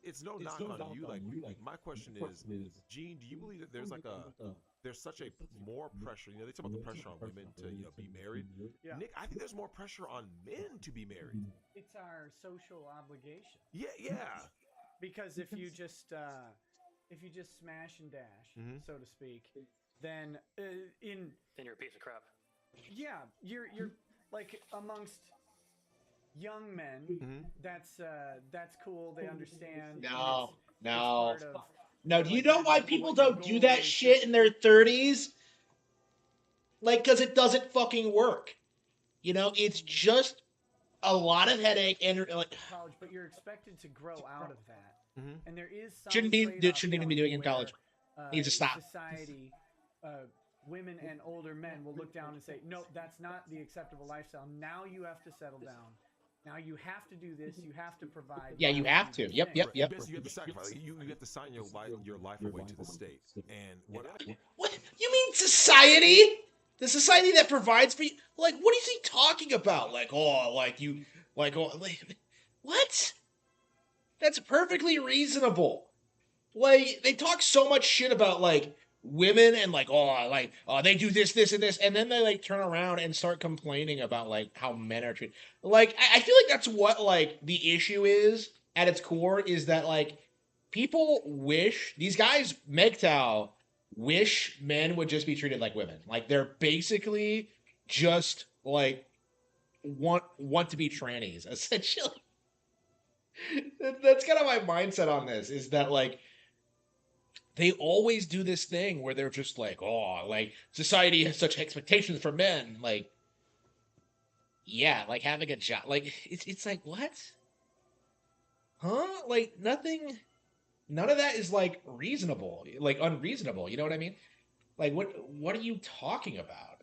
It's no knock on you. Like my question is, Gene, do you believe that there's there's such a more pressure? You know, they talk about the pressure on women to be married. Yeah. Nick, I think there's more pressure on men to be married. It's our social obligation. Yeah. Because if you just smash and dash, so to speak, then Then you're a piece of crap. yeah, you're like amongst young men. That's cool. They understand. No. part of- No, do you know why people don't do that shit in their 30s? Like, because it doesn't fucking work. You know, it's just a lot of headache and like college, but you're expected to grow out of that. And there is some shouldn't even be doing in college. where, Needs to stop. Society, women and older men will look down and say, "No, that's not the acceptable lifestyle. Now you have to settle down. Now you have to do this. You have to provide." Yeah, you have to. Yep. Basically, you have to sacrifice. You have to sign your life away to the state. And What? You mean society? The society that provides for you? Like, what is he talking about? Like, what? That's perfectly reasonable. Like, they talk so much shit about, like, women and, like, they do this, and this, and then they, like, turn around and start complaining about, like, how men are treated. Like, I feel like that's what, like, the issue is at its core, is that, like, people wish, these guys, MGTOW, wish men would just be treated like women. Like, they're basically just, like, want to be trannies, essentially. That's kind of my mindset on this, is that, like, they always do this thing where they're just like, society has such expectations for men. Like, yeah, like having a job. Like, it's like, what? Huh? Like, none of that is, like, reasonable. Like, unreasonable. You know what I mean? Like, what are you talking about?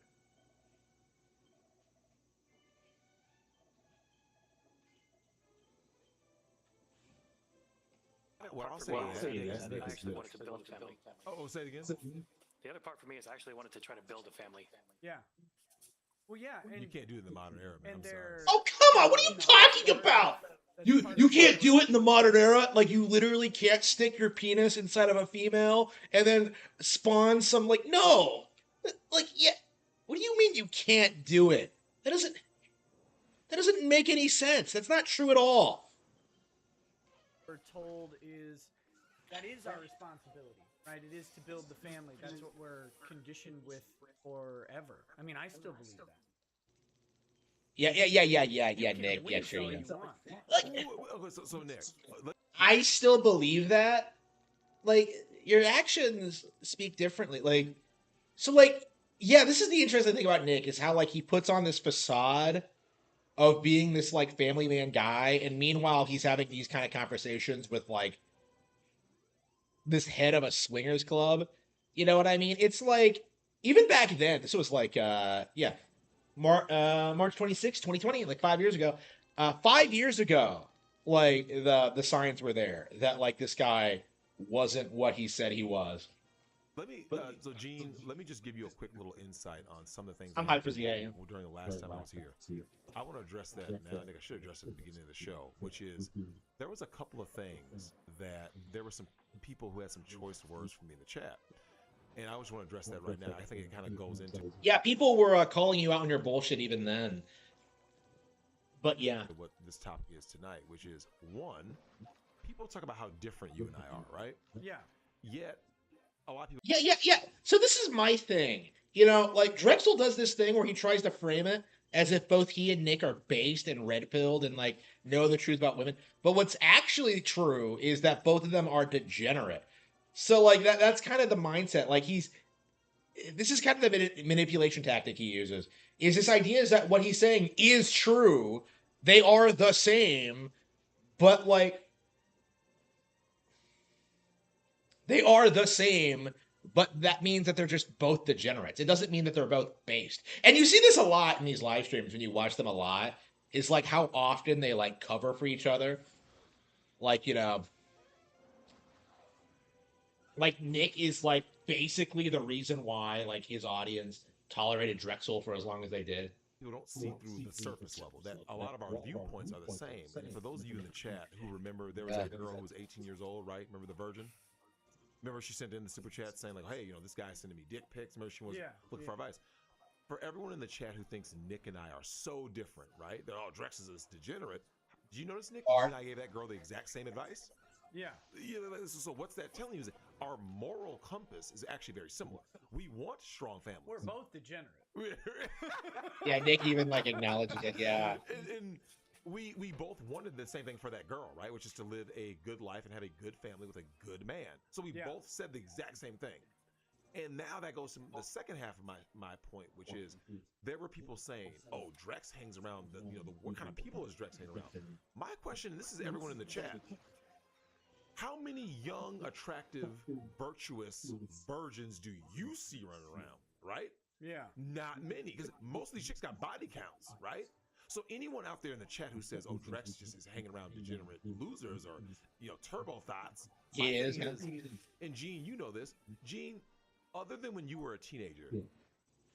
What I'll say is, I actually wanted to build a family. Oh, say it again. The other part for me is I actually wanted to try to build a family. Yeah. Well, yeah. And you can't do it in the modern era, man. I'm sorry. Oh, come on! What are you talking about? You can't do it in the modern era. Like, you literally can't stick your penis inside of a female and then spawn some, like, no. Like, yeah. What do you mean you can't do it? That doesn't make any sense. That's not true at all. We're told that is our responsibility, right? It is to build the family. That's what we're conditioned with forever. I mean, I still believe that. Yeah, Nick. Yeah, sure. You So Nick, I still believe that. Like, your actions speak differently. Like, so, like, yeah, this is the interesting thing about Nick, is how, like, he puts on this facade of being this, like, family man guy, and meanwhile he's having these kind of conversations with, like, this head of a swingers club. You know what I mean? It's like, even back then, this was like, March 26, 2020, like 5 years ago. 5 years ago, like, the signs were there that, like, this guy wasn't what he said he was. Let me, so Gene, let me just give you a quick little insight on some of the things I'm that hyped for happened ZA. during the last time I was here. I want to address that now. I think I should address it at the beginning of the show, which is there was a couple of things that there were some people who had some choice words for me in the chat. And I just want to address that right now. I think it kind of goes into Yeah, people were calling you out on your bullshit even then. But yeah. What this topic is tonight, which is, one, people talk about how different you and I are, right? Yeah. Yet, a lot of people... Yeah. So this is my thing. You know, like, Drexel does this thing where he tries to frame it as if both he and Nick are based and red-pilled and, like, know the truth about women. But what's actually true is that both of them are degenerate. So, like, that's kind of the mindset. Like, this is kind of the manipulation tactic he uses. Is this idea is that what he's saying is true. They are the same, but, like, they are the same, but that means that they're just both degenerates. It doesn't mean that they're both based. And you see this a lot in these live streams when you watch them a lot. is like how often they like cover for each other. Like, like Nick is like basically the reason why like his audience tolerated Drexel for as long as they did. People don't see through the surface level. That a lot of our viewpoints are the same. And for those of you in the chat who remember, there was that girl who was 18 years old, right? Remember the Virgin? Remember she sent in the super chat saying like, "Hey, this guy's sending me dick pics." Remember she was looking for advice. For everyone in the chat who thinks Nick and I are so different, right? That Drex is this degenerate. Do you notice, Nick? You and I gave that girl the exact same advice. Yeah. So what's that telling you? Is that our moral compass is actually very similar. We want strong families. We're both degenerate. Yeah, Nick even like acknowledges it. Yeah. And we both wanted the same thing for that girl, right? Which is to live a good life and have a good family with a good man. So we both said the exact same thing. And now that goes to the second half of my point, which is there were people saying, "Oh, Drex hangs around what kind of people is Drex hanging around?" My question, and this is everyone in the chat, how many young, attractive, virtuous virgins do you see running around, right? Yeah. Not many, because most of these chicks got body counts, right? So anyone out there in the chat who says, "Oh, Drex just is hanging around degenerate losers," or turbo thoughts, he is. And Gene, you know this, Gene. Other than when you were a teenager,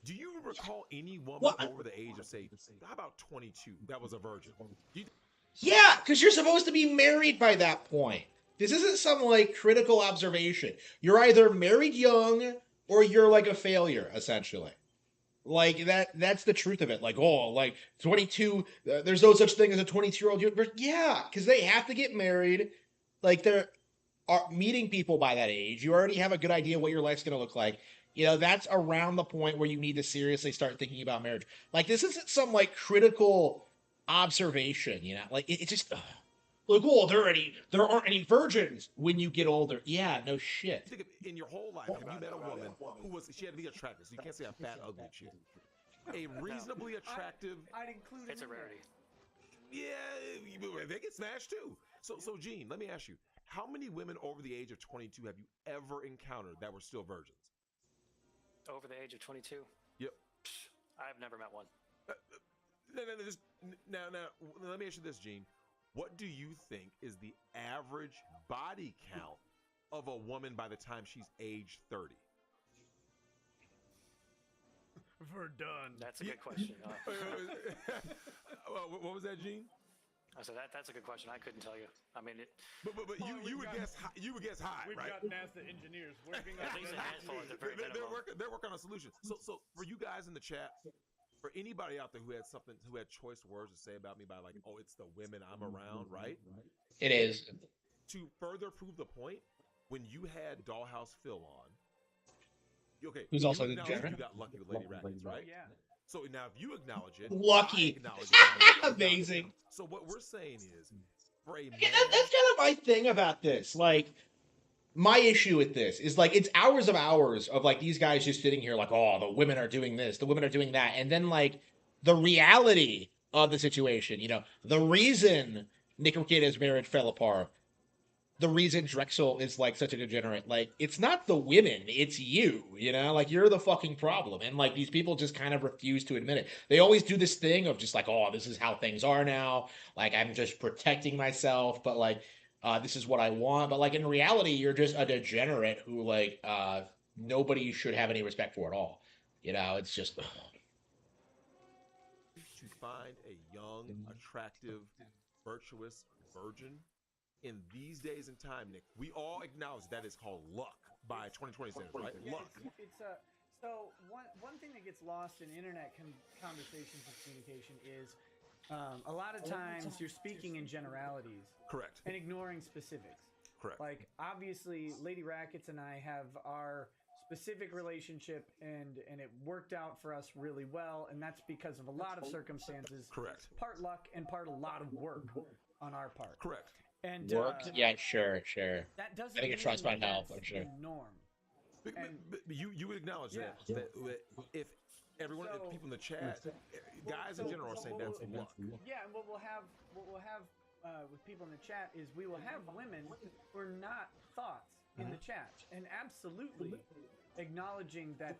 do you recall any woman over the age of, say, how about 22 that was a virgin? Yeah, because you're supposed to be married by that point. This isn't some like critical observation. You're either married young or you're like a failure, essentially. Like that's the truth of it. Like, like 22, there's no such thing as a 22-year-old. Yeah, because they have to get married. Like they're meeting people by that age. You already have a good idea what your life's going to look like. That's around the point where you need to seriously start thinking about marriage. Like this isn't some like critical observation, like it just like, there aren't any virgins when you get older. Yeah, no shit. Think of, in your whole life, have you met a woman she had to be attractive, so you can't say a fat, ugly chick. A reasonably attractive. I'd include it's a rarity. Yeah, they get smashed too. So Gene, let me ask you, how many women over the age of 22 have you ever encountered that were still virgins? Over the age of 22? Yep. I've never met one. Now, let me ask you this, Gene. What do you think is the average body count of a woman by the time she's age 30? We're done. That's a good question. What was that, Gene? I said that's a good question. I couldn't tell you. I mean, but you would guess high, we've right? got NASA engineers working on at least a handful at the very minimum. They're working on a solution. So for you guys in the chat, for anybody out there who had choice words to say about me by like, "Oh, it's the women I'm around," right? It is. To further prove the point, when you had Dollhouse Phil on, who's also the you got lucky with Lady Rackets, right? Yeah. So now, if you acknowledge it, lucky, acknowledge amazing. So what we're saying is, for a man, that's kind of my thing about this. Like, my issue with this is like it's hours of like these guys just sitting here like, "Oh, the women are doing this, the women are doing that," and then like the reality of the situation. The reason Nick Rekida's marriage fell apart. The reason Drexel is like such a degenerate, like it's not the women, it's you, like you're the fucking problem. And like these people just kind of refuse to admit it. They always do this thing of just like, "Oh, this is how things are now. Like I'm just protecting myself, but like this is what I want." But like in reality, you're just a degenerate who like nobody should have any respect for at all. It's just to find a young, attractive, virtuous virgin. In these days and time, Nick, we all acknowledge that is called luck by 2020 standards, right? Yeah, luck. So one thing that gets lost in internet conversations and communication is a lot of times you're speaking in generalities. Correct. And ignoring specifics. Correct. Like obviously, Lady Rackets and I have our specific relationship, and it worked out for us really well, and that's because of a lot of circumstances. Correct. Part luck and part a lot of work on our part. Correct. And work, yeah, sure. That doesn't. I think it tries to find help. I'm sure. Norm. But you would acknowledge that if everyone, if people in the chat, guys in general are saying that's luck. Yeah, and what we'll have with people in the chat is we will have women who are not thoughts. in the chat, and absolutely acknowledging that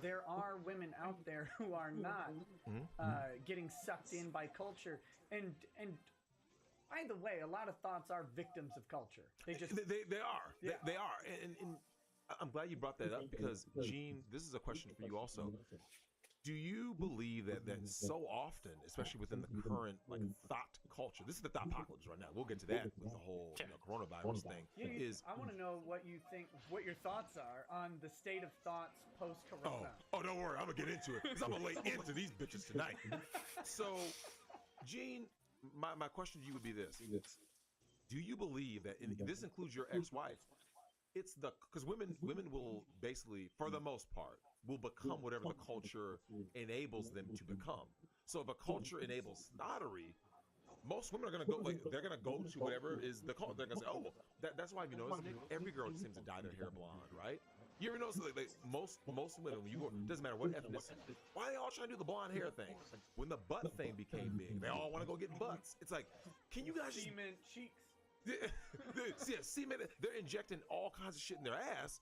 there are women out there who are not getting sucked in by culture, and by the way, a lot of thoughts are victims of culture. They just they are. Yeah. They are. And I'm glad you brought that up because, Gene, this is a question for you also. Do you believe that so often, especially within the current thought culture, this is the thought apocalypse right now. We'll get to that with the whole coronavirus thing. I want to know what you think, what your thoughts are on the state of thoughts post-corona. Oh, don't worry, I'm gonna get into it because I'm gonna lay into these bitches tonight. So, Gene, my question to you would be this: do you believe that this includes your ex-wife? It's because women will basically, for the most part, will become whatever the culture enables them to become. So if a culture enables snottery, most women are gonna go they're gonna go to whatever is the culture. They're gonna say, oh, that's why, you know, Nick, every girl seems to dye their hair blonde, right? You ever notice most women, when you go, doesn't matter what ethnicity, why are they all trying to do the blonde hair thing? When the butt thing became big, they all want to go get butts. It's like, can you guys Cement cheeks. Cement. They're injecting all kinds of shit in their ass.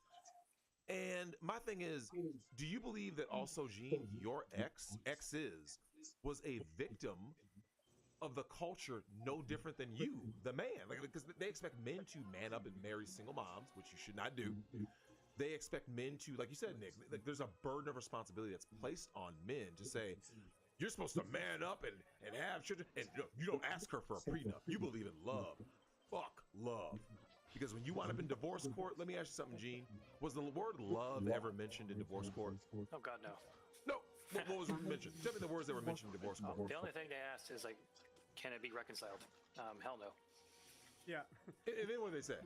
And my thing is, do you believe that also, Gene, your exes was a victim of the culture no different than you, the man? Because they expect men to man up and marry single moms, which you should not do. They expect men to, like you said, Nick, there's a burden of responsibility that's placed on men to say, you're supposed to man up and have children, and you don't ask her for a prenup. You believe in love. Fuck love. Because when you wind up in divorce court, let me ask you something, Gene. Was the word love ever mentioned in divorce court? Oh, God, no. No. What was mentioned? Tell me the words that were mentioned in divorce court. The only thing they asked is, can it be reconciled? Hell no. Yeah. And then what do they say?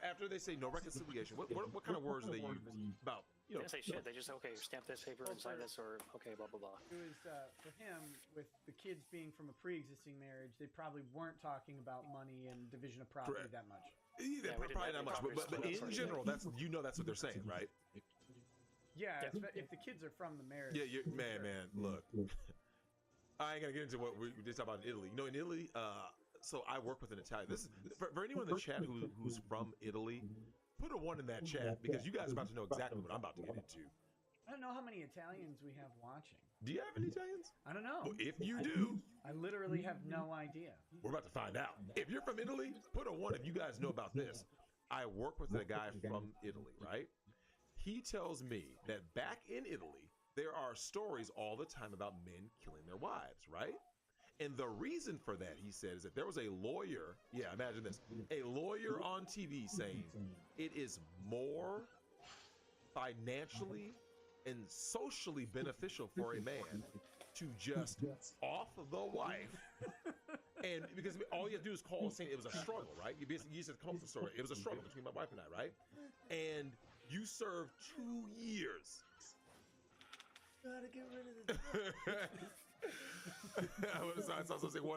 After they say no reconciliation, what kind of words do they use about, They didn't say shit. They just, okay, stamp this paper and sign this, or okay, blah, blah, blah. It was, for him, with the kids being from a pre-existing marriage, they probably weren't talking about money and division of property that much. Yeah, probably not much, but in general, that's what they're saying, right? Yeah, if the kids are from the marriage. Yeah, man, look. I ain't gonna get into what we just talked about in Italy. You know, in Italy, so I work with an Italian. This is for anyone in the chat who's from Italy. Put a 1 in that chat because you guys are about to know exactly what I'm about to get into. I don't know how many Italians we have watching. Do you have any Italians? I don't know. Well, if you do, I literally have no idea. We're about to find out. If you're from Italy, put a 1 if you guys know about this. I work with a guy from Italy, right? He tells me that back in Italy, there are stories all the time about men killing their wives, right? And the reason for that, he said, is that there was a lawyer, imagine this, a lawyer on TV saying it is more financially and socially beneficial for a man to just off the wife. And because all you have to do is call and say it was a struggle, right? You just come up with the story. It was a struggle between my wife and I, right? And you serve 2 years. Gotta get rid of this. I was supposed to say 1.5. Throw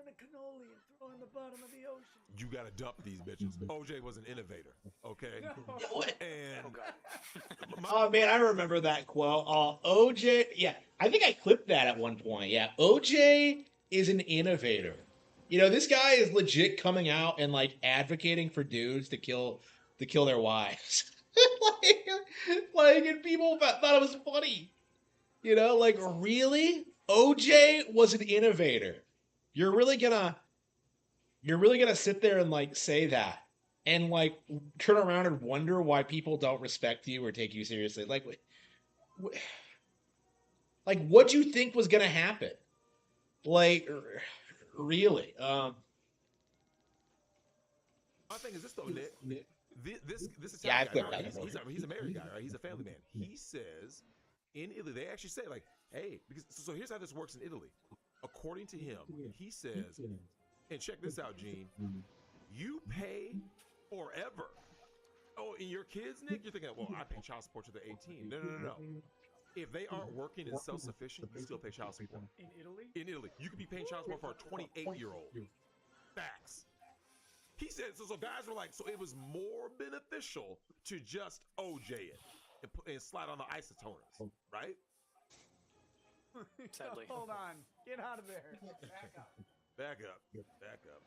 in a cannoli and throw in the bottom of the ocean. You gotta dump these bitches. OJ was an innovator, okay? No. And oh man, I remember that quote. OJ, yeah, I think I clipped that at one point. Yeah, OJ is an innovator. You know, this guy is legit coming out and advocating for dudes to kill their wives. And people thought it was funny. You know, really? OJ was an innovator. You're really gonna sit there and say that and turn around and wonder why people don't respect you or take you seriously. What do you think was gonna happen? Really? My thing is this though, Nick. This is yeah, he's a married guy, right? He's a family man. He says in Italy, they actually say hey, because so here's how this works in Italy. According to him, he says, and check this out, Gene, you pay forever. Oh, and your kids, Nick, you're thinking, well, I pay child support to the 18. No. If they aren't working and self-sufficient, you still pay child support. In Italy? In Italy. You could be paying child support for a 28-year-old. Facts. He said, so guys were so it was more beneficial to just OJ it and slide on the isotoners, right? Sadly. Hold on. Get out of there. Back up. Back up.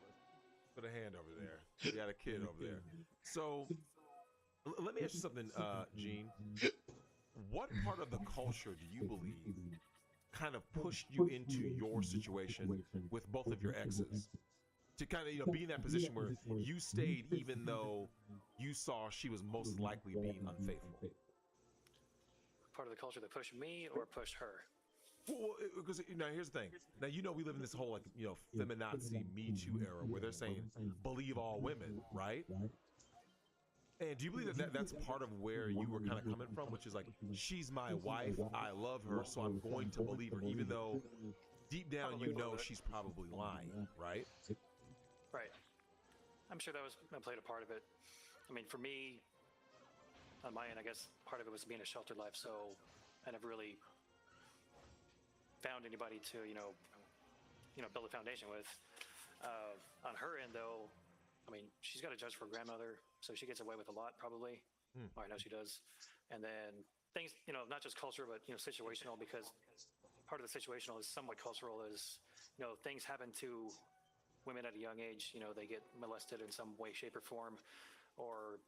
Put a hand over there. You got a kid over there. So let me ask you something, Gene. What part of the culture do you believe kind of pushed you into your situation with both of your exes? To kind of be in that position where you stayed even though you saw she was most likely being unfaithful. Part of the culture that pushed me or pushed her? Well, because now here's the thing. Now we live in this whole feminazi Me Too era where they're saying believe all women, right? And do you believe that's part of where you were kind of coming from, which is like she's my wife, I love her, so I'm going to believe her, even though deep down she's probably lying, right? Right. I'm sure that played a part of it. I mean, for me, on my end, I guess part of it was being a sheltered life, so I never really found anybody to, build a foundation with. On her end, though, I mean, she's got a judge for a grandmother, so she gets away with a lot, probably. Or I know she does. And then things, not just culture, but, situational, because part of the situational is somewhat cultural, is, things happen to women at a young age, they get molested in some way, shape, or form, or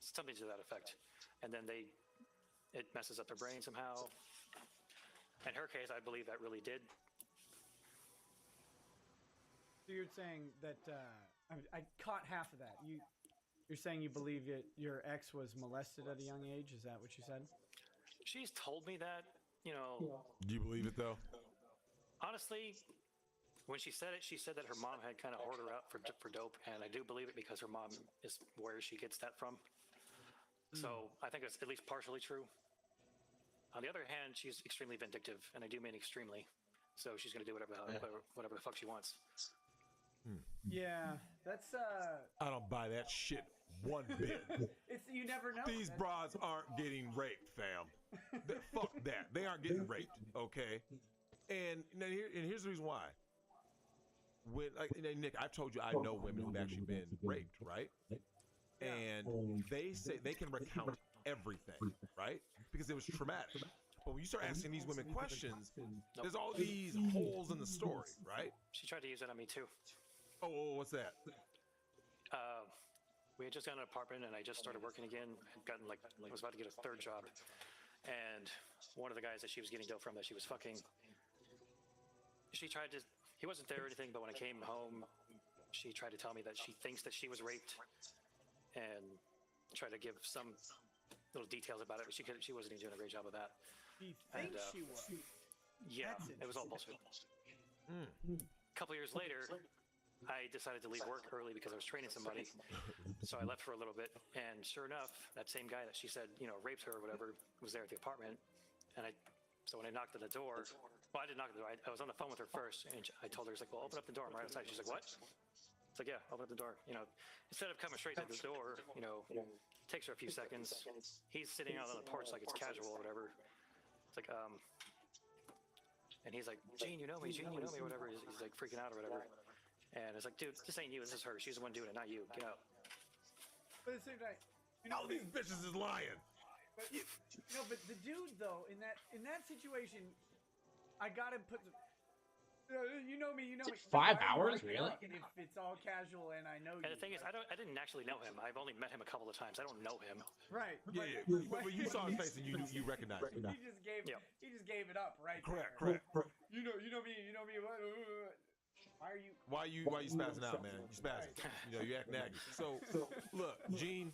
something to that effect. And then it messes up their brain somehow. In her case, I believe that really did. So you're saying that, I caught half of that. You're saying you believe your ex was molested at a young age? Is that what you said? She's told me that, Do you believe it, though? Honestly, when she said it, she said that her mom had kind of ordered her out for dope, and I do believe it because her mom is where she gets that from. So I think it's at least partially true. On the other hand, she's extremely vindictive, and I do mean extremely. So she's going to do whatever the fuck she wants. Yeah, that's I don't buy that shit one bit. You never know. These broads aren't getting raped, fam. Fuck that. They aren't getting raped, okay? And here's the reason why. Nick, I've told you I know women who've actually been raped, right? And they say they can recount everything, right? Because it was traumatic. But when you start asking these women questions, there's all these holes in the story, right? She tried to use it on me too. Oh, what's that? We had just gotten an apartment, and I just started working again. I'd gotten I was about to get a third job, and one of the guys that she was getting dope from, that she was fucking, she tried to. He wasn't there or anything, but when I came home, she tried to tell me that she thinks that she was raped, and tried to give some little details about it, but she wasn't even doing a great job of that. She thinks she was. Yeah, it was all bullshit. A couple years later, I decided to leave work early because I was training somebody. So I left for a little bit, and sure enough, that same guy that she said, raped her or whatever, was there at the apartment. And so when I knocked at the door, well, I didn't knock at the door. I was on the phone with her first, and I told her, well, open up the door. I'm right outside. She's like, what? It's like, yeah, open up the door. Instead of coming straight to the door, takes her a few seconds. He's sitting out on the porch like it's casual or whatever. It's like, and he's like, Gene, you know me, or whatever. He's like freaking out or whatever. And it's like, dude, this ain't you, this is her. She's the one doing it, not you. Get out. But at the same time, all these bitches is lying. But but the dude though, in that situation, I gotta put. You know me. 5 hours, really? If it's all casual and I know you. And the thing is, I didn't actually know him. I've only met him a couple of times. I don't know him. Right. Yeah. But you saw his face and you recognized him. He just gave it up, right? Correct. You know me. Why are you spazzing out, man? You spazzing. You acting aggy. So look, Gene,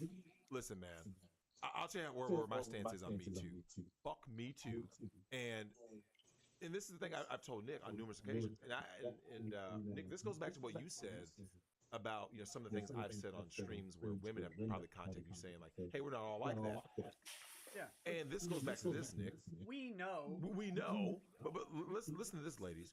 listen, man. I'll tell you where my stance is on Me Too. Fuck Me Too. And this is the thing I've told Nick on numerous occasions. And Nick, this goes back to what you said about some of the things I've said on streams where women have probably contacted you saying like, "Hey, we're not all like that." Yeah. And this goes back to this, Nick. We know. But listen to this, ladies.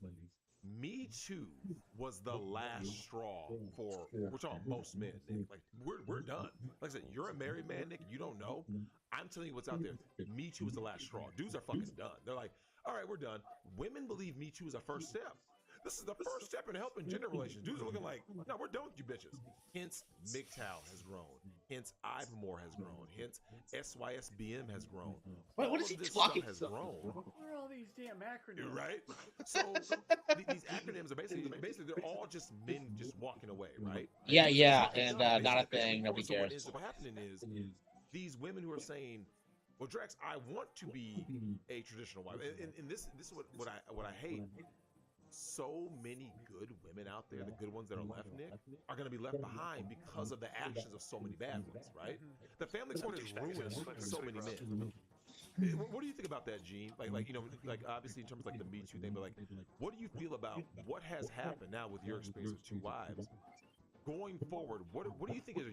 Me Too was the last straw for we're talking most men, Nick. Like we're done. Like I said, you're a married man, Nick. You don't know. I'm telling you what's out there. Me Too is the last straw. Dudes are fucking done. They're like, all right, we're done. Women believe Me Too is a first step. This is the first step in helping gender relations. Dudes are looking like, no, we're done with you bitches. Hence, MGTOW has grown. Hence, Ivemore has grown. Hence, SYSBM has grown. What All is of he this talking stuff has about? grown. What are all these damn acronyms? Right? So these acronyms are basically they're all just men just walking away, right? Yeah, That's yeah, what they've and done, not a basically. thing. Nobody So what cares. ends up happening is these women who are saying, "Well, Drax, I want to be a traditional wife," and this is what I hate. So many good women out there, the good ones that are left, Nick, are going to be left behind because of the actions of so many bad ones, right? The family court has ruined so many men. What do you think about that, Gene? Like obviously in terms of like the Me Too thing, but like, what do you feel about what has happened now with your experience with 2 wives? Going forward, what do you think is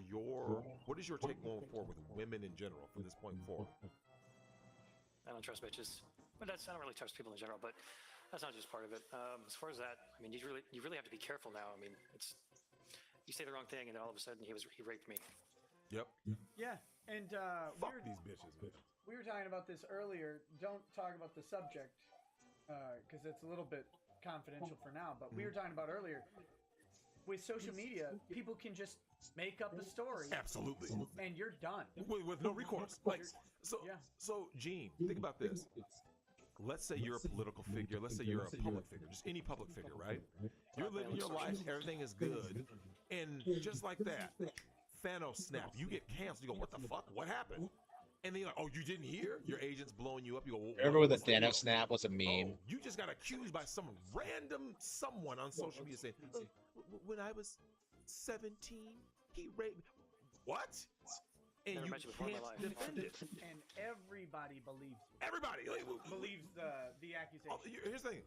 what is your take going forward with women in general from this point forward? I don't trust bitches, but I don't really trust people in general. But that's not just part of it. As far as that, I mean, you really have to be careful now. I mean, you say the wrong thing, and then all of a sudden he raped me. Yep. Yeah, and fuck these bitches, man. We were talking about this earlier. Don't talk about the subject because it's a little bit confidential for now. But we were talking about earlier with social media, people can just make up a story. Absolutely. And you're done with no recourse. So Gene, think about this. Let's say you're a political figure. Let's say you're a public figure, just any public figure, right? You're living your life, everything is good, and just like that, Thanos snap. You get canceled. You go, what the fuck? What happened? And then you're like, oh, you didn't hear? Your agent's blowing you up. You go, Remember when the Thanos snap was a meme? Oh, you just got accused by some random someone on social media saying, when I was 17, he raped me. What? And you can't defend it. And everybody believes it. Everybody believes the accusation. Oh, here's the thing.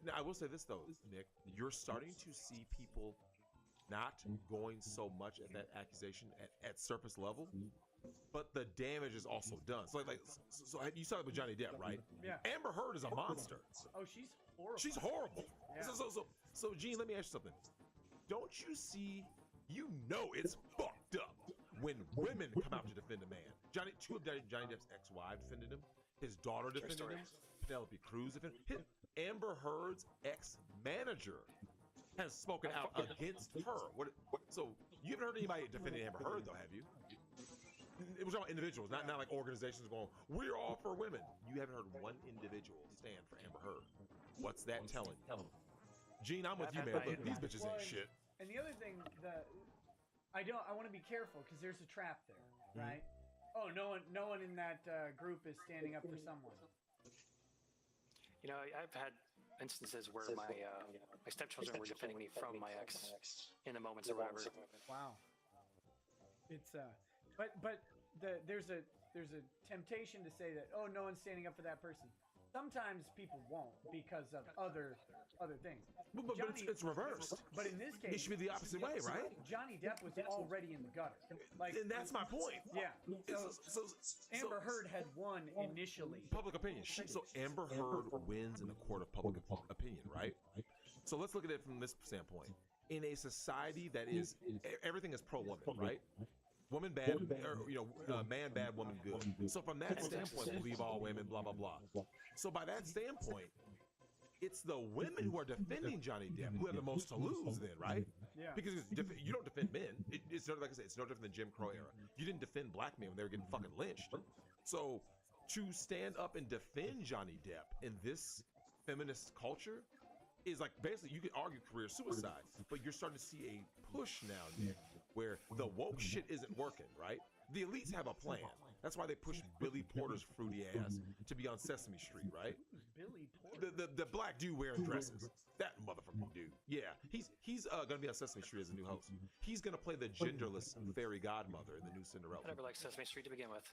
Now, I will say this though, Nick. You're starting to see people not going so much at that accusation at surface level, but the damage is also done. So you saw it with Johnny Depp, right? Yeah. Amber Heard is a monster. Oh, she's horrible. She's horrible. Yeah. So Gene, let me ask you something. Don't you see? You know it's fucked up when women come out to defend a man. Two of Johnny Depp's ex-wives defended him. His daughter defended him. Penelope Cruz defended him. Amber Heard's ex-manager has spoken out against her. So you haven't heard anybody defending Amber Heard, though, have you? It was all individuals, not like organizations going, we're all for women. You haven't heard one individual stand for Amber Heard. What's that telling you? Gene, I'm with you, man. Look, these bitches ain't shit. And the other thing that I want to be careful because there's a trap there, right? Oh, no one in that group is standing up for someone. You know, I've had instances where my stepchildren were defending me from my ex in the moments or whatever. Wow. It's but there's a temptation to say that, oh, no one's standing up for that person. Sometimes people won't because of other things. But it's reversed. But in this case, it should be the opposite way, right? Johnny Depp was already in the gutter. And that's my point. Yeah. So Amber Heard had won initially. Public opinion. So Amber Heard wins in the court of public opinion, right? So let's look at it from this standpoint. In a society that is everything is pro-woman, right? Woman bad, or man bad, woman good. So from that standpoint, believe all women, blah blah blah. So by that standpoint, it's the women who are defending Johnny Depp who have the most to lose, then, right? Yeah. Because you don't defend men. It's no, like I said, it's no different than Jim Crow era. You didn't defend black men when they were getting fucking lynched. So to stand up and defend Johnny Depp in this feminist culture is like basically you could argue career suicide, but you're starting to see a push now, Nick, where the woke shit isn't working, right? The elites have a plan. That's why they pushed Billy Porter's fruity ass to be on Sesame Street, right? Billy Porter? The black dude wearing dresses. That motherfucking dude. Yeah, he's gonna be on Sesame Street as a new host. He's gonna play the genderless fairy godmother in the new Cinderella. I never liked Sesame Street to begin with.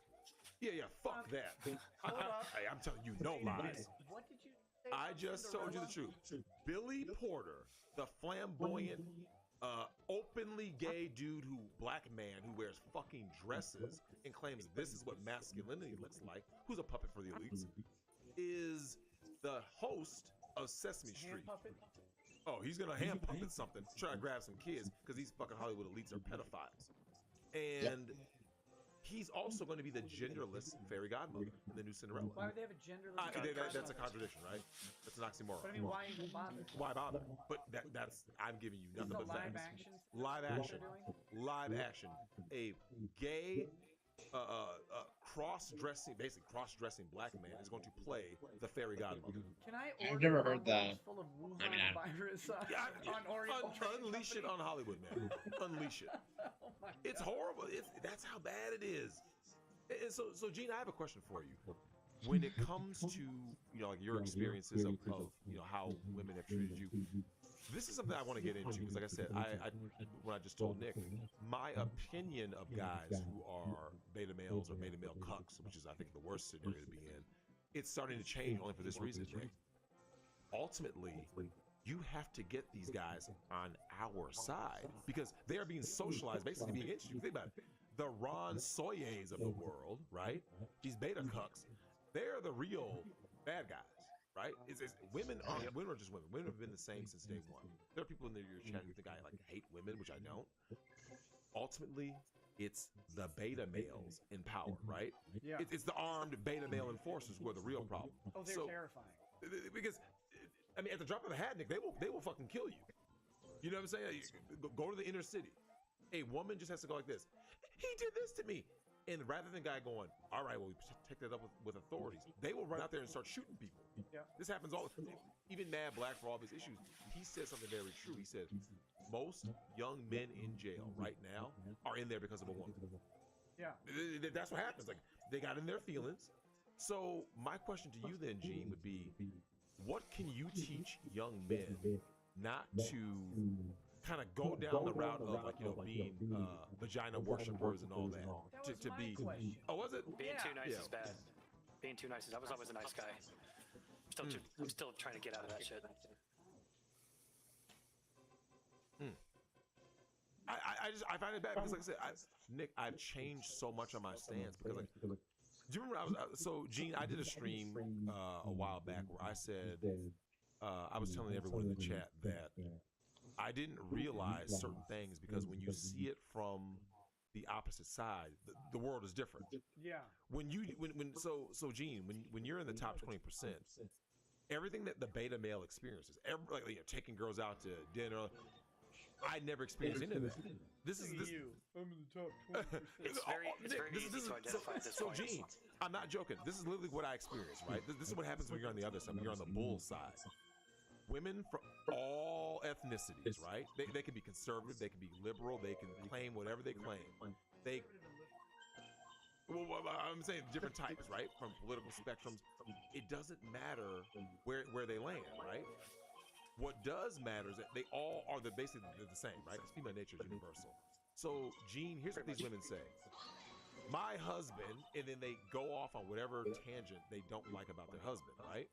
Yeah, fuck that. I'm telling you, no lies. What did you say? I just told you the truth. Billy Porter, the flamboyant, openly gay dude black man who wears fucking dresses and claims this is what masculinity looks like, who's a puppet for the elites, is the host of Sesame Street. Oh, he's gonna hand puppet something, try to grab some kids because these fucking Hollywood elites are pedophiles. And he's also going to be the genderless fairy godmother in the new Cinderella. Why would they have a genderless? That's a contradiction, right? That's an oxymoron. But I mean, why even bother? Why bother? But that's I'm giving you nothing but live facts. action. Live action. Live action. A gay, cross-dressing, basically cross-dressing black man is going to play the fairy godmother. Can I I've order never heard that. Full of Wuhan I mean, virus on Orient Unleash it on Hollywood, man. Unleash it. Oh my God. It's horrible. That's how bad it is. And so Gene, I have a question for you. When it comes to like your experiences of how women have treated you, this is something I want to get into because, like I said, when I just told Nick, my opinion of guys who are beta males or beta male cucks, which is I think the worst scenario to be in, it's starting to change only for this reason, Nick. Ultimately, you have to get these guys on our side because they are being socialized, basically being interested. Think about it. The Ron Soyes of the world, right? These beta cucks, they're the real bad guys. Right? Women are just women. Women have been the same since day one. There are people in your chat who think I hate women, which I don't. Ultimately, it's the beta males in power, right? Yeah. It's the armed beta male enforcers who are the real problem. Oh, they're terrifying. Because I mean, at the drop of a hat, Nick, they will fucking kill you. You know what I'm saying? Go to the inner city. A woman just has to go like this. He did this to me. And rather than guy going, all right, well, we take that up with authorities, they will run out there and start shooting people. Yeah. This happens all the time. Even Mad Black, for all of his issues, he said something very true. He said, most young men in jail right now are in there because of a woman. Yeah. That's what happens. Like, they got in their feelings. So my question to you then, Gene, would be, what can you teach young men not to kind of go down the route of being vagina worshipers and all that to be question. Oh, was it Being too nice is bad. Being too nice is. I was always a nice guy. I'm still trying to get out of that shit. I find it bad because, like I said, Nick, I've changed so much on my stance because, like, do you remember Gene, I did a stream a while back where I said I was telling everyone in the chat that I didn't realize certain things because when you see it from the opposite side, the world is different. Yeah. So Gene, when you're in the top 20%, everything that the beta male experiences, taking girls out to dinner, I never experienced any of that. This is you. I'm in the top 20%. It's very easy to identify at this so point. Gene, I'm not joking. This is literally what I experienced, right? This is what happens when you're on the other side, when you're on the bull side. Women from all ethnicities, right? They can be conservative, they can be liberal, they can claim whatever they claim. I'm saying different types, right? From political spectrums. It doesn't matter where they land, right? What does matter is that they all are basically the same, right? Because female nature is universal. So, Gene, here's what these women say. My husband, and then they go off on whatever tangent they don't like about their husband, right?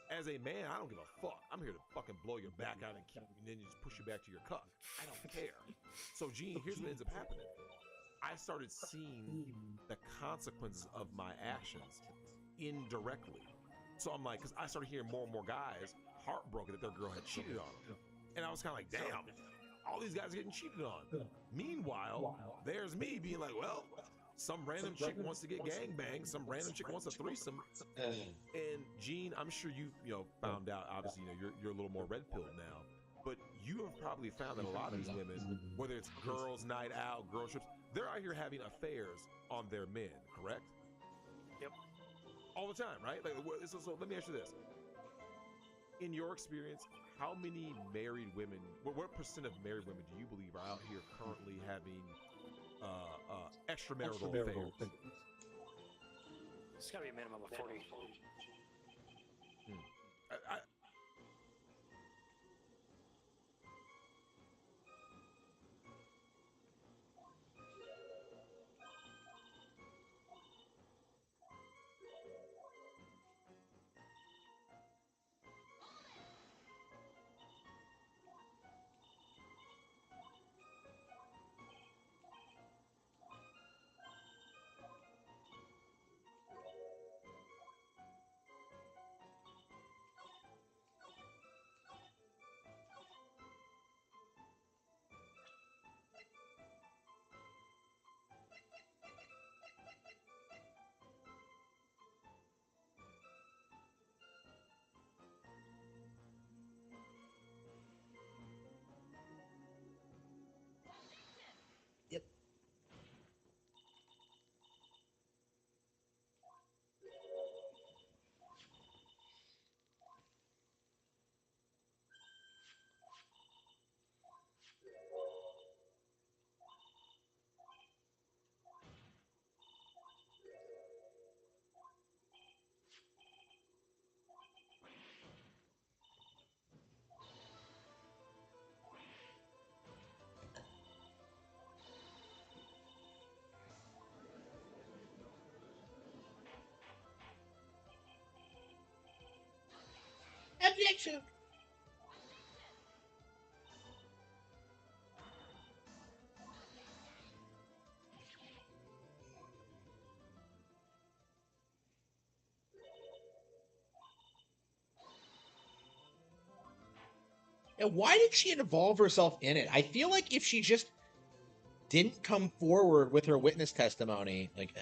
As a man, I don't give a fuck. I'm here to fucking blow your back out and then you just push you back to your cuck. I don't care. So, Gene, here's what ends up happening. I started seeing the consequences of my actions indirectly. So I'm like, because I started hearing more and more guys heartbroken that their girl had cheated on them. And I was kind of like, damn, all these guys are getting cheated on. Meanwhile, there's me being like, well, some random chick wants to get gangbanged. Some random chick wants a threesome. And Gene, I'm sure you found out. Obviously, you're a little more red pilled now. But you have probably found that a lot of these women, whether it's girls' night out, girl trips, they're out here having affairs on their men. Correct? Yep. All the time, right? Like, so let me ask you this: in your experience, how many married women? What percent of married women do you believe are out here currently having extramarital affairs? It's got to be a minimum of 40. too. And why did she involve herself in it? I feel like if she just didn't come forward with her witness testimony, like,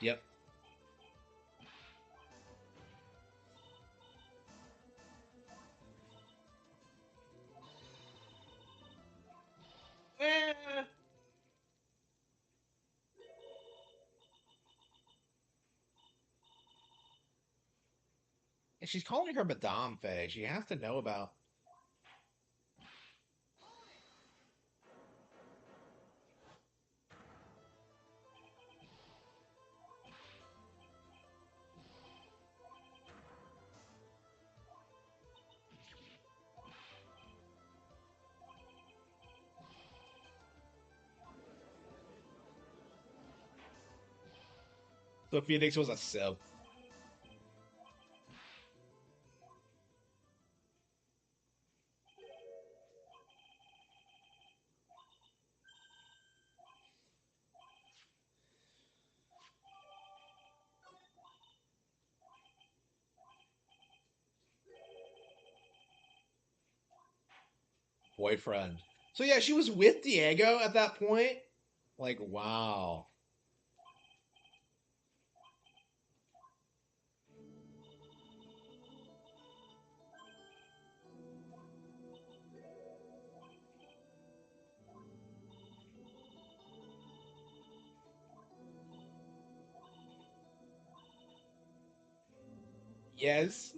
yep. Eh. And she's calling her Madame Faye. She has to know about. So Phoenix was a sib. Boyfriend. So yeah, she was with Diego at that point. Like, wow. Yes.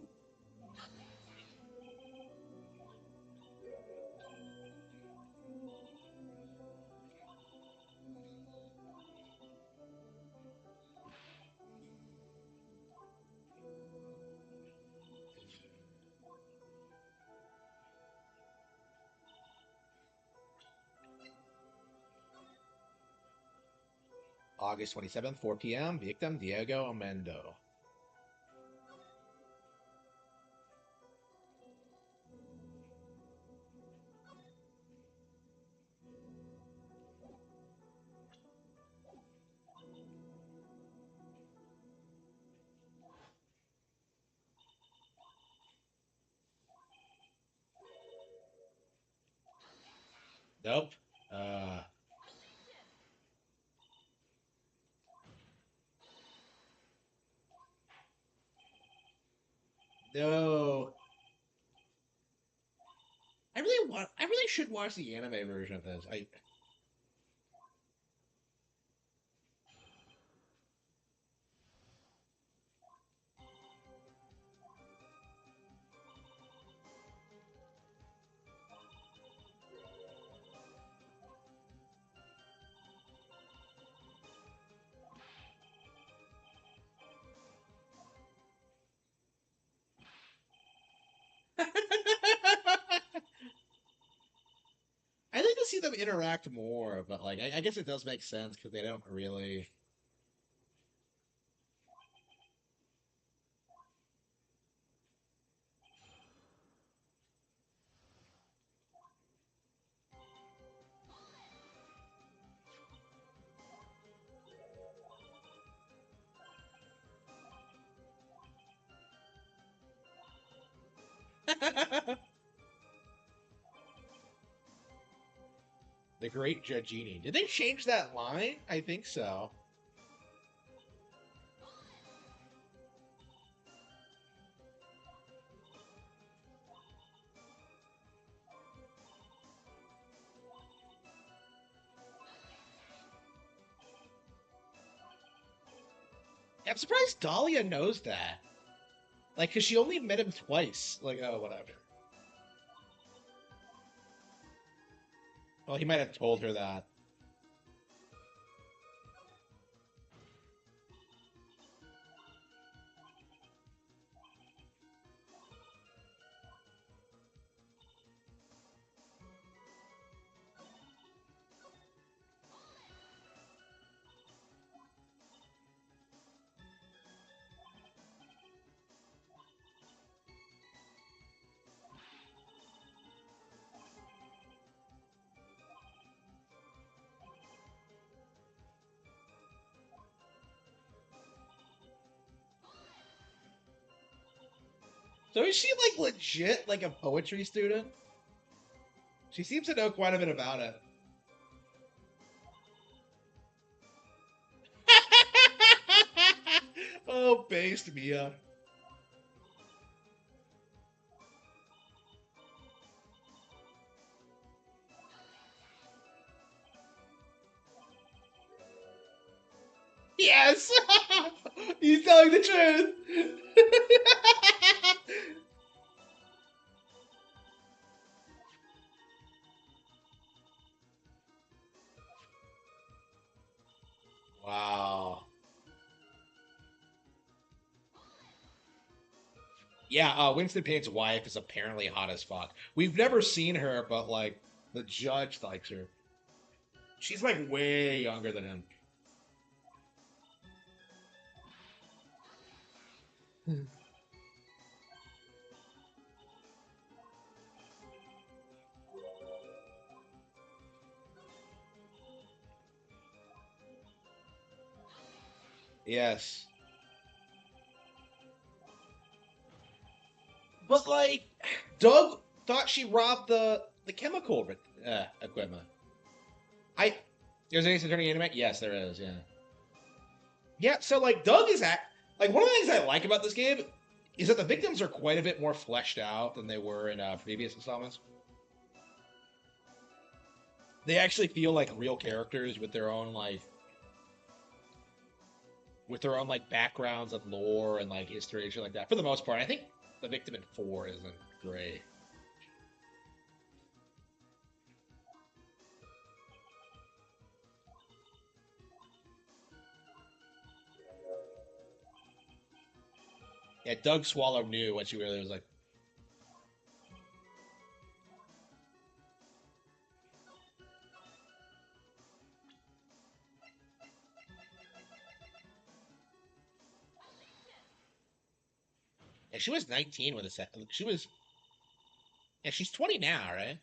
August 27th, 4 p.m. Victim Diego Amendo. Nope. No. I really should watch the anime version of this. I'd like to see them interact more, but like I guess it does make sense because they don't really. The Great Judgini. Did they change that line? I think so. I'm surprised Dahlia knows that. Like, because she only met him twice. Like, oh, whatever. Well, he might have told her that. So is she, like, legit, like, a poetry student? She seems to know quite a bit about it. Oh, based Mia. Yes! He's telling the truth! Wow. Yeah, Winston Payne's wife is apparently hot as fuck. We've never seen her, but, like, the judge likes her. She's, like, way younger than him. Yes. But, like, Doug thought she robbed the chemical equipment. There's an Ace Attorney anime? Yes, there is, yeah. Yeah, so, like, Doug is like, one of the things I like about this game is that the victims are quite a bit more fleshed out than they were in previous installments. They actually feel like real characters with their own, like, backgrounds and lore and, like, history and shit like that. For the most part, I think the victim in 4 isn't great. Yeah, Doug Swallow knew when she really was like, yeah, she was 19 when she was, yeah, she's 20 now, right?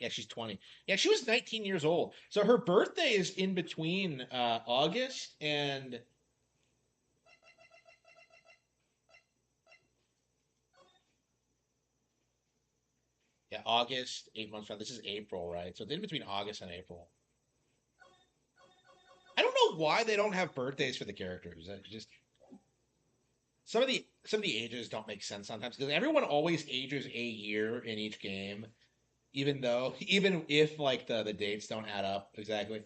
Yeah, she's 20. Yeah, she was 19 years old. So her birthday is in between August and yeah, August, 8 months from. This is April, right? So it's in between August and April. I don't know why they don't have birthdays for the characters. Just some of the ages don't make sense sometimes because everyone always ages a year in each game, even if like the dates don't add up exactly.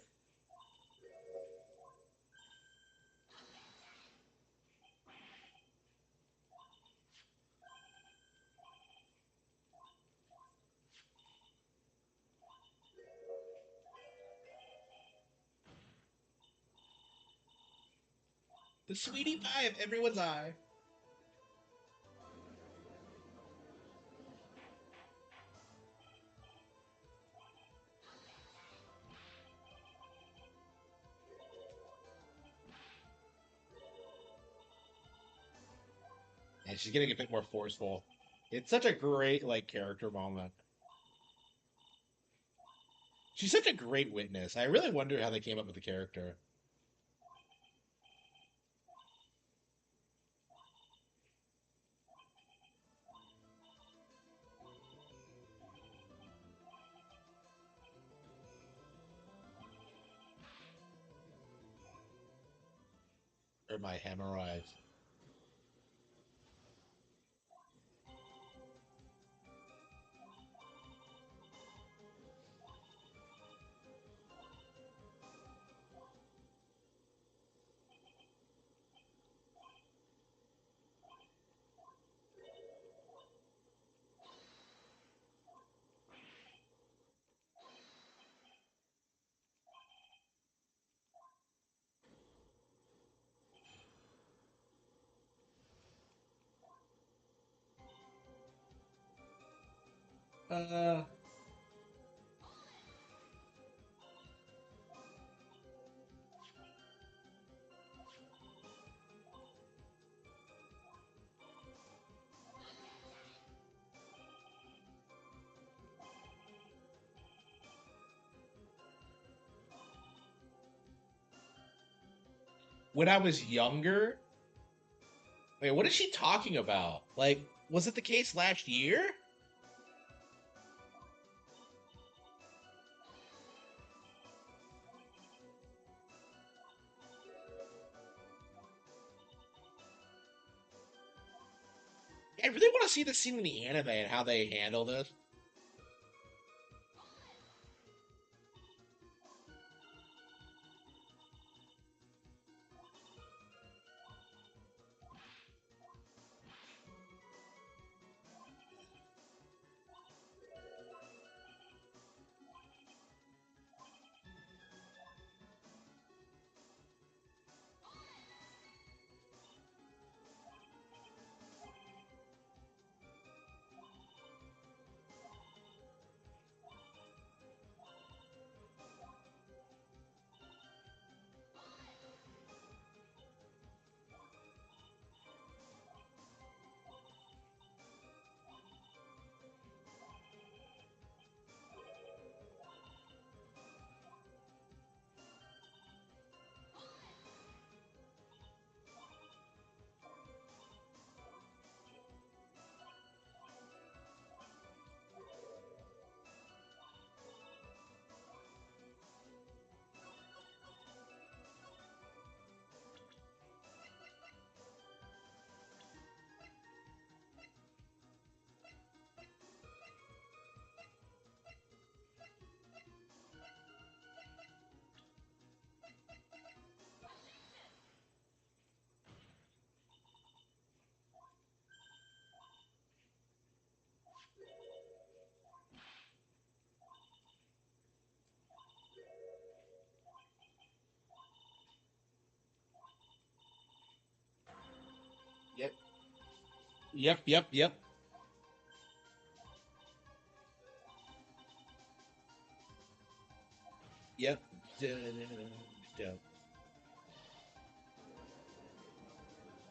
The sweetie pie of everyone's eye. And she's getting a bit more forceful. It's such a great like character moment. She's such a great witness. I really wonder how they came up with the character. Or my hemorrhoids. Uh. When I was younger. Wait, what is she talking about? Like, was it the case last year? I really want to see this scene in the anime and how they handle this. Yep. Yep. Yep.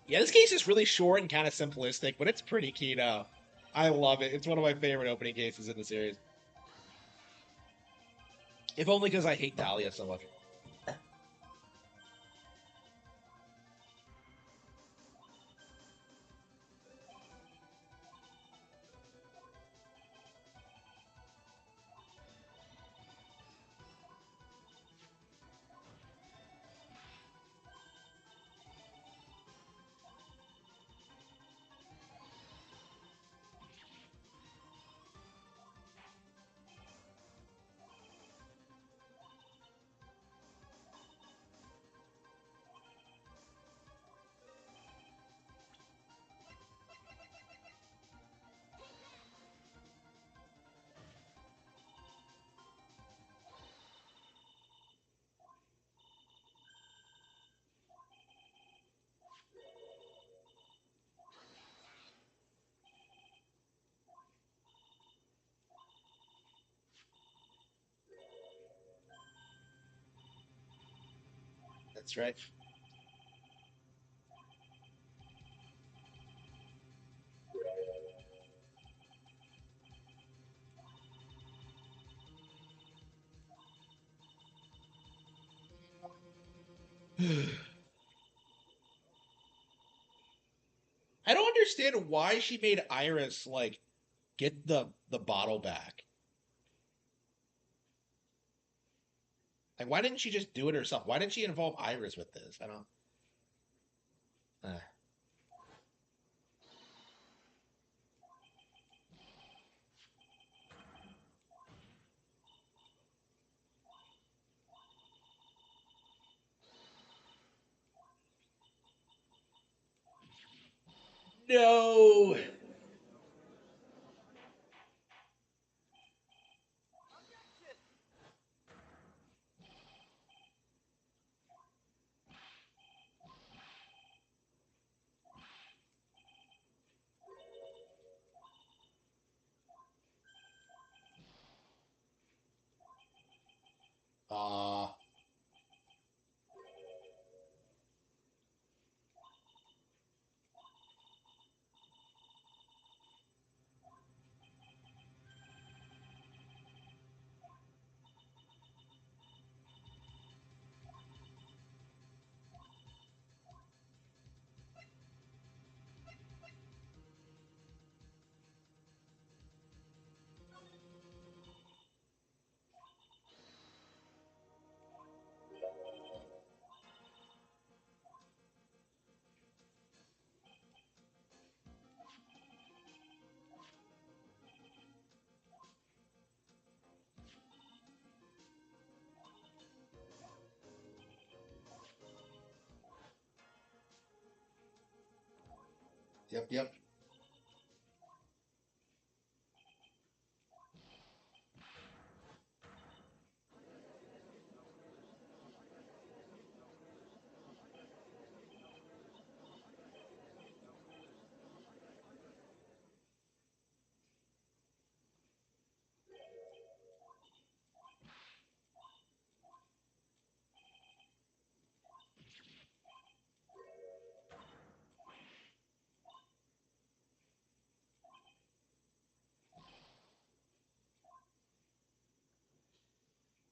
Yeah, this case is really short and kind of simplistic, but it's pretty keyed up. I love it. It's one of my favorite opening cases in the series. If only because I hate Talia so much. That's right. I don't understand why she made Iris like get the bottle back. Like, why didn't she just do it herself? Why didn't she involve Iris with this? I don't. No. Yep.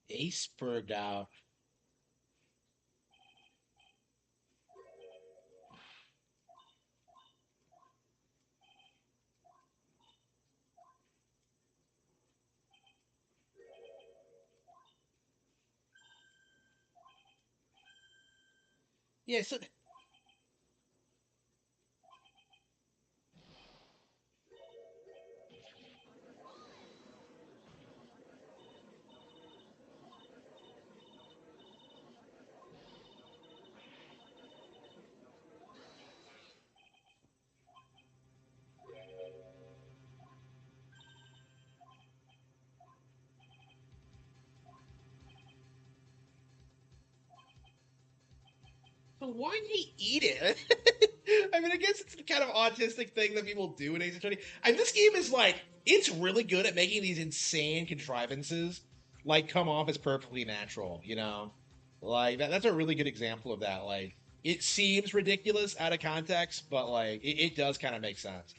Iceberg out. Yeah, so but why did he eat it? I mean, I guess it's the kind of autistic thing that people do in Ace Attorney. And this game is like, it's really good at making these insane contrivances like come off as perfectly natural, you know? Like that's a really good example of that. Like it seems ridiculous out of context, but like it does kind of make sense.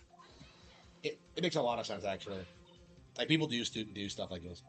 It makes a lot of sense actually. Like people do stuff like this.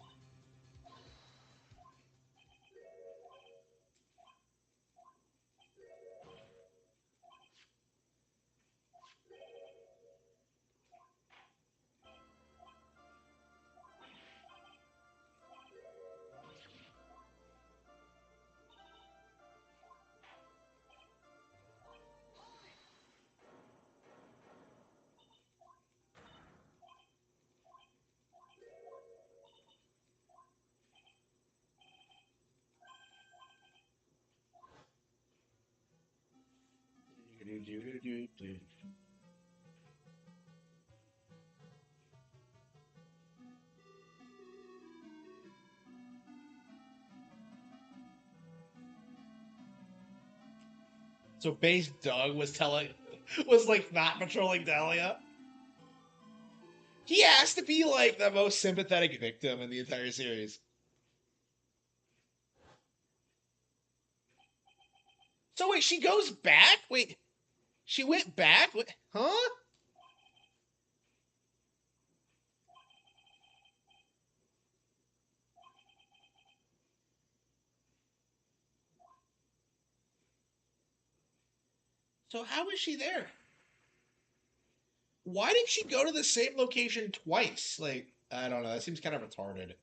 So base Doug was like not patrolling Dahlia. He has to be like the most sympathetic victim in the entire series. So wait, she goes back? Wait, she went back? Huh? So how is she there? Why did she go to the same location twice? Like, I don't know. That seems kind of retarded.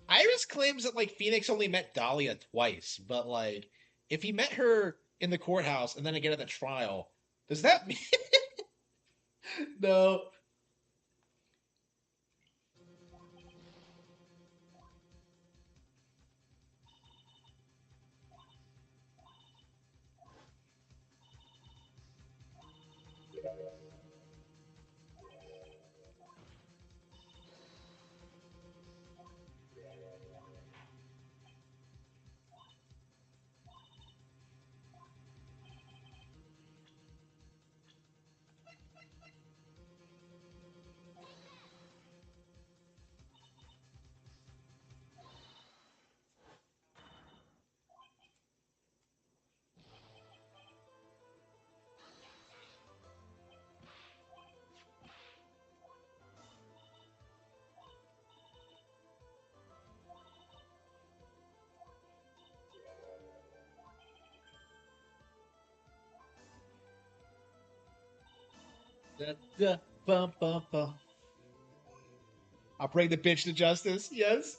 Iris claims that like Phoenix only met Dahlia twice, but like if he met her in the courthouse and then again at the trial, does that mean no? Bum, bum, bum. I'll bring the bitch to justice. Yes.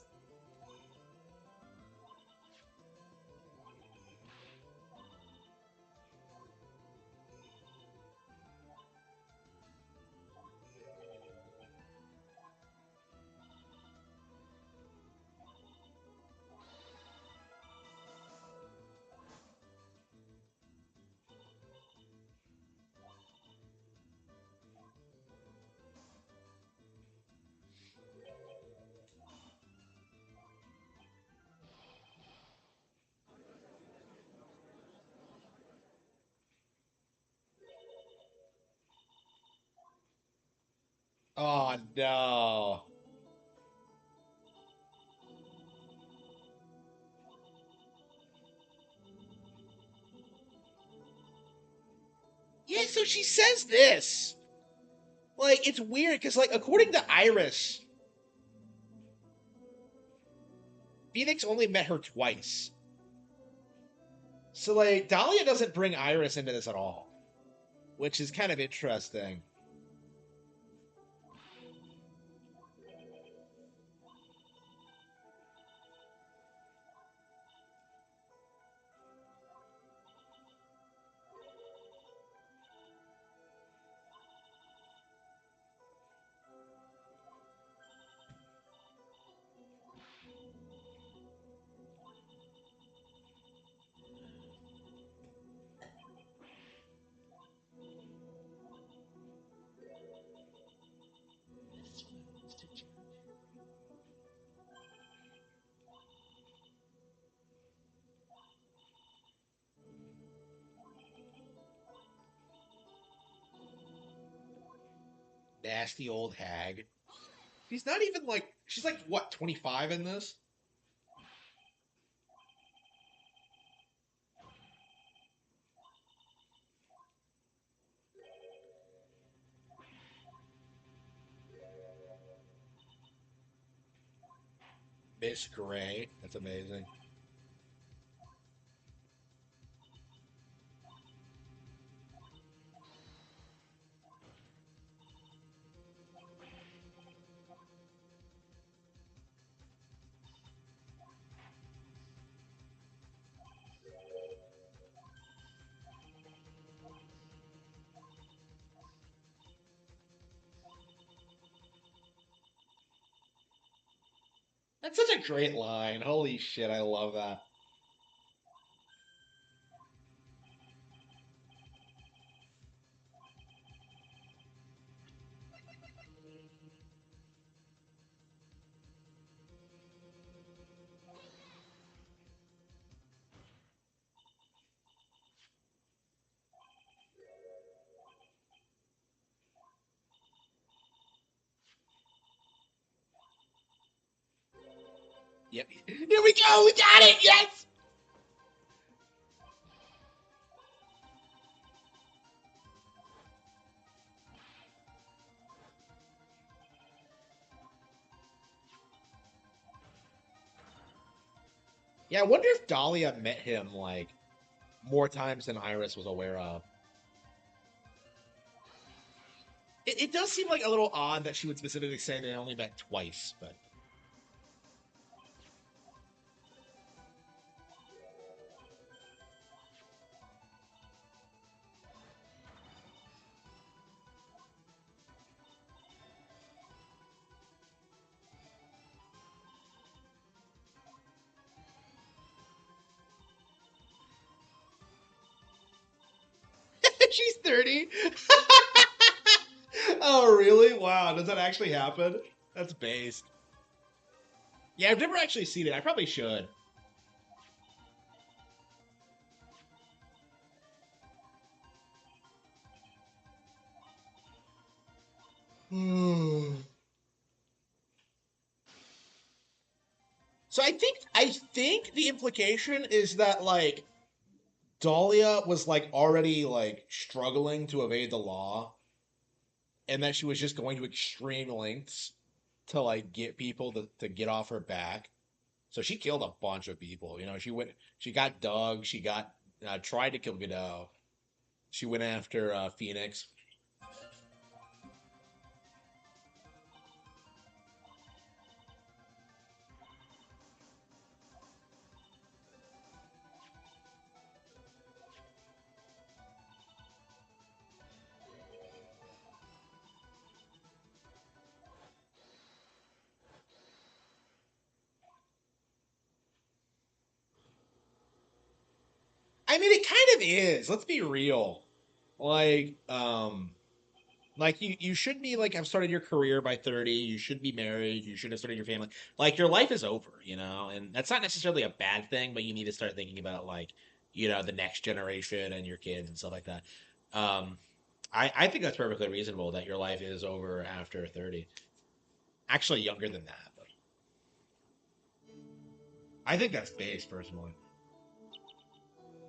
Oh no. Yeah, so she says this. Like, it's weird, because, like, according to Iris, Phoenix only met her twice. So, like, Dahlia doesn't bring Iris into this at all, which is kind of interesting. Nasty old hag. She's not even like, she's like, what, 25 in this? Miss Gray. That's amazing. That's such a great line. Holy shit, I love that. Yep. Here we go. We got it. Yes. Yeah, I wonder if Dahlia met him like more times than Iris was aware of. It does seem like a little odd that she would specifically say they only met twice, but she's 30. Oh, really? Wow. Does that actually happen? That's based. Yeah, I've never actually seen it. I probably should. So I think the implication is that like Dahlia was like already like struggling to evade the law, and that she was just going to extreme lengths to like get people to get off her back. So she killed a bunch of people. She got Doug, she got tried to kill Godot. She went after Phoenix. I mean, it kind of is. Let's be real. Like, like you should be like have started your career by 30. You should be married. You should have started your family. Like your life is over, and that's not necessarily a bad thing, but you need to start thinking about like, the next generation and your kids and stuff like that. Um, I think that's perfectly reasonable that your life is over after 30. Actually, younger than that, but I think that's base personally.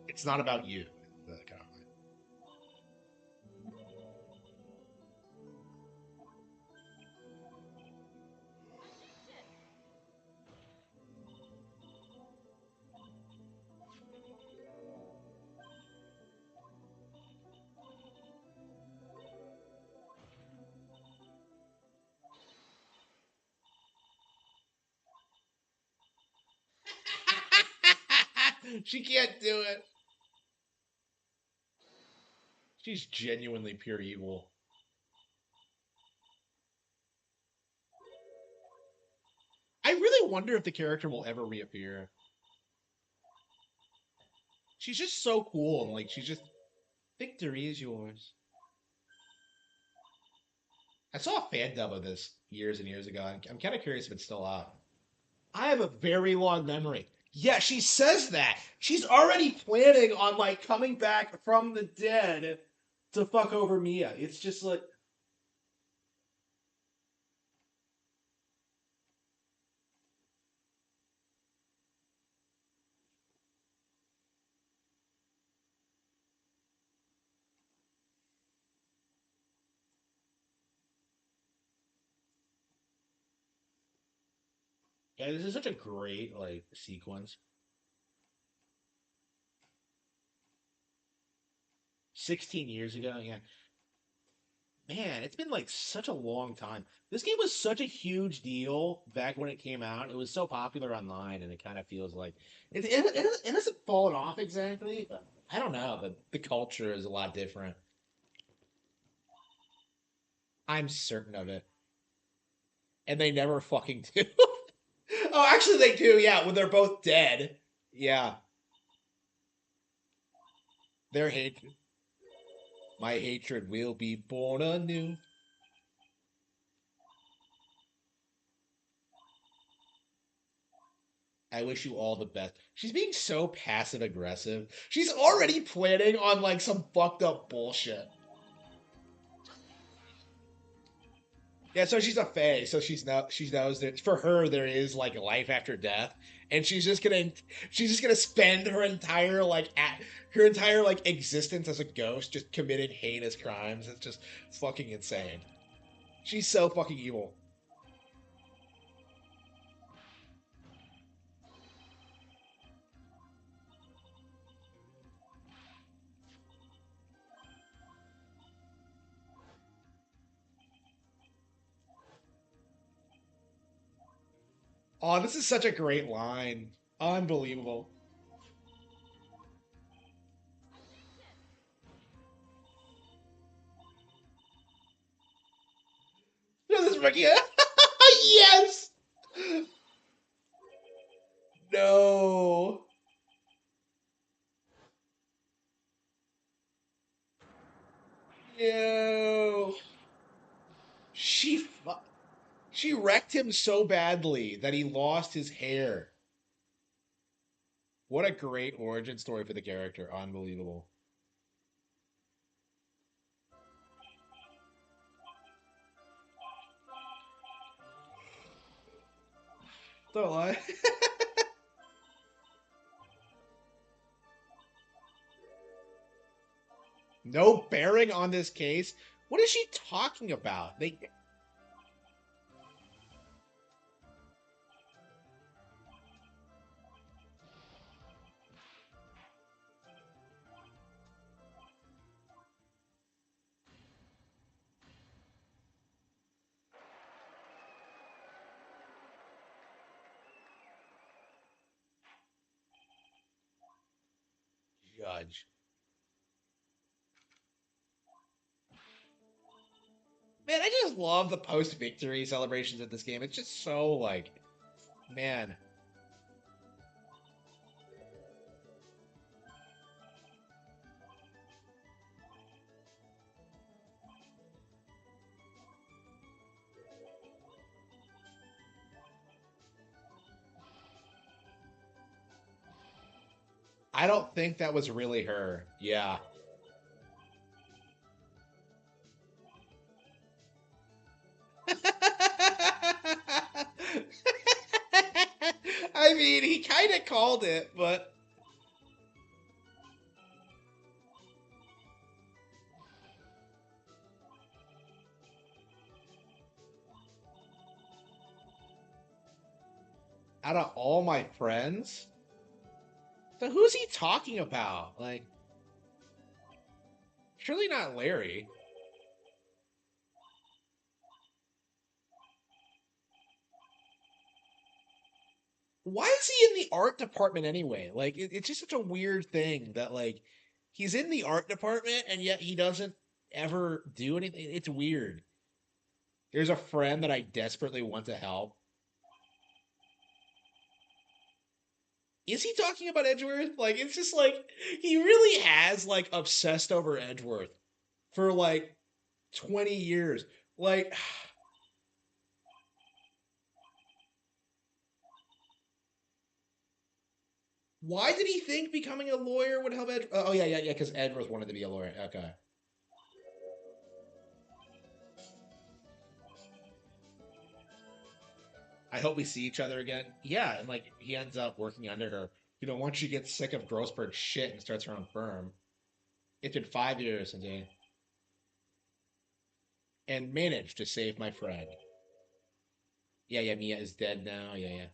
It's not about you. The comment. She can't do it. She's genuinely pure evil. I really wonder if the character will ever reappear. She's just so cool, and like she's just victory is yours. I saw a fan dub of this years and years ago. I'm kind of curious if it's still out. I have a very long memory. Yeah, she says that. She's already planning on like coming back from the dead to fuck over Mia. It's just like yeah, this is such a great like sequence. 16 years ago, yeah. Man, it's been like such a long time. This game was such a huge deal back when it came out. It was so popular online, and it kind of feels like it hasn't fallen off exactly. But I don't know, but the culture is a lot different. I'm certain of it. And they never fucking do. Oh, actually, they do, yeah, when they're both dead. Yeah. Their hatred. My hatred will be born anew. I wish you all the best. She's being so passive aggressive. She's already planning on like some fucked up bullshit. Yeah, so she's a fae, so she knows that for her there is like life after death, and she's just gonna spend her entire her entire like existence as a ghost just committing heinous crimes. It's just fucking insane. She's so fucking evil. Oh, this is such a great line. Unbelievable. No, this Ricky. Yes. No. No. She wrecked him so badly that he lost his hair. What a great origin story for the character. Unbelievable. Don't lie. No bearing on this case. What is she talking about? Judge. Man, I just love the post-victory celebrations of this game. It's just so like, man. I don't think that was really her. Yeah. I mean, he kind of called it, but out of all my friends, so who's he talking about? Like, surely not Larry. Why is he in the art department anyway? Like, it's just such a weird thing that, like, he's in the art department and yet he doesn't ever do anything. It's weird. There's a friend that I desperately want to help. Is he talking about Edgeworth? Like, it's just like, he really has, like, obsessed over Edgeworth for, like, 20 years. Like, why did he think becoming a lawyer would help Edgeworth? Oh, yeah, because Edgeworth wanted to be a lawyer. Okay. I hope we see each other again. Yeah, and like he ends up working under her. You know, once she gets sick of Grossberg's shit and starts her own firm. It's been 5 years since he and managed to save my friend. Yeah, Mia is dead now. Yeah.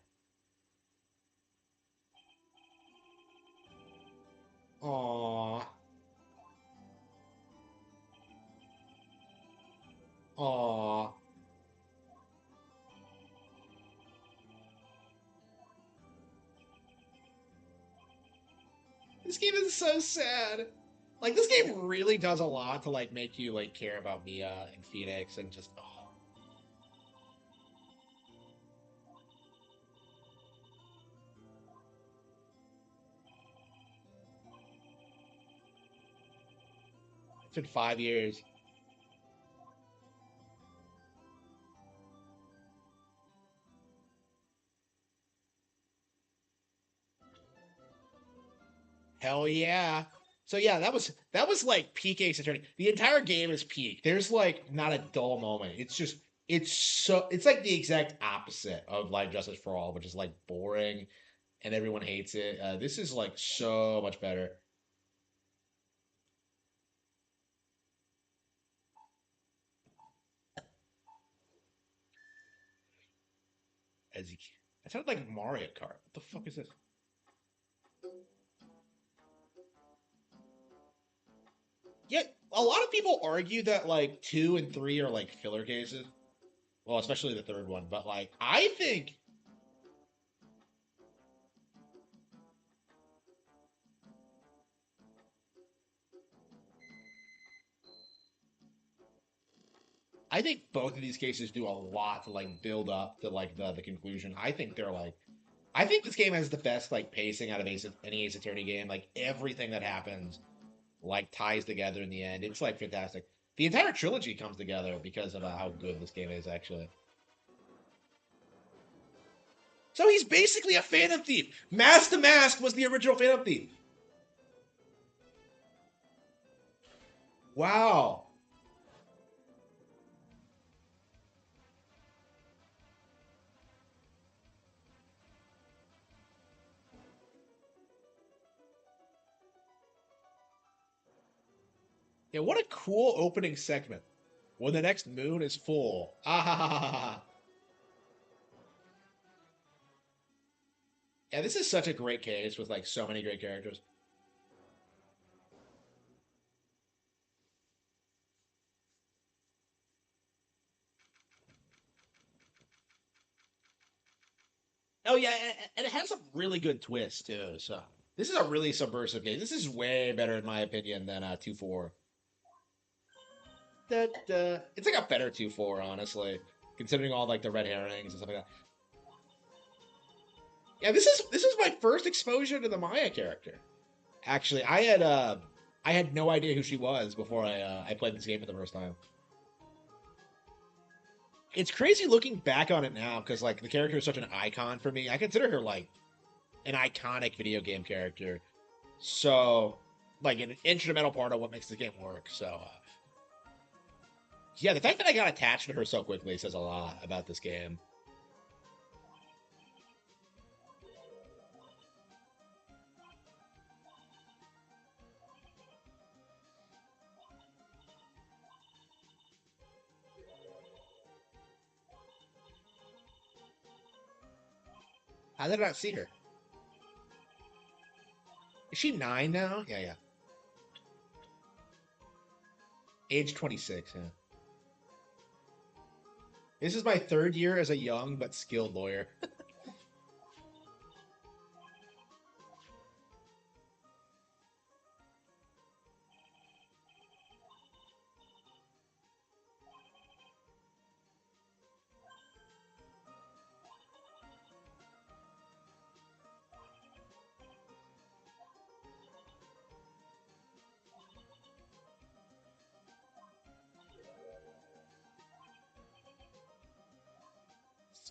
Aww. Aww. This game is so sad. Like, this game really does a lot to, like, make you, like, care about Mia and Phoenix and just, oh. It's been 5 years. Hell yeah. So yeah, that was like peak Ace Attorney. The entire game is peak. There's like not a dull moment. It's like the exact opposite of like Justice for All, which is like boring and everyone hates it. This is like so much better. As you, it sounded like Mario Kart. What the fuck is this? Yeah, a lot of people argue that like 2 and 3 are like filler cases. Well, especially the third one, but like I think both of these cases do a lot to like build up to like the conclusion. I think this game has the best like pacing out of any Ace Attorney game. Like everything that happens like ties together in the end. It's like fantastic. The entire trilogy comes together because of how good this game is actually. So he's basically a Phantom Thief. Mask to Mask was the original Phantom Thief. Wow. Yeah, what a cool opening segment. When the next moon is full. Ah ha ha ha ha. Yeah, this is such a great case with like so many great characters. Oh yeah, and it has a really good twist too. So this is a really subversive game. This is way better in my opinion than 2-4. It's like a better 2-4, honestly, considering all like the red herrings and stuff like that. Yeah, this is my first exposure to the Maya character. Actually, I had no idea who she was before I played this game for the first time. It's crazy looking back on it now because like the character is such an icon for me. I consider her like an iconic video game character. So, like an instrumental part of what makes the game work. So, Yeah, the fact that I got attached to her so quickly says a lot about this game. How did I not see her? Is she 9 now? Yeah, yeah. Age 26, yeah. This is my 3rd year as a young but skilled lawyer.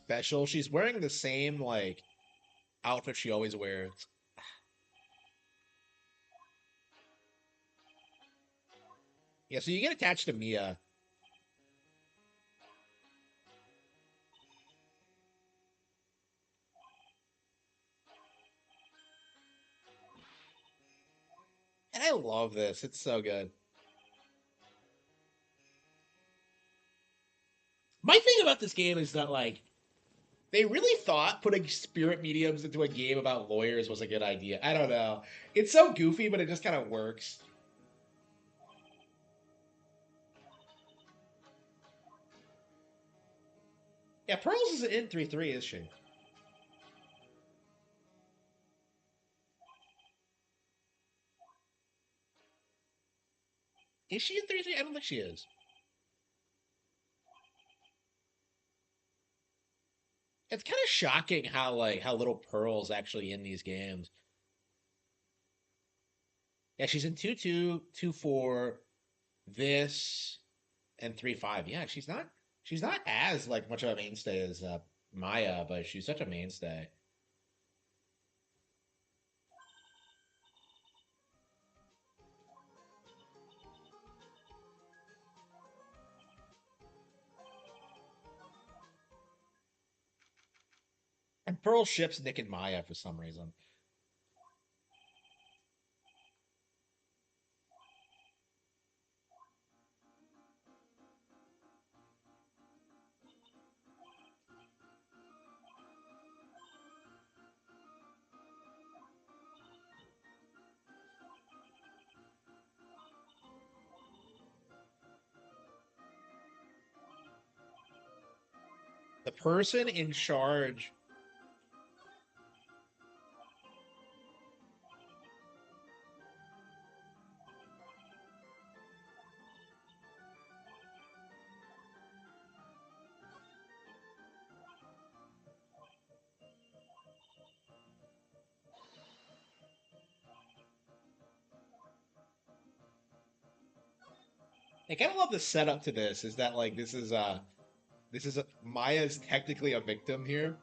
Special. She's wearing the same, like, outfit she always wears. Yeah, so you get attached to Mia. And I love this. It's so good. My thing about this game is that, like, they really thought putting spirit mediums into a game about lawyers was a good idea. I don't know. It's so goofy, but it just kind of works. Yeah, Pearls isn't in 3-3, is she? Is she in 3-3? I don't think she is. It's kind of shocking how little Pearl's actually in these games. Yeah, she's in 2-2, 2-4, this, and 3-5. Yeah, she's not as like much of a mainstay as Maya, but she's such a mainstay. And Pearl ships Nick and Maya for some reason. The person in charge. I kind of love the setup to this. Is that like Maya's technically a victim here.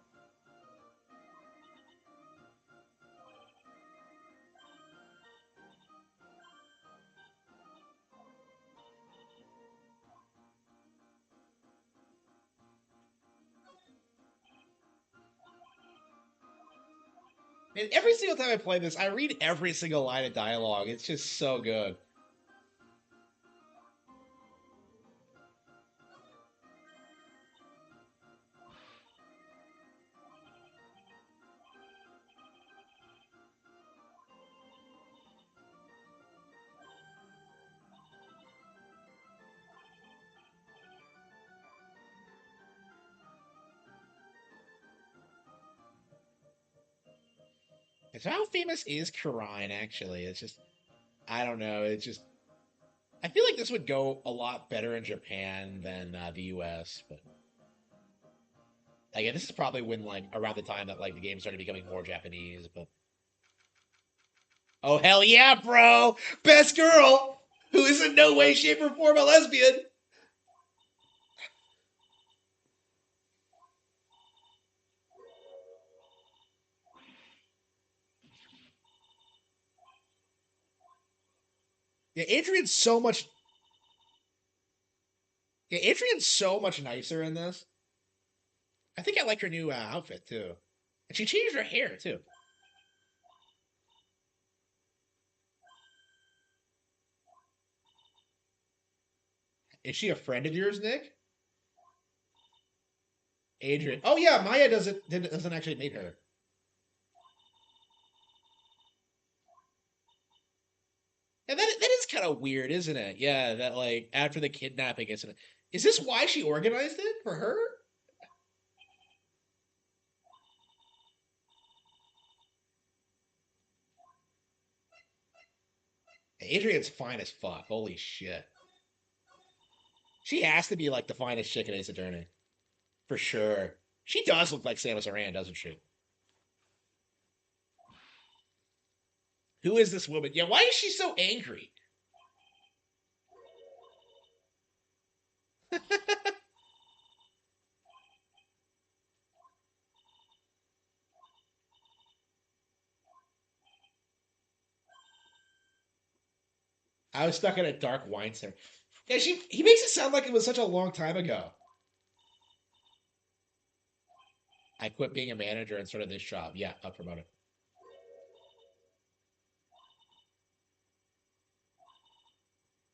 And every single time I play this, I read every single line of dialogue. It's just so good. So how famous is Karine, actually? It's just, I don't know. It's just, I feel like this would go a lot better in Japan than the US, but again, this is probably when, like, around the time that, like, the game started becoming more Japanese, but. Oh, hell yeah, bro! Best girl! Who is in no way, shape, or form a lesbian! Yeah, Adrian's so much. Yeah, Adrian's so much nicer in this. I think I like her new outfit too, and she changed her hair too. Is she a friend of yours, Nick? Adrian. Oh yeah, Maya doesn't actually meet her. And that is kind of weird, isn't it? Yeah, that like after the kidnapping incident. Is this why she organized it for her? Adrian's fine as fuck. Holy shit. She has to be like the finest chick in Ace Attorney. For sure. She does look like Samus Aran, doesn't she? Who is this woman? Yeah, why is she so angry? I was stuck in a dark wine cellar. Yeah, he makes it sound like it was such a long time ago. I quit being a manager and started this job. Yeah, I'll promote it.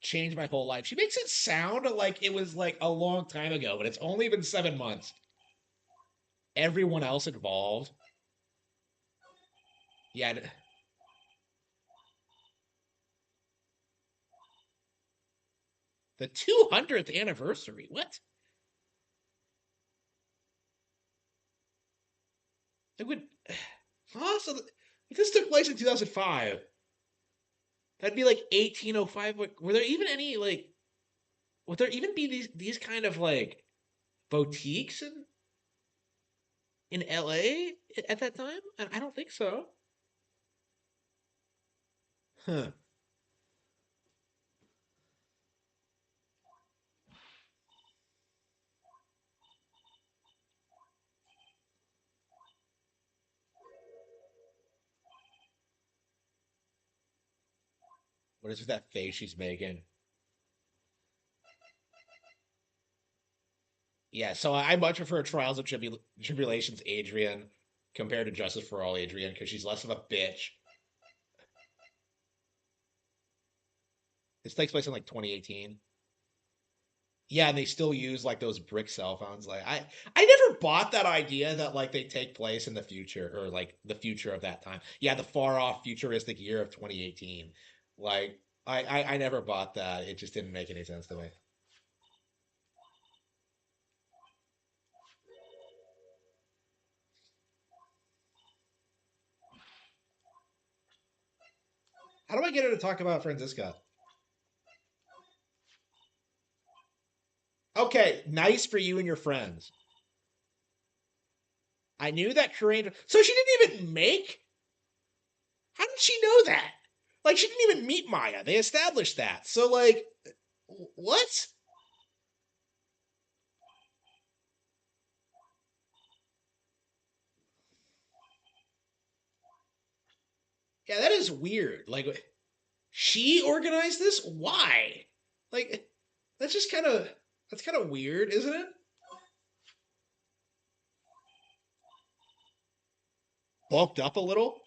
Changed my whole life. She makes it sound like it was like a long time ago, but it's only been 7 months. Everyone else involved. Yeah. The 200th anniversary. What? It would. Huh? So if this took place in 2005, that'd be like 1805. Were there even any like? Would there even be these kind of like boutiques in LA at that time? I don't think so. Huh. What is that face she's making? Yeah, so I much prefer Trials of Tribulations Adrian compared to Justice for All Adrian because she's less of a bitch. This takes place in like 2018. Yeah, and they still use like those brick cell phones. Like I never bought that idea that like they take place in the future or like the future of that time. Yeah, the far off futuristic year of 2018. Like I never bought that. It just didn't make any sense to me. How do I get her to talk about Franziska? Okay, nice for you and your friends. I knew that Korean. So she didn't even make? How did she know that? Like, she didn't even meet Maya. They established that. So, like, what? Yeah, that is weird. Like, she organized this? Why? Like, that's just kind of. That's kind of weird, isn't it? Bulked up a little?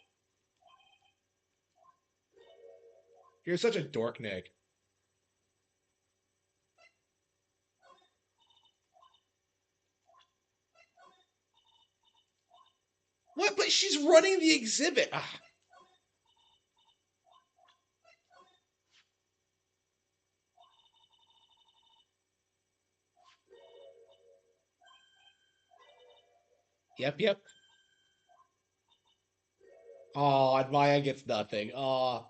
You're such a dork, Nick. What? But she's running the exhibit. Ah. Yep. Oh, and Maya gets nothing. Oh.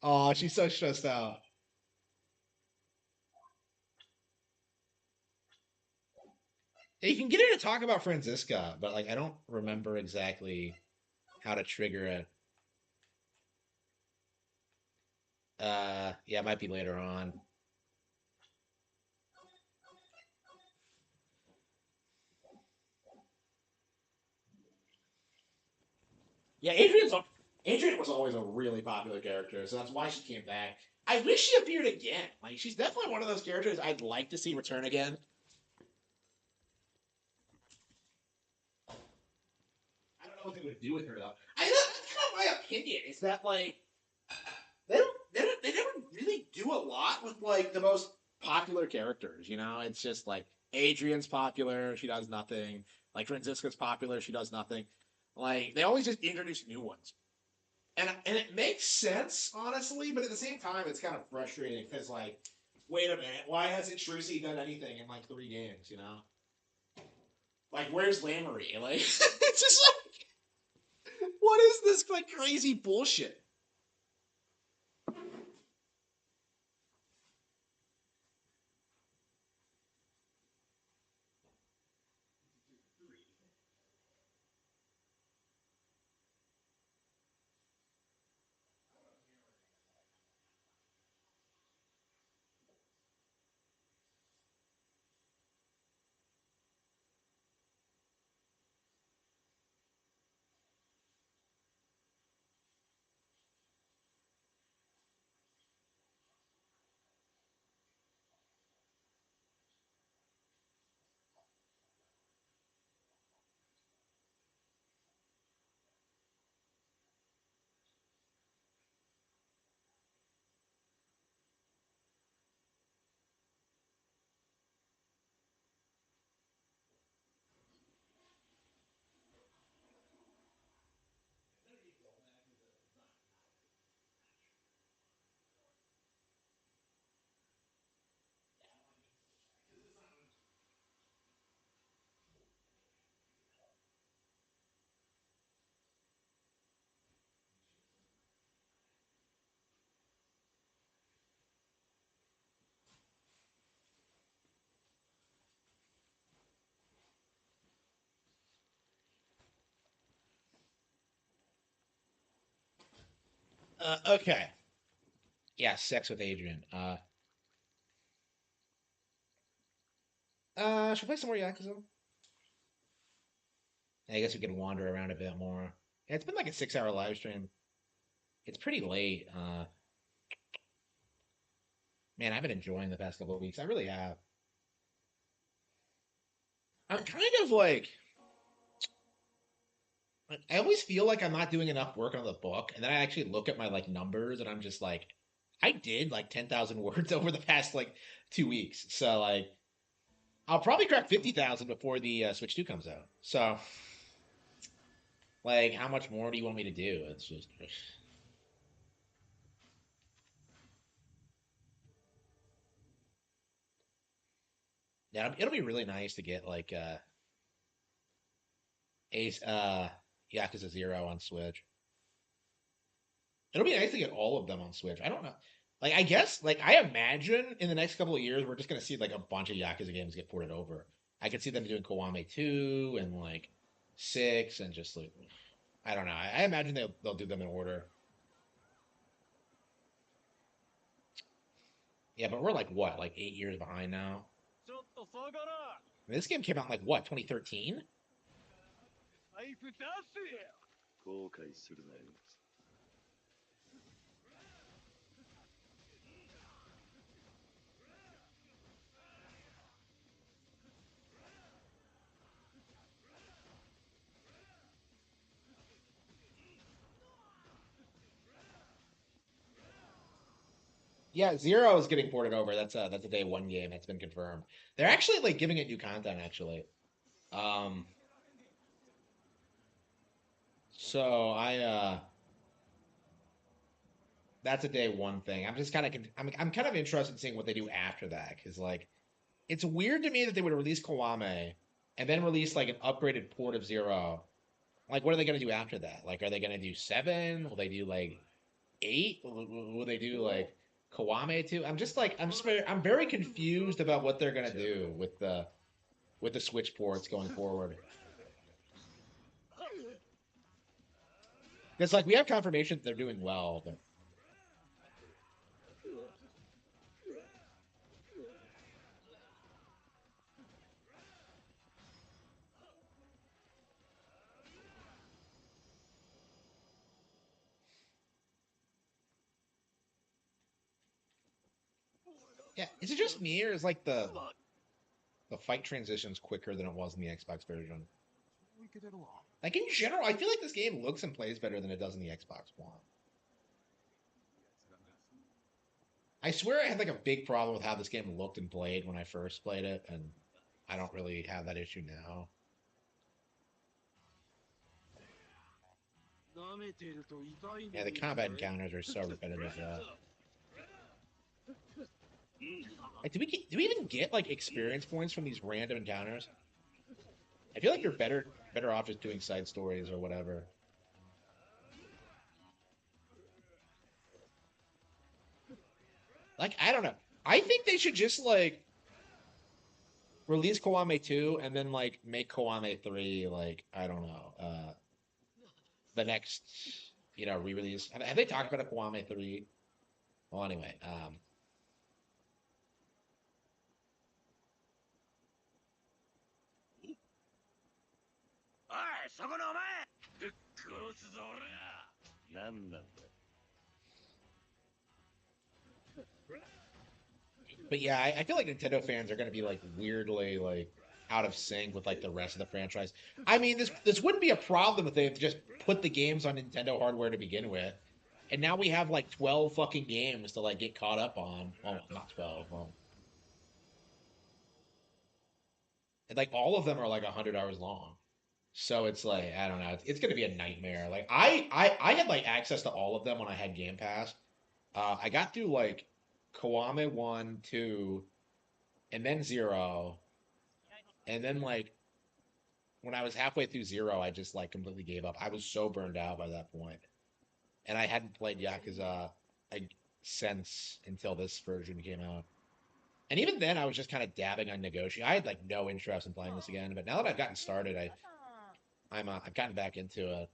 Oh, she's so stressed out. You can get her to talk about Franziska, but like I don't remember exactly how to trigger it. Yeah, it might be later on. Yeah, Adrian's Adrian was always a really popular character, so that's why she came back. I wish she appeared again. Like, she's definitely one of those characters I'd like to see return again. I don't know what they would do with her though. That's kind of my opinion. Is that like they never really do a lot with like the most popular characters. You know, it's just like Adrian's popular, she does nothing. Like Franziska's popular, she does nothing. Like they always just introduce new ones, and it makes sense honestly, but at the same time, it's kind of frustrating because like, wait a minute, why hasn't Shrusi done anything in like 3 games? You know, like where's Lamory? Like it's just like, what is this like crazy bullshit? Okay. Yeah, sex with Adrian. Should we play some more Yakuza? I guess we can wander around a bit more. Yeah, it's been like a 6-hour live stream. It's pretty late. Man, I've been enjoying the past couple of weeks. I really have. I'm kind of like I always feel like I'm not doing enough work on the book, and then I actually look at my like numbers, and I'm just like, I did like 10,000 words over the past like 2 weeks. So like, I'll probably crack 50,000 before the Switch 2 comes out. So, like, how much more do you want me to do? It's just. Yeah, it'll be really nice to get like Ace Yakuza 0 on Switch. It'll be nice to get all of them on Switch. I don't know. Like I guess like I imagine in the next couple of years we're just gonna see like a bunch of Yakuza games get ported over. I could see them doing Kiwami 2 and like 6 and just like I don't know. I imagine they'll do them in order. Yeah, but we're like what, like 8 years behind now? I mean, this game came out in like what, 2013? Yeah, Zero is getting ported over. That's a day one game that's been confirmed. They're actually like giving it new content actually. Um so I that's a day one thing. I'm just kind of I'm kind of interested in seeing what they do after that because like it's weird to me that they would release Kiwame and then release like an upgraded port of Zero. Like, what are they gonna do after that? Like, are they gonna do 7? Will they do like 8? Will they do like Kiwame 2? I'm very confused about what they're gonna do with the Switch ports going forward. Because like we have confirmation that they're doing well, but Yeah, is it just me or is like the fight transitions quicker than it was in the Xbox version? Like in general, I feel like this game looks and plays better than it does in the Xbox One. I swear I had like a big problem with how this game looked and played when I first played it, and I don't really have that issue now. Yeah, the combat encounters are so repetitive. Like, do we even get like experience points from these random encounters? I feel like you're better off just doing side stories or whatever. Like, I don't know. I think they should just like release Kiwami 2 and then like make Kiwami 3 like, I don't know, the next, re-release. Have they talked about a Kiwami 3? Well, anyway, but yeah, I feel like Nintendo fans are going to be like weirdly like out of sync with like the rest of the franchise. I mean, this wouldn't be a problem if they just put the games on Nintendo hardware to begin with, and now we have like 12 fucking games to like get caught up on. Well, not 12. Well, and like all of them are like 100 hours long. So it's like I don't know. It's gonna be a nightmare. Like I had like access to all of them when I had Game Pass. I got through like Kiwami 1, 2, and then 0, and then like when I was halfway through 0, I just like completely gave up. I was so burned out by that point, and I hadn't played Yakuza like since until this version came out. And even then, I was just kind of dabbing on negotiate. I had like no interest in playing this again. But now that I've gotten started, I've gotten back into it.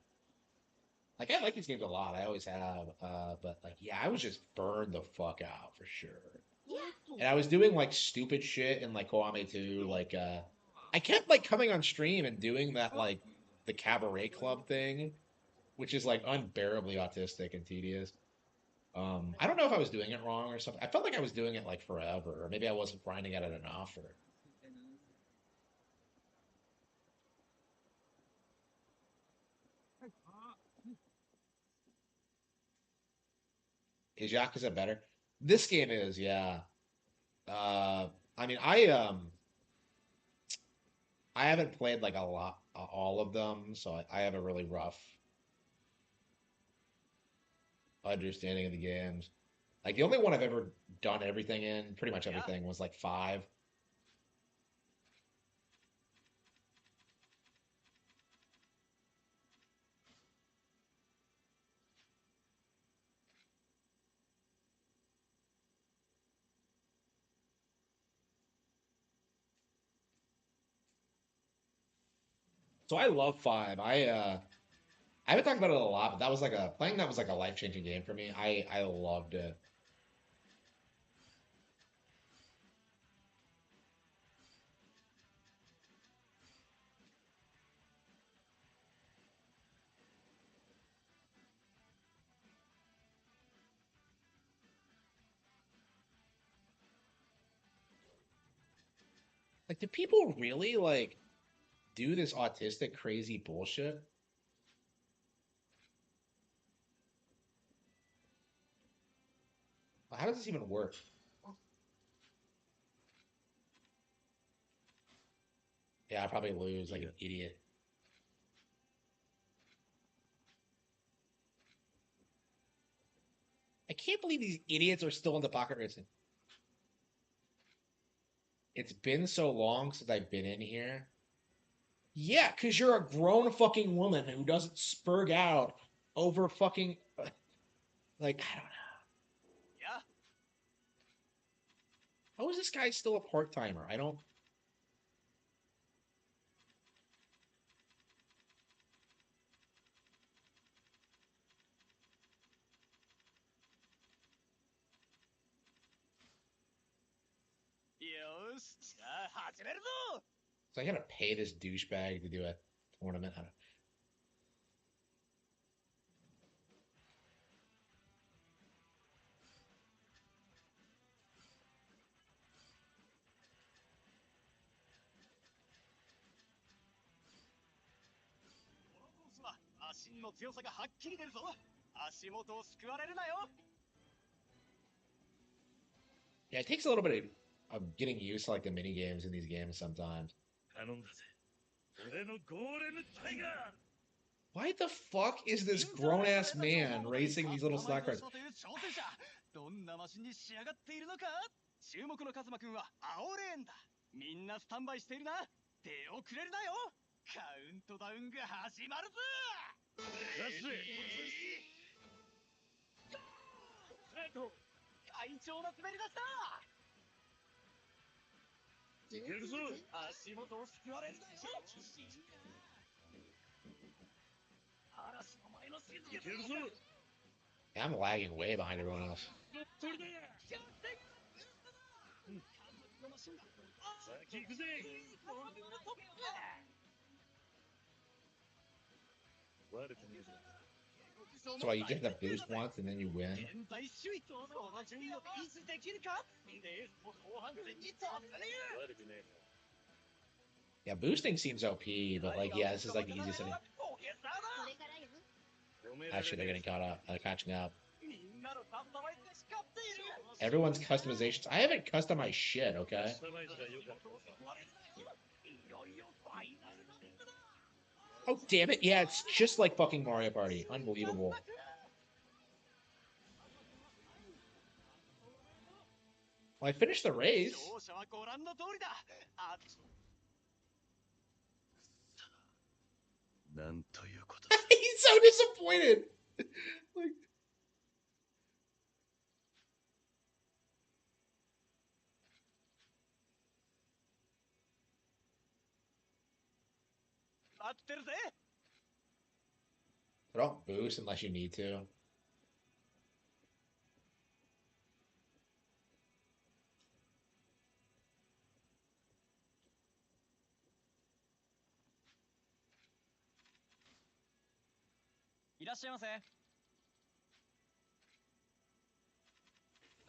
Like I like these games a lot. I always have. But like yeah, I was just burned the fuck out for sure. And I was doing like stupid shit in like Kiwami 2. Like I kept like coming on stream and doing that like the cabaret club thing, which is like unbearably autistic and tedious. I don't know if I was doing it wrong or something. I felt like I was doing it like forever, or maybe I wasn't grinding at it enough. Or is Yakuza better? This game is, yeah. I mean, I haven't played like a lot, all of them, so I have a really rough understanding of the games. Like the only one I've ever done everything in, pretty much everything, was like 5. So I love 5. I haven't talked about it a lot, but that was like a life-changing game for me. I loved it. Like, do people really like do this autistic crazy bullshit? How does this even work? Yeah, I probably lose like an idiot. I can't believe these idiots are still into pocket racing. It's been so long since I've been in here. Yeah, because you're a grown fucking woman who doesn't spurg out over fucking. Like, I don't know. Yeah. How is this guy still a part timer? I don't. So I gotta pay this douchebag to do a tournament. I don't. Yeah, it takes a little bit of getting used to like the mini games in these games sometimes. Why the fuck is this grown ass man racing these little slot cars? どんなマシンに仕上がっているのか注目のカズマくんは青レーンだみんなスタンバイしているな出遅れるなよカウントダウンが始まるぞ快調な滑り出しだいけるぞ足元を救われるなよ嵐の前の静けさいけるぞ Yeah, I'm lagging way behind everyone else. So you get the boost once and then you win. Yeah, boosting seems OP, but like, yeah, this is like the easiest thing. Actually, they're getting caught up. Catching up. Everyone's customizations. I haven't customized shit, okay? Oh, damn it. Yeah, it's just like fucking Mario Party. Unbelievable. Well, I finished the race. He's so disappointed. Like, don't boost unless you need to.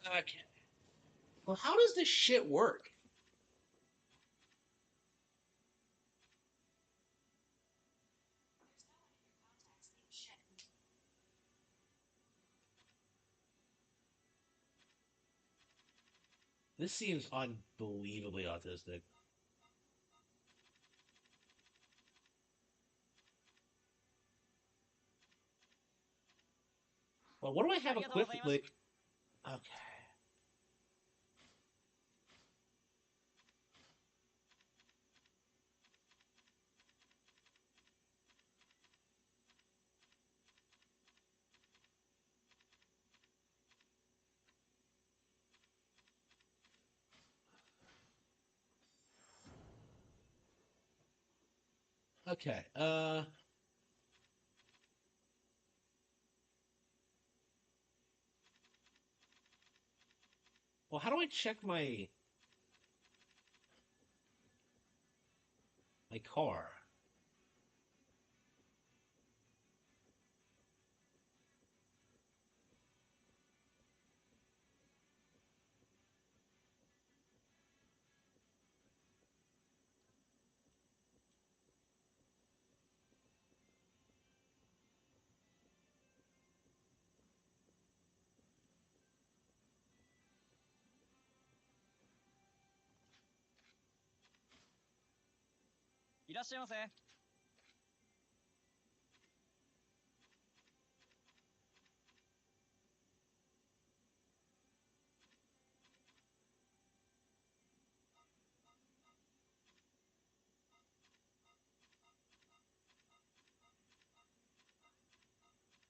Okay. Well, how does this shit work? This seems unbelievably autistic. Well, what do I have equipped? Like, okay. Okay. Well, how do I check my car?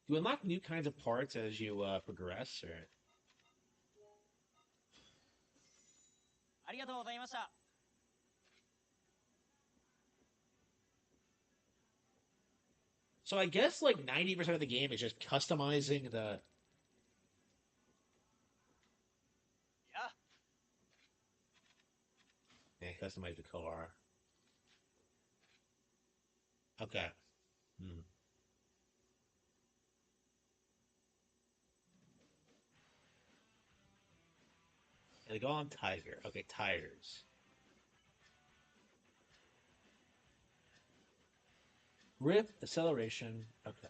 Do you unlock new kinds of parts as you progress, or? So I guess like 90% of the game is just customizing the. Yeah, customize the car. Okay. Hmm. They go on Tiger. Okay, tires. Grip, acceleration. Okay.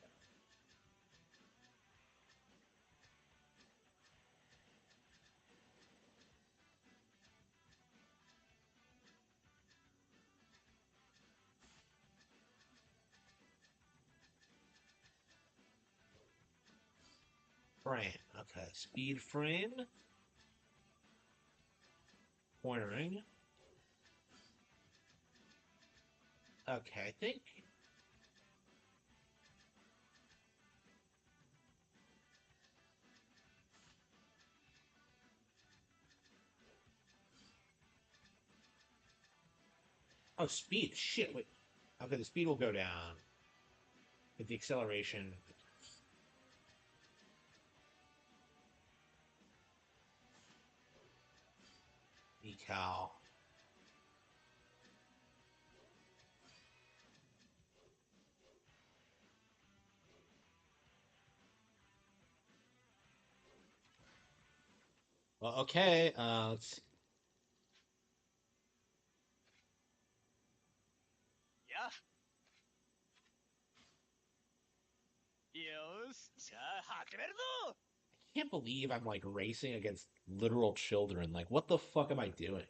frame. Okay, speed frame. Pointering. Okay, I think. Oh, speed. Shit. Wait. Okay, the speed will go down. But the acceleration. Decal. Well, okay. Let's see. Yeah. よし、じゃあ始めるぞ。 I can't believe I'm like racing against literal children. Like, what the fuck am I doing?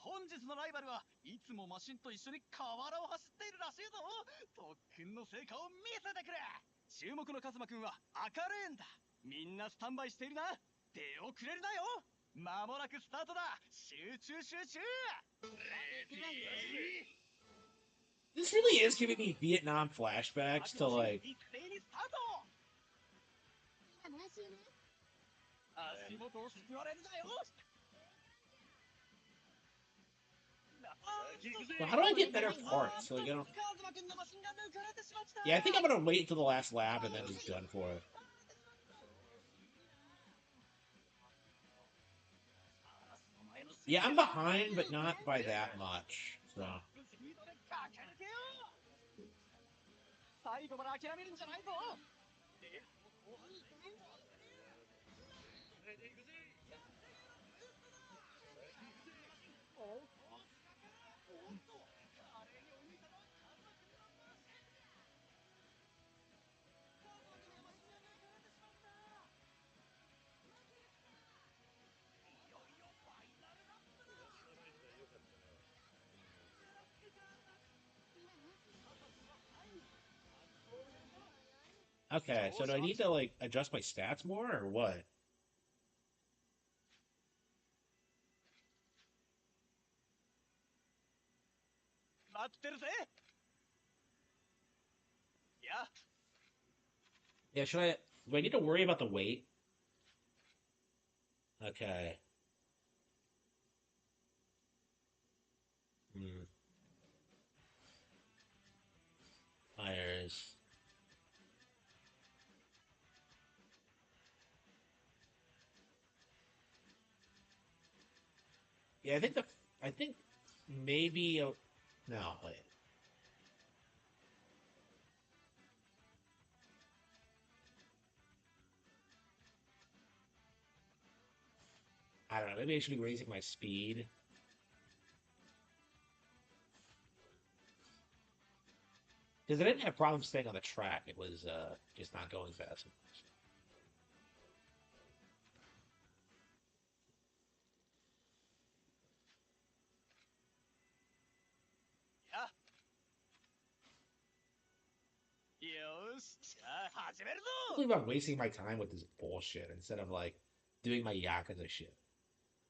Honjitsu のライバルはいつもマシンと一緒に河原を走っているらしいぞ。特訓の成果を見せてくれ。注目のカズマくんは赤レーンだ。みんなスタンバイしているな。出遅れるなよ。間もなくスタートだ。集中集中。This really is giving me Vietnam flashbacks to like. 一斉にスタート。足元をすくわれるなよ。 Well, how do I get better parts? Like, I don't... Yeah, I think I'm gonna wait until the last lap and then just done for it. Yeah, I'm behind, but not by that much. So. 最後まで諦めるんじゃないぞ。 Okay, so do I need to like adjust my stats more or what? Yeah, should I? Do I need to worry about the weight? Okay. Tires. Yeah, I think maybe no, wait. I don't know. Maybe I should be raising my speed. Because I didn't have problems staying on the track. It was just not going fast enough. I believe I'm wasting my time with this bullshit instead of like doing my Yakuza shit.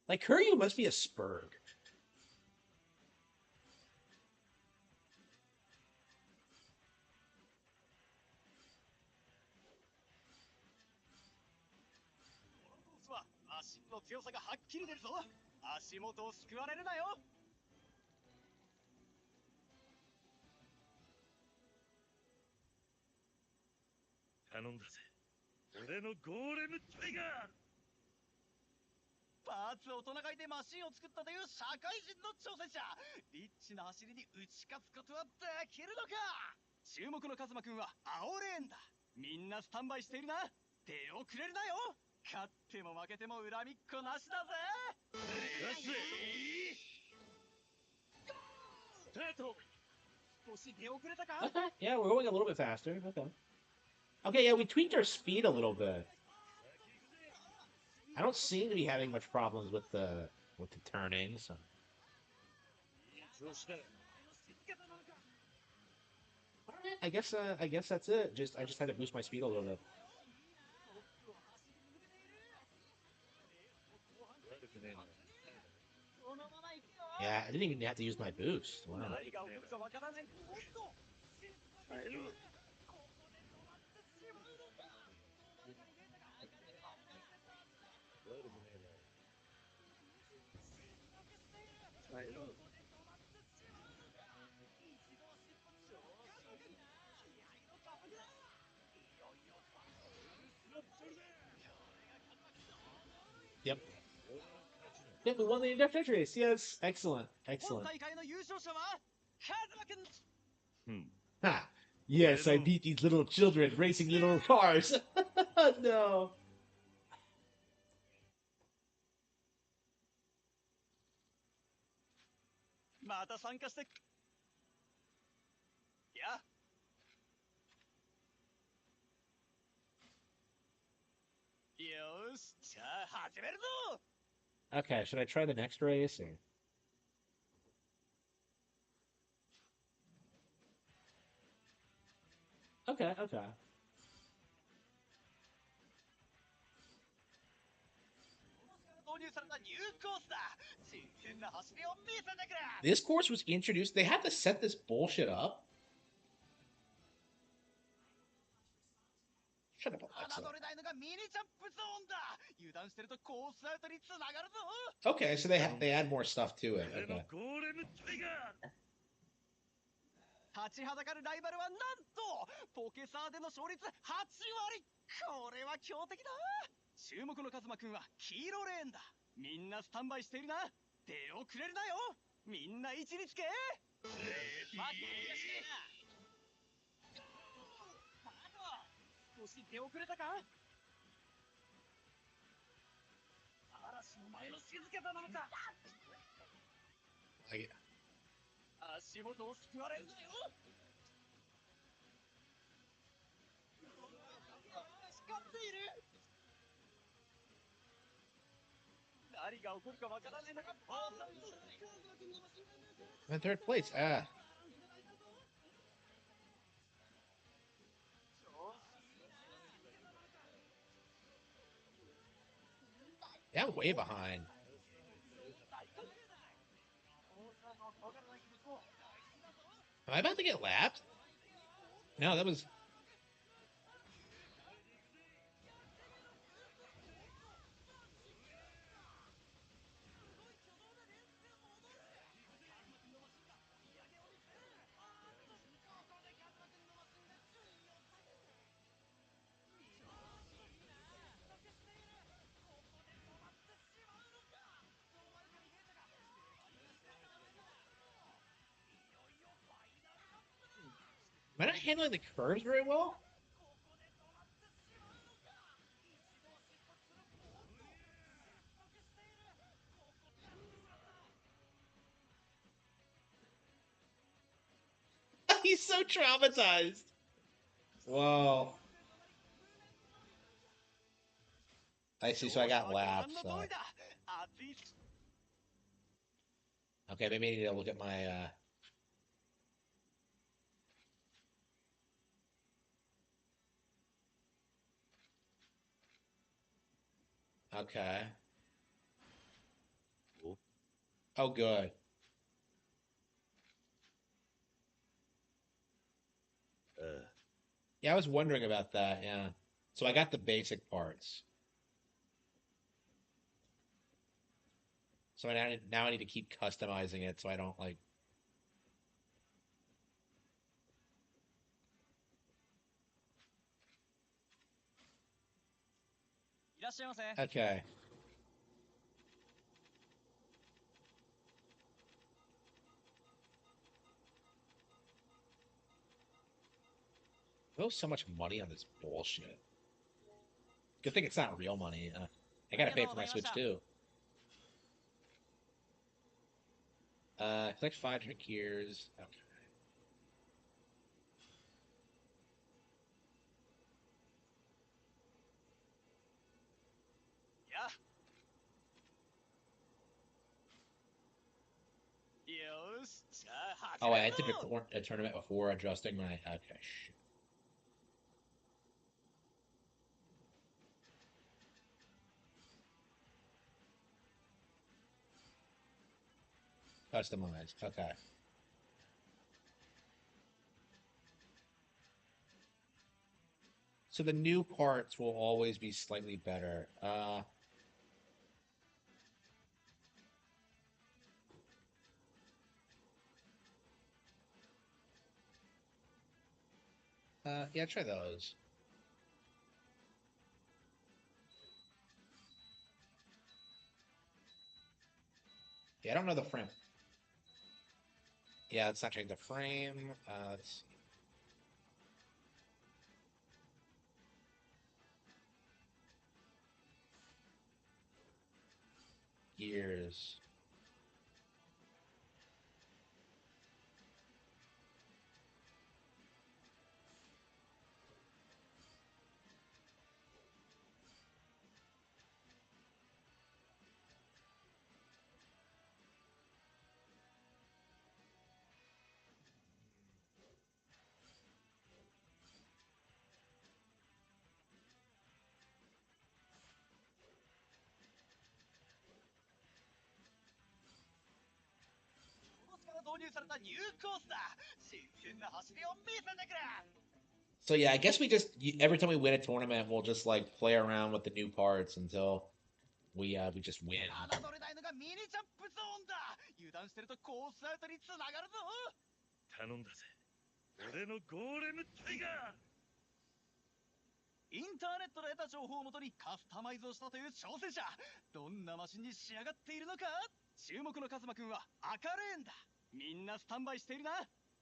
Like Kiryu must be a spurg. Okay, yeah, we're going a little bit faster. Okay. Okay, yeah, we tweaked our speed a little bit. I don't seem to be having much problems with the turning. So I guess that's it. I just had to boost my speed a little bit. Yeah, I didn't even have to use my boost. Wow. Yep. Yep, we won the in-depth race. Yes, excellent, excellent. Ha! Yes, I beat these little children racing little cars. No. また参加して。や。よし、じゃあ始めるぞ。 Okay, should I try the next race? Or... Okay, okay. This course was introduced. They had to set this bullshit up. Shut up, Alexa. Okay, so they add more stuff to it. Okay. 立ちはだかるライバルはなんとポケサーでの勝率8割。これは強敵だ。注目のカズマくんは黄色レーンだ。みんなスタンバイしているな。出遅れるなよ。みんな位置につけ。待っていらっしゃいな。スタート。少し出遅れたか。嵐の前の静けさなのか。足元を救われるなよ。光っている。何が起こるかわからないのが。In third place. Ah. Yeah, I'm way behind. Am I about to get lapped? No, that was... Am I not handling the curves very well? He's so traumatized. Whoa. I see, so I got lapped, so... Okay, maybe I need to look at my, Okay. Oh, good. Yeah, I was wondering about that, yeah. So I got the basic parts. So now I need to keep customizing it so I don't, like... Okay. There's so much money on this bullshit. Good thing it's not real money. I gotta pay for my Switch too. Collect 500 gears. Okay. Oh, I entered a tournament before adjusting my. Okay, shit. Customized. Okay. So the new parts will always be slightly better. Yeah, try those. Yeah, I don't know the frame. Yeah, let's not change the frame. Let's see. Gears. So yeah, I guess we just every time we win a tournament, we'll just like play around with the new parts until we just win. 頼んだぜ。俺のゴーレムタイガー。インターネットで得た情報をもとにカスタマイズをしたという挑戦者。どんなマシンに仕上がっているのか。注目のカズマくんは赤レーンだ。みんなスタンバイしているな。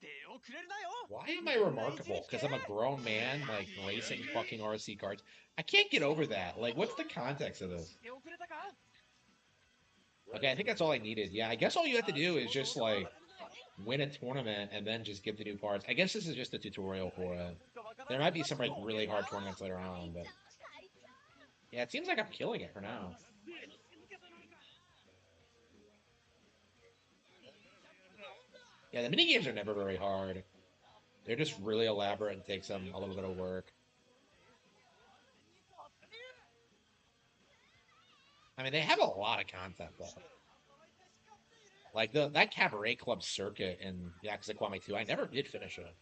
出遅れるなよ。 Why am I remarkable? Because I'm a grown man, like racing fucking RC cards. I can't get over that. Like, what's the context of this? Okay, I think that's all I needed. Yeah, I guess all you have to do is just like win a tournament and then just get the new parts. I guess this is just a tutorial for it. There might be some like really hard tournaments later on, but yeah, it seems like I'm killing it for now. Yeah, the mini games are never very hard. They're just really elaborate and takes them a little bit of work. I mean, they have a lot of content though. Like that Cabaret Club circuit in Yakuza Kiwami 2, I never did finish it.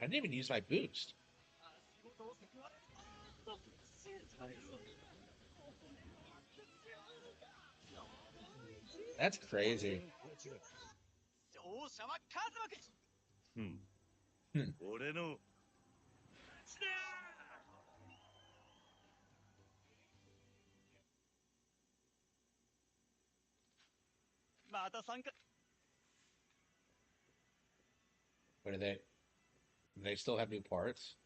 I didn't even use my boost. That's crazy. 俺のまた参加 What are they? Do they still have new parts?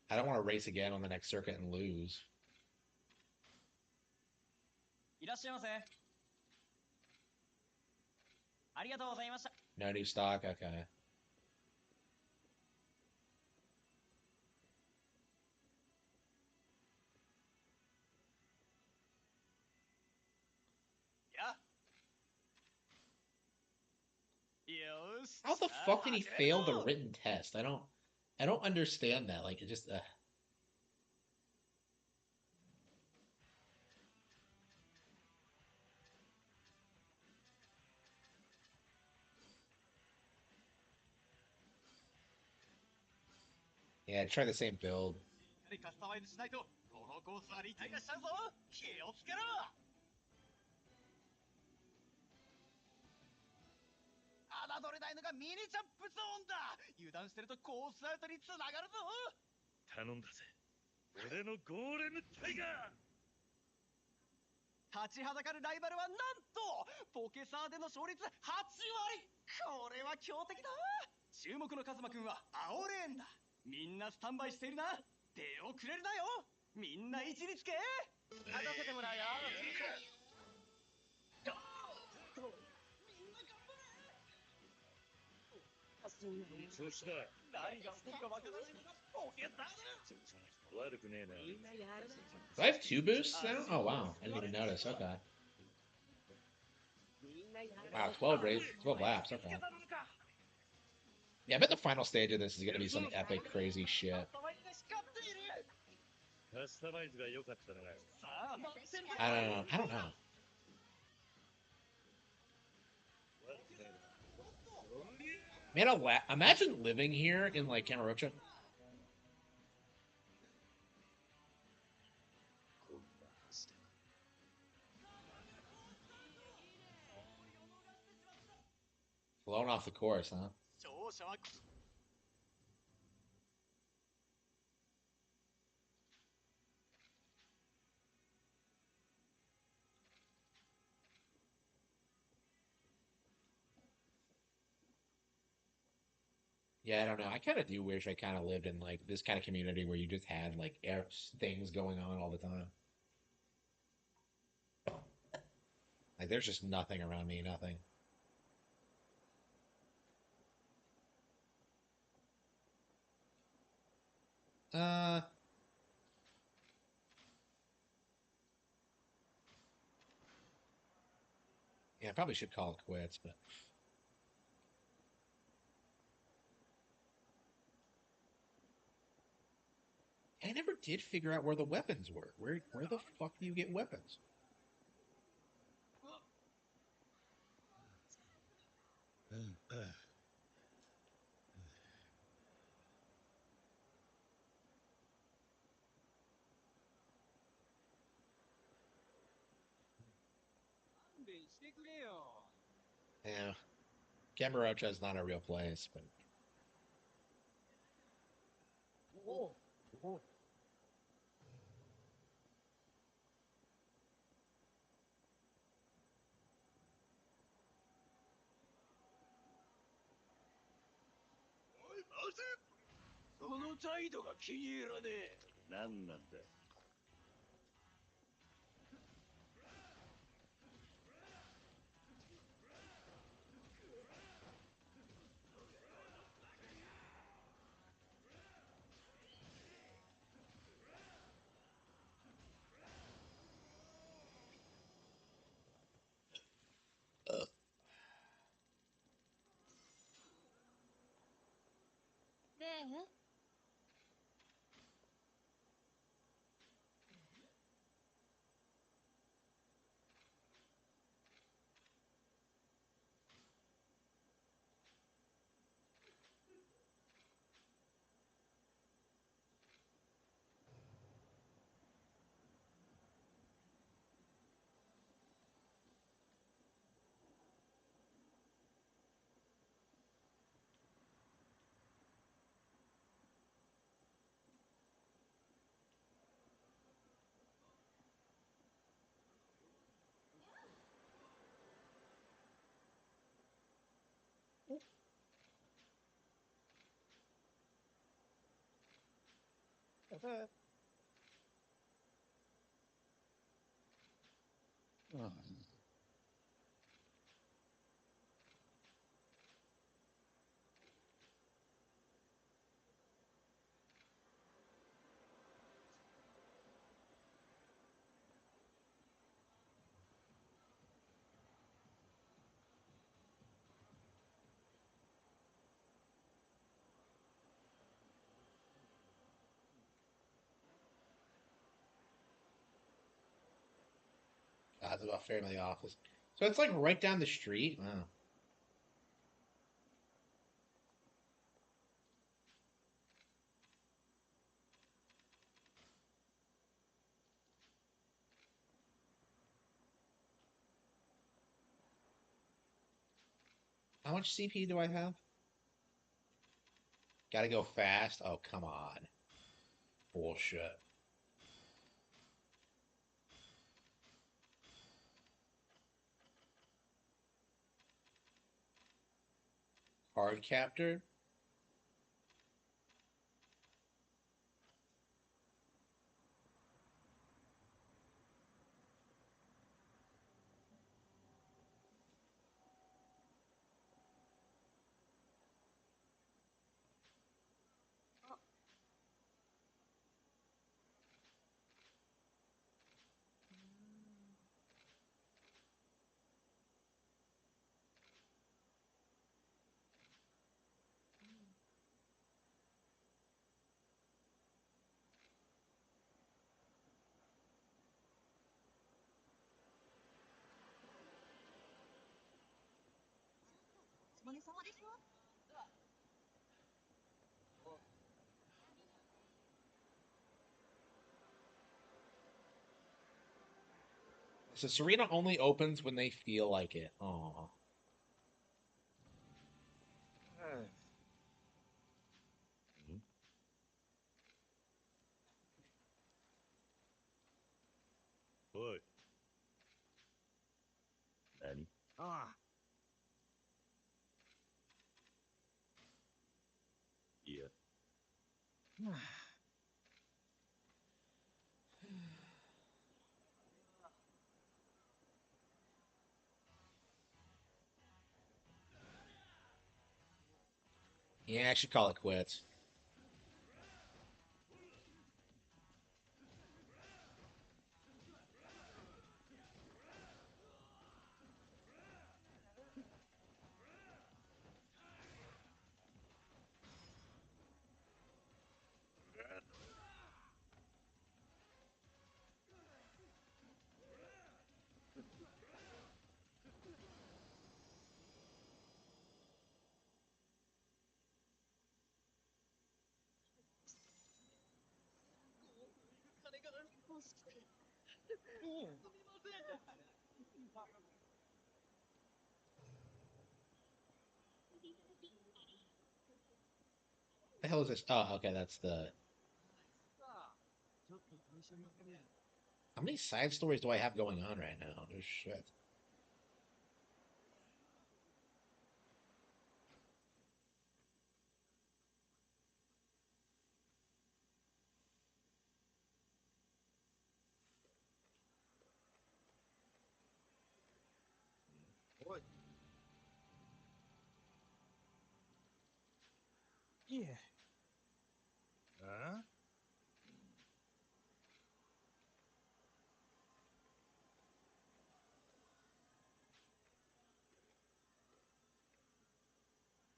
I don't want to race again on the next circuit and lose. いらっしゃいませ。ありがとうございました。 No new stock? Okay. How the fuck did he fail the written test? I don't understand that. Like, it just, Yeah, try the same build. カスタマイズしないとこのコースはリタイアしちゃうぞ。気をつけろ。侮れないのがミニジャンプゾーンだ。油断してるとコースアウトにつながるぞ。頼んだぜ。俺のゴーレムタイガー。立ちはだかるライバルはなんとポケサーでの勝率8割。これは強敵だ。注目のカズマくんは青レーンだ。みんなスタンバイしているな。出遅れるなよ。みんな位置につけ。勝たせてもらうよ。みんな頑張れ。Do I have 2 boosts now? Oh wow, I didn't even notice. Okay. Wow, 12 laps. Okay. Yeah, I bet the final stage of this is gonna be some epic, crazy shit. I don't know. I don't know. Man, imagine living here in like Camarocha. Blown off the course, huh? Yeah, I don't know. I kind of do wish I kind of lived in like this kind of community where you just had like things going on all the time. Like there's just nothing around me, nothing. Uh, yeah, I probably should call it quits, but I never did figure out where the weapons were. Where the fuck do you get weapons? Yeah, Camarocha is not a real place, but God's about family office. So it's like right down the street. Wow. How much CP do I have? Gotta go fast. Oh, come on. Bullshit. Hard captor? So Serena only opens when they feel like it. Aw. What? Daddy. Ah. Yeah. Yeah, I should call it quits. The hell is this? Oh, okay, that's the. How many side stories do I have going on right now? Oh shit. What? Yeah. Huh?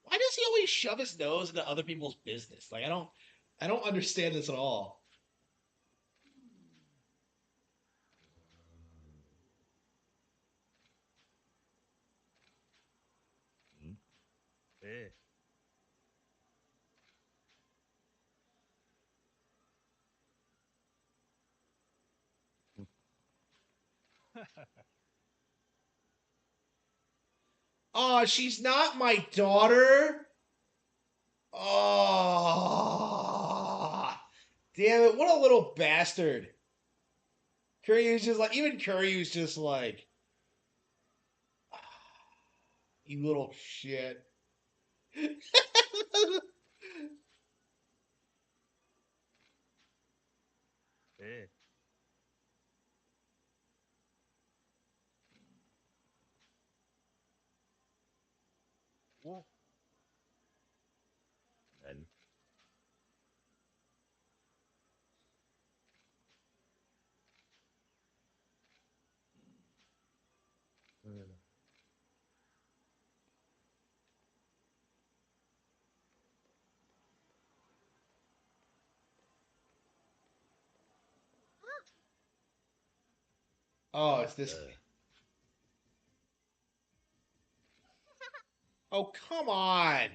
Why does he always shove his nose into other people's business? Like I don't understand this at all. Eh. Oh, she's not my daughter. Oh, damn it! What a little bastard. Kuryu's just like even Kuryu's just like you little shit. Eh. What? Daddy. Oh, it's this. Oh, come on.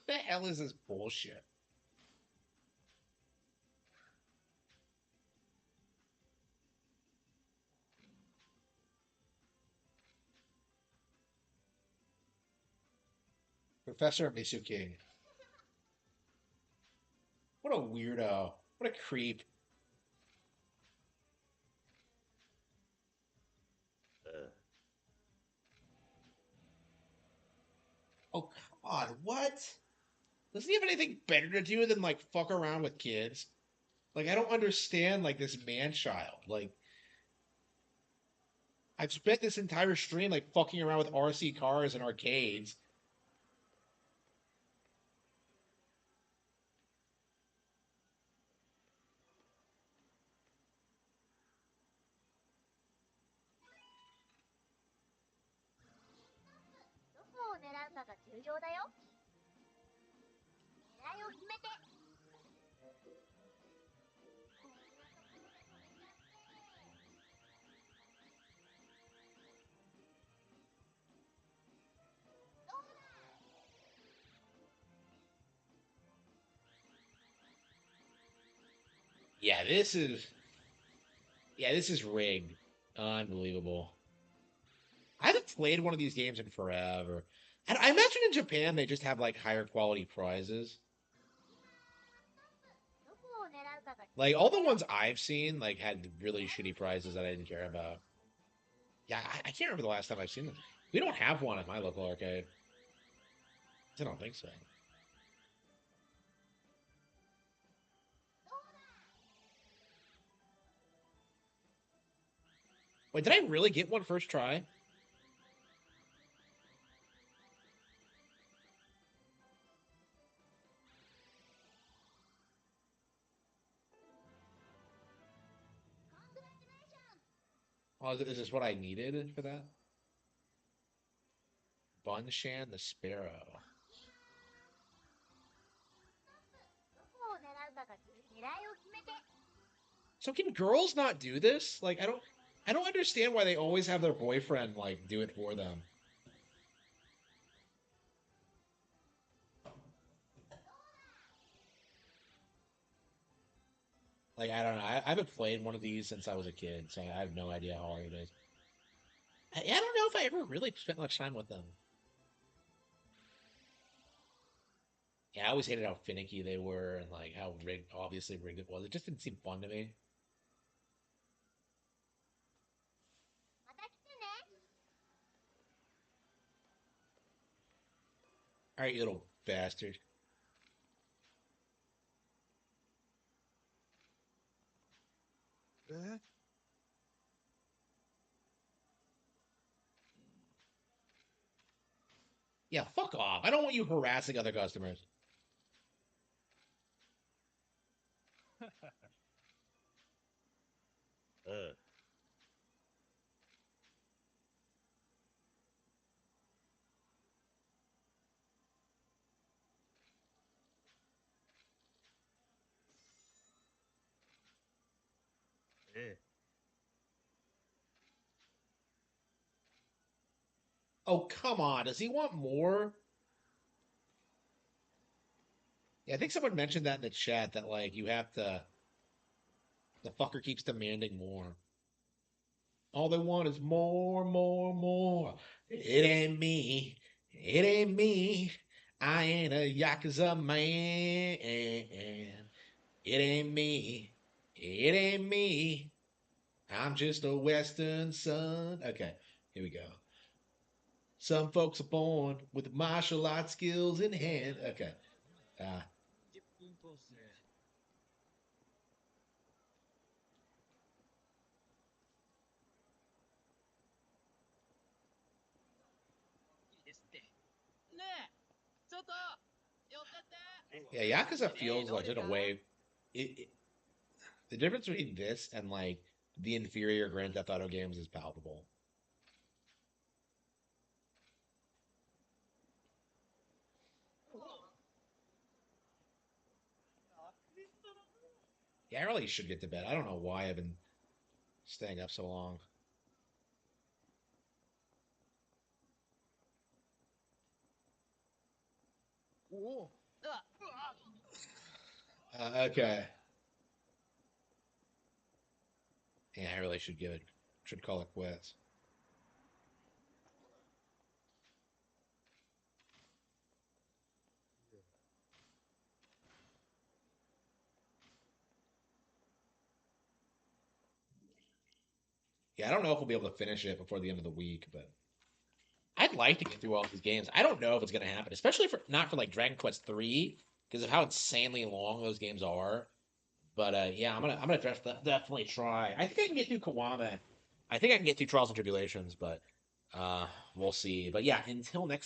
What the hell is this bullshit? Professor Misu King. What a weirdo. What a creep. Oh, come on. What? Doesn't he have anything better to do than like fuck around with kids? Like, I don't understand, like, this man-child. Like, I've spent this entire stream, like, fucking around with RC cars and arcades. Yeah, this is... Yeah, this is rigged. Unbelievable. I haven't played one of these games in forever. And I imagine in Japan they just have, like, higher quality prizes. Like, all the ones I've seen, like, had really shitty prizes that I didn't care about. Yeah, I can't remember the last time I've seen them. We don't have one at my local arcade. I don't think so. Wait, did I really get one first try? Oh, is this what I needed for that? Bunshan the Sparrow. So can girls not do this? Like, I don't understand why they always have their boyfriend, like, do it for them. Like, I don't know. I haven't played one of these since I was a kid, so I have no idea how hard it is. I don't know if I ever really spent much time with them. Yeah, I always hated how finicky they were and, like, how obviously rigged it was. It just didn't seem fun to me. All right, you little bastard. Yeah, fuck off. I don't want you harassing other customers. Oh, come on. Does he want more? Yeah, I think someone mentioned that in the chat that, like, you have to. The fucker keeps demanding more. All they want is more, more, more. It ain't me. It ain't me. I ain't a Yakuza man. It ain't me. It ain't me. I'm just a Western son. Okay, here we go. Some folks are born with martial arts skills in hand. Okay. Yeah, Yakuza feels like, in a way, the difference between this and, like, the inferior Grand Theft Auto games is palpable. Yeah, I really should get to bed. I don't know why I've been staying up so long. Okay. Yeah, I really should call it quits. Yeah, I don't know if we'll be able to finish it before the end of the week, but I'd like to get through all these games. I don't know if it's gonna happen, especially for not for like Dragon Quest 3, because of how insanely long those games are. But yeah, I'm gonna definitely try. I think I can get through Kiwami. I think I can get through Trials and Tribulations, but we'll see. But yeah, until next